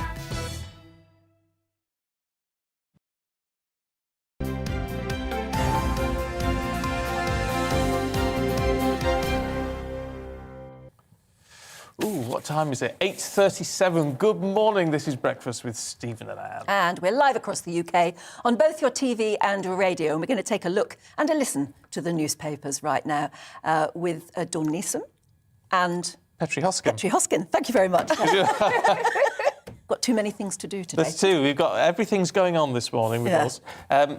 What time is it? 8:37. Good morning. This is Breakfast with Stephen and Anne. And we're live across the UK on both your TV and your radio. And we're going to take a look and a listen to the newspapers right now with Dawn Neeson and... Petrie Hoskin. Petrie Hoskin. Thank you very much. Got too many things to do today. There's two. We've got everything's going on this morning with us.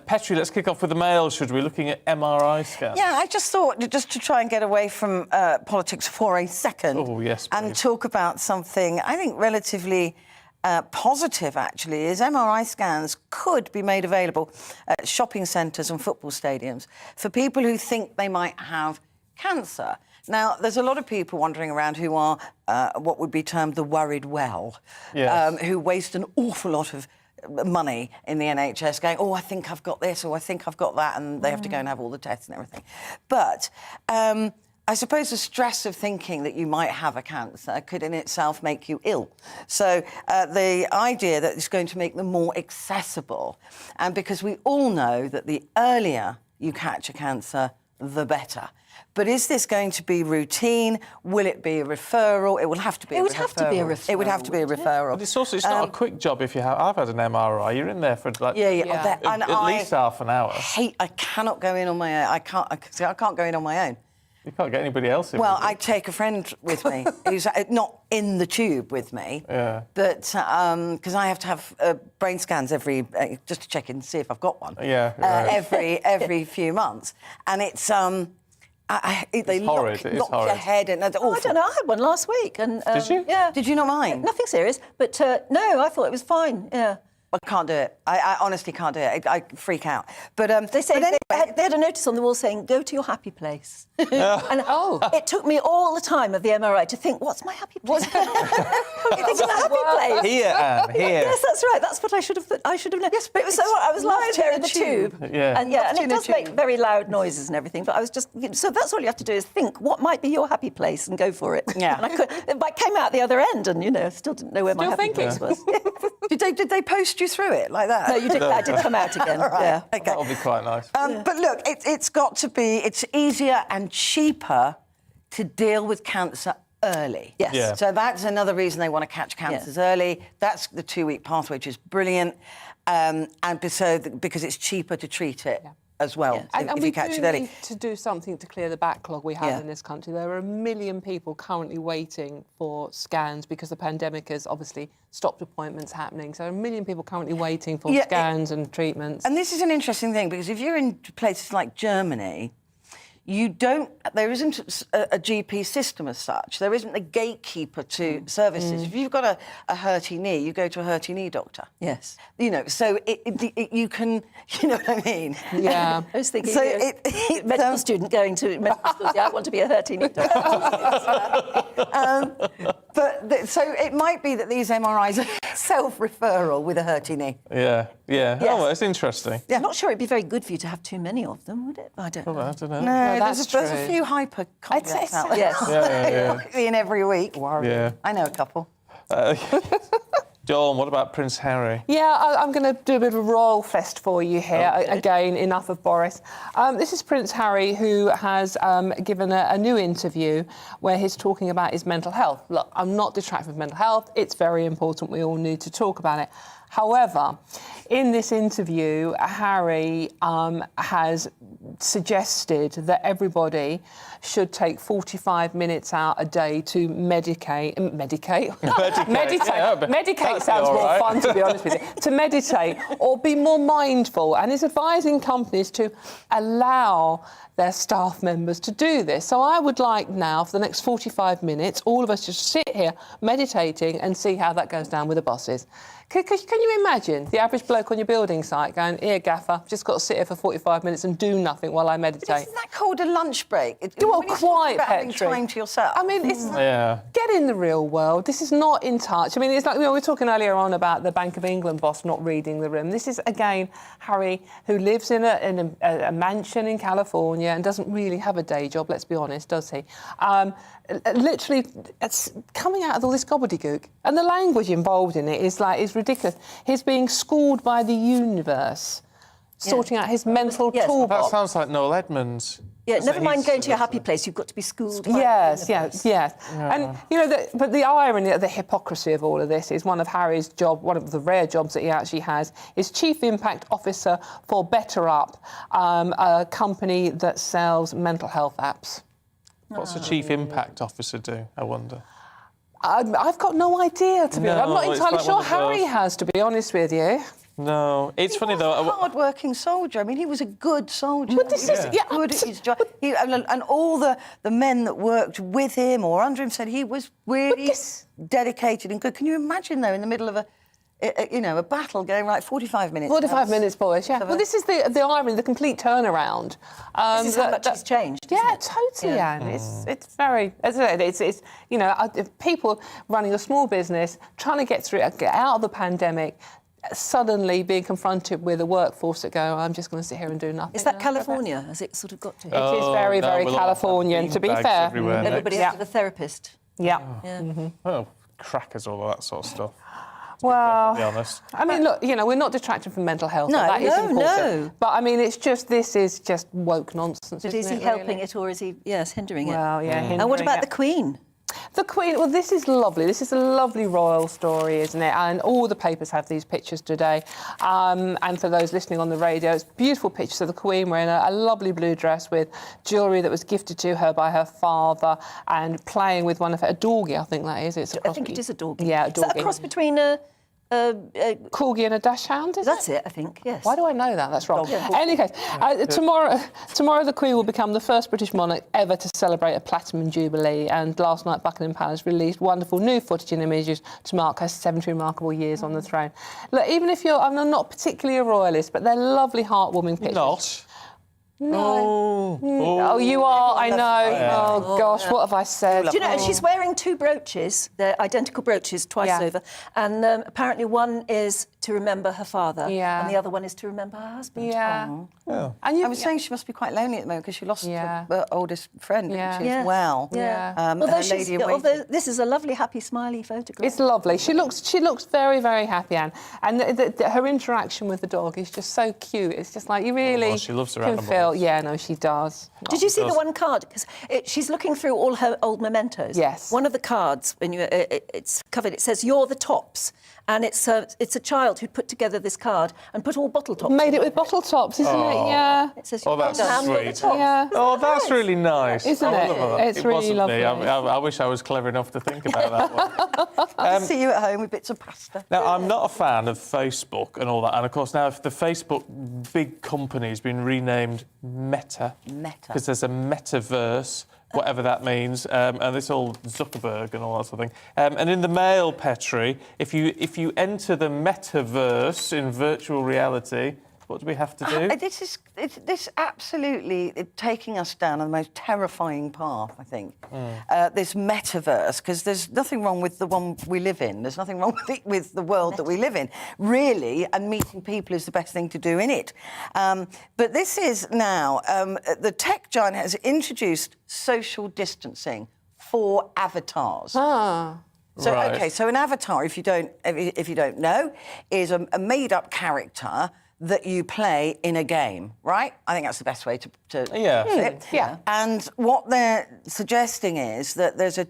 Petrie, let's kick off with the Mail, should we? Looking at MRI scans. Yeah, I just thought, just to try and get away from politics for a second. Oh, yes, please. And talk about something I think relatively positive, actually, is MRI scans could be made available at shopping centres and football stadiums for people who think they might have cancer. Now, there's a lot of people wandering around who are what would be termed the worried well, who waste an awful lot of money in the NHS going, oh, I think I've got this, or I think I've got that, and they have to go and have all the tests and everything. But I suppose the stress of thinking that you might have a cancer could in itself make you ill. So the idea that it's going to make them more accessible, and because we all know that the earlier you catch a cancer, the better. But is this going to be routine? Will it be a referral? It will have to be. It would have to be a referral. It would have to be a referral. But it's also not a quick job if you have. I've had an MRI. You're in there for like at least half an hour. I cannot go in on my own. I can't go in on my own. You can't get anybody else in. Well, I take a friend with me who's not in the tube with me. Yeah. But because I have to have brain scans every just to check in and see if I've got one. Yeah. Right. Every few months, and it's they lock your head and I don't know. I had one last week, and did you? Yeah. Did you not mind? Nothing serious, but no, I thought it was fine. Yeah. I can't do it. I honestly can't do it. I freak out. But they say anyway, they had a notice on the wall saying, "Go to your happy place." And it took me all the time of the MRI to think, "What's my happy place?" You think it's a happy place? Here, Anne. Here. Yes, that's right. That's what I should have. I should have known. Yes, but it was so. I was lying there in the tube. Yeah. And it does make very loud noises and everything. But I was just. So that's all you have to do is think what might be your happy place and go for it. Yeah. And I came out the other end, and still didn't know where my happy place was. Did they post you through it like that? No, you did. I did come out again. Right. Yeah. Okay. That'll be quite nice. But look, it's got to be. It's easier and cheaper to deal with cancer early. Yes. Yeah. So that's another reason they want to catch cancers early. That's the 2-week pathway, which is brilliant. And because it's cheaper to treat it. As well, if you catch it early. Need to do something to clear the backlog we have in this country. There are 1 million people currently waiting for scans because the pandemic has obviously stopped appointments happening. So there are 1 million people currently waiting for scans and treatments. And this is an interesting thing because if you're in places like Germany, there isn't a GP system as such. There isn't a gatekeeper to services. If you've got a hurty knee, you go to a hurty knee doctor. Yes. So you can, you know what I mean? Yeah. I was thinking, medical student going to medical school, I want to be a hurty knee doctor. So it might be that these MRIs are self-referral with a hurty knee. Yeah. Yes. Oh, that's interesting. Yeah. I'm not sure it'd be very good for you to have too many of them, would it? I don't know. I don't know. No, that's there's a few hypochondriacs out there. Yes. In every week. Yeah. I know a couple. Dawn, what about Prince Harry? Yeah, I'm going to do a bit of a royal fest for you here. Okay. Again, enough of Boris. This is Prince Harry, who has given a new interview where he's talking about his mental health. Look, I'm not detracting from mental health. It's very important. We all need to talk about it. However, in this interview, Harry has suggested that everybody should take 45 minutes out a day to medicate. Medicate sounds more fun, to be honest with you. To meditate or be more mindful. And he's advising companies to allow their staff members to do this. So I would like now, for the next 45 minutes, all of us just sit here meditating and see how that goes down with the bosses. Can you imagine the average bloke on your building site going, here, gaffer, I've just got to sit here for 45 minutes and do nothing while I meditate? But isn't that called a lunch break? Quiet, having time to yourself. I mean, get in the real world. This is not In Touch. I mean, it's like, we were talking earlier on about the Bank of England boss not reading the room. This is, again, Harry, who lives in a mansion in California and doesn't really have a day job, let's be honest, does he? Literally, it's coming out of all this gobbledygook. And the language involved in it is ridiculous. He's being schooled by the universe, sorting out his mental toolbox. That sounds like Noel Edmonds. Yeah, never mind going to your happy place. You've got to be schooled. Yes. And but the irony, the hypocrisy of all of this is one of Harry's one of the rare jobs that he actually has, is Chief Impact Officer for Better Up, a company that sells mental health apps. What's a Chief Impact Officer do, I wonder? I've got no idea, to be honest. I'm not entirely sure Harry has, to be honest with you. No, it's funny though. He was a hard-working soldier. I mean, he was a good soldier. But this is good at his job. And all the men that worked with him or under him said he was really dedicated and good. Can you imagine, though, in the middle of a battle going right 45 minutes? 45 minutes, boys. Yeah. Well, this is the irony, the complete turnaround. This is how much he's changed. Yeah, totally, Anne. It's very, as I said, it's people running a small business, trying to get out of the pandemic, suddenly being confronted with a workforce that go, I'm just going to sit here and do nothing. Is that California? Has it sort of got to? It is very, very Californian, to be fair. Everybody has to have a therapist. Yeah. Oh, crackers, all of that sort of stuff. Well, to be honest. I mean, look, we're not detracting from mental health. No, that is important. no. But I mean, this is just woke nonsense. But is he helping it or is he, hindering it? Well, yeah. And what about the Queen? The Queen, well, this is lovely. This is a lovely royal story, isn't it? And all the papers have these pictures today. And for those listening on the radio, it's beautiful pictures of the Queen wearing a lovely blue dress with jewellery that was gifted to her by her father and playing with one of a doggy, I think that is. I think it is a doggy. Yeah, a doggy. Is that a cross between a corgi and a dachshund, is That's it, I think, yes. Why do I know that? That's wrong. In any case, tomorrow the Queen will become the first British monarch ever to celebrate a platinum jubilee, and last night Buckingham Palace released wonderful new footage and images to mark her 70 remarkable years on the throne. Look, even if I'm not particularly a royalist, but they're lovely, heartwarming pictures. Not. No. Oh, you are, I know. Yeah. Oh, gosh, what have I said? Do you know, she's wearing two brooches, they're identical brooches, twice over, and apparently one is to remember her father, and the other one is to remember her husband. Yeah. And I was saying she must be quite lonely at the moment because she lost her oldest friend, didn't she, as well. Although this is a lovely, happy, smiley photograph. It's lovely. She looks very, very happy, Anne. And her interaction with the dog is just so cute. It's just like you really she loves her can animals. feel. Yeah, no, she does. Did you see the one card? Because she's looking through all her old mementos. Yes. One of the cards, when it's covered, it says "You're the tops," and it's a child who put together this card and put all bottle tops. Made it with bottle tops, isn't it? Yeah. It says, Oh, that's sweet. Yeah. Oh, that's really nice. Isn't it? It's It really wasn't lovely. me. I wish I was clever enough to think about that one. I see you at home with bits of pasta. Now, I'm not a fan of Facebook and all that. And, of course, now if the Facebook big company has been renamed Meta. Because there's a metaverse, whatever that means, and it's all Zuckerberg and all that sort of thing. And in the Mail, Petri, if you enter the metaverse in virtual reality, what do we have to do? This absolutely taking us down the most terrifying path, I think. This metaverse, because there's nothing wrong with the one we live in. There's nothing wrong with the world that we live in, really, and meeting people is the best thing to do in it. But this is now, the tech giant has introduced social distancing for avatars. So, OK, so an avatar, if you don't know, is a made-up character that you play in a game, right? I think that's the best way to Yeah. And what they're suggesting is that there's a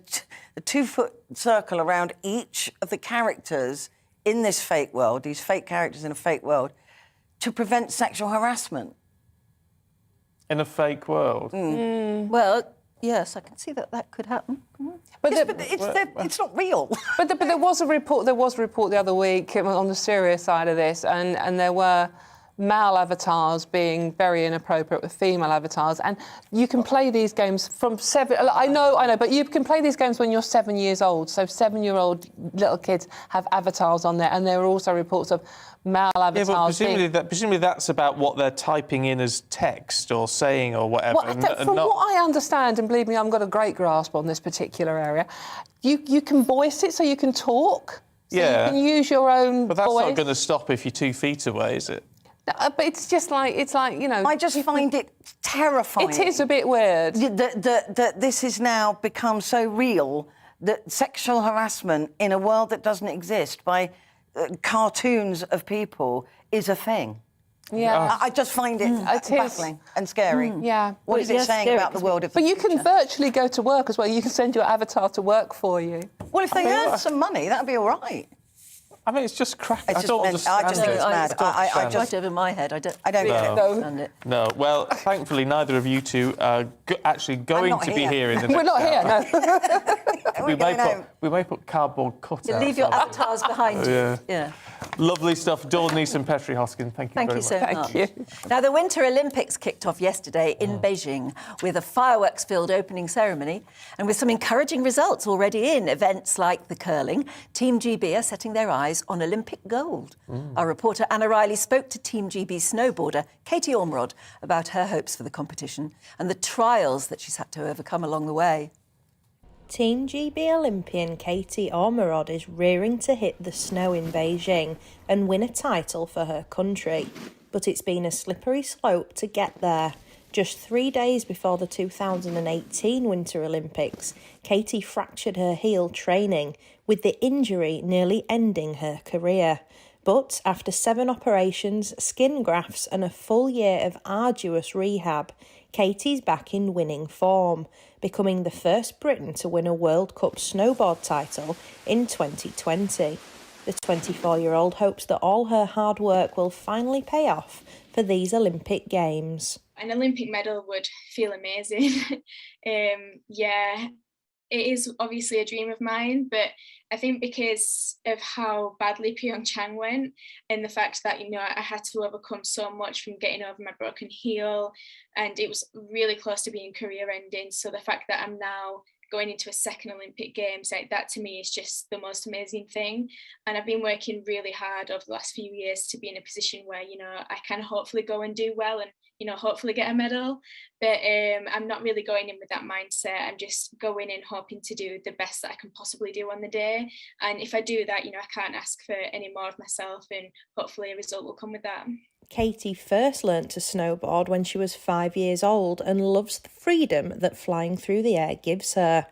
2-foot circle around each of the characters in this fake world, these fake characters in a fake world, to prevent sexual harassment. In a fake world? Well, yes, I can see that could happen. But it's not real. But there was a report. There was a report the other week on the serious side of this, and there were male avatars being very inappropriate with female avatars, and you can play these games from 7... I know, but you can play these games when you're 7 years old, so 7-year-old little kids have avatars on there, and there are also reports of male avatars. Yeah, but presumably that's about what they're typing in as text or saying or whatever. Well, from what I understand, and believe me, I've got a great grasp on this particular area, you can voice it so you can talk. So you can use your own But that's voice. not going to stop if you're 2 feet away, is it? But it's like, you know... I just find it terrifying. It is a bit weird. That this has now become so real that sexual harassment in a world that doesn't exist by cartoons of people is a thing. Yeah. I just find it baffling and scary. Yeah. What is it saying about the world of the But you future? can virtually go to work as well. You can send your avatar to work for you. Well, if they earn some money, that'd be all right. I mean, it's just crack. It's I don't understand I just think it's mad. I just right over my head. I don't understand it. No, well, thankfully, neither of you two are actually going to be here in the next We're not here, no. we may put cardboard cutouts. You leave your avatars behind you. Yeah. Lovely stuff. Dawn Neeson, Petrie Hoskin, thank you very much. Thank you so much. Now, the Winter Olympics kicked off yesterday in Beijing with a fireworks-filled opening ceremony and with some encouraging results already in events like the curling. Team GB are setting their eyes on Olympic gold. Our reporter Anna Riley spoke to Team GB snowboarder Katie Ormerod about her hopes for the competition and the trials that she's had to overcome along the way. Team GB Olympian Katie Ormerod is rearing to hit the snow in Beijing and win a title for her country. But it's been a slippery slope to get there. Just 3 days before the 2018 Winter Olympics, Katie fractured her heel training, with the injury nearly ending her career. But after 7 operations, skin grafts and a full year of arduous rehab, Katie's back in winning form, becoming the first Briton to win a World Cup snowboard title in 2020. The 24-year-old hopes that all her hard work will finally pay off for these Olympic Games. An Olympic medal would feel amazing. Yeah, it is obviously a dream of mine, but I think because of how badly Pyeongchang went and the fact that, you know, I had to overcome so much from getting over my broken heel, and it was really close to being career ending. So the fact that I'm now going into a second Olympic Games, like that to me is just the most amazing thing. And I've been working really hard over the last few years to be in a position where, you know, I can hopefully go and do well and, you know, hopefully get a medal. But I'm not really going in with that mindset. I'm just going in hoping to do the best that I can possibly do on the day. And if I do that, you know, I can't ask for any more of myself, and hopefully a result will come with that. Katie first learnt to snowboard when she was 5 years old and loves the freedom that flying through the air gives her.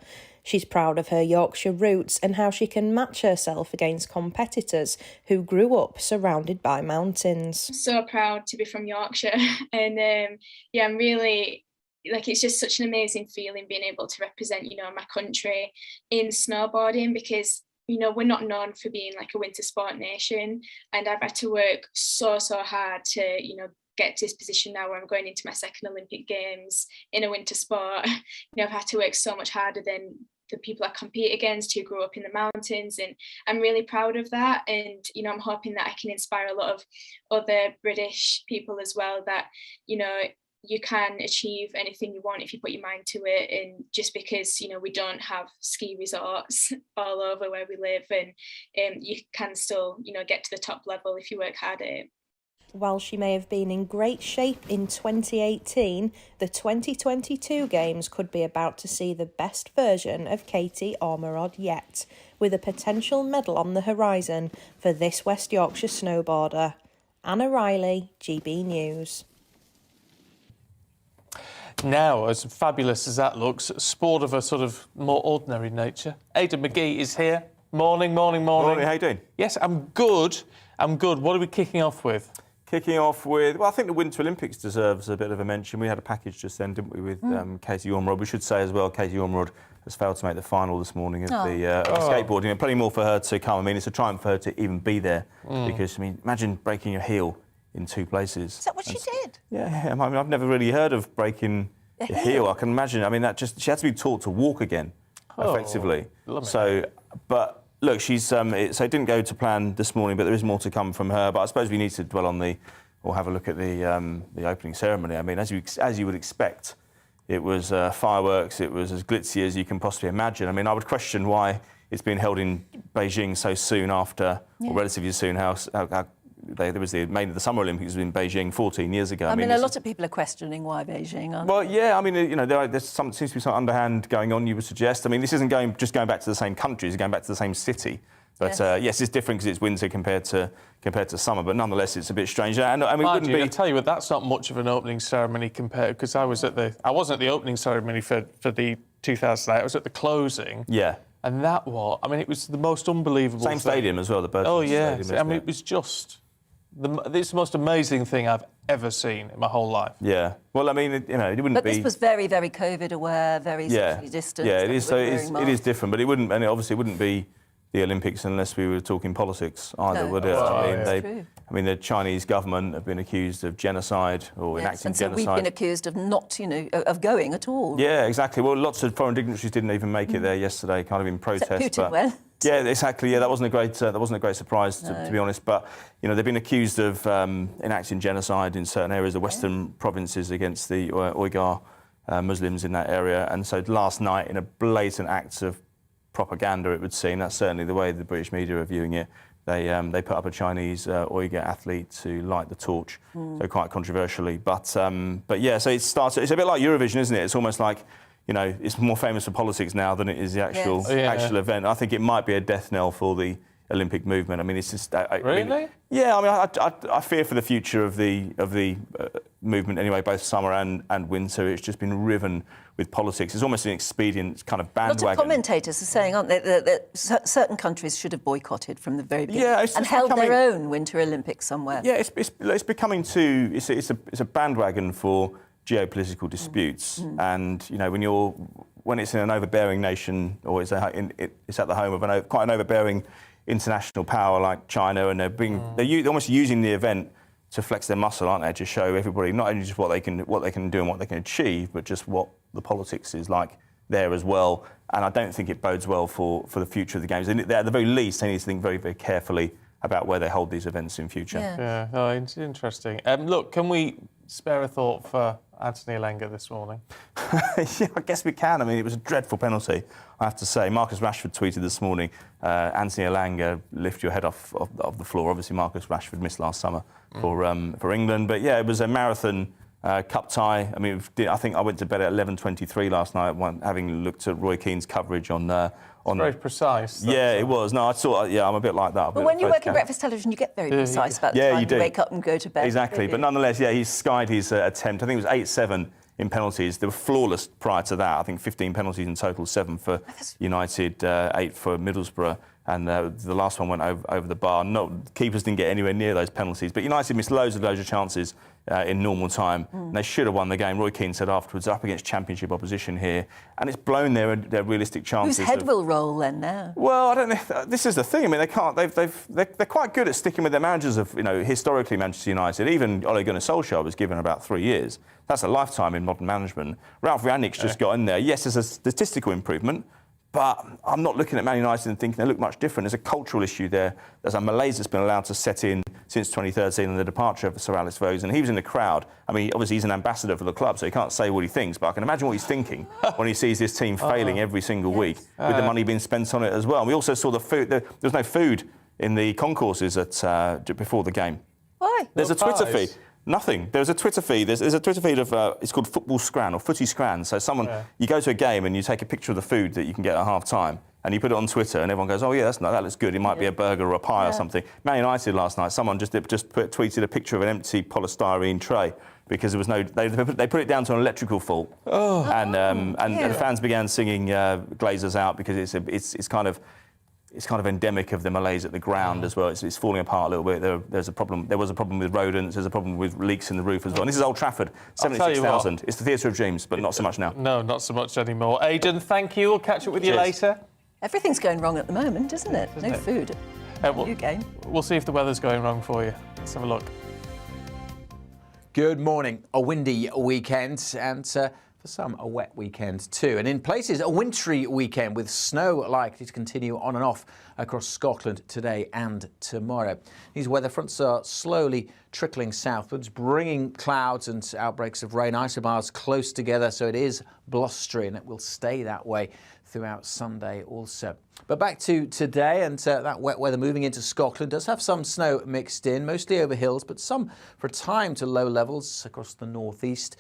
She's proud of her Yorkshire roots and how she can match herself against competitors who grew up surrounded by mountains. I'm so proud to be from Yorkshire, and yeah, I'm really, like, it's just such an amazing feeling being able to represent, you know, my country in snowboarding, because, you know, we're not known for being like a winter sport nation, and I've had to work so hard to, you know, get to this position now where I'm going into my second Olympic Games in a winter sport. You know, I've had to work so much harder than the people I compete against who grew up in the mountains, and I'm really proud of that. And, you know, I'm hoping that I can inspire a lot of other British people as well, that, you know, you can achieve anything you want if you put your mind to it. And just because, you know, we don't have ski resorts all over where we live, and you can still, you know, get to the top level if you work hard at it. While she may have been in great shape in 2018, the 2022 Games could be about to see the best version of Katie Ormerod yet, with a potential medal on the horizon for this West Yorkshire snowboarder. Anna Riley, GB News. Now, as fabulous as that looks, sport of a sort of more ordinary nature. Aidan McGee is here. Morning. Morning, how you doing? Yes, I'm good. What are we kicking off with? Kicking off with, well, I think the Winter Olympics deserves a bit of a mention. We had a package just then, didn't we, with Katie Ormerod. We should say as well, Katie Ormerod has failed to make the final this morning of the skateboarding. Plenty more for her to come. I mean, it's a triumph for her to even be there, because, I mean, imagine breaking your heel in 2 places. Is that what she did? Yeah. I mean, I've never really heard of breaking your heel. I can imagine. I mean, she had to be taught to walk again, effectively. So, but look, she's so it didn't go to plan this morning, but there is more to come from her. But I suppose we need to dwell on the or have a look at the opening ceremony. I mean, as you would expect, it was fireworks. It was as glitzy as you can possibly imagine. I mean, I would question why it's been held in Beijing so soon after, or relatively soon. There was the Summer Olympics in Beijing 14 years ago. I mean, a lot of people are questioning why Beijing. Well, yeah, I mean, you know, there's seems to be some underhand going on, you would suggest. I mean, this isn't just going back to the same country, it's going back to the same city. But yes, it's different because it's winter compared to summer. But nonetheless, it's a bit strange. And I mean, I tell you what, that's not much of an opening ceremony compared, because I wasn't at the opening ceremony for the 2008. I was at the closing. Yeah. And it was the most unbelievable. Same stadium as well, the Bird. Oh yeah. I mean, it was just. It's the most amazing thing I've ever seen in my whole life. Yeah. Well, I mean, it wouldn't be. But this was very, very COVID aware, very socially distanced. Yeah, it is. So it is different, but it obviously wouldn't be the Olympics unless we were talking politics either, would it? I mean, the Chinese government have been accused of genocide or enacting genocide. And so we've been accused of not, of going at all. Yeah, exactly. Well, lots of foreign dignitaries didn't even make it there yesterday, kind of in protest. Except Putin went. Yeah, exactly. Yeah, that wasn't a great surprise to be honest. But they've been accused of enacting genocide in certain areas, the western provinces, against the Uyghur Muslims in that area. And so last night, in a blatant act of propaganda, it would seem, that's certainly the way the British media are viewing it, they put up a Chinese Uyghur athlete to light the torch, so quite controversially. But yeah, so it's a bit like Eurovision, isn't it? It's almost like, it's more famous for politics now than it is the actual event. I think it might be a death knell for the Olympic movement. I mean, it's just really. I fear for the future of the movement anyway, both summer and winter. It's just been riven with politics. It's almost an expedient kind of bandwagon. A lot of commentators are saying, aren't they, that certain countries should have boycotted from the very beginning and held their own Winter Olympics somewhere. Yeah, it's becoming too. It's a bandwagon for geopolitical disputes, and when it's in an overbearing nation, or it's at the home of quite an overbearing international power like China, and they're almost using the event to flex their muscle, aren't they? To show everybody not only just what they can do and what they can achieve, but just what the politics is like there as well. And I don't think it bodes well for the future of the Games. And at the very least, they need to think very, very carefully about where they hold these events in future. Yeah. Oh, it's interesting. Look, can we spare a thought for Anthony Elanga this morning? Yeah, I guess we can. I mean, it was a dreadful penalty, I have to say. Marcus Rashford tweeted this morning, Anthony Elanga, lift your head off the floor. Obviously, Marcus Rashford missed last summer for England. But yeah, it was a marathon cup tie. I mean, I think I went to bed at 11:23 last night, having looked at Roy Keane's coverage on very precise. Yeah, it was. No, I thought, I'm a bit like that. But when you work in breakfast television, you get very precise about the time you wake up and go to bed. Exactly. But nonetheless, he skied his attempt. I think it was 8-7 in penalties. They were flawless prior to that. I think 15 penalties in total, 7 for United, 8 for Middlesbrough. And the last one went over the bar. Keepers didn't get anywhere near those penalties. But United missed loads of chances in normal time. And they should have won the game. Roy Keane said afterwards, up against Championship opposition here. And it's blown their realistic chances. Whose head will roll then now? Well, I don't know. This is the thing. I mean, they can't. They're quite good at sticking with their managers of, historically Manchester United. Even Ole Gunnar Solskjaer was given about 3 years. That's a lifetime in modern management. Ralph Rangnick's just got in there. Yes, there's a statistical improvement. But I'm not looking at Man United and thinking they look much different. There's a cultural issue there. There's a malaise that's been allowed to set in since 2013 and the departure of Sir Alex Ferguson. He was in the crowd. I mean, obviously he's an ambassador for the club, so he can't say what he thinks, but I can imagine what he's thinking when he sees this team failing every single week, with the money being spent on it as well. And we also saw the food. There was no food in the concourses before the game. Why? There's a Twitter feed. Nothing. There's a Twitter feed. There's a Twitter feed of it's called Football Scran or Footy Scran. So you go to a game and you take a picture of the food that you can get at half time. And you put it on Twitter, and everyone goes, "Oh yeah, that looks good. It might be a burger or a pie or something." Man United last night, someone just tweeted a picture of an empty polystyrene tray because there was no. They put it down to an electrical fault, and fans began singing Glazers Out because it's kind of endemic of the malaise at the ground as well. It's falling apart a little bit. There was a problem with rodents. There's a problem with leaks in the roof as well. And this is Old Trafford, 76,000. It's the theatre of dreams, but not so much now. No, not so much anymore. Aidan, thank you. We'll catch up with you later. Everything's going wrong at the moment, isn't it? No food. New game. We'll see if the weather's going wrong for you. Let's have a look. Good morning. A windy weekend, and for for some, a wet weekend too. And in places, a wintry weekend with snow likely to continue on and off across Scotland today and tomorrow. These weather fronts are slowly trickling southwards, bringing clouds and outbreaks of rain, isobars close together, so it is blustery and it will stay that way throughout Sunday also. But back to today, and that wet weather moving into Scotland does have some snow mixed in, mostly over hills, but some for a time to low levels across the northeast.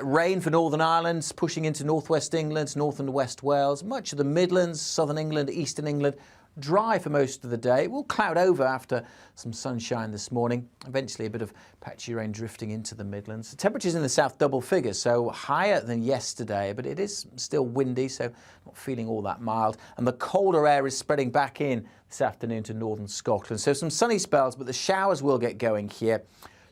Rain for Northern Ireland, pushing into northwest England, north and west Wales, much of the Midlands, southern England, eastern England. Dry for most of the day. It will cloud over after some sunshine this morning. Eventually a bit of patchy rain drifting into the Midlands. The temperatures in the south double figures, so higher than yesterday, but it is still windy, so not feeling all that mild. And the colder air is spreading back in this afternoon to northern Scotland. So some sunny spells, but the showers will get going here.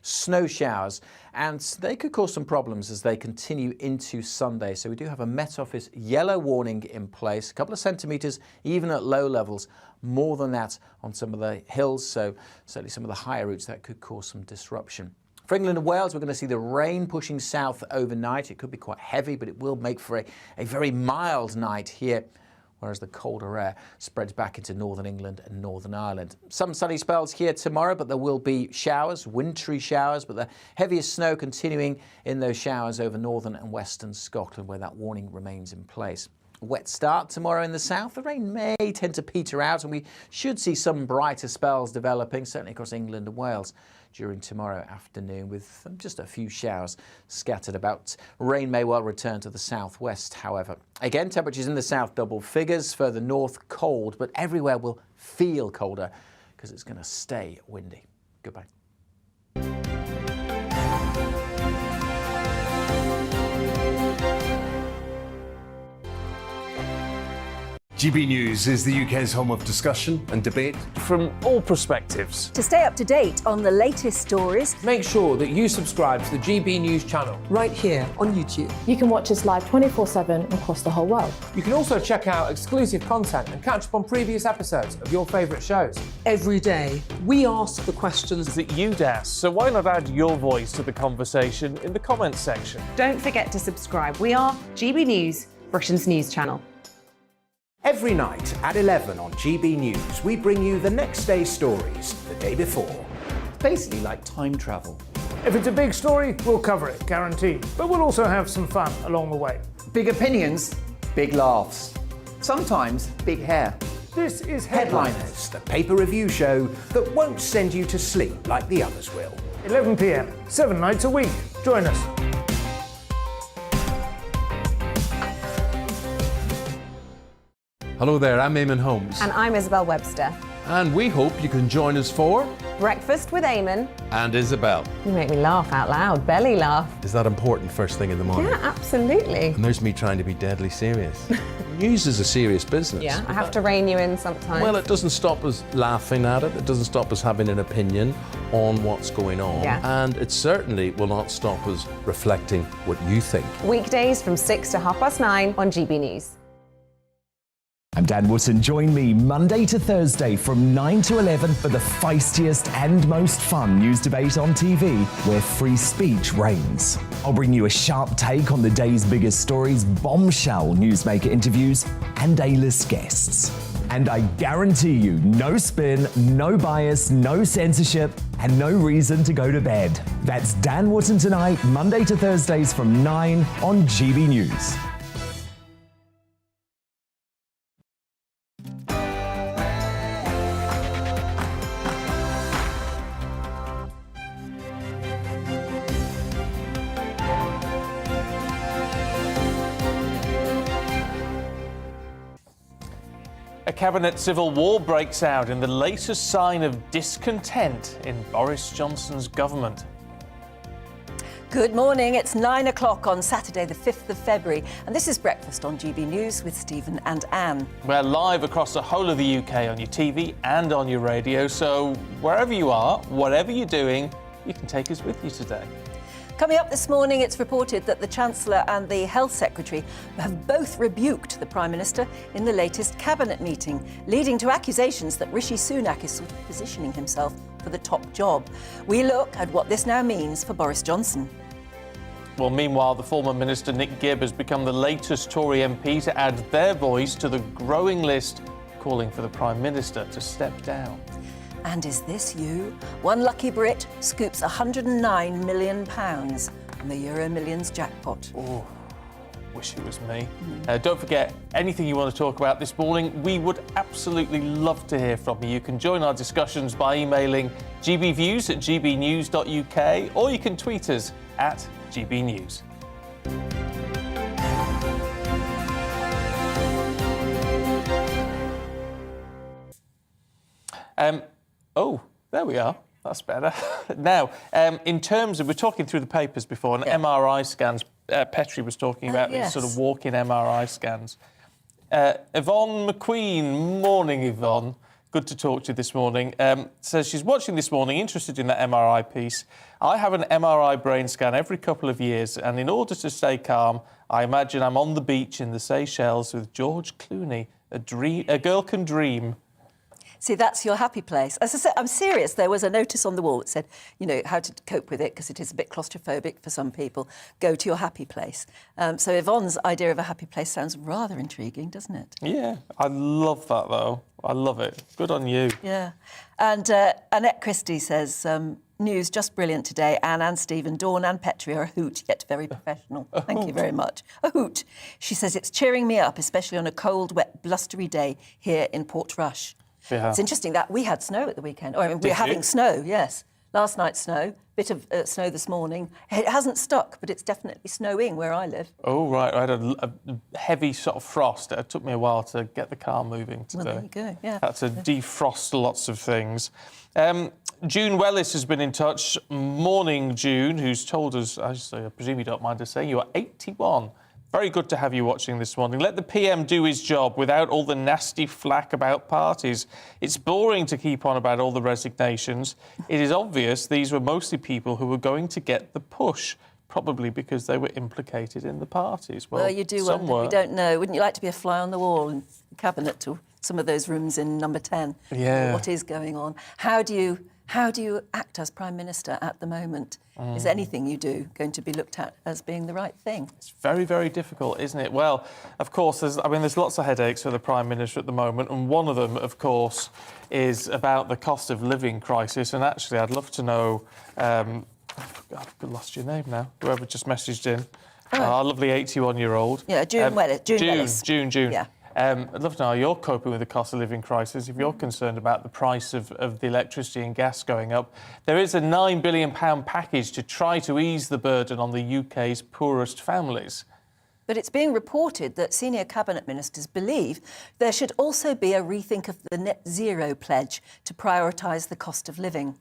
Snow showers, and they could cause some problems as they continue into Sunday. So we do have a Met Office yellow warning in place, a couple of centimetres even at low levels, more than that on some of the hills, so certainly some of the higher routes that could cause some disruption. For England and Wales, we're going to see the rain pushing south overnight. It could be quite heavy, but it will make for a very mild night here, whereas the colder air spreads back into northern England and Northern Ireland. Some sunny spells here tomorrow, but there will be showers, wintry showers, but the heaviest snow continuing in those showers over northern and western Scotland, where that warning remains in place. A wet start tomorrow in the south. The rain may tend to peter out, and we should see some brighter spells developing, certainly across England and Wales during tomorrow afternoon, with just a few showers scattered about. Rain may well return to the southwest, however. Again, temperatures in the south double figures, further north cold, but everywhere will feel colder because it's going to stay windy. Goodbye. GB News is the UK's home of discussion and debate from all perspectives. To stay up to date on the latest stories, make sure that you subscribe to the GB News channel right here on YouTube. You can watch us live 24/7 across the whole world. You can also check out exclusive content and catch up on previous episodes of your favourite shows. Every day, we ask the questions that you'd ask, so why not add your voice to the conversation in the comments section? Don't forget to subscribe. We are GB News, Britain's news channel. Every night at 11 on GB News, we bring you the next day's stories the day before. It's basically like time travel. If it's a big story, we'll cover it, guaranteed. But we'll also have some fun along the way. Big opinions, big laughs. Sometimes big hair. This is Headliners, the paper review show that won't send you to sleep like the others will. 11 p.m, 7 nights a week. Join us. Hello there, I'm Eamon Holmes. And I'm Isabel Webster. And we hope you can join us for Breakfast with Eamon and Isabel. You make me laugh out loud, belly laugh. Is that important first thing in the morning? Yeah, absolutely. And there's me trying to be deadly serious. News is a serious business. Yeah, I have to rein you in sometimes. Well, it doesn't stop us laughing at it. It doesn't stop us having an opinion on what's going on. Yeah. And it certainly will not stop us reflecting what you think. Weekdays from 6 to 9:30 on GB News. I'm Dan Wootton. Join me Monday to Thursday from 9 to 11 for the feistiest and most fun news debate on TV, where free speech reigns. I'll bring you a sharp take on the day's biggest stories, bombshell newsmaker interviews, and A-list guests. And I guarantee you, no spin, no bias, no censorship, and no reason to go to bed. That's Dan Wootton Tonight, Monday to Thursdays from 9 on GB News. A cabinet civil war breaks out in the latest sign of discontent in Boris Johnson's government. Good morning. It's 9 o'clock on Saturday, the 5th of February, and this is Breakfast on GB News with Stephen and Anne. We're live across the whole of the UK on your TV and on your radio, so wherever you are, whatever you're doing, you can take us with you today. Coming up this morning, it's reported that the Chancellor and the Health Secretary have both rebuked the Prime Minister in the latest cabinet meeting, leading to accusations that Rishi Sunak is sort of positioning himself for the top job. We look at what this now means for Boris Johnson. Well, meanwhile, the former Minister Nick Gibb has become the latest Tory MP to add their voice to the growing list calling for the Prime Minister to step down. And is this you? One lucky Brit scoops £109 million on the Euro Millions jackpot. Oh, wish it was me. Don't forget, anything you want to talk about this morning, we would absolutely love to hear from you. You can join our discussions by emailing gbviews@gbnews.uk, or you can tweet us at gbnews. Oh, there we are. That's better. Now, in terms of, we're talking through the papers before, and MRI scans, Petrie was talking about these sort of walk-in MRI scans. Yvonne McQueen, morning Yvonne, good to talk to you this morning, says she's watching this morning, interested in that MRI piece. I have an MRI brain scan every couple of years, and in order to stay calm, I imagine I'm on the beach in the Seychelles with George Clooney. A girl can dream. See, that's your happy place. As I said, I'm serious. There was a notice on the wall that said, you know, how to cope with it, because it is a bit claustrophobic for some people. Go to your happy place. So Yvonne's idea of a happy place sounds rather intriguing, doesn't it? Yeah, I love that, though. I love it. Good on you. Yeah. And Annette Christie says, news just brilliant today. Anne and Stephen, Dawn and Petrie are a hoot, yet very professional. Thank you very much. A hoot. She says, it's cheering me up, especially on a cold, wet, blustery day here in Portrush. Yeah. It's interesting that we had snow at the weekend. We're having snow, yes. Last night snow, bit of snow this morning. It hasn't stuck, but it's definitely snowing where I live. Oh, right. I had a heavy sort of frost. It took me a while to get the car moving today. Well, there you go, yeah. Had to defrost lots of things. June Wellis has been in touch. Morning, June, who's told us, I presume you don't mind us saying, you are 81. Very good to have you watching this morning. Let the PM do his job without all the nasty flack about parties. It's boring to keep on about all the resignations. It is obvious these were mostly people who were going to get the push, probably because they were implicated in the parties. Well, you do wonder. We don't know. Wouldn't you like to be a fly on the wall in the cabinet to some of those rooms in number 10? Yeah. What is going on? How do you act as Prime Minister at the moment? Is anything you do going to be looked at as being the right thing? It's very, very difficult, isn't it? Well, of course, there's lots of headaches for the Prime Minister at the moment, and one of them, of course, is about the cost of living crisis. And actually, I'd love to know... I've lost your name now. Whoever just messaged in. Our lovely 81-year-old. Yeah, June Wellis. June. Yeah. I'd love to know how you're coping with the cost of living crisis. If you're concerned about the price of the electricity and gas going up, there is a £9 billion package to try to ease the burden on the UK's poorest families. But it's being reported that senior cabinet ministers believe there should also be a rethink of the net zero pledge to prioritise the cost of living.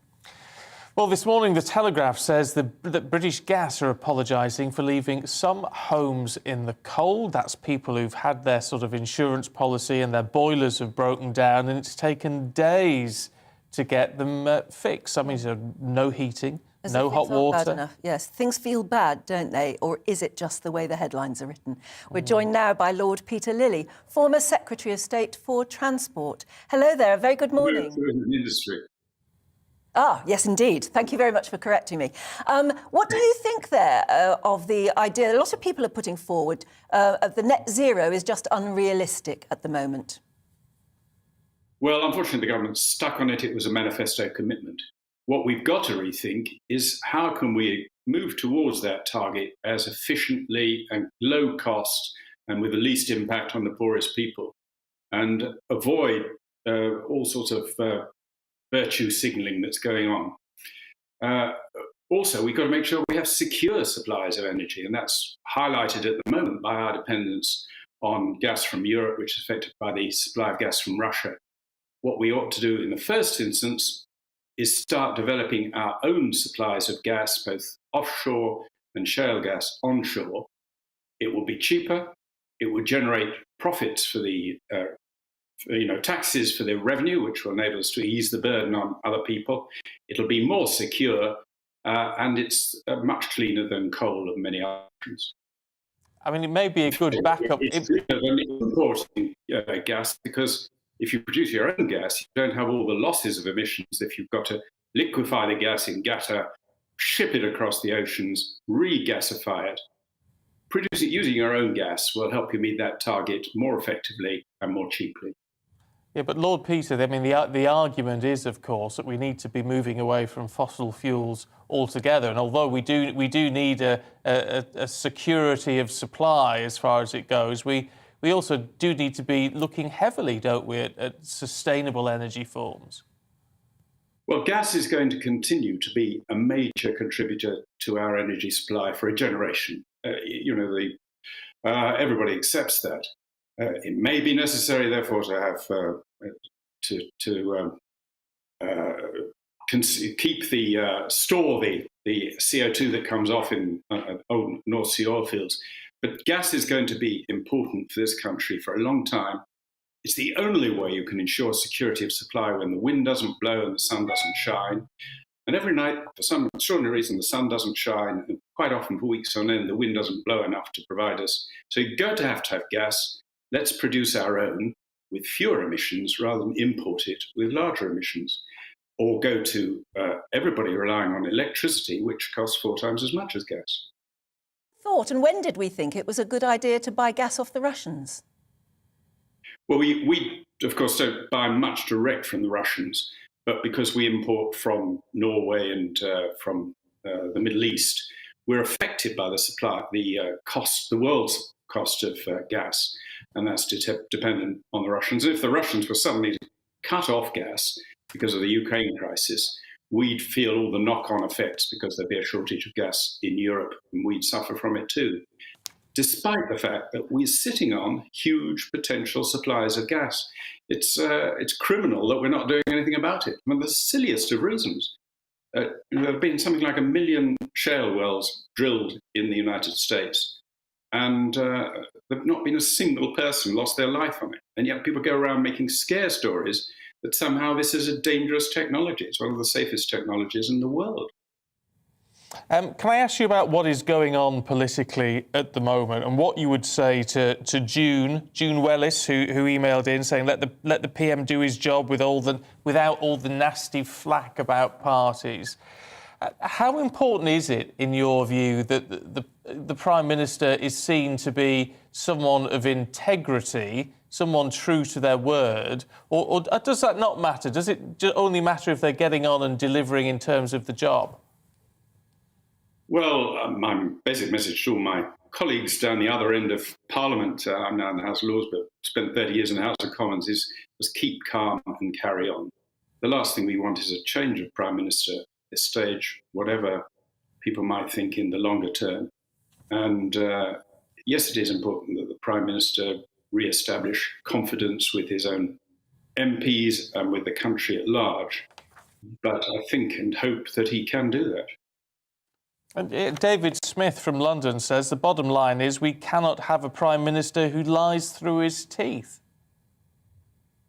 Well, this morning, The Telegraph says that British Gas are apologising for leaving some homes in the cold. That's people who've had their sort of insurance policy and their boilers have broken down, and it's taken days to get them fixed. I mean, so no heating, no hot water. Bad enough. Yes, things feel bad, don't they? Or is it just the way the headlines are written? We're joined now by Lord Peter Lilly, former Secretary of State for Transport. Hello there, a very good morning. Industry. Ah, yes, indeed. Thank you very much for correcting me. What do you think there of the idea a lot of people are putting forward of the net zero is just unrealistic at the moment? Well, unfortunately, the government's stuck on it. It was a manifesto commitment. What we've got to rethink is how can we move towards that target as efficiently and low cost and with the least impact on the poorest people, and avoid all sorts of virtue signalling that's going on. Also, we've got to make sure we have secure supplies of energy, and that's highlighted at the moment by our dependence on gas from Europe, which is affected by the supply of gas from Russia. What we ought to do in the first instance is start developing our own supplies of gas, both offshore and shale gas onshore. It will be cheaper. It will generate profits for the taxes for the revenue, which will enable us to ease the burden on other people. It'll be more secure, and it's much cleaner than coal and many options. I mean, it may be a good backup. It's cleaner than importing gas, because if you produce your own gas, you don't have all the losses of emissions if you've got to liquefy the gas in Qatar ship it across the oceans, re-gasify it. Produce it using your own gas will help you meet that target more effectively and more cheaply. Yeah, but Lord Peter, I mean, the argument is, of course, that we need to be moving away from fossil fuels altogether. And although we do need a security of supply as far as it goes, we also do need to be looking heavily, don't we, at sustainable energy forms. Well, gas is going to continue to be a major contributor to our energy supply for a generation. Everybody accepts that. It may be necessary, therefore, to have store the CO2 that comes off in old North Sea oil fields. But gas is going to be important for this country for a long time. It's the only way you can ensure security of supply when the wind doesn't blow and the sun doesn't shine. And every night, for some extraordinary reason, the sun doesn't shine, and quite often for weeks on end, the wind doesn't blow enough to provide us. So you're going to have gas. Let's produce our own with fewer emissions rather than import it with larger emissions. Or go to everybody relying on electricity, which costs 4 times as much as gas. And when did we think it was a good idea to buy gas off the Russians? Well, we of course, don't buy much direct from the Russians, but because we import from Norway and from the Middle East, we're affected by the world's cost of gas, and that's dependent on the Russians. If the Russians were suddenly to cut off gas because of the Ukraine crisis, we'd feel all the knock-on effects because there'd be a shortage of gas in Europe, and we'd suffer from it too, despite the fact that we're sitting on huge potential supplies of gas. It's criminal that we're not doing anything about it. I mean, the silliest of reasons. There have been something like 1 million shale wells drilled in the United States, and there've not been a single person lost their life on it. And yet people go around making scare stories that somehow this is a dangerous technology. It's one of the safest technologies in the world. Can I ask you about what is going on politically at the moment and what you would say to June Wellis, who emailed in saying let the PM do his job without all the nasty flack about parties. How important is it, in your view, that the Prime Minister is seen to be someone of integrity, someone true to their word, or does that not matter? Does it only matter if they're getting on and delivering in terms of the job? Well, my basic message to all my colleagues down the other end of Parliament, I'm now in the House of Lords, but spent 30 years in the House of Commons, is keep calm and carry on. The last thing we want is a change of Prime Minister at this stage, whatever people might think in the longer term. And yes, it is important that the Prime Minister re-establish confidence with his own MPs and with the country at large. But I think and hope that he can do that. And David Smith from London says the bottom line is we cannot have a Prime Minister who lies through his teeth.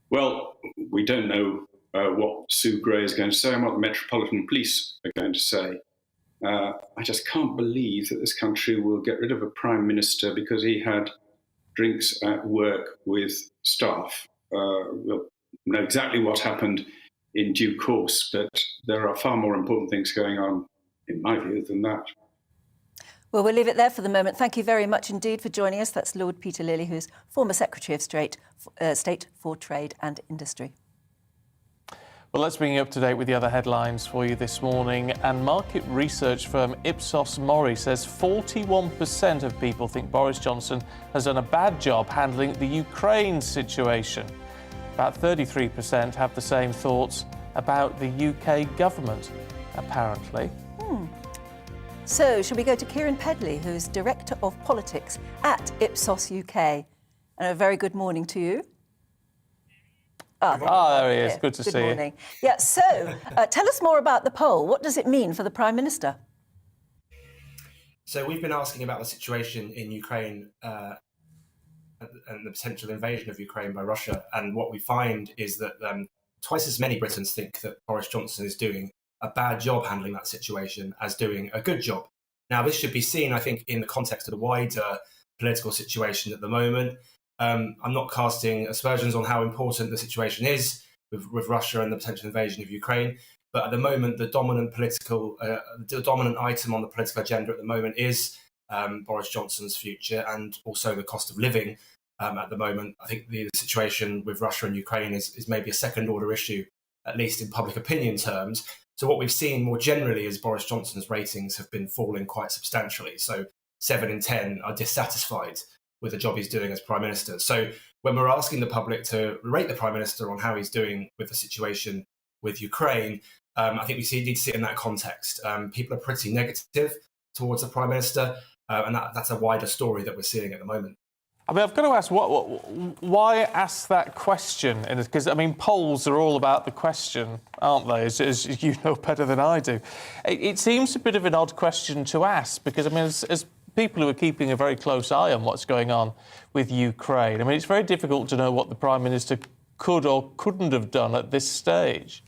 Well, we don't know what Sue Gray is going to say and what the Metropolitan Police are going to say. I just can't believe that this country will get rid of a Prime Minister because he had drinks at work with staff. We'll know exactly what happened in due course, but there are far more important things going on, in my view, than that. Well, we'll leave it there for the moment. Thank you very much indeed for joining us. That's Lord Peter Lilly, who's former Secretary of State for Trade and Industry. Well, let's bring you up to date with the other headlines for you this morning. And market research firm Ipsos Mori says 41% of people think Boris Johnson has done a bad job handling the Ukraine situation. About 33% have the same thoughts about the UK government, apparently. So, shall we go to Kieran Pedley, who's Director of Politics at Ipsos UK? And a very good morning to you. There he is. Good to see you. Good morning. Yeah, so tell us more about the poll. What does it mean for the Prime Minister? So we've been asking about the situation in Ukraine and the potential invasion of Ukraine by Russia. And what we find is that twice as many Britons think that Boris Johnson is doing a bad job handling that situation as doing a good job. Now, this should be seen, I think, in the context of the wider political situation at the moment. I'm not casting aspersions on how important the situation is with Russia and the potential invasion of Ukraine, But at the moment, the dominant item on the political agenda at the moment is Boris Johnson's future and also the cost of living. At the moment, I think the situation with Russia and Ukraine is maybe a second-order issue, at least in public opinion terms. So what we've seen more generally is Boris Johnson's ratings have been falling quite substantially. So 7 in 10 are dissatisfied with the job he's doing as Prime Minister. So when we're asking the public to rate the Prime Minister on how he's doing with the situation with Ukraine, I think we need to see it in that context. People are pretty negative towards the Prime Minister, and that's a wider story that we're seeing at the moment. I mean, I've got to ask, why ask that question? Because, I mean, polls are all about the question, aren't they, as you know better than I do. It seems a bit of an odd question to ask because, I mean, as people who are keeping a very close eye on what's going on with Ukraine, I mean, it's very difficult to know what the Prime Minister could or couldn't have done at this stage.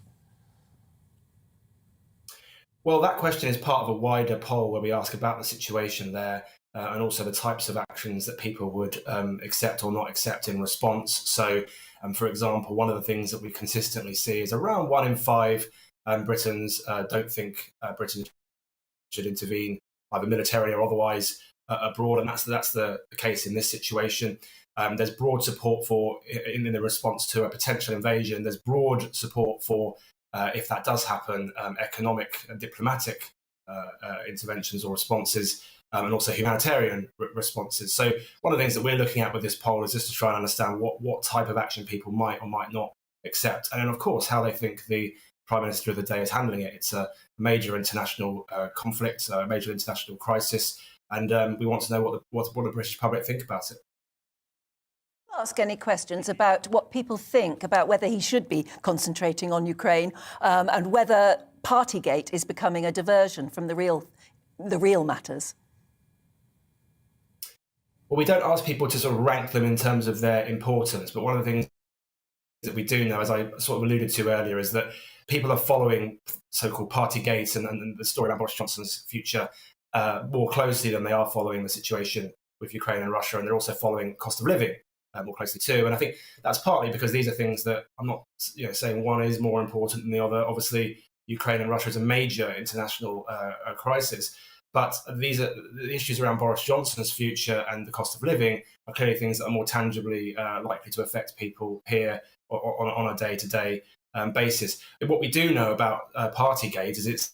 Well, that question is part of a wider poll where we ask about the situation there. And also the types of actions that people would accept or not accept in response. So, for example, one of the things that we consistently see is around 1 in 5 Britons don't think Britain should intervene either militarily or otherwise abroad, and that's the case in this situation. There's broad support for, in the response to a potential invasion, there's broad support for, if that does happen, economic and diplomatic interventions or responses. And also humanitarian responses. So one of the things that we're looking at with this poll is just to try and understand what type of action people might or might not accept. And then, of course, how they think the Prime Minister of the day is handling it. It's a major international conflict, a major international crisis. And we want to know what the British public think about it. Ask any questions about what people think about whether he should be concentrating on Ukraine and whether Partygate is becoming a diversion from the real matters. Well, we don't ask people to sort of rank them in terms of their importance, but one of the things that we do know, as I sort of alluded to earlier, is that people are following so-called Partygate and the story about Boris Johnson's future more closely than they are following the situation with Ukraine and Russia, and they're also following cost of living more closely too. And I think that's partly because these are things that I'm not saying one is more important than the other. Obviously, Ukraine and Russia is a major international crisis. But these are the issues around Boris Johnson's future and the cost of living are clearly things that are more tangibly likely to affect people here on a day-to-day basis. But what we do know about Partygate is it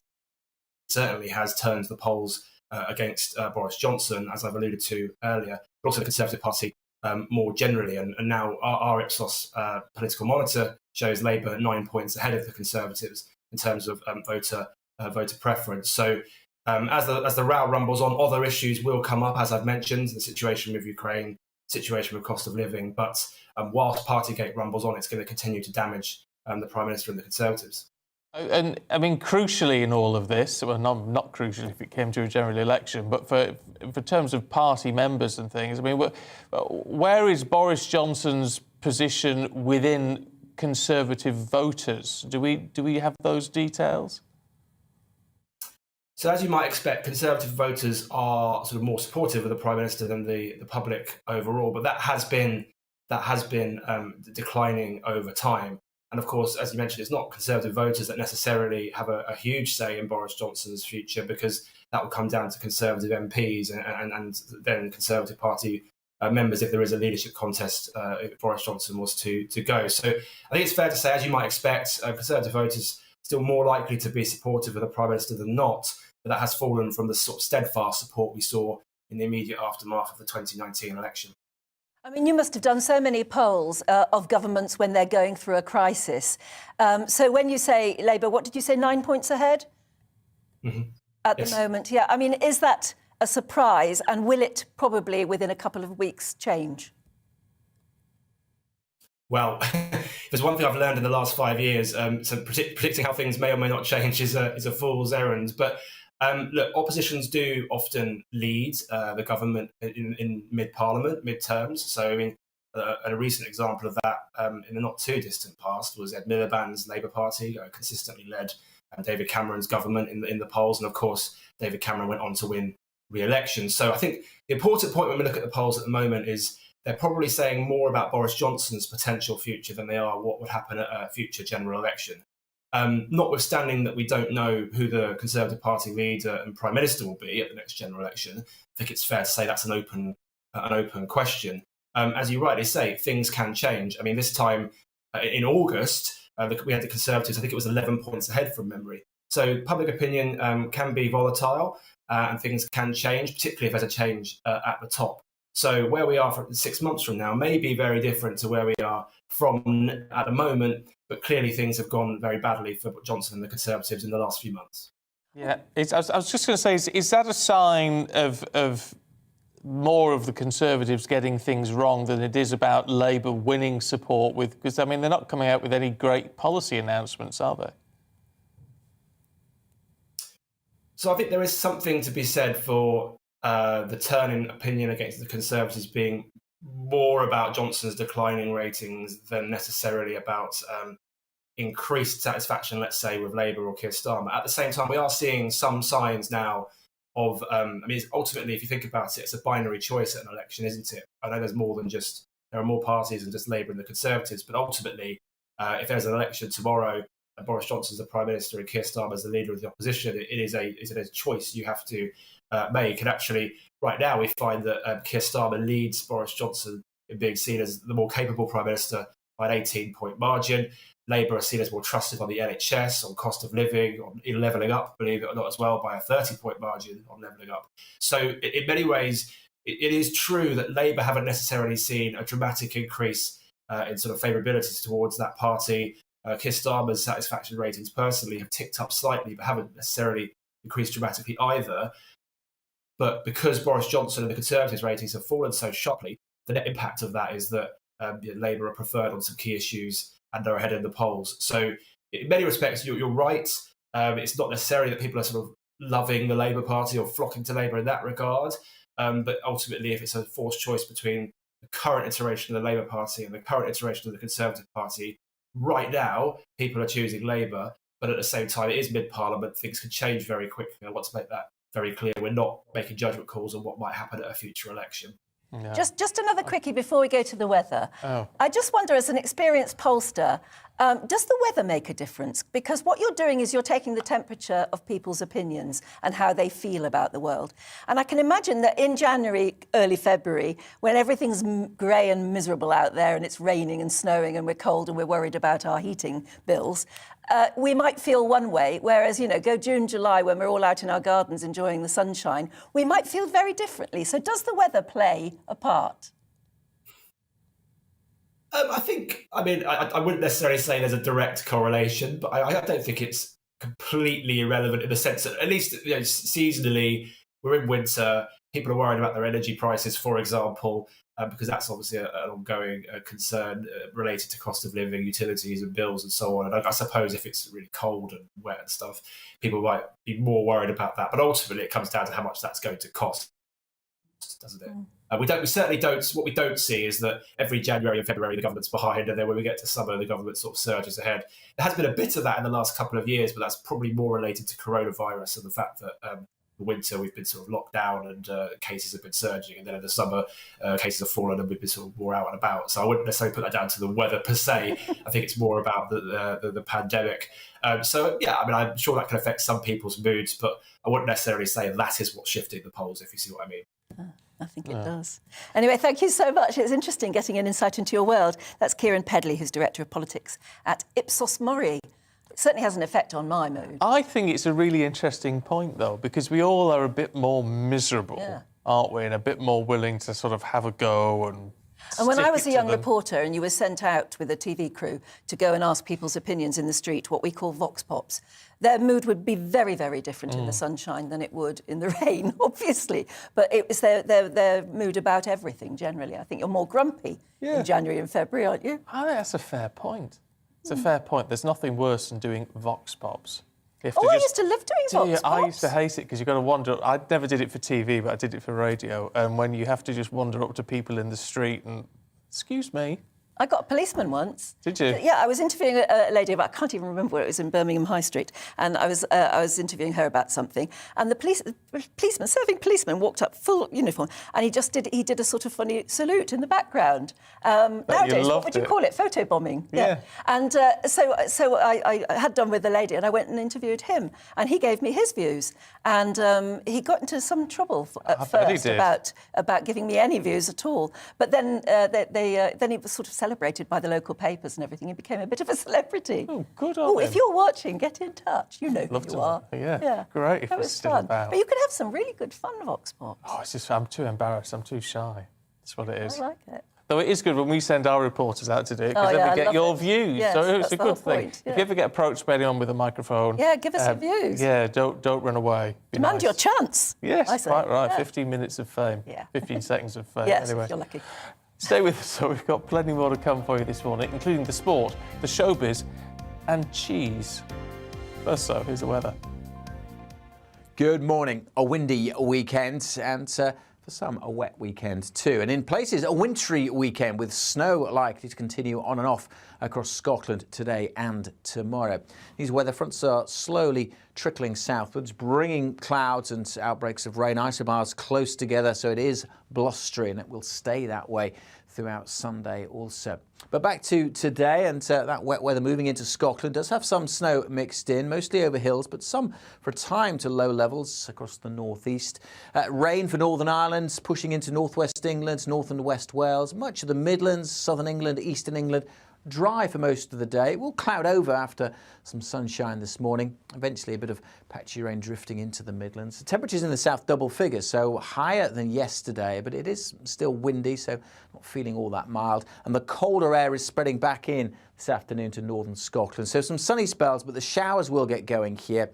certainly has turned the polls against Boris Johnson, as I've alluded to earlier, but also the Conservative Party more generally. And now our Ipsos political monitor shows Labour 9 points ahead of the Conservatives in terms of voter preference. So as the row rumbles on, other issues will come up, as I've mentioned, the situation with Ukraine, situation with cost of living. But whilst Partygate rumbles on, it's going to continue to damage the Prime Minister and the Conservatives. And, I mean, crucially in all of this, well, not crucially if it came to a general election, but for terms of party members and things, I mean, where is Boris Johnson's position within Conservative voters? Do we have those details? So, as you might expect, Conservative voters are sort of more supportive of the Prime Minister than the public overall, but that has been declining over time. And of course, as you mentioned, it's not Conservative voters that necessarily have a huge say in Boris Johnson's future, because that will come down to Conservative MPs and then Conservative Party members if there is a leadership contest if Boris Johnson was to go. So I think it's fair to say, as you might expect, Conservative voters still more likely to be supportive of the Prime Minister than not, but that has fallen from the sort of steadfast support we saw in the immediate aftermath of the 2019 election. I mean, you must have done so many polls of governments when they're going through a crisis. So when you say Labour, what did you say, 9 points ahead? Mm-hmm. At the moment, yeah. I mean, is that a surprise, and will it probably within a couple of weeks change? Well, there's one thing I've learned in the last 5 years. So predicting how things may or may not change is a fool's errand. But look, oppositions do often lead the government in mid-parliament, mid-terms. So, I mean, a recent example of that in the not too distant past was Ed Miliband's Labour Party consistently led David Cameron's government in the polls. And of course, David Cameron went on to win re-election. So I think the important point when we look at the polls at the moment is they're probably saying more about Boris Johnson's potential future than they are what would happen at a future general election. Notwithstanding that we don't know who the Conservative Party leader and Prime Minister will be at the next general election, I think it's fair to say that's an open question. As you rightly say, things can change. I mean, this time in August, we had the Conservatives, I think it was 11 points ahead from memory. So public opinion can be volatile and things can change, particularly if there's a change at the top. So where we are for 6 months from now may be very different to where we are from at the moment, but clearly things have gone very badly for Johnson and the Conservatives in the last few months. Yeah, I was just going to say, is that a sign of more of the Conservatives getting things wrong than it is about Labour winning support with... Because, I mean, they're not coming out with any great policy announcements, are they? So I think there is something to be said for the turn in opinion against the Conservatives being more about Johnson's declining ratings than necessarily about increased satisfaction, let's say, with Labour or Keir Starmer. At the same time, we are seeing some signs now of, ultimately, if you think about it, it's a binary choice at an election, isn't it? I know there's more than just, there are more parties than just Labour and the Conservatives, but ultimately, if there's an election tomorrow, and Boris Johnson's the Prime Minister and Keir Starmer's the leader of the opposition, it is a choice you have to make. And actually, right now, we find that Keir Starmer leads Boris Johnson in being seen as the more capable Prime Minister by an 18-point margin. Labour are seen as more trusted on the NHS, on cost of living, on levelling up, believe it or not, as well, by a 30-point margin on levelling up. So in many ways, it is true that Labour haven't necessarily seen a dramatic increase in sort of favourability towards that party. Keir Starmer's satisfaction ratings personally have ticked up slightly, but haven't necessarily increased dramatically either. But because Boris Johnson and the Conservatives' ratings have fallen so sharply, the net impact of that is that Labour are preferred on some key issues and are ahead in the polls. So in many respects, you're right. It's not necessarily that people are sort of loving the Labour Party or flocking to Labour in that regard. But ultimately, if it's a forced choice between the current iteration of the Labour Party and the current iteration of the Conservative Party, right now, people are choosing Labour. But at the same time, it is mid-Parliament. Things can change very quickly. I want to make that very clear. We're not making judgment calls on what might happen at a future election. Yeah. Just another quickie before we go to the weather. Oh. I just wonder, as an experienced pollster, does the weather make a difference? Because what you're doing is you're taking the temperature of people's opinions and how they feel about the world. And I can imagine that in January, early February, when everything's grey and miserable out there and it's raining and snowing and we're cold and we're worried about our heating bills, we might feel one way, whereas, go June, July, when we're all out in our gardens enjoying the sunshine, we might feel very differently. So does the weather play a part? I wouldn't necessarily say there's a direct correlation, but I don't think it's completely irrelevant in the sense that, at least seasonally, we're in winter, people are worried about their energy prices, for example, because that's obviously an ongoing concern related to cost of living, utilities and bills and so on. And I suppose if it's really cold and wet and stuff, people might be more worried about that. But ultimately, it comes down to how much that's going to cost, doesn't it? We certainly don't. What we don't see is that every January and February the government's behind, and then when we get to summer, the government sort of surges ahead. There has been a bit of that in the last couple of years, but that's probably more related to coronavirus and the fact that the winter we've been sort of locked down and cases have been surging, and then in the summer cases have fallen and we've been sort of more out and about. So I wouldn't necessarily put that down to the weather per se. I think it's more about the pandemic. I'm sure that can affect some people's moods, but I wouldn't necessarily say that is what's shifting the polls, if you see what I mean. I think it does. Anyway, thank you so much. It's interesting getting an insight into your world. That's Kieran Pedley, who's Director of Politics at Ipsos Mori. It certainly has an effect on my mood. I think it's a really interesting point, though, because we all are a bit more miserable, aren't we? And a bit more willing to sort of have a go and when I was a young reporter and you were sent out with a TV crew to go and ask people's opinions in the street, what we call vox pops, their mood would be very, very different in the sunshine than it would in the rain, obviously. But it was their mood about everything, generally. I think you're more grumpy in January and February, aren't you? I think that's a fair point. It's a fair point. There's nothing worse than doing vox pops. I used to live doing vox pops. I used to hate it because you've got to wander. I never did it for TV, but I did it for radio. And when you have to just wander up to people in the street and, excuse me, I got a policeman once. Did you? Yeah, I was interviewing a lady about, I can't even remember where it was, in Birmingham High Street, and I was interviewing her about something, and the serving policeman walked up full uniform, and he did a sort of funny salute in the background. Nowadays, what would you call it? Photobombing. Yeah. And so I had done with the lady, and I went and interviewed him, and he gave me his views, and he got into some trouble at first about giving me any views at all, but then then he was sort of celebrated by the local papers and everything. He became a bit of a celebrity. Oh, good on him. If you're watching, get in touch. You know who you are. Yeah, great if that it's was still fun. about. But you could have some really good fun, Vox Pop. Oh, it's just, I'm too embarrassed. I'm too shy. That's what it is. I like it. Though it is good when we send our reporters out to do it, because then we get your views. Yes, so it's that's a the good whole thing. point, yeah. If you ever get approached by anyone with a microphone... Yeah, give us your views. Yeah, don't run away. Be Demand nice. your chance. Yes, I say. quite right. Yeah. 15 minutes of fame. Yeah. 15 seconds of fame. Yes, anyway. if you're lucky. Stay with us, so we've got plenty more to come for you this morning, including the sport, the showbiz and cheese. First, so, here's the weather. Good morning. A windy weekend and for some, a wet weekend too. And in places, a wintry weekend with snow likely to continue on and off across Scotland today and tomorrow. These weather fronts are slowly trickling southwards, bringing clouds and outbreaks of rain, isobars close together, so it is blustery and it will stay that way throughout Sunday also. But back to today, and that wet weather moving into Scotland does have some snow mixed in, mostly over hills, but some for a time to low levels across the northeast. Rain for Northern Ireland, pushing into northwest England, north and west Wales, much of the Midlands, southern England, eastern England. Dry for most of the day. It will cloud over after some sunshine this morning. Eventually a bit of patchy rain drifting into the Midlands. The temperatures in the south double figures, so higher than yesterday, but it is still windy, so not feeling all that mild. And the colder air is spreading back in this afternoon to northern Scotland. So some sunny spells, but the showers will get going here.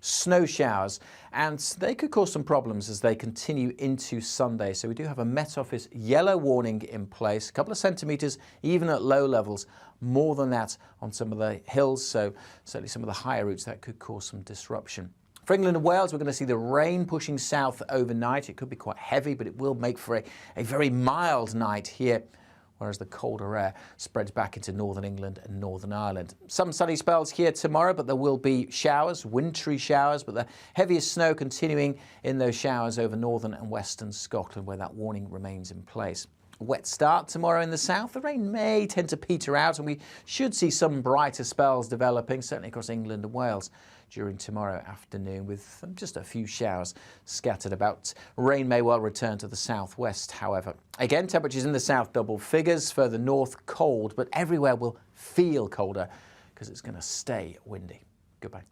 Snow showers, and they could cause some problems as they continue into Sunday. So we do have a Met Office yellow warning in place, a couple of centimetres even at low levels, more than that on some of the hills, so certainly some of the higher routes that could cause some disruption. For England and Wales, we're going to see the rain pushing south overnight. It could be quite heavy, but it will make for a very mild night here, whereas the colder air spreads back into northern England and Northern Ireland. Some sunny spells here tomorrow, but there will be showers, wintry showers, but the heaviest snow continuing in those showers over northern and western Scotland, where that warning remains in place. A wet start tomorrow in the south. The rain may tend to peter out, and we should see some brighter spells developing, certainly across England and Wales during tomorrow afternoon, with just a few showers scattered about. Rain may well return to the southwest, however. Again, temperatures in the south double figures, further north cold, but everywhere will feel colder because it's going to stay windy. Goodbye.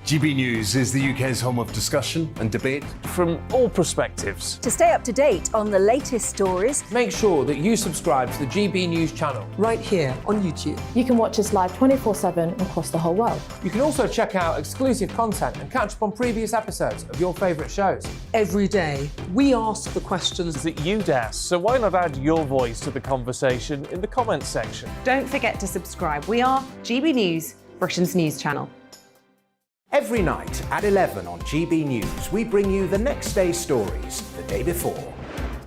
GB News is the UK's home of discussion and debate. From all perspectives. To stay up to date on the latest stories, Make sure that you subscribe to the GB News channel right here on YouTube. You can watch us live 24/7 across the whole world. You can also check out exclusive content and catch up on previous episodes of your favourite shows. Every day, we ask the questions that you'd ask, so why not add your voice to the conversation in the comments section? Don't forget to subscribe. We are GB News, Britain's news channel. Every night at 11 on GB News, we bring you the next day's stories the day before.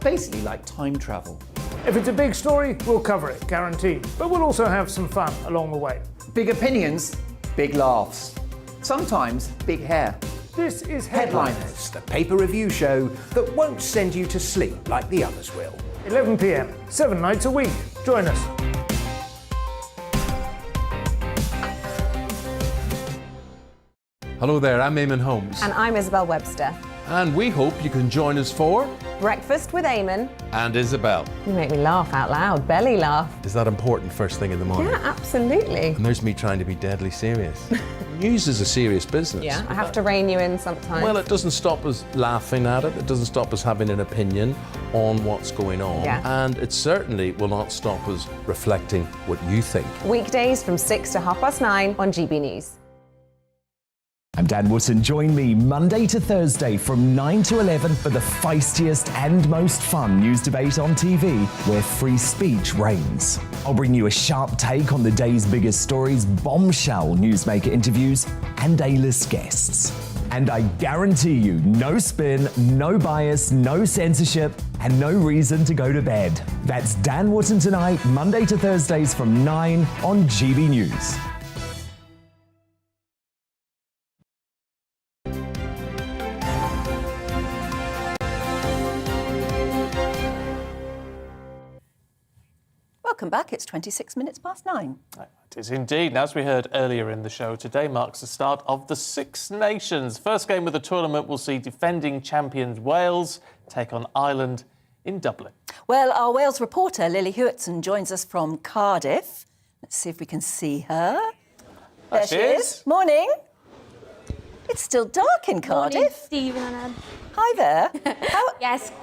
Basically like time travel. If it's a big story, we'll cover it, guaranteed. But we'll also have some fun along the way. Big opinions, big laughs. Sometimes big hair. This is Headliners, the paper review show that won't send you to sleep like the others will. 11 p.m, 7 nights a week. Join us. Hello there, I'm Eamon Holmes. And I'm Isabel Webster. And we hope you can join us for Breakfast with Eamon. And Isabel. You make me laugh out loud, belly laugh. Is that important first thing in the morning? Yeah, absolutely. And there's me trying to be deadly serious. News is a serious business. Yeah, I have to rein you in sometimes. Well, it doesn't stop us laughing at it. It doesn't stop us having an opinion on what's going on. Yeah. And it certainly will not stop us reflecting what you think. Weekdays from 6 to 9:30 on GB News. I'm Dan Wootton. Join me Monday to Thursday from 9 to 11 for the feistiest and most fun news debate on TV, where free speech reigns. I'll bring you a sharp take on the day's biggest stories, bombshell newsmaker interviews, and A-list guests. And I guarantee you, no spin, no bias, no censorship, and no reason to go to bed. That's Dan Wootton tonight, Monday to Thursdays from 9 on GB News. Welcome back. It's 26 minutes past 9. It is indeed. And as we heard earlier in the show, today marks the start of the Six Nations. First game of the tournament will see defending champions Wales take on Ireland in Dublin. Well, our Wales reporter, Lily Hewitson, joins us from Cardiff. Let's see if we can see her. There she is. Morning. It's still dark in Cardiff. Morning, Stephen and Anne. Hi there. Yes.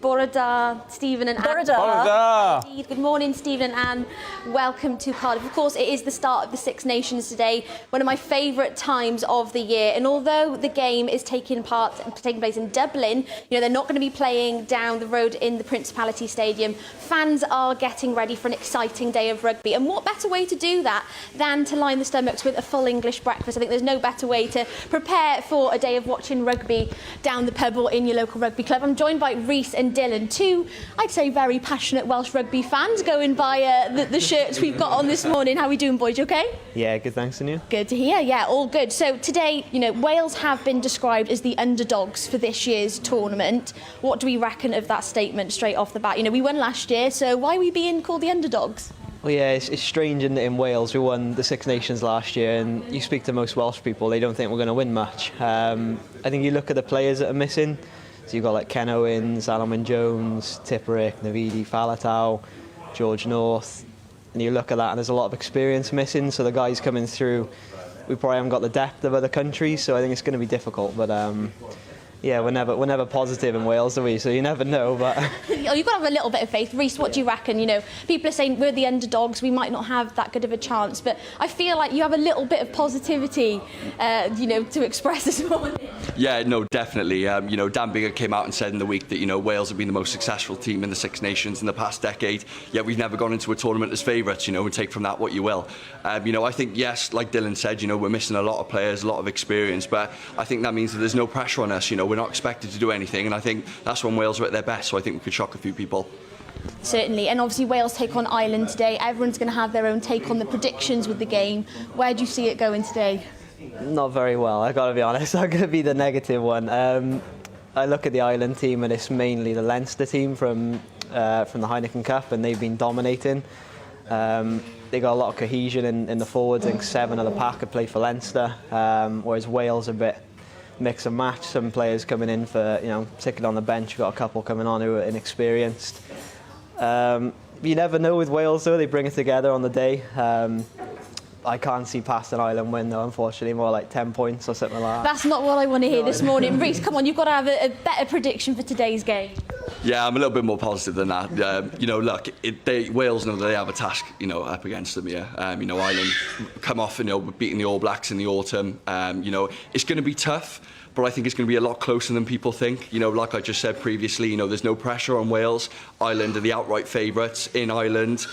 Bore da, Stephen and Anne. Bore da. Indeed. Good morning, Stephen and Anne. Welcome to Cardiff. Of course, it is the start of the Six Nations today, one of my favourite times of the year. And although the game is taking place in Dublin, they're not going to be playing down the road in the Principality Stadium. Fans are getting ready for an exciting day of rugby. And what better way to do that than to line the stomachs with a full English breakfast? I think there's no better way to prepare for a day of watching rugby down the pub or in your local rugby club. I'm joined by Rhys and Dylan, two, I'd say, very passionate Welsh rugby fans, going by the shirts we've got on this morning. How are we doing, boys? You okay? Yeah, good, thanks, and you? Good to hear, yeah, all good. So today, Wales have been described as the underdogs for this year's tournament. What do we reckon of that statement straight off the bat? We won last year, so why are we being called the underdogs? Well, yeah, it's strange in Wales. We won the Six Nations last year, and you speak to most Welsh people, they don't think we're going to win much. I think you look at the players that are missing. So you've got like Ken Owens, Alan Wyn-Jones, Tipuric, Navidi Faletau, George North, and you look at that and there's a lot of experience missing, so the guys coming through, we probably haven't got the depth of other countries, so I think it's going to be difficult, but yeah, we're never positive in Wales, are we? So you never know, but... You've got to have a little bit of faith. Rhys, what do you reckon? People are saying we're the underdogs, we might not have that good of a chance, but I feel like you have a little bit of positivity, to express this morning. Yeah, no, definitely. Dan Biggar came out and said in the week that, Wales have been the most successful team in the Six Nations in the past decade, yet we've never gone into a tournament as favourites, and take from that what you will. I think, yes, like Dylan said, we're missing a lot of players, a lot of experience, but I think that means that there's no pressure on us, we're not expected to do anything, and I think that's when Wales are at their best, so I think we could shock a few people. Certainly, and obviously Wales take on Ireland today. Everyone's going to have their own take on the predictions with the game. Where do you see it going today? Not very well, I've got to be honest. I'm going to be the negative one. I look at the Ireland team and it's mainly the Leinster team from the Heineken Cup, and they've been dominating. They got a lot of cohesion in the forwards. I think 7 of the pack could play for Leinster, whereas Wales a bit mix and match. Some players coming in for, sitting on the bench. We've got a couple coming on who are inexperienced. You never know with Wales, though. They bring it together on the day. I can't see past an Ireland win, though, unfortunately. More like 10 points or something like that. That's not what I want to hear this morning. Rhys, come on, you've got to have a better prediction for today's game. Yeah, I'm a little bit more positive than that. Look, Wales know that they have a task, up against them here. Ireland come off, beating the All Blacks in the autumn. It's going to be tough, but I think it's going to be a lot closer than people think. Like I just said previously, there's no pressure on Wales. Ireland are the outright favourites in Ireland.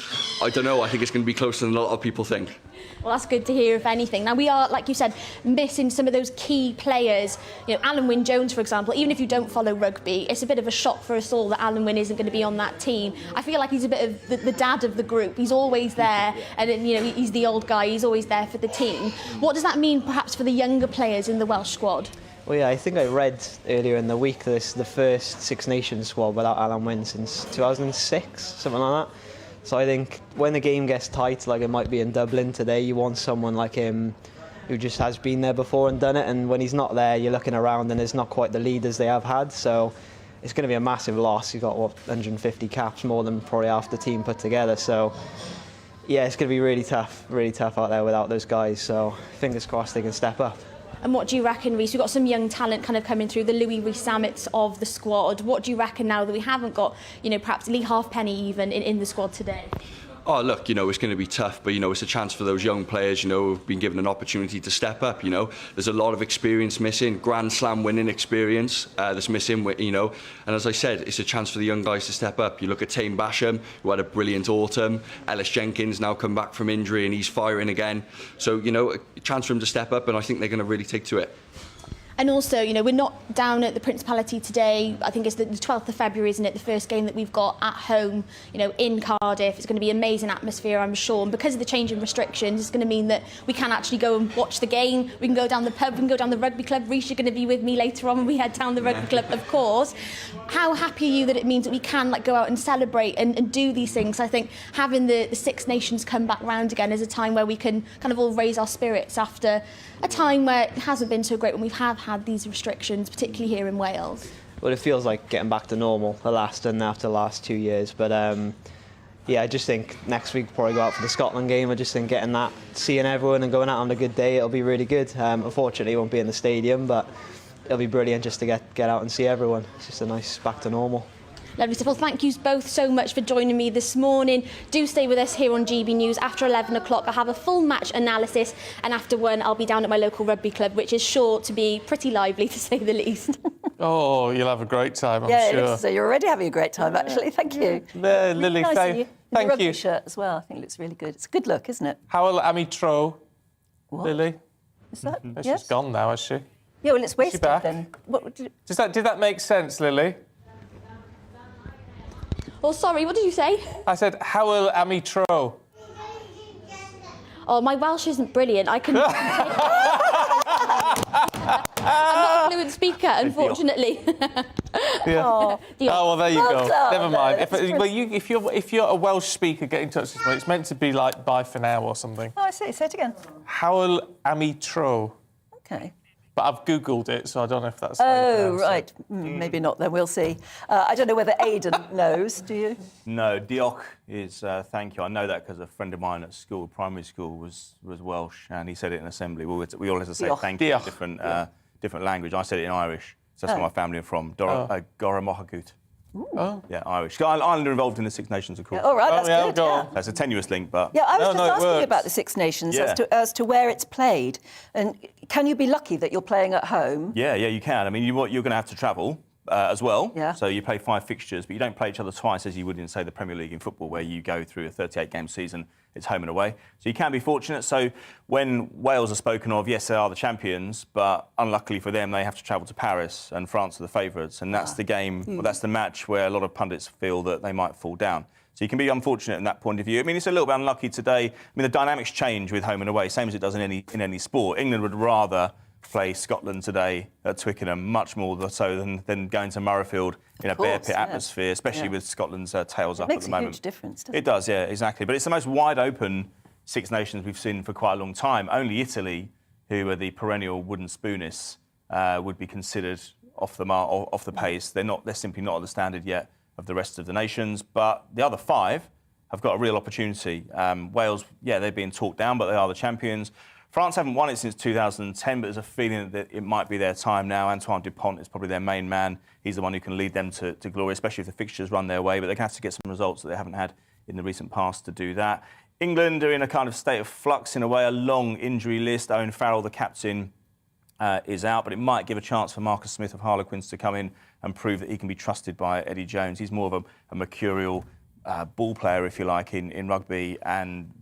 I don't know, I think it's going to be closer than a lot of people think. Well, that's good to hear, if anything. Now, we are, like you said, missing some of those key players. Alan Wyn-Jones, for example, even if you don't follow rugby, it's a bit of a shock for us all that Alan Wyn isn't going to be on that team. I feel like he's a bit of the dad of the group. He's always there, and he's the old guy. He's always there for the team. What does that mean, perhaps, for the younger players in the Welsh squad? Well, yeah, I think I read earlier in the week that this is the first Six Nations squad without Alan Wyn since 2006, something like that. So I think when the game gets tight, like it might be in Dublin today, you want someone like him who just has been there before and done it. And when he's not there, you're looking around and there's not quite the leaders they have had. So it's going to be a massive loss. He's got, 150 caps, more than probably half the team put together. So, yeah, it's going to be really tough out there without those guys. So fingers crossed they can step up. And what do you reckon, Rhys? We've got some young talent kind of coming through, the Louis Rees-Zammits of the squad. What do you reckon now that we haven't got, perhaps Lee Halfpenny even in the squad today? oh, look, it's going to be tough, but, it's a chance for those young players, who've been given an opportunity to step up, There's a lot of experience missing, Grand Slam winning experience that's missing, And as I said, it's a chance for the young guys to step up. You look at Tame Basham, who had a brilliant autumn. Ellis Jenkins now come back from injury and he's firing again. So, a chance for him to step up, and I think they're going to really take to it. And also, we're not down at the Principality today. I think it's the 12th of February, isn't it? The first game that we've got at home, in Cardiff. It's going to be an amazing atmosphere, I'm sure. And because of the change in restrictions, it's going to mean that we can actually go and watch the game. We can go down the pub, we can go down the rugby club. Reece, you're going to be with me later on when we head down the rugby club, of course. How happy are you that it means that we can go out and celebrate and do these things? I think having the Six Nations come back round again is a time where we can kind of all raise our spirits after a time where it hasn't been so great when we have had these restrictions, particularly here in Wales. Well, it feels like getting back to normal after the last 2 years. But I just think next week probably go out for the Scotland game. I just think getting that, seeing everyone and going out on a good day, it'll be really good. Unfortunately, it won't be in the stadium, but it'll be brilliant just to get out and see everyone. It's just a nice back to normal. Lovely stuff. Well, thank you both so much for joining me this morning. Do stay with us here on GB News. After 11 o'clock, I'll have a full match analysis, and after 1, I'll be down at my local rugby club, which is sure to be pretty lively, to say the least. Oh, you'll have a great time, I'm yeah, sure. Yeah, so you're already having a great time, actually. Thank you. Lily, really nice thank you. The rugby shirt as well. I think it looks really good. It's a good look, isn't it? How Ami Tro, Is Lily? that? She's gone now, is she? Yeah, well, it's wasted back? then. Did that make sense, Lily? Oh, sorry, what did you say? I said, how will Ami Tro? Oh, my Welsh isn't brilliant. I can... I'm not a fluent speaker, unfortunately. Yeah. Oh, well, there you go. Done. Never mind. If you're a Welsh speaker, get in touch this morning. It's meant to be like bye for now or something. Oh, I see. Say it again. Howell Ami Tro. Okay. But I've Googled it, so I don't know if that's... Oh, right. Maybe not then. We'll see. I don't know whether Aidan knows. Do you? No, Diolch is thank you. I know that because a friend of mine at school, primary school, was Welsh, and he said it in assembly. We all had to say Diolch. thank you in different language. I said it in Irish. So that's where my family are from. Gora Mohagut. Oh. Yeah, Irish. Ireland are involved in the Six Nations, of course. Yeah, all right, that's good. Yeah. That's a tenuous link, but... Yeah, I was just asking you about the Six Nations as to where it's played. And can you be lucky that you're playing at home? Yeah, you can. I mean, you're going to have to travel as well. Yeah. So you play 5 fixtures, but you don't play each other twice as you would in, say, the Premier League in football, where you go through a 38-game season. It's home and away. So you can be fortunate. So when Wales are spoken of, yes, they are the champions, but unluckily for them, they have to travel to Paris, and France are the favourites. And that's the game, well, that's the match where a lot of pundits feel that they might fall down. So you can be unfortunate in that point of view. I mean, it's a little bit unlucky today. I mean, the dynamics change with home and away, same as it does in any sport. England would rather play Scotland today at Twickenham, much more so than going to Murrayfield in a bear pit atmosphere, especially with Scotland's tails up at the moment. It makes a huge difference, doesn't it? It does, yeah, exactly. But it's the most wide-open Six Nations we've seen for quite a long time. Only Italy, who are the perennial wooden spoonists, would be considered off the pace. They're simply not at the standard yet of the rest of the nations. But the other 5 have got a real opportunity. Wales, they're being talked down, but they are the champions. France haven't won it since 2010, but there's a feeling that it might be their time now. Antoine Dupont is probably their main man. He's the one who can lead them to glory, especially if the fixtures run their way. But they're going to have to get some results that they haven't had in the recent past to do that. England are in a kind of state of flux in a way, a long injury list. Owen Farrell, the captain, is out, but it might give a chance for Marcus Smith of Harlequins to come in and prove that he can be trusted by Eddie Jones. He's more of a mercurial ball player, if you like, in rugby,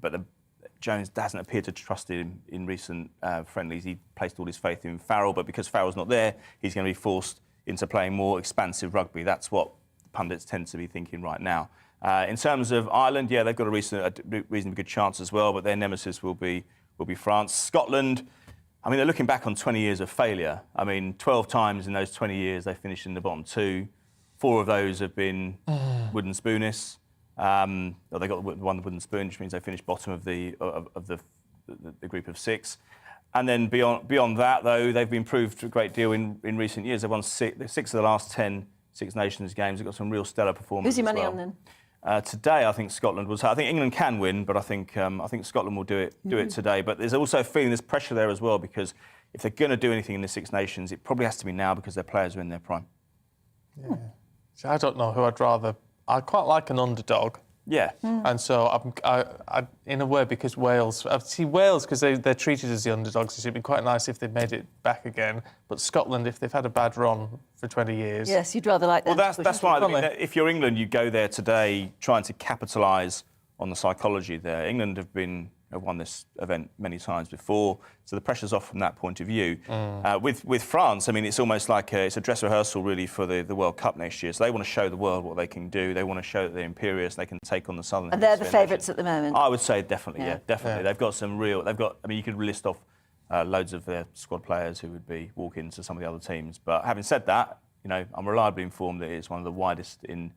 but Jones hasn't appeared to trust him in recent friendlies. He placed all his faith in Farrell, but because Farrell's not there, he's going to be forced into playing more expansive rugby. That's what pundits tend to be thinking right now. In terms of Ireland, they've got a reasonably good chance as well, but their nemesis will be France. Scotland, I mean, they're looking back on 20 years of failure. I mean, 12 times in those 20 years they finished in the bottom 2. 4 of those have been wooden spoonists. They got one wooden spoon, which means they finished bottom of the group of 6. And then beyond that, though, they've been proved a great deal in recent years. They've won 6 of the last 10 Six Nations games. They've got some real stellar performances. Who's your money on then? Today, I think Scotland was. I think England can win, but I think Scotland will do it today. But there's also a feeling there's pressure there as well, because if they're going to do anything in the Six Nations, it probably has to be now because their players are in their prime. Yeah. So I don't know who I'd rather. I quite like an underdog. Yeah. And so, I, in a way, because Wales... I see Wales, because they're treated as the underdogs, it'd be quite nice if they made it back again. But Scotland, if they've had a bad run for 20 years... Yes, you'd rather like them. Well, that's why, I mean, if you're England, you go there today trying to capitalise on the psychology there. England have won this event many times before, so the pressure's off from that point of view. With France, I mean, it's almost like it's a dress rehearsal really for the World Cup next year. So they want to show the world what they can do. They want to show that they're imperious. They can take on the Southern. And they're the favourites at the moment. I would say definitely, yeah, definitely. Yeah. They've got some real. I mean, you could list off loads of their squad players who would be walking to some of the other teams. But having said that, you know, I'm reliably informed that it's one of the widest in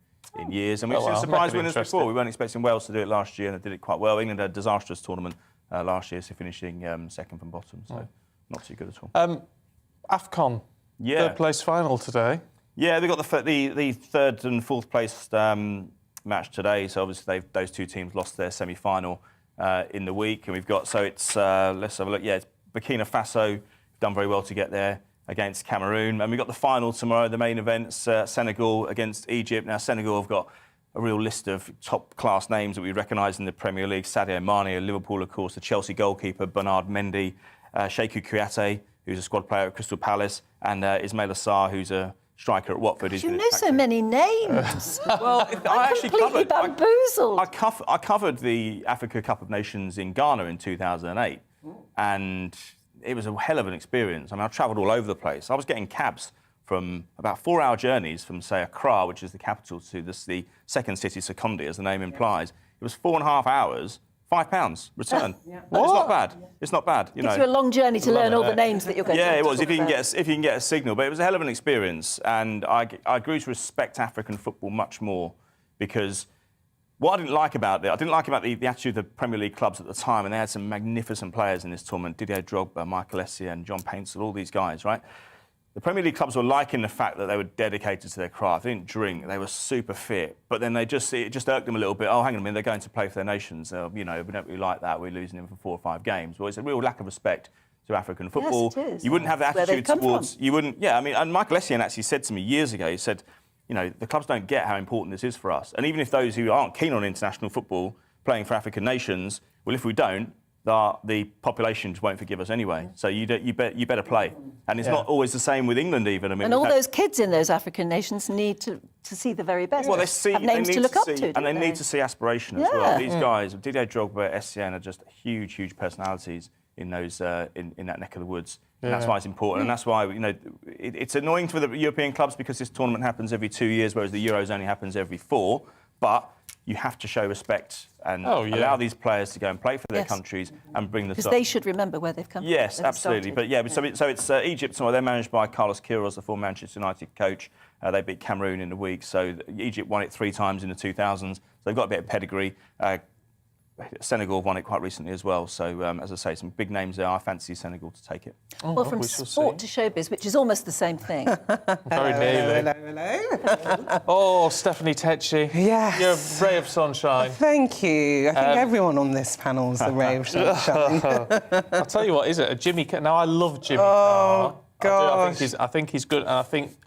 years, and we've seen surprise winners before. We weren't expecting Wales to do it last year, and they did it quite well. England had a disastrous tournament last year, so finishing second from bottom, so not too good at all. AFCON, third place final today. Yeah, they've got the third and fourth place match today, so obviously those two teams lost their semi-final in the week, and we've got, so it's, let's have a look, it's Burkina Faso, done very well to get there against Cameroon, and we've got the final tomorrow, the main events, Senegal against Egypt. Now, Senegal have got a real list of top-class names that we recognise in the Premier League. Sadio Mane, Liverpool, of course, the Chelsea goalkeeper, Bernard Mendy, Cheikhou Kouyaté, who's a squad player at Crystal Palace, and Ismaila Sarr, who's a striker at Watford. You know so many names. Well, I actually completely bamboozled. I covered the Africa Cup of Nations in Ghana in 2008, and it was a hell of an experience. I mean, I travelled all over the place. I was getting cabs from about 4-hour journeys from, say, Accra, which is the capital, to the second city, Sekondi, as the name implies. It was 4.5 hours, £5 return. It's not bad. It's not bad. Gives you a long journey to learn all the names that you're going to. Yeah, it was. If you can get a signal, but it was a hell of an experience, and I grew to respect African football much more, because what I didn't like about it, the attitude of the Premier League clubs at the time, and they had some magnificent players in this tournament: Didier Drogba, Michael Essien, John Paintsel, all these guys, right? The Premier League clubs were liking the fact that they were dedicated to their craft. They didn't drink. They were super fit. But then it just irked them a little bit. Oh, hang on a minute, they're going to play for their nations. You know, we don't really like that. We're losing them for 4 or 5 games. Well, it's a real lack of respect to African football. Yes, it is. You wouldn't have the attitude towards... You wouldn't... Yeah, I mean, and Michael Essien actually said to me years ago, he said, you know, the clubs don't get how important this is for us. And even if those who aren't keen on international football playing for African nations, well, if we don't, the populations won't forgive us anyway. So you better play. And it's not always the same with England even. I mean, and all those kids in those African nations need to see the very best. Well, have names to look up to, and they need to see aspiration as well. These guys, Didier Drogba, Essien, are just huge personalities in those in that neck of the woods. And that's why it's important, and that's why, you know, it's annoying for the European clubs because this tournament happens every 2 years, whereas the Euros only happens every 4. But you have to show respect and allow these players to go and play for their countries and bring the... Because they should remember where they've come from. Yes, absolutely. But yeah, so it's Egypt tomorrow. They're managed by Carlos Queiroz, the former Manchester United coach. They beat Cameroon in the week. So Egypt won it 3 times in the 2000s. So they've got a bit of pedigree. Senegal won it quite recently as well. So, as I say, some big names there. I fancy Senegal to take it. Well, from sport to showbiz, which is almost the same thing. Very nearly. Hello. Oh, Stephanie Tetchy. Yes. You're a ray of sunshine. Thank you. I think everyone on this panel is a ray of sunshine. I'll tell you what, is it? A Jimmy Carr. Now, I love Jimmy Carr. God, I think he's good, and I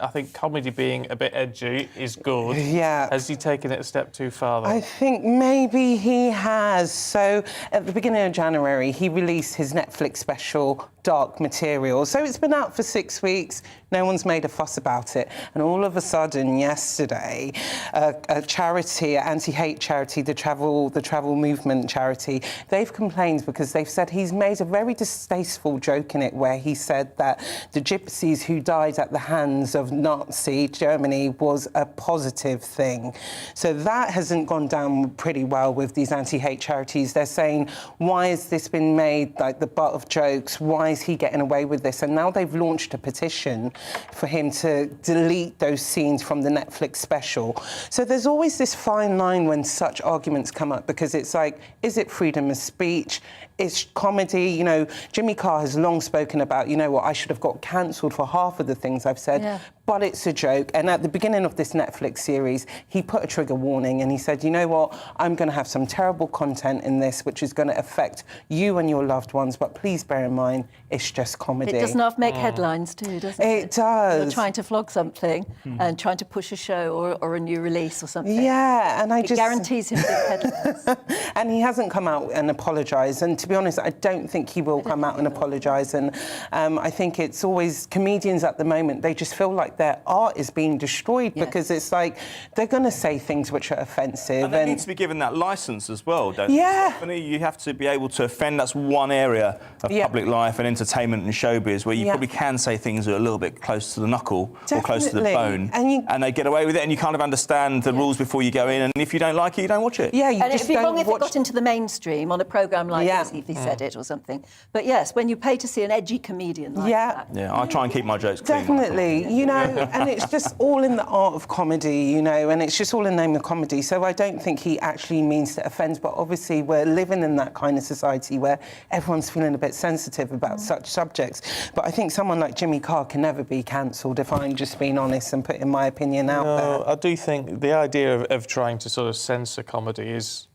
think comedy being a bit edgy is good. Yeah. Has he taken it a step too far, though? I think maybe he has. So, at the beginning of January, he released his Netflix special, Dark Material. So it's been out for 6 weeks. No one's made a fuss about it. And all of a sudden, yesterday, a charity, an anti-hate charity, the travel movement charity, they've complained because they've said he's made a very distasteful joke in it where he said that the gypsies who died at the hands of Nazi Germany was a positive thing. So that hasn't gone down pretty well with these anti-hate charities. They're saying, why has this been made like the butt of jokes? Why is he getting away with this? And now they've launched a petition for him to delete those scenes from the Netflix special. So there's always this fine line when such arguments come up, because it's like, is it freedom of speech? It's comedy. You know, Jimmy Carr has long spoken about, you know what, I should have got cancelled for half of the things I've said. but it's a joke. And at the beginning of this Netflix series, he put a trigger warning and he said, you know what, I'm going to have some terrible content in this which is going to affect you and your loved ones, but please bear in mind, it's just comedy. It doesn't half make headlines too, does it? It does. You're trying to flog something and trying to push a show or a new release or something. Yeah, and it guarantees him big headlines. And he hasn't come out and apologised. And to be honest, I don't think he will come out and apologise. And I think it's always comedians at the moment, they just feel like their art is being destroyed because it's like they're going to say things which are offensive. And they need to be given that licence as well, don't they? Stephanie, you have to be able to offend. That's one area of public life and entertainment and showbiz where you probably can say things that are a little bit close to the knuckle or close to the bone. And they get away with it, and you kind of understand the rules before you go in, and if you don't like it, you don't watch it. Yeah, you and just it'd be wrong if watch... it got into the mainstream on a programme like this, if he said it or something. But yes, when you pay to see an edgy comedian like that. Yeah, I try and keep my jokes clean. Definitely, you know, and it's just all in the art of comedy, you know, and it's just all in the name of comedy. So I don't think he actually means to offend, but obviously we're living in that kind of society where everyone's feeling a bit sensitive about such subjects. But I think someone like Jimmy Carr can never be cancelled, if I'm just being honest and putting my opinion out there. I do think the idea of trying to sort of censor comedy is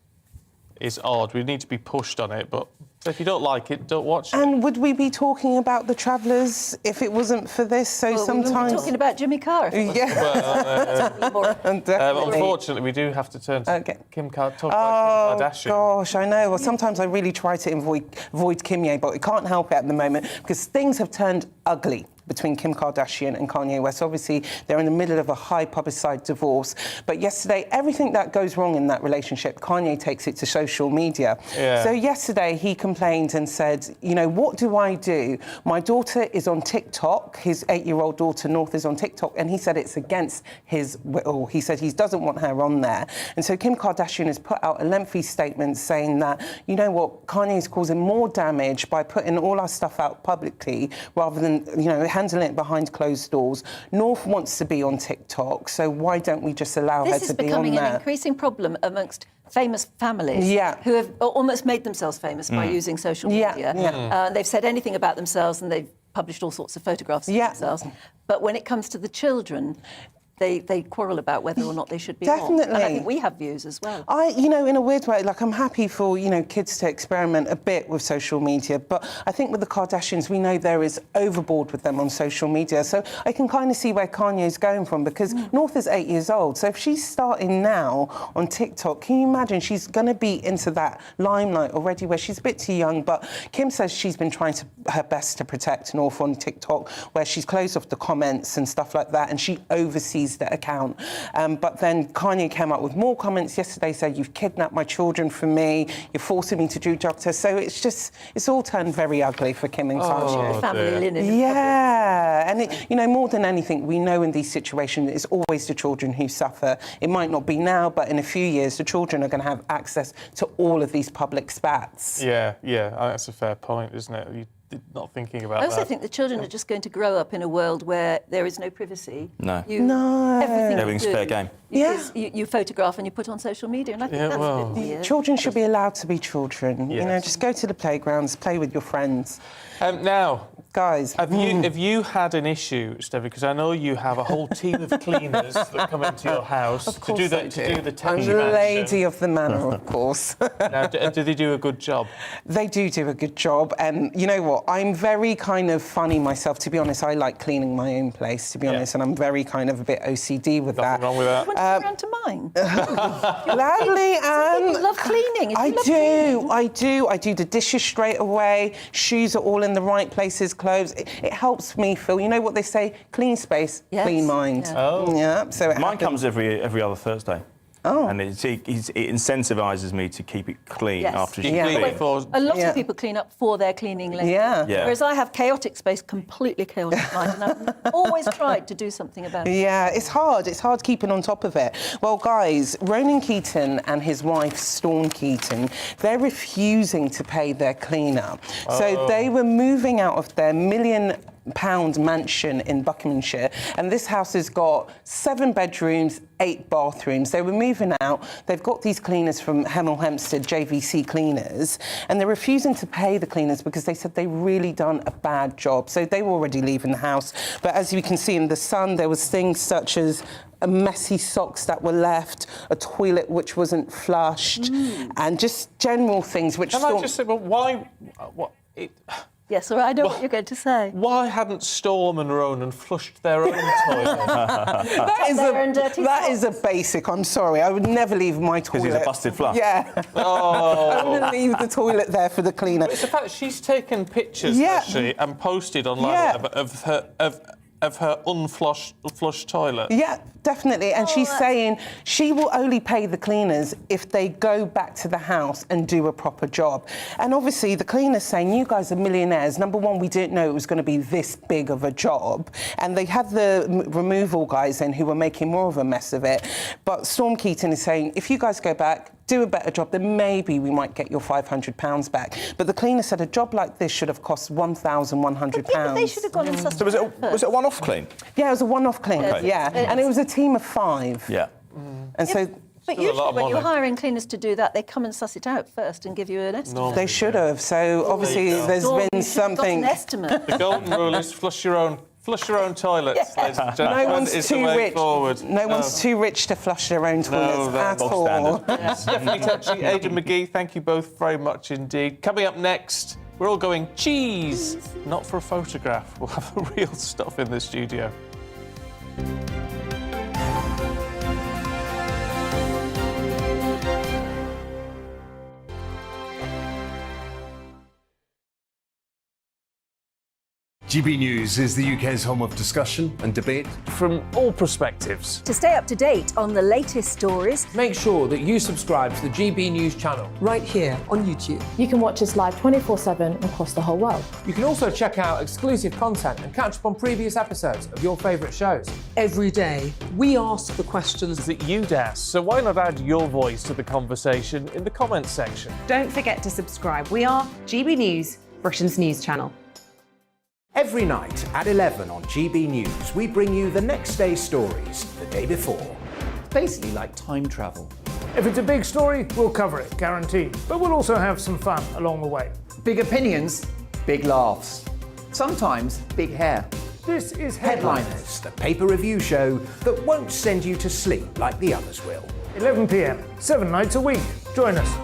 odd. We need to be pushed on it, but if you don't like it, don't watch it. And would we be talking about The Travellers if it wasn't for this? So sometimes... we were talking about Jimmy Carr. Unfortunately, we do have to turn to talk about Kim Kardashian. Gosh, I know. Well, sometimes I really try to avoid Kanye, but we can't help it at the moment because things have turned ugly between Kim Kardashian and Kanye West. Obviously, they're in the middle of a high-publicised divorce. But yesterday, everything that goes wrong in that relationship, Kanye takes it to social media. Yeah. So yesterday, he complained and said, you know, what do I do? My daughter is on TikTok. His 8-year-old daughter, North, is on TikTok. And he said it's against his will. He said he doesn't want her on there. And so Kim Kardashian has put out a lengthy statement saying that, you know what, Kanye is causing more damage by putting all our stuff out publicly rather than, you know, handling it behind closed doors. North wants to be on TikTok, so why don't we just allow her to be on there? This is becoming an increasing problem amongst famous families who have almost made themselves famous by using social media. They've said anything about themselves and they've published all sorts of photographs of themselves. But when it comes to the children, they quarrel about whether or not they should be on. And I think we have views as well. You know, in a weird way, like I'm happy for, you know, kids to experiment a bit with social media, but I think with the Kardashians, we know there is overboard with them on social media. So I can kind of see where Kanye's going from because North is 8 years old. So if she's starting now on TikTok, can you imagine she's going to be into that limelight already where she's a bit too young, but Kim says she's been trying her best to protect North on TikTok, where she's closed off the comments and stuff like that, and she oversees that account. But then Kanye came up with more comments yesterday, said, you've kidnapped my children from me, you're forcing me to do drug tests. So it's all turned very ugly for Kim and Kanye. Family linen. Yeah, and you know, more than anything, we know in these situations it's always the children who suffer. It might not be now, but in a few years, the children are going to have access to all of these public spats. Yeah, that's a fair point, isn't it? You're not thinking about that. I also think the children are just going to grow up in a world where there is no privacy. No. Everything's fair game. You photograph and you put on social media, and I think that's a bit weird. Children should be allowed to be children. You know, just go to the playgrounds, play with your friends. Now, guys, have you had an issue, Stephanie? Because I know you have a whole team of cleaners that come into your house to do the I'm the lady of the manor, of course. Now, do they do a good job? They do a good job, and you know what? I'm very kind of funny myself, to be honest. I like cleaning my own place, to be honest, and I'm very kind of a bit OCD with that. Nothing wrong with that. You want to come round to mine? Gladly, Anne. People love cleaning. I do. I do the dishes straight away. Shoes are all in the right places. Clothes. It helps me feel. You know what they say? Clean space, clean mind. Yeah. So mine comes every other Thursday. And it incentivises me to keep it clean after she cleans. A lot of people clean up for their cleaning lady. Whereas I have chaotic space, completely chaotic mind, and I've always tried to do something about it. Yeah, it's hard. It's hard keeping on top of it. Well, guys, Ronan Keating and his wife, Storm Keating, they're refusing to pay their cleaner. So they were moving out of their $1 million mansion in Buckinghamshire, and this house has got 7 bedrooms, 8 bathrooms. They were moving out. They've got these cleaners from Hemel Hempstead, JVC Cleaners, and they're refusing to pay the cleaners because they said they really done a bad job. So they were already leaving the house. But as you can see in the sun, there was things such as messy socks that were left, a toilet which wasn't flushed, and just general things which... Can I just say, well, why... Yes, all right, I know what you're going to say. Why hadn't Storm and Ronan flushed their own toilet? That is a basic, I'm sorry. I would never leave my toilet. Because he's a busted flush. Yeah. Oh. I wouldn't leave the toilet there for the cleaner. But it's the fact that she's taken pictures, actually, and posted online of her unflushed toilet. Yeah, definitely. And she's saying she will only pay the cleaners if they go back to the house and do a proper job. And obviously the cleaner's saying, you guys are millionaires. Number one, we didn't know it was going to be this big of a job. And they had the removal guys in who were making more of a mess of it. But Storm Keating is saying, if you guys go back, do a better job, then maybe we might get your £500 back. But the cleaner said a job like this should have cost £1,100. Yeah, but they should have gone and sussed So was it a one-off clean? Yeah, it was a one-off clean, and it was a team of 5. Yeah. And so... But usually when you're hiring cleaners to do that, they come and suss it out first and give you an estimate. They should have. So obviously there's been something... Got an estimate. The golden rule is flush your own toilets, ladies and No gentlemen. one's too rich. No one's too rich to flush their own toilets at all. Definitely touchy. Aidan McGee, thank you both very much indeed. Coming up next, we're all going cheese, not for a photograph. We'll have the real stuff in the studio. GB News is the UK's home of discussion and debate. From all perspectives. To stay up to date on the latest stories, make sure that you subscribe to the GB News channel right here on YouTube. You can watch us live 24/7 across the whole world. You can also check out exclusive content and catch up on previous episodes of your favourite shows. Every day, we ask the questions that you'd ask, so why not add your voice to the conversation in the comments section? Don't forget to subscribe. We are GB News, Britain's news channel. Every night at 11 on GB News, we bring you the next day's stories the day before. It's basically like time travel. If it's a big story, we'll cover it, guaranteed. But we'll also have some fun along the way. Big opinions, big laughs. Sometimes big hair. This is Headliners, the paper review show that won't send you to sleep like the others will. 11 p.m, 7 nights a week. Join us.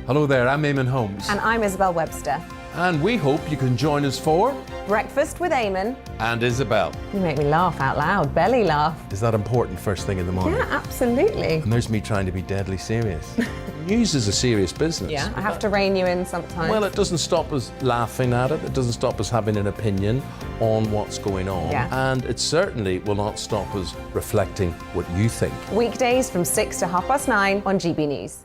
Hello there, I'm Eamon Holmes. And I'm Isabel Webster. And we hope you can join us for... Breakfast with Eamon. And Isabel. You make me laugh out loud, belly laugh. Is that important first thing in the morning? Yeah, absolutely. And there's me trying to be deadly serious. News is a serious business. Yeah, I have to rein you in sometimes. Well, it doesn't stop us laughing at it. It doesn't stop us having an opinion on what's going on. Yeah. And it certainly will not stop us reflecting what you think. Weekdays from 6 to 9:30 on GB News.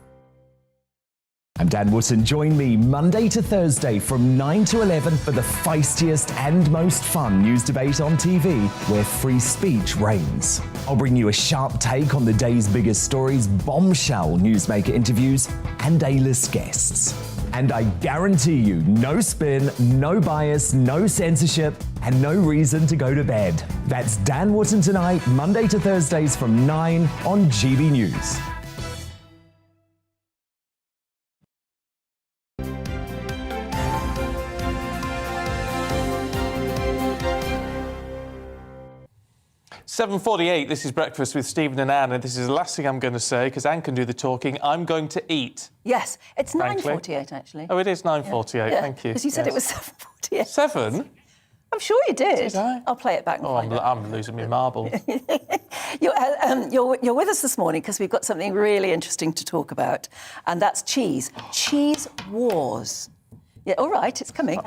I'm Dan Wootton. Join me Monday to Thursday from 9 to 11 for the feistiest and most fun news debate on TV, where free speech reigns. I'll bring you a sharp take on the day's biggest stories, bombshell newsmaker interviews, and A-list guests. And I guarantee you, no spin, no bias, no censorship, and no reason to go to bed. That's Dan Wootton Tonight, Monday to Thursdays from 9 on GB News. $7:48, this is Breakfast with Stephen and Anne, and this is the last thing I'm going to say, because Anne can do the talking. I'm going to eat. Yes, it's Frankly. 9:48 actually. Oh, it is 9:48, thank you. Because you said it was 7:48. 7? I'm sure you did. Did I? I'll play it back and find out. I'm losing my marbles. You're with us this morning because we've got something really interesting to talk about, and that's cheese. Cheese wars. Yeah, all right, it's coming.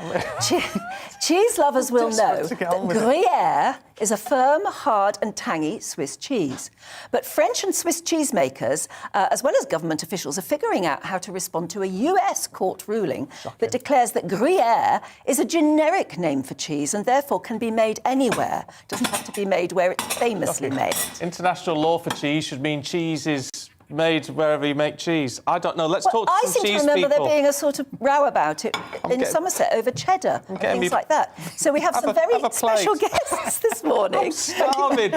Cheese lovers will know that Gruyere is a firm, hard and tangy Swiss cheese. But French and Swiss cheesemakers, as well as government officials, are figuring out how to respond to a US court ruling that declares that Gruyere is a generic name for cheese and therefore can be made anywhere. It doesn't have to be made where it's famously made. International law for cheese should mean cheese is made wherever you make cheese? I don't know. Let's talk to I some seem cheese to remember people. there being a sort of row about it in Somerset over cheddar and things like that. So we have some very special guests this morning. I'm starving.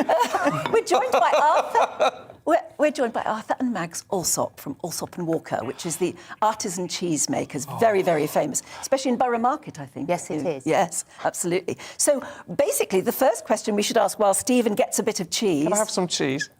We're joined by Arthur. We're joined by Arthur and Mags Alsop from Alsop and Walker, which is the artisan cheese makers, very, very famous, especially in Borough Market, I think. Yes, it is. Yes, absolutely. So basically, the first question we should ask while Stephen gets a bit of cheese. Can I have some cheese?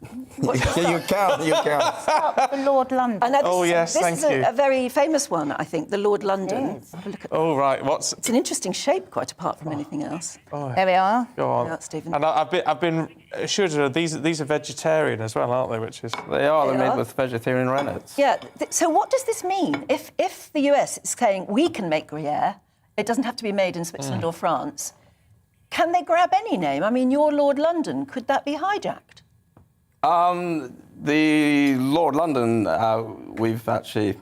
You can. The Lord London. This is a very famous one, I think, the Lord London. Have a look at right. It's an interesting shape, quite apart from anything else. There we are. Go on. Yeah, Stephen. And I've been assured these are vegetarian as well, aren't they? Which is they're made with vegetarian rennets. Yeah. So what does this mean? If the US is saying we can make Gruyere, it doesn't have to be made in Switzerland or France. Can they grab any name? I mean, your Lord London, could that be hijacked? The Lord London, we've actually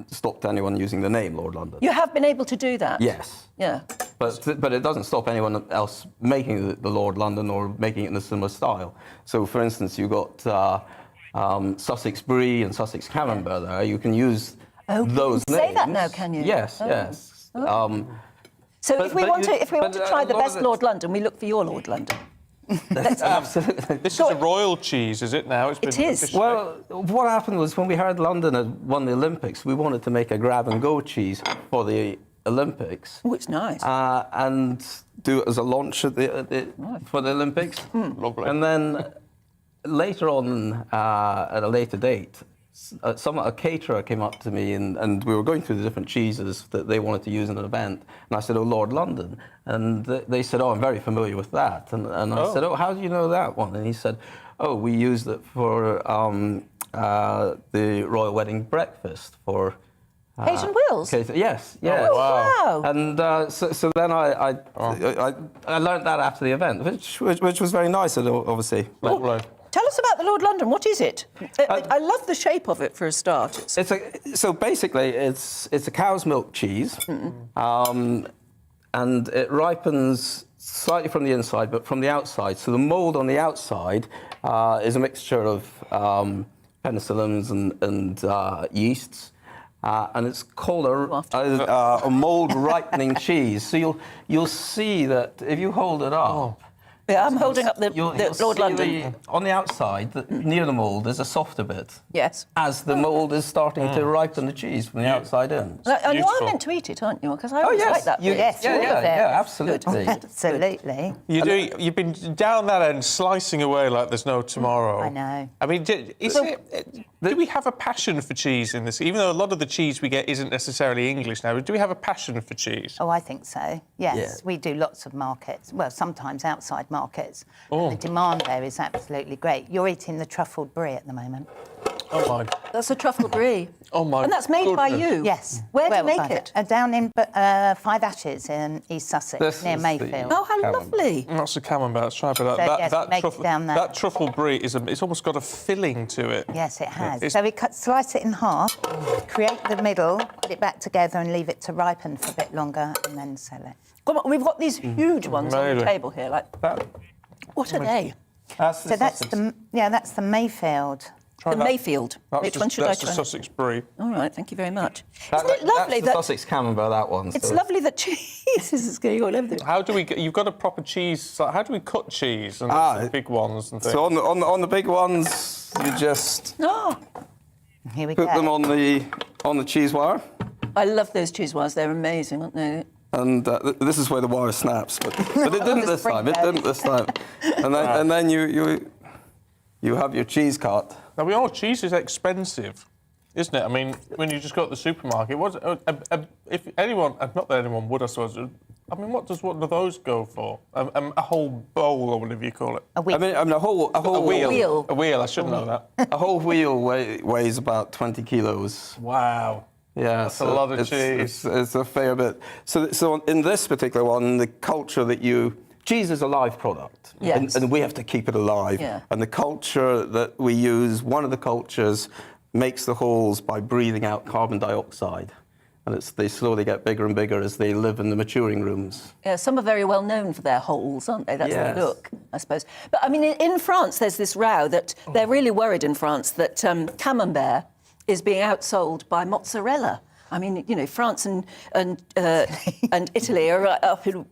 stopped anyone using the name Lord London. You have been able to do that? Yes. Yeah. But it doesn't stop anyone else making the Lord London or making it in a similar style. So, for instance, you've got Sussex Brie and Sussex Camembert there. You can use those names. Say that now, can you? Yes, yes. So if we want to try the best Lord London, we look for your Lord London. Absolutely. This is a royal cheese, is it now? It is. Well, what happened was when we heard London had won the Olympics, we wanted to make a grab-and-go cheese for the Olympics. Oh, it's nice. And do it as a launch for the Olympics. Lovely. And then later on, at a later date, a caterer came up to me and we were going through the different cheeses that they wanted to use in an event. And I said, oh, Lord London. And they said, oh, I'm very familiar with that. And I said, oh, how do you know that one? And he said, oh, we used it for the royal wedding breakfast for... Asian Wills? Yes, yes. Oh, wow. And so then I learned that after the event, which was very nice, obviously. Tell us about the Lord London. What is it? I love the shape of it for a start. So basically, it's a cow's milk cheese, and it ripens slightly from the inside, but from the outside. So the mould on the outside is a mixture of penicillins and yeasts. And it's called a mould ripening cheese. So you'll see that if you hold it up. Yeah, I'm holding up the Lord London. On the outside, near the mould, there's a softer bit. Yes. As the mould is starting to ripen the cheese from the outside in. And you are meant to eat it, aren't you? Because I always like that bit. Yes, yeah, absolutely. Absolutely. You've been down that end, slicing away like there's no tomorrow. I know. I mean, do we have a passion for cheese in this? Even though a lot of the cheese we get isn't necessarily English now, do we have a passion for cheese? Oh, I think so. Yes, Yeah. we do lots of markets. Well, sometimes outside markets. And the demand there is absolutely great. You're eating the truffled brie at the moment. Oh my! That's a truffle brie. Oh my! And that's made by you. Yes. Where do you make it? Down in Five Ashes in East Sussex, near Mayfield. Oh, how lovely! That's a camembert. Let's try a bit of So, that. yes, that make it truffle, down there. that truffle brie it's almost got a filling to it. Yes, it has. It's- So we slice it in half, create the middle, put it back together, and leave it to ripen for a bit longer, and then sell it. Come on, we've got these huge ones on the table here, like that. What are they? That's the Mayfield. The Mayfield. Which one should I That's try? the Sussex brie. All right, thank you very much. Isn't it lovely that's the that Sussex Camembert, that one. it's so. lovely that cheese is going all over the... How do we get? You've got a proper cheese. How do we cut cheese and the big ones and things? So on the big ones, you just Here we put go. them on the cheese wire. I love those cheese wires. They're amazing, aren't they? And this is where the wire snaps, but it didn't this time. It didn't this time. And then you have your cheese cut. Now we all cheese is expensive, isn't it? I mean, when you just go to the supermarket, if anyone, not that anyone would, I suppose. I mean, what do those go for? A whole bowl or whatever you call it. I mean a whole wheel. A wheel. I should know that. A whole wheel weighs about 20 kilos. Wow. Yeah, that's a lot of cheese. It's a fair bit. So in this particular one, the culture that cheese is a live product, yes. and we have to keep it alive. Yeah. And the culture that we use, one of the cultures makes the holes by breathing out carbon dioxide. and they slowly get bigger and bigger as they live in the maturing rooms. Yeah, some are very well known for their holes, aren't they? That's Yes. the look, I suppose. But I mean, in France, there's this row that they're really worried in France that camembert is being outsold by mozzarella. I mean, you know, France and Italy are up in.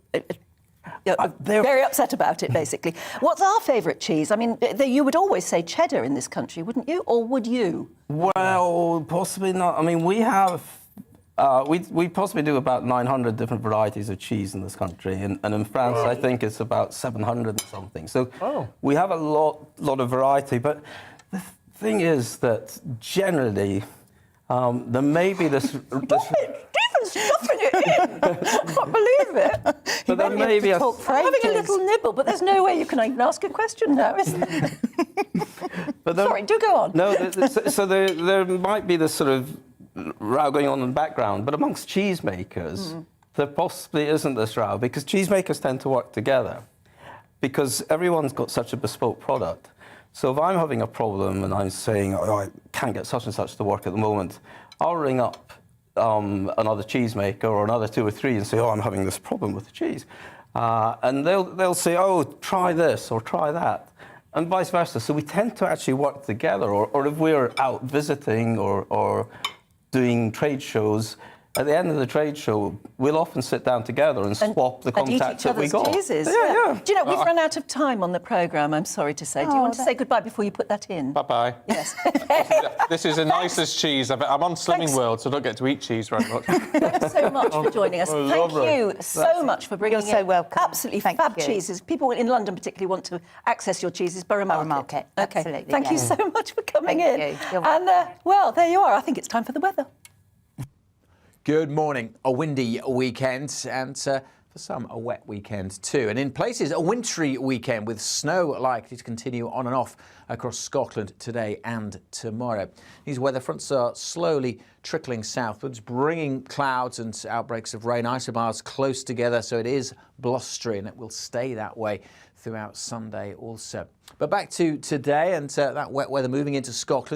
They're very upset about it, basically. What's our favourite cheese? I mean, you would always say cheddar in this country, wouldn't you? Or would you? Well, possibly not. I mean, we have... we possibly do about 900 different varieties of cheese in this country, and in France, I think it's about 700 and something. So we have a lot of variety, but the thing is that generally there may be this... Stephen's stuffing it in! I can't believe it. But there may be I'm having a little nibble, but there's no way you can even ask a question now, is there? Sorry, do go on. No, so there might be this sort of row going on in the background, but amongst cheesemakers, there possibly isn't this row, because cheesemakers tend to work together, because everyone's got such a bespoke product. So if I'm having a problem and I'm saying, oh, I can't get such and such to work at the moment, I'll ring up another cheesemaker or another 2 or 3 and say, oh, I'm having this problem with the cheese. And they'll say, oh, try this or try that, and vice versa. So we tend to actually work together, or if we're out visiting or doing trade shows, at the end of the trade show, we'll often sit down together and swap the contacts that we got. Cheeses. Yeah. Do you know, we've run out of time on the programme, I'm sorry to say. Do you want to say goodbye before you put that in? Bye-bye. Yes. This is the nicest cheese. I'm on Slimming World, so I don't get to eat cheese very much. Thanks so much for joining us. Thank you so much for bringing You're so welcome. Absolutely fab cheeses. People in London particularly want to access your cheeses. Borough Market. Okay. Absolutely, Thank you so much for coming in. Thank you. You're And, well, there you are. I think it's time for the weather. Good morning. A windy weekend and for some a wet weekend too. And in places a wintry weekend with snow likely to continue on and off across Scotland today and tomorrow. These weather fronts are slowly trickling southwards, bringing clouds and outbreaks of rain, isobars close together, so it is blustery and it will stay that way throughout Sunday also. But back to today and that wet weather moving into Scotland.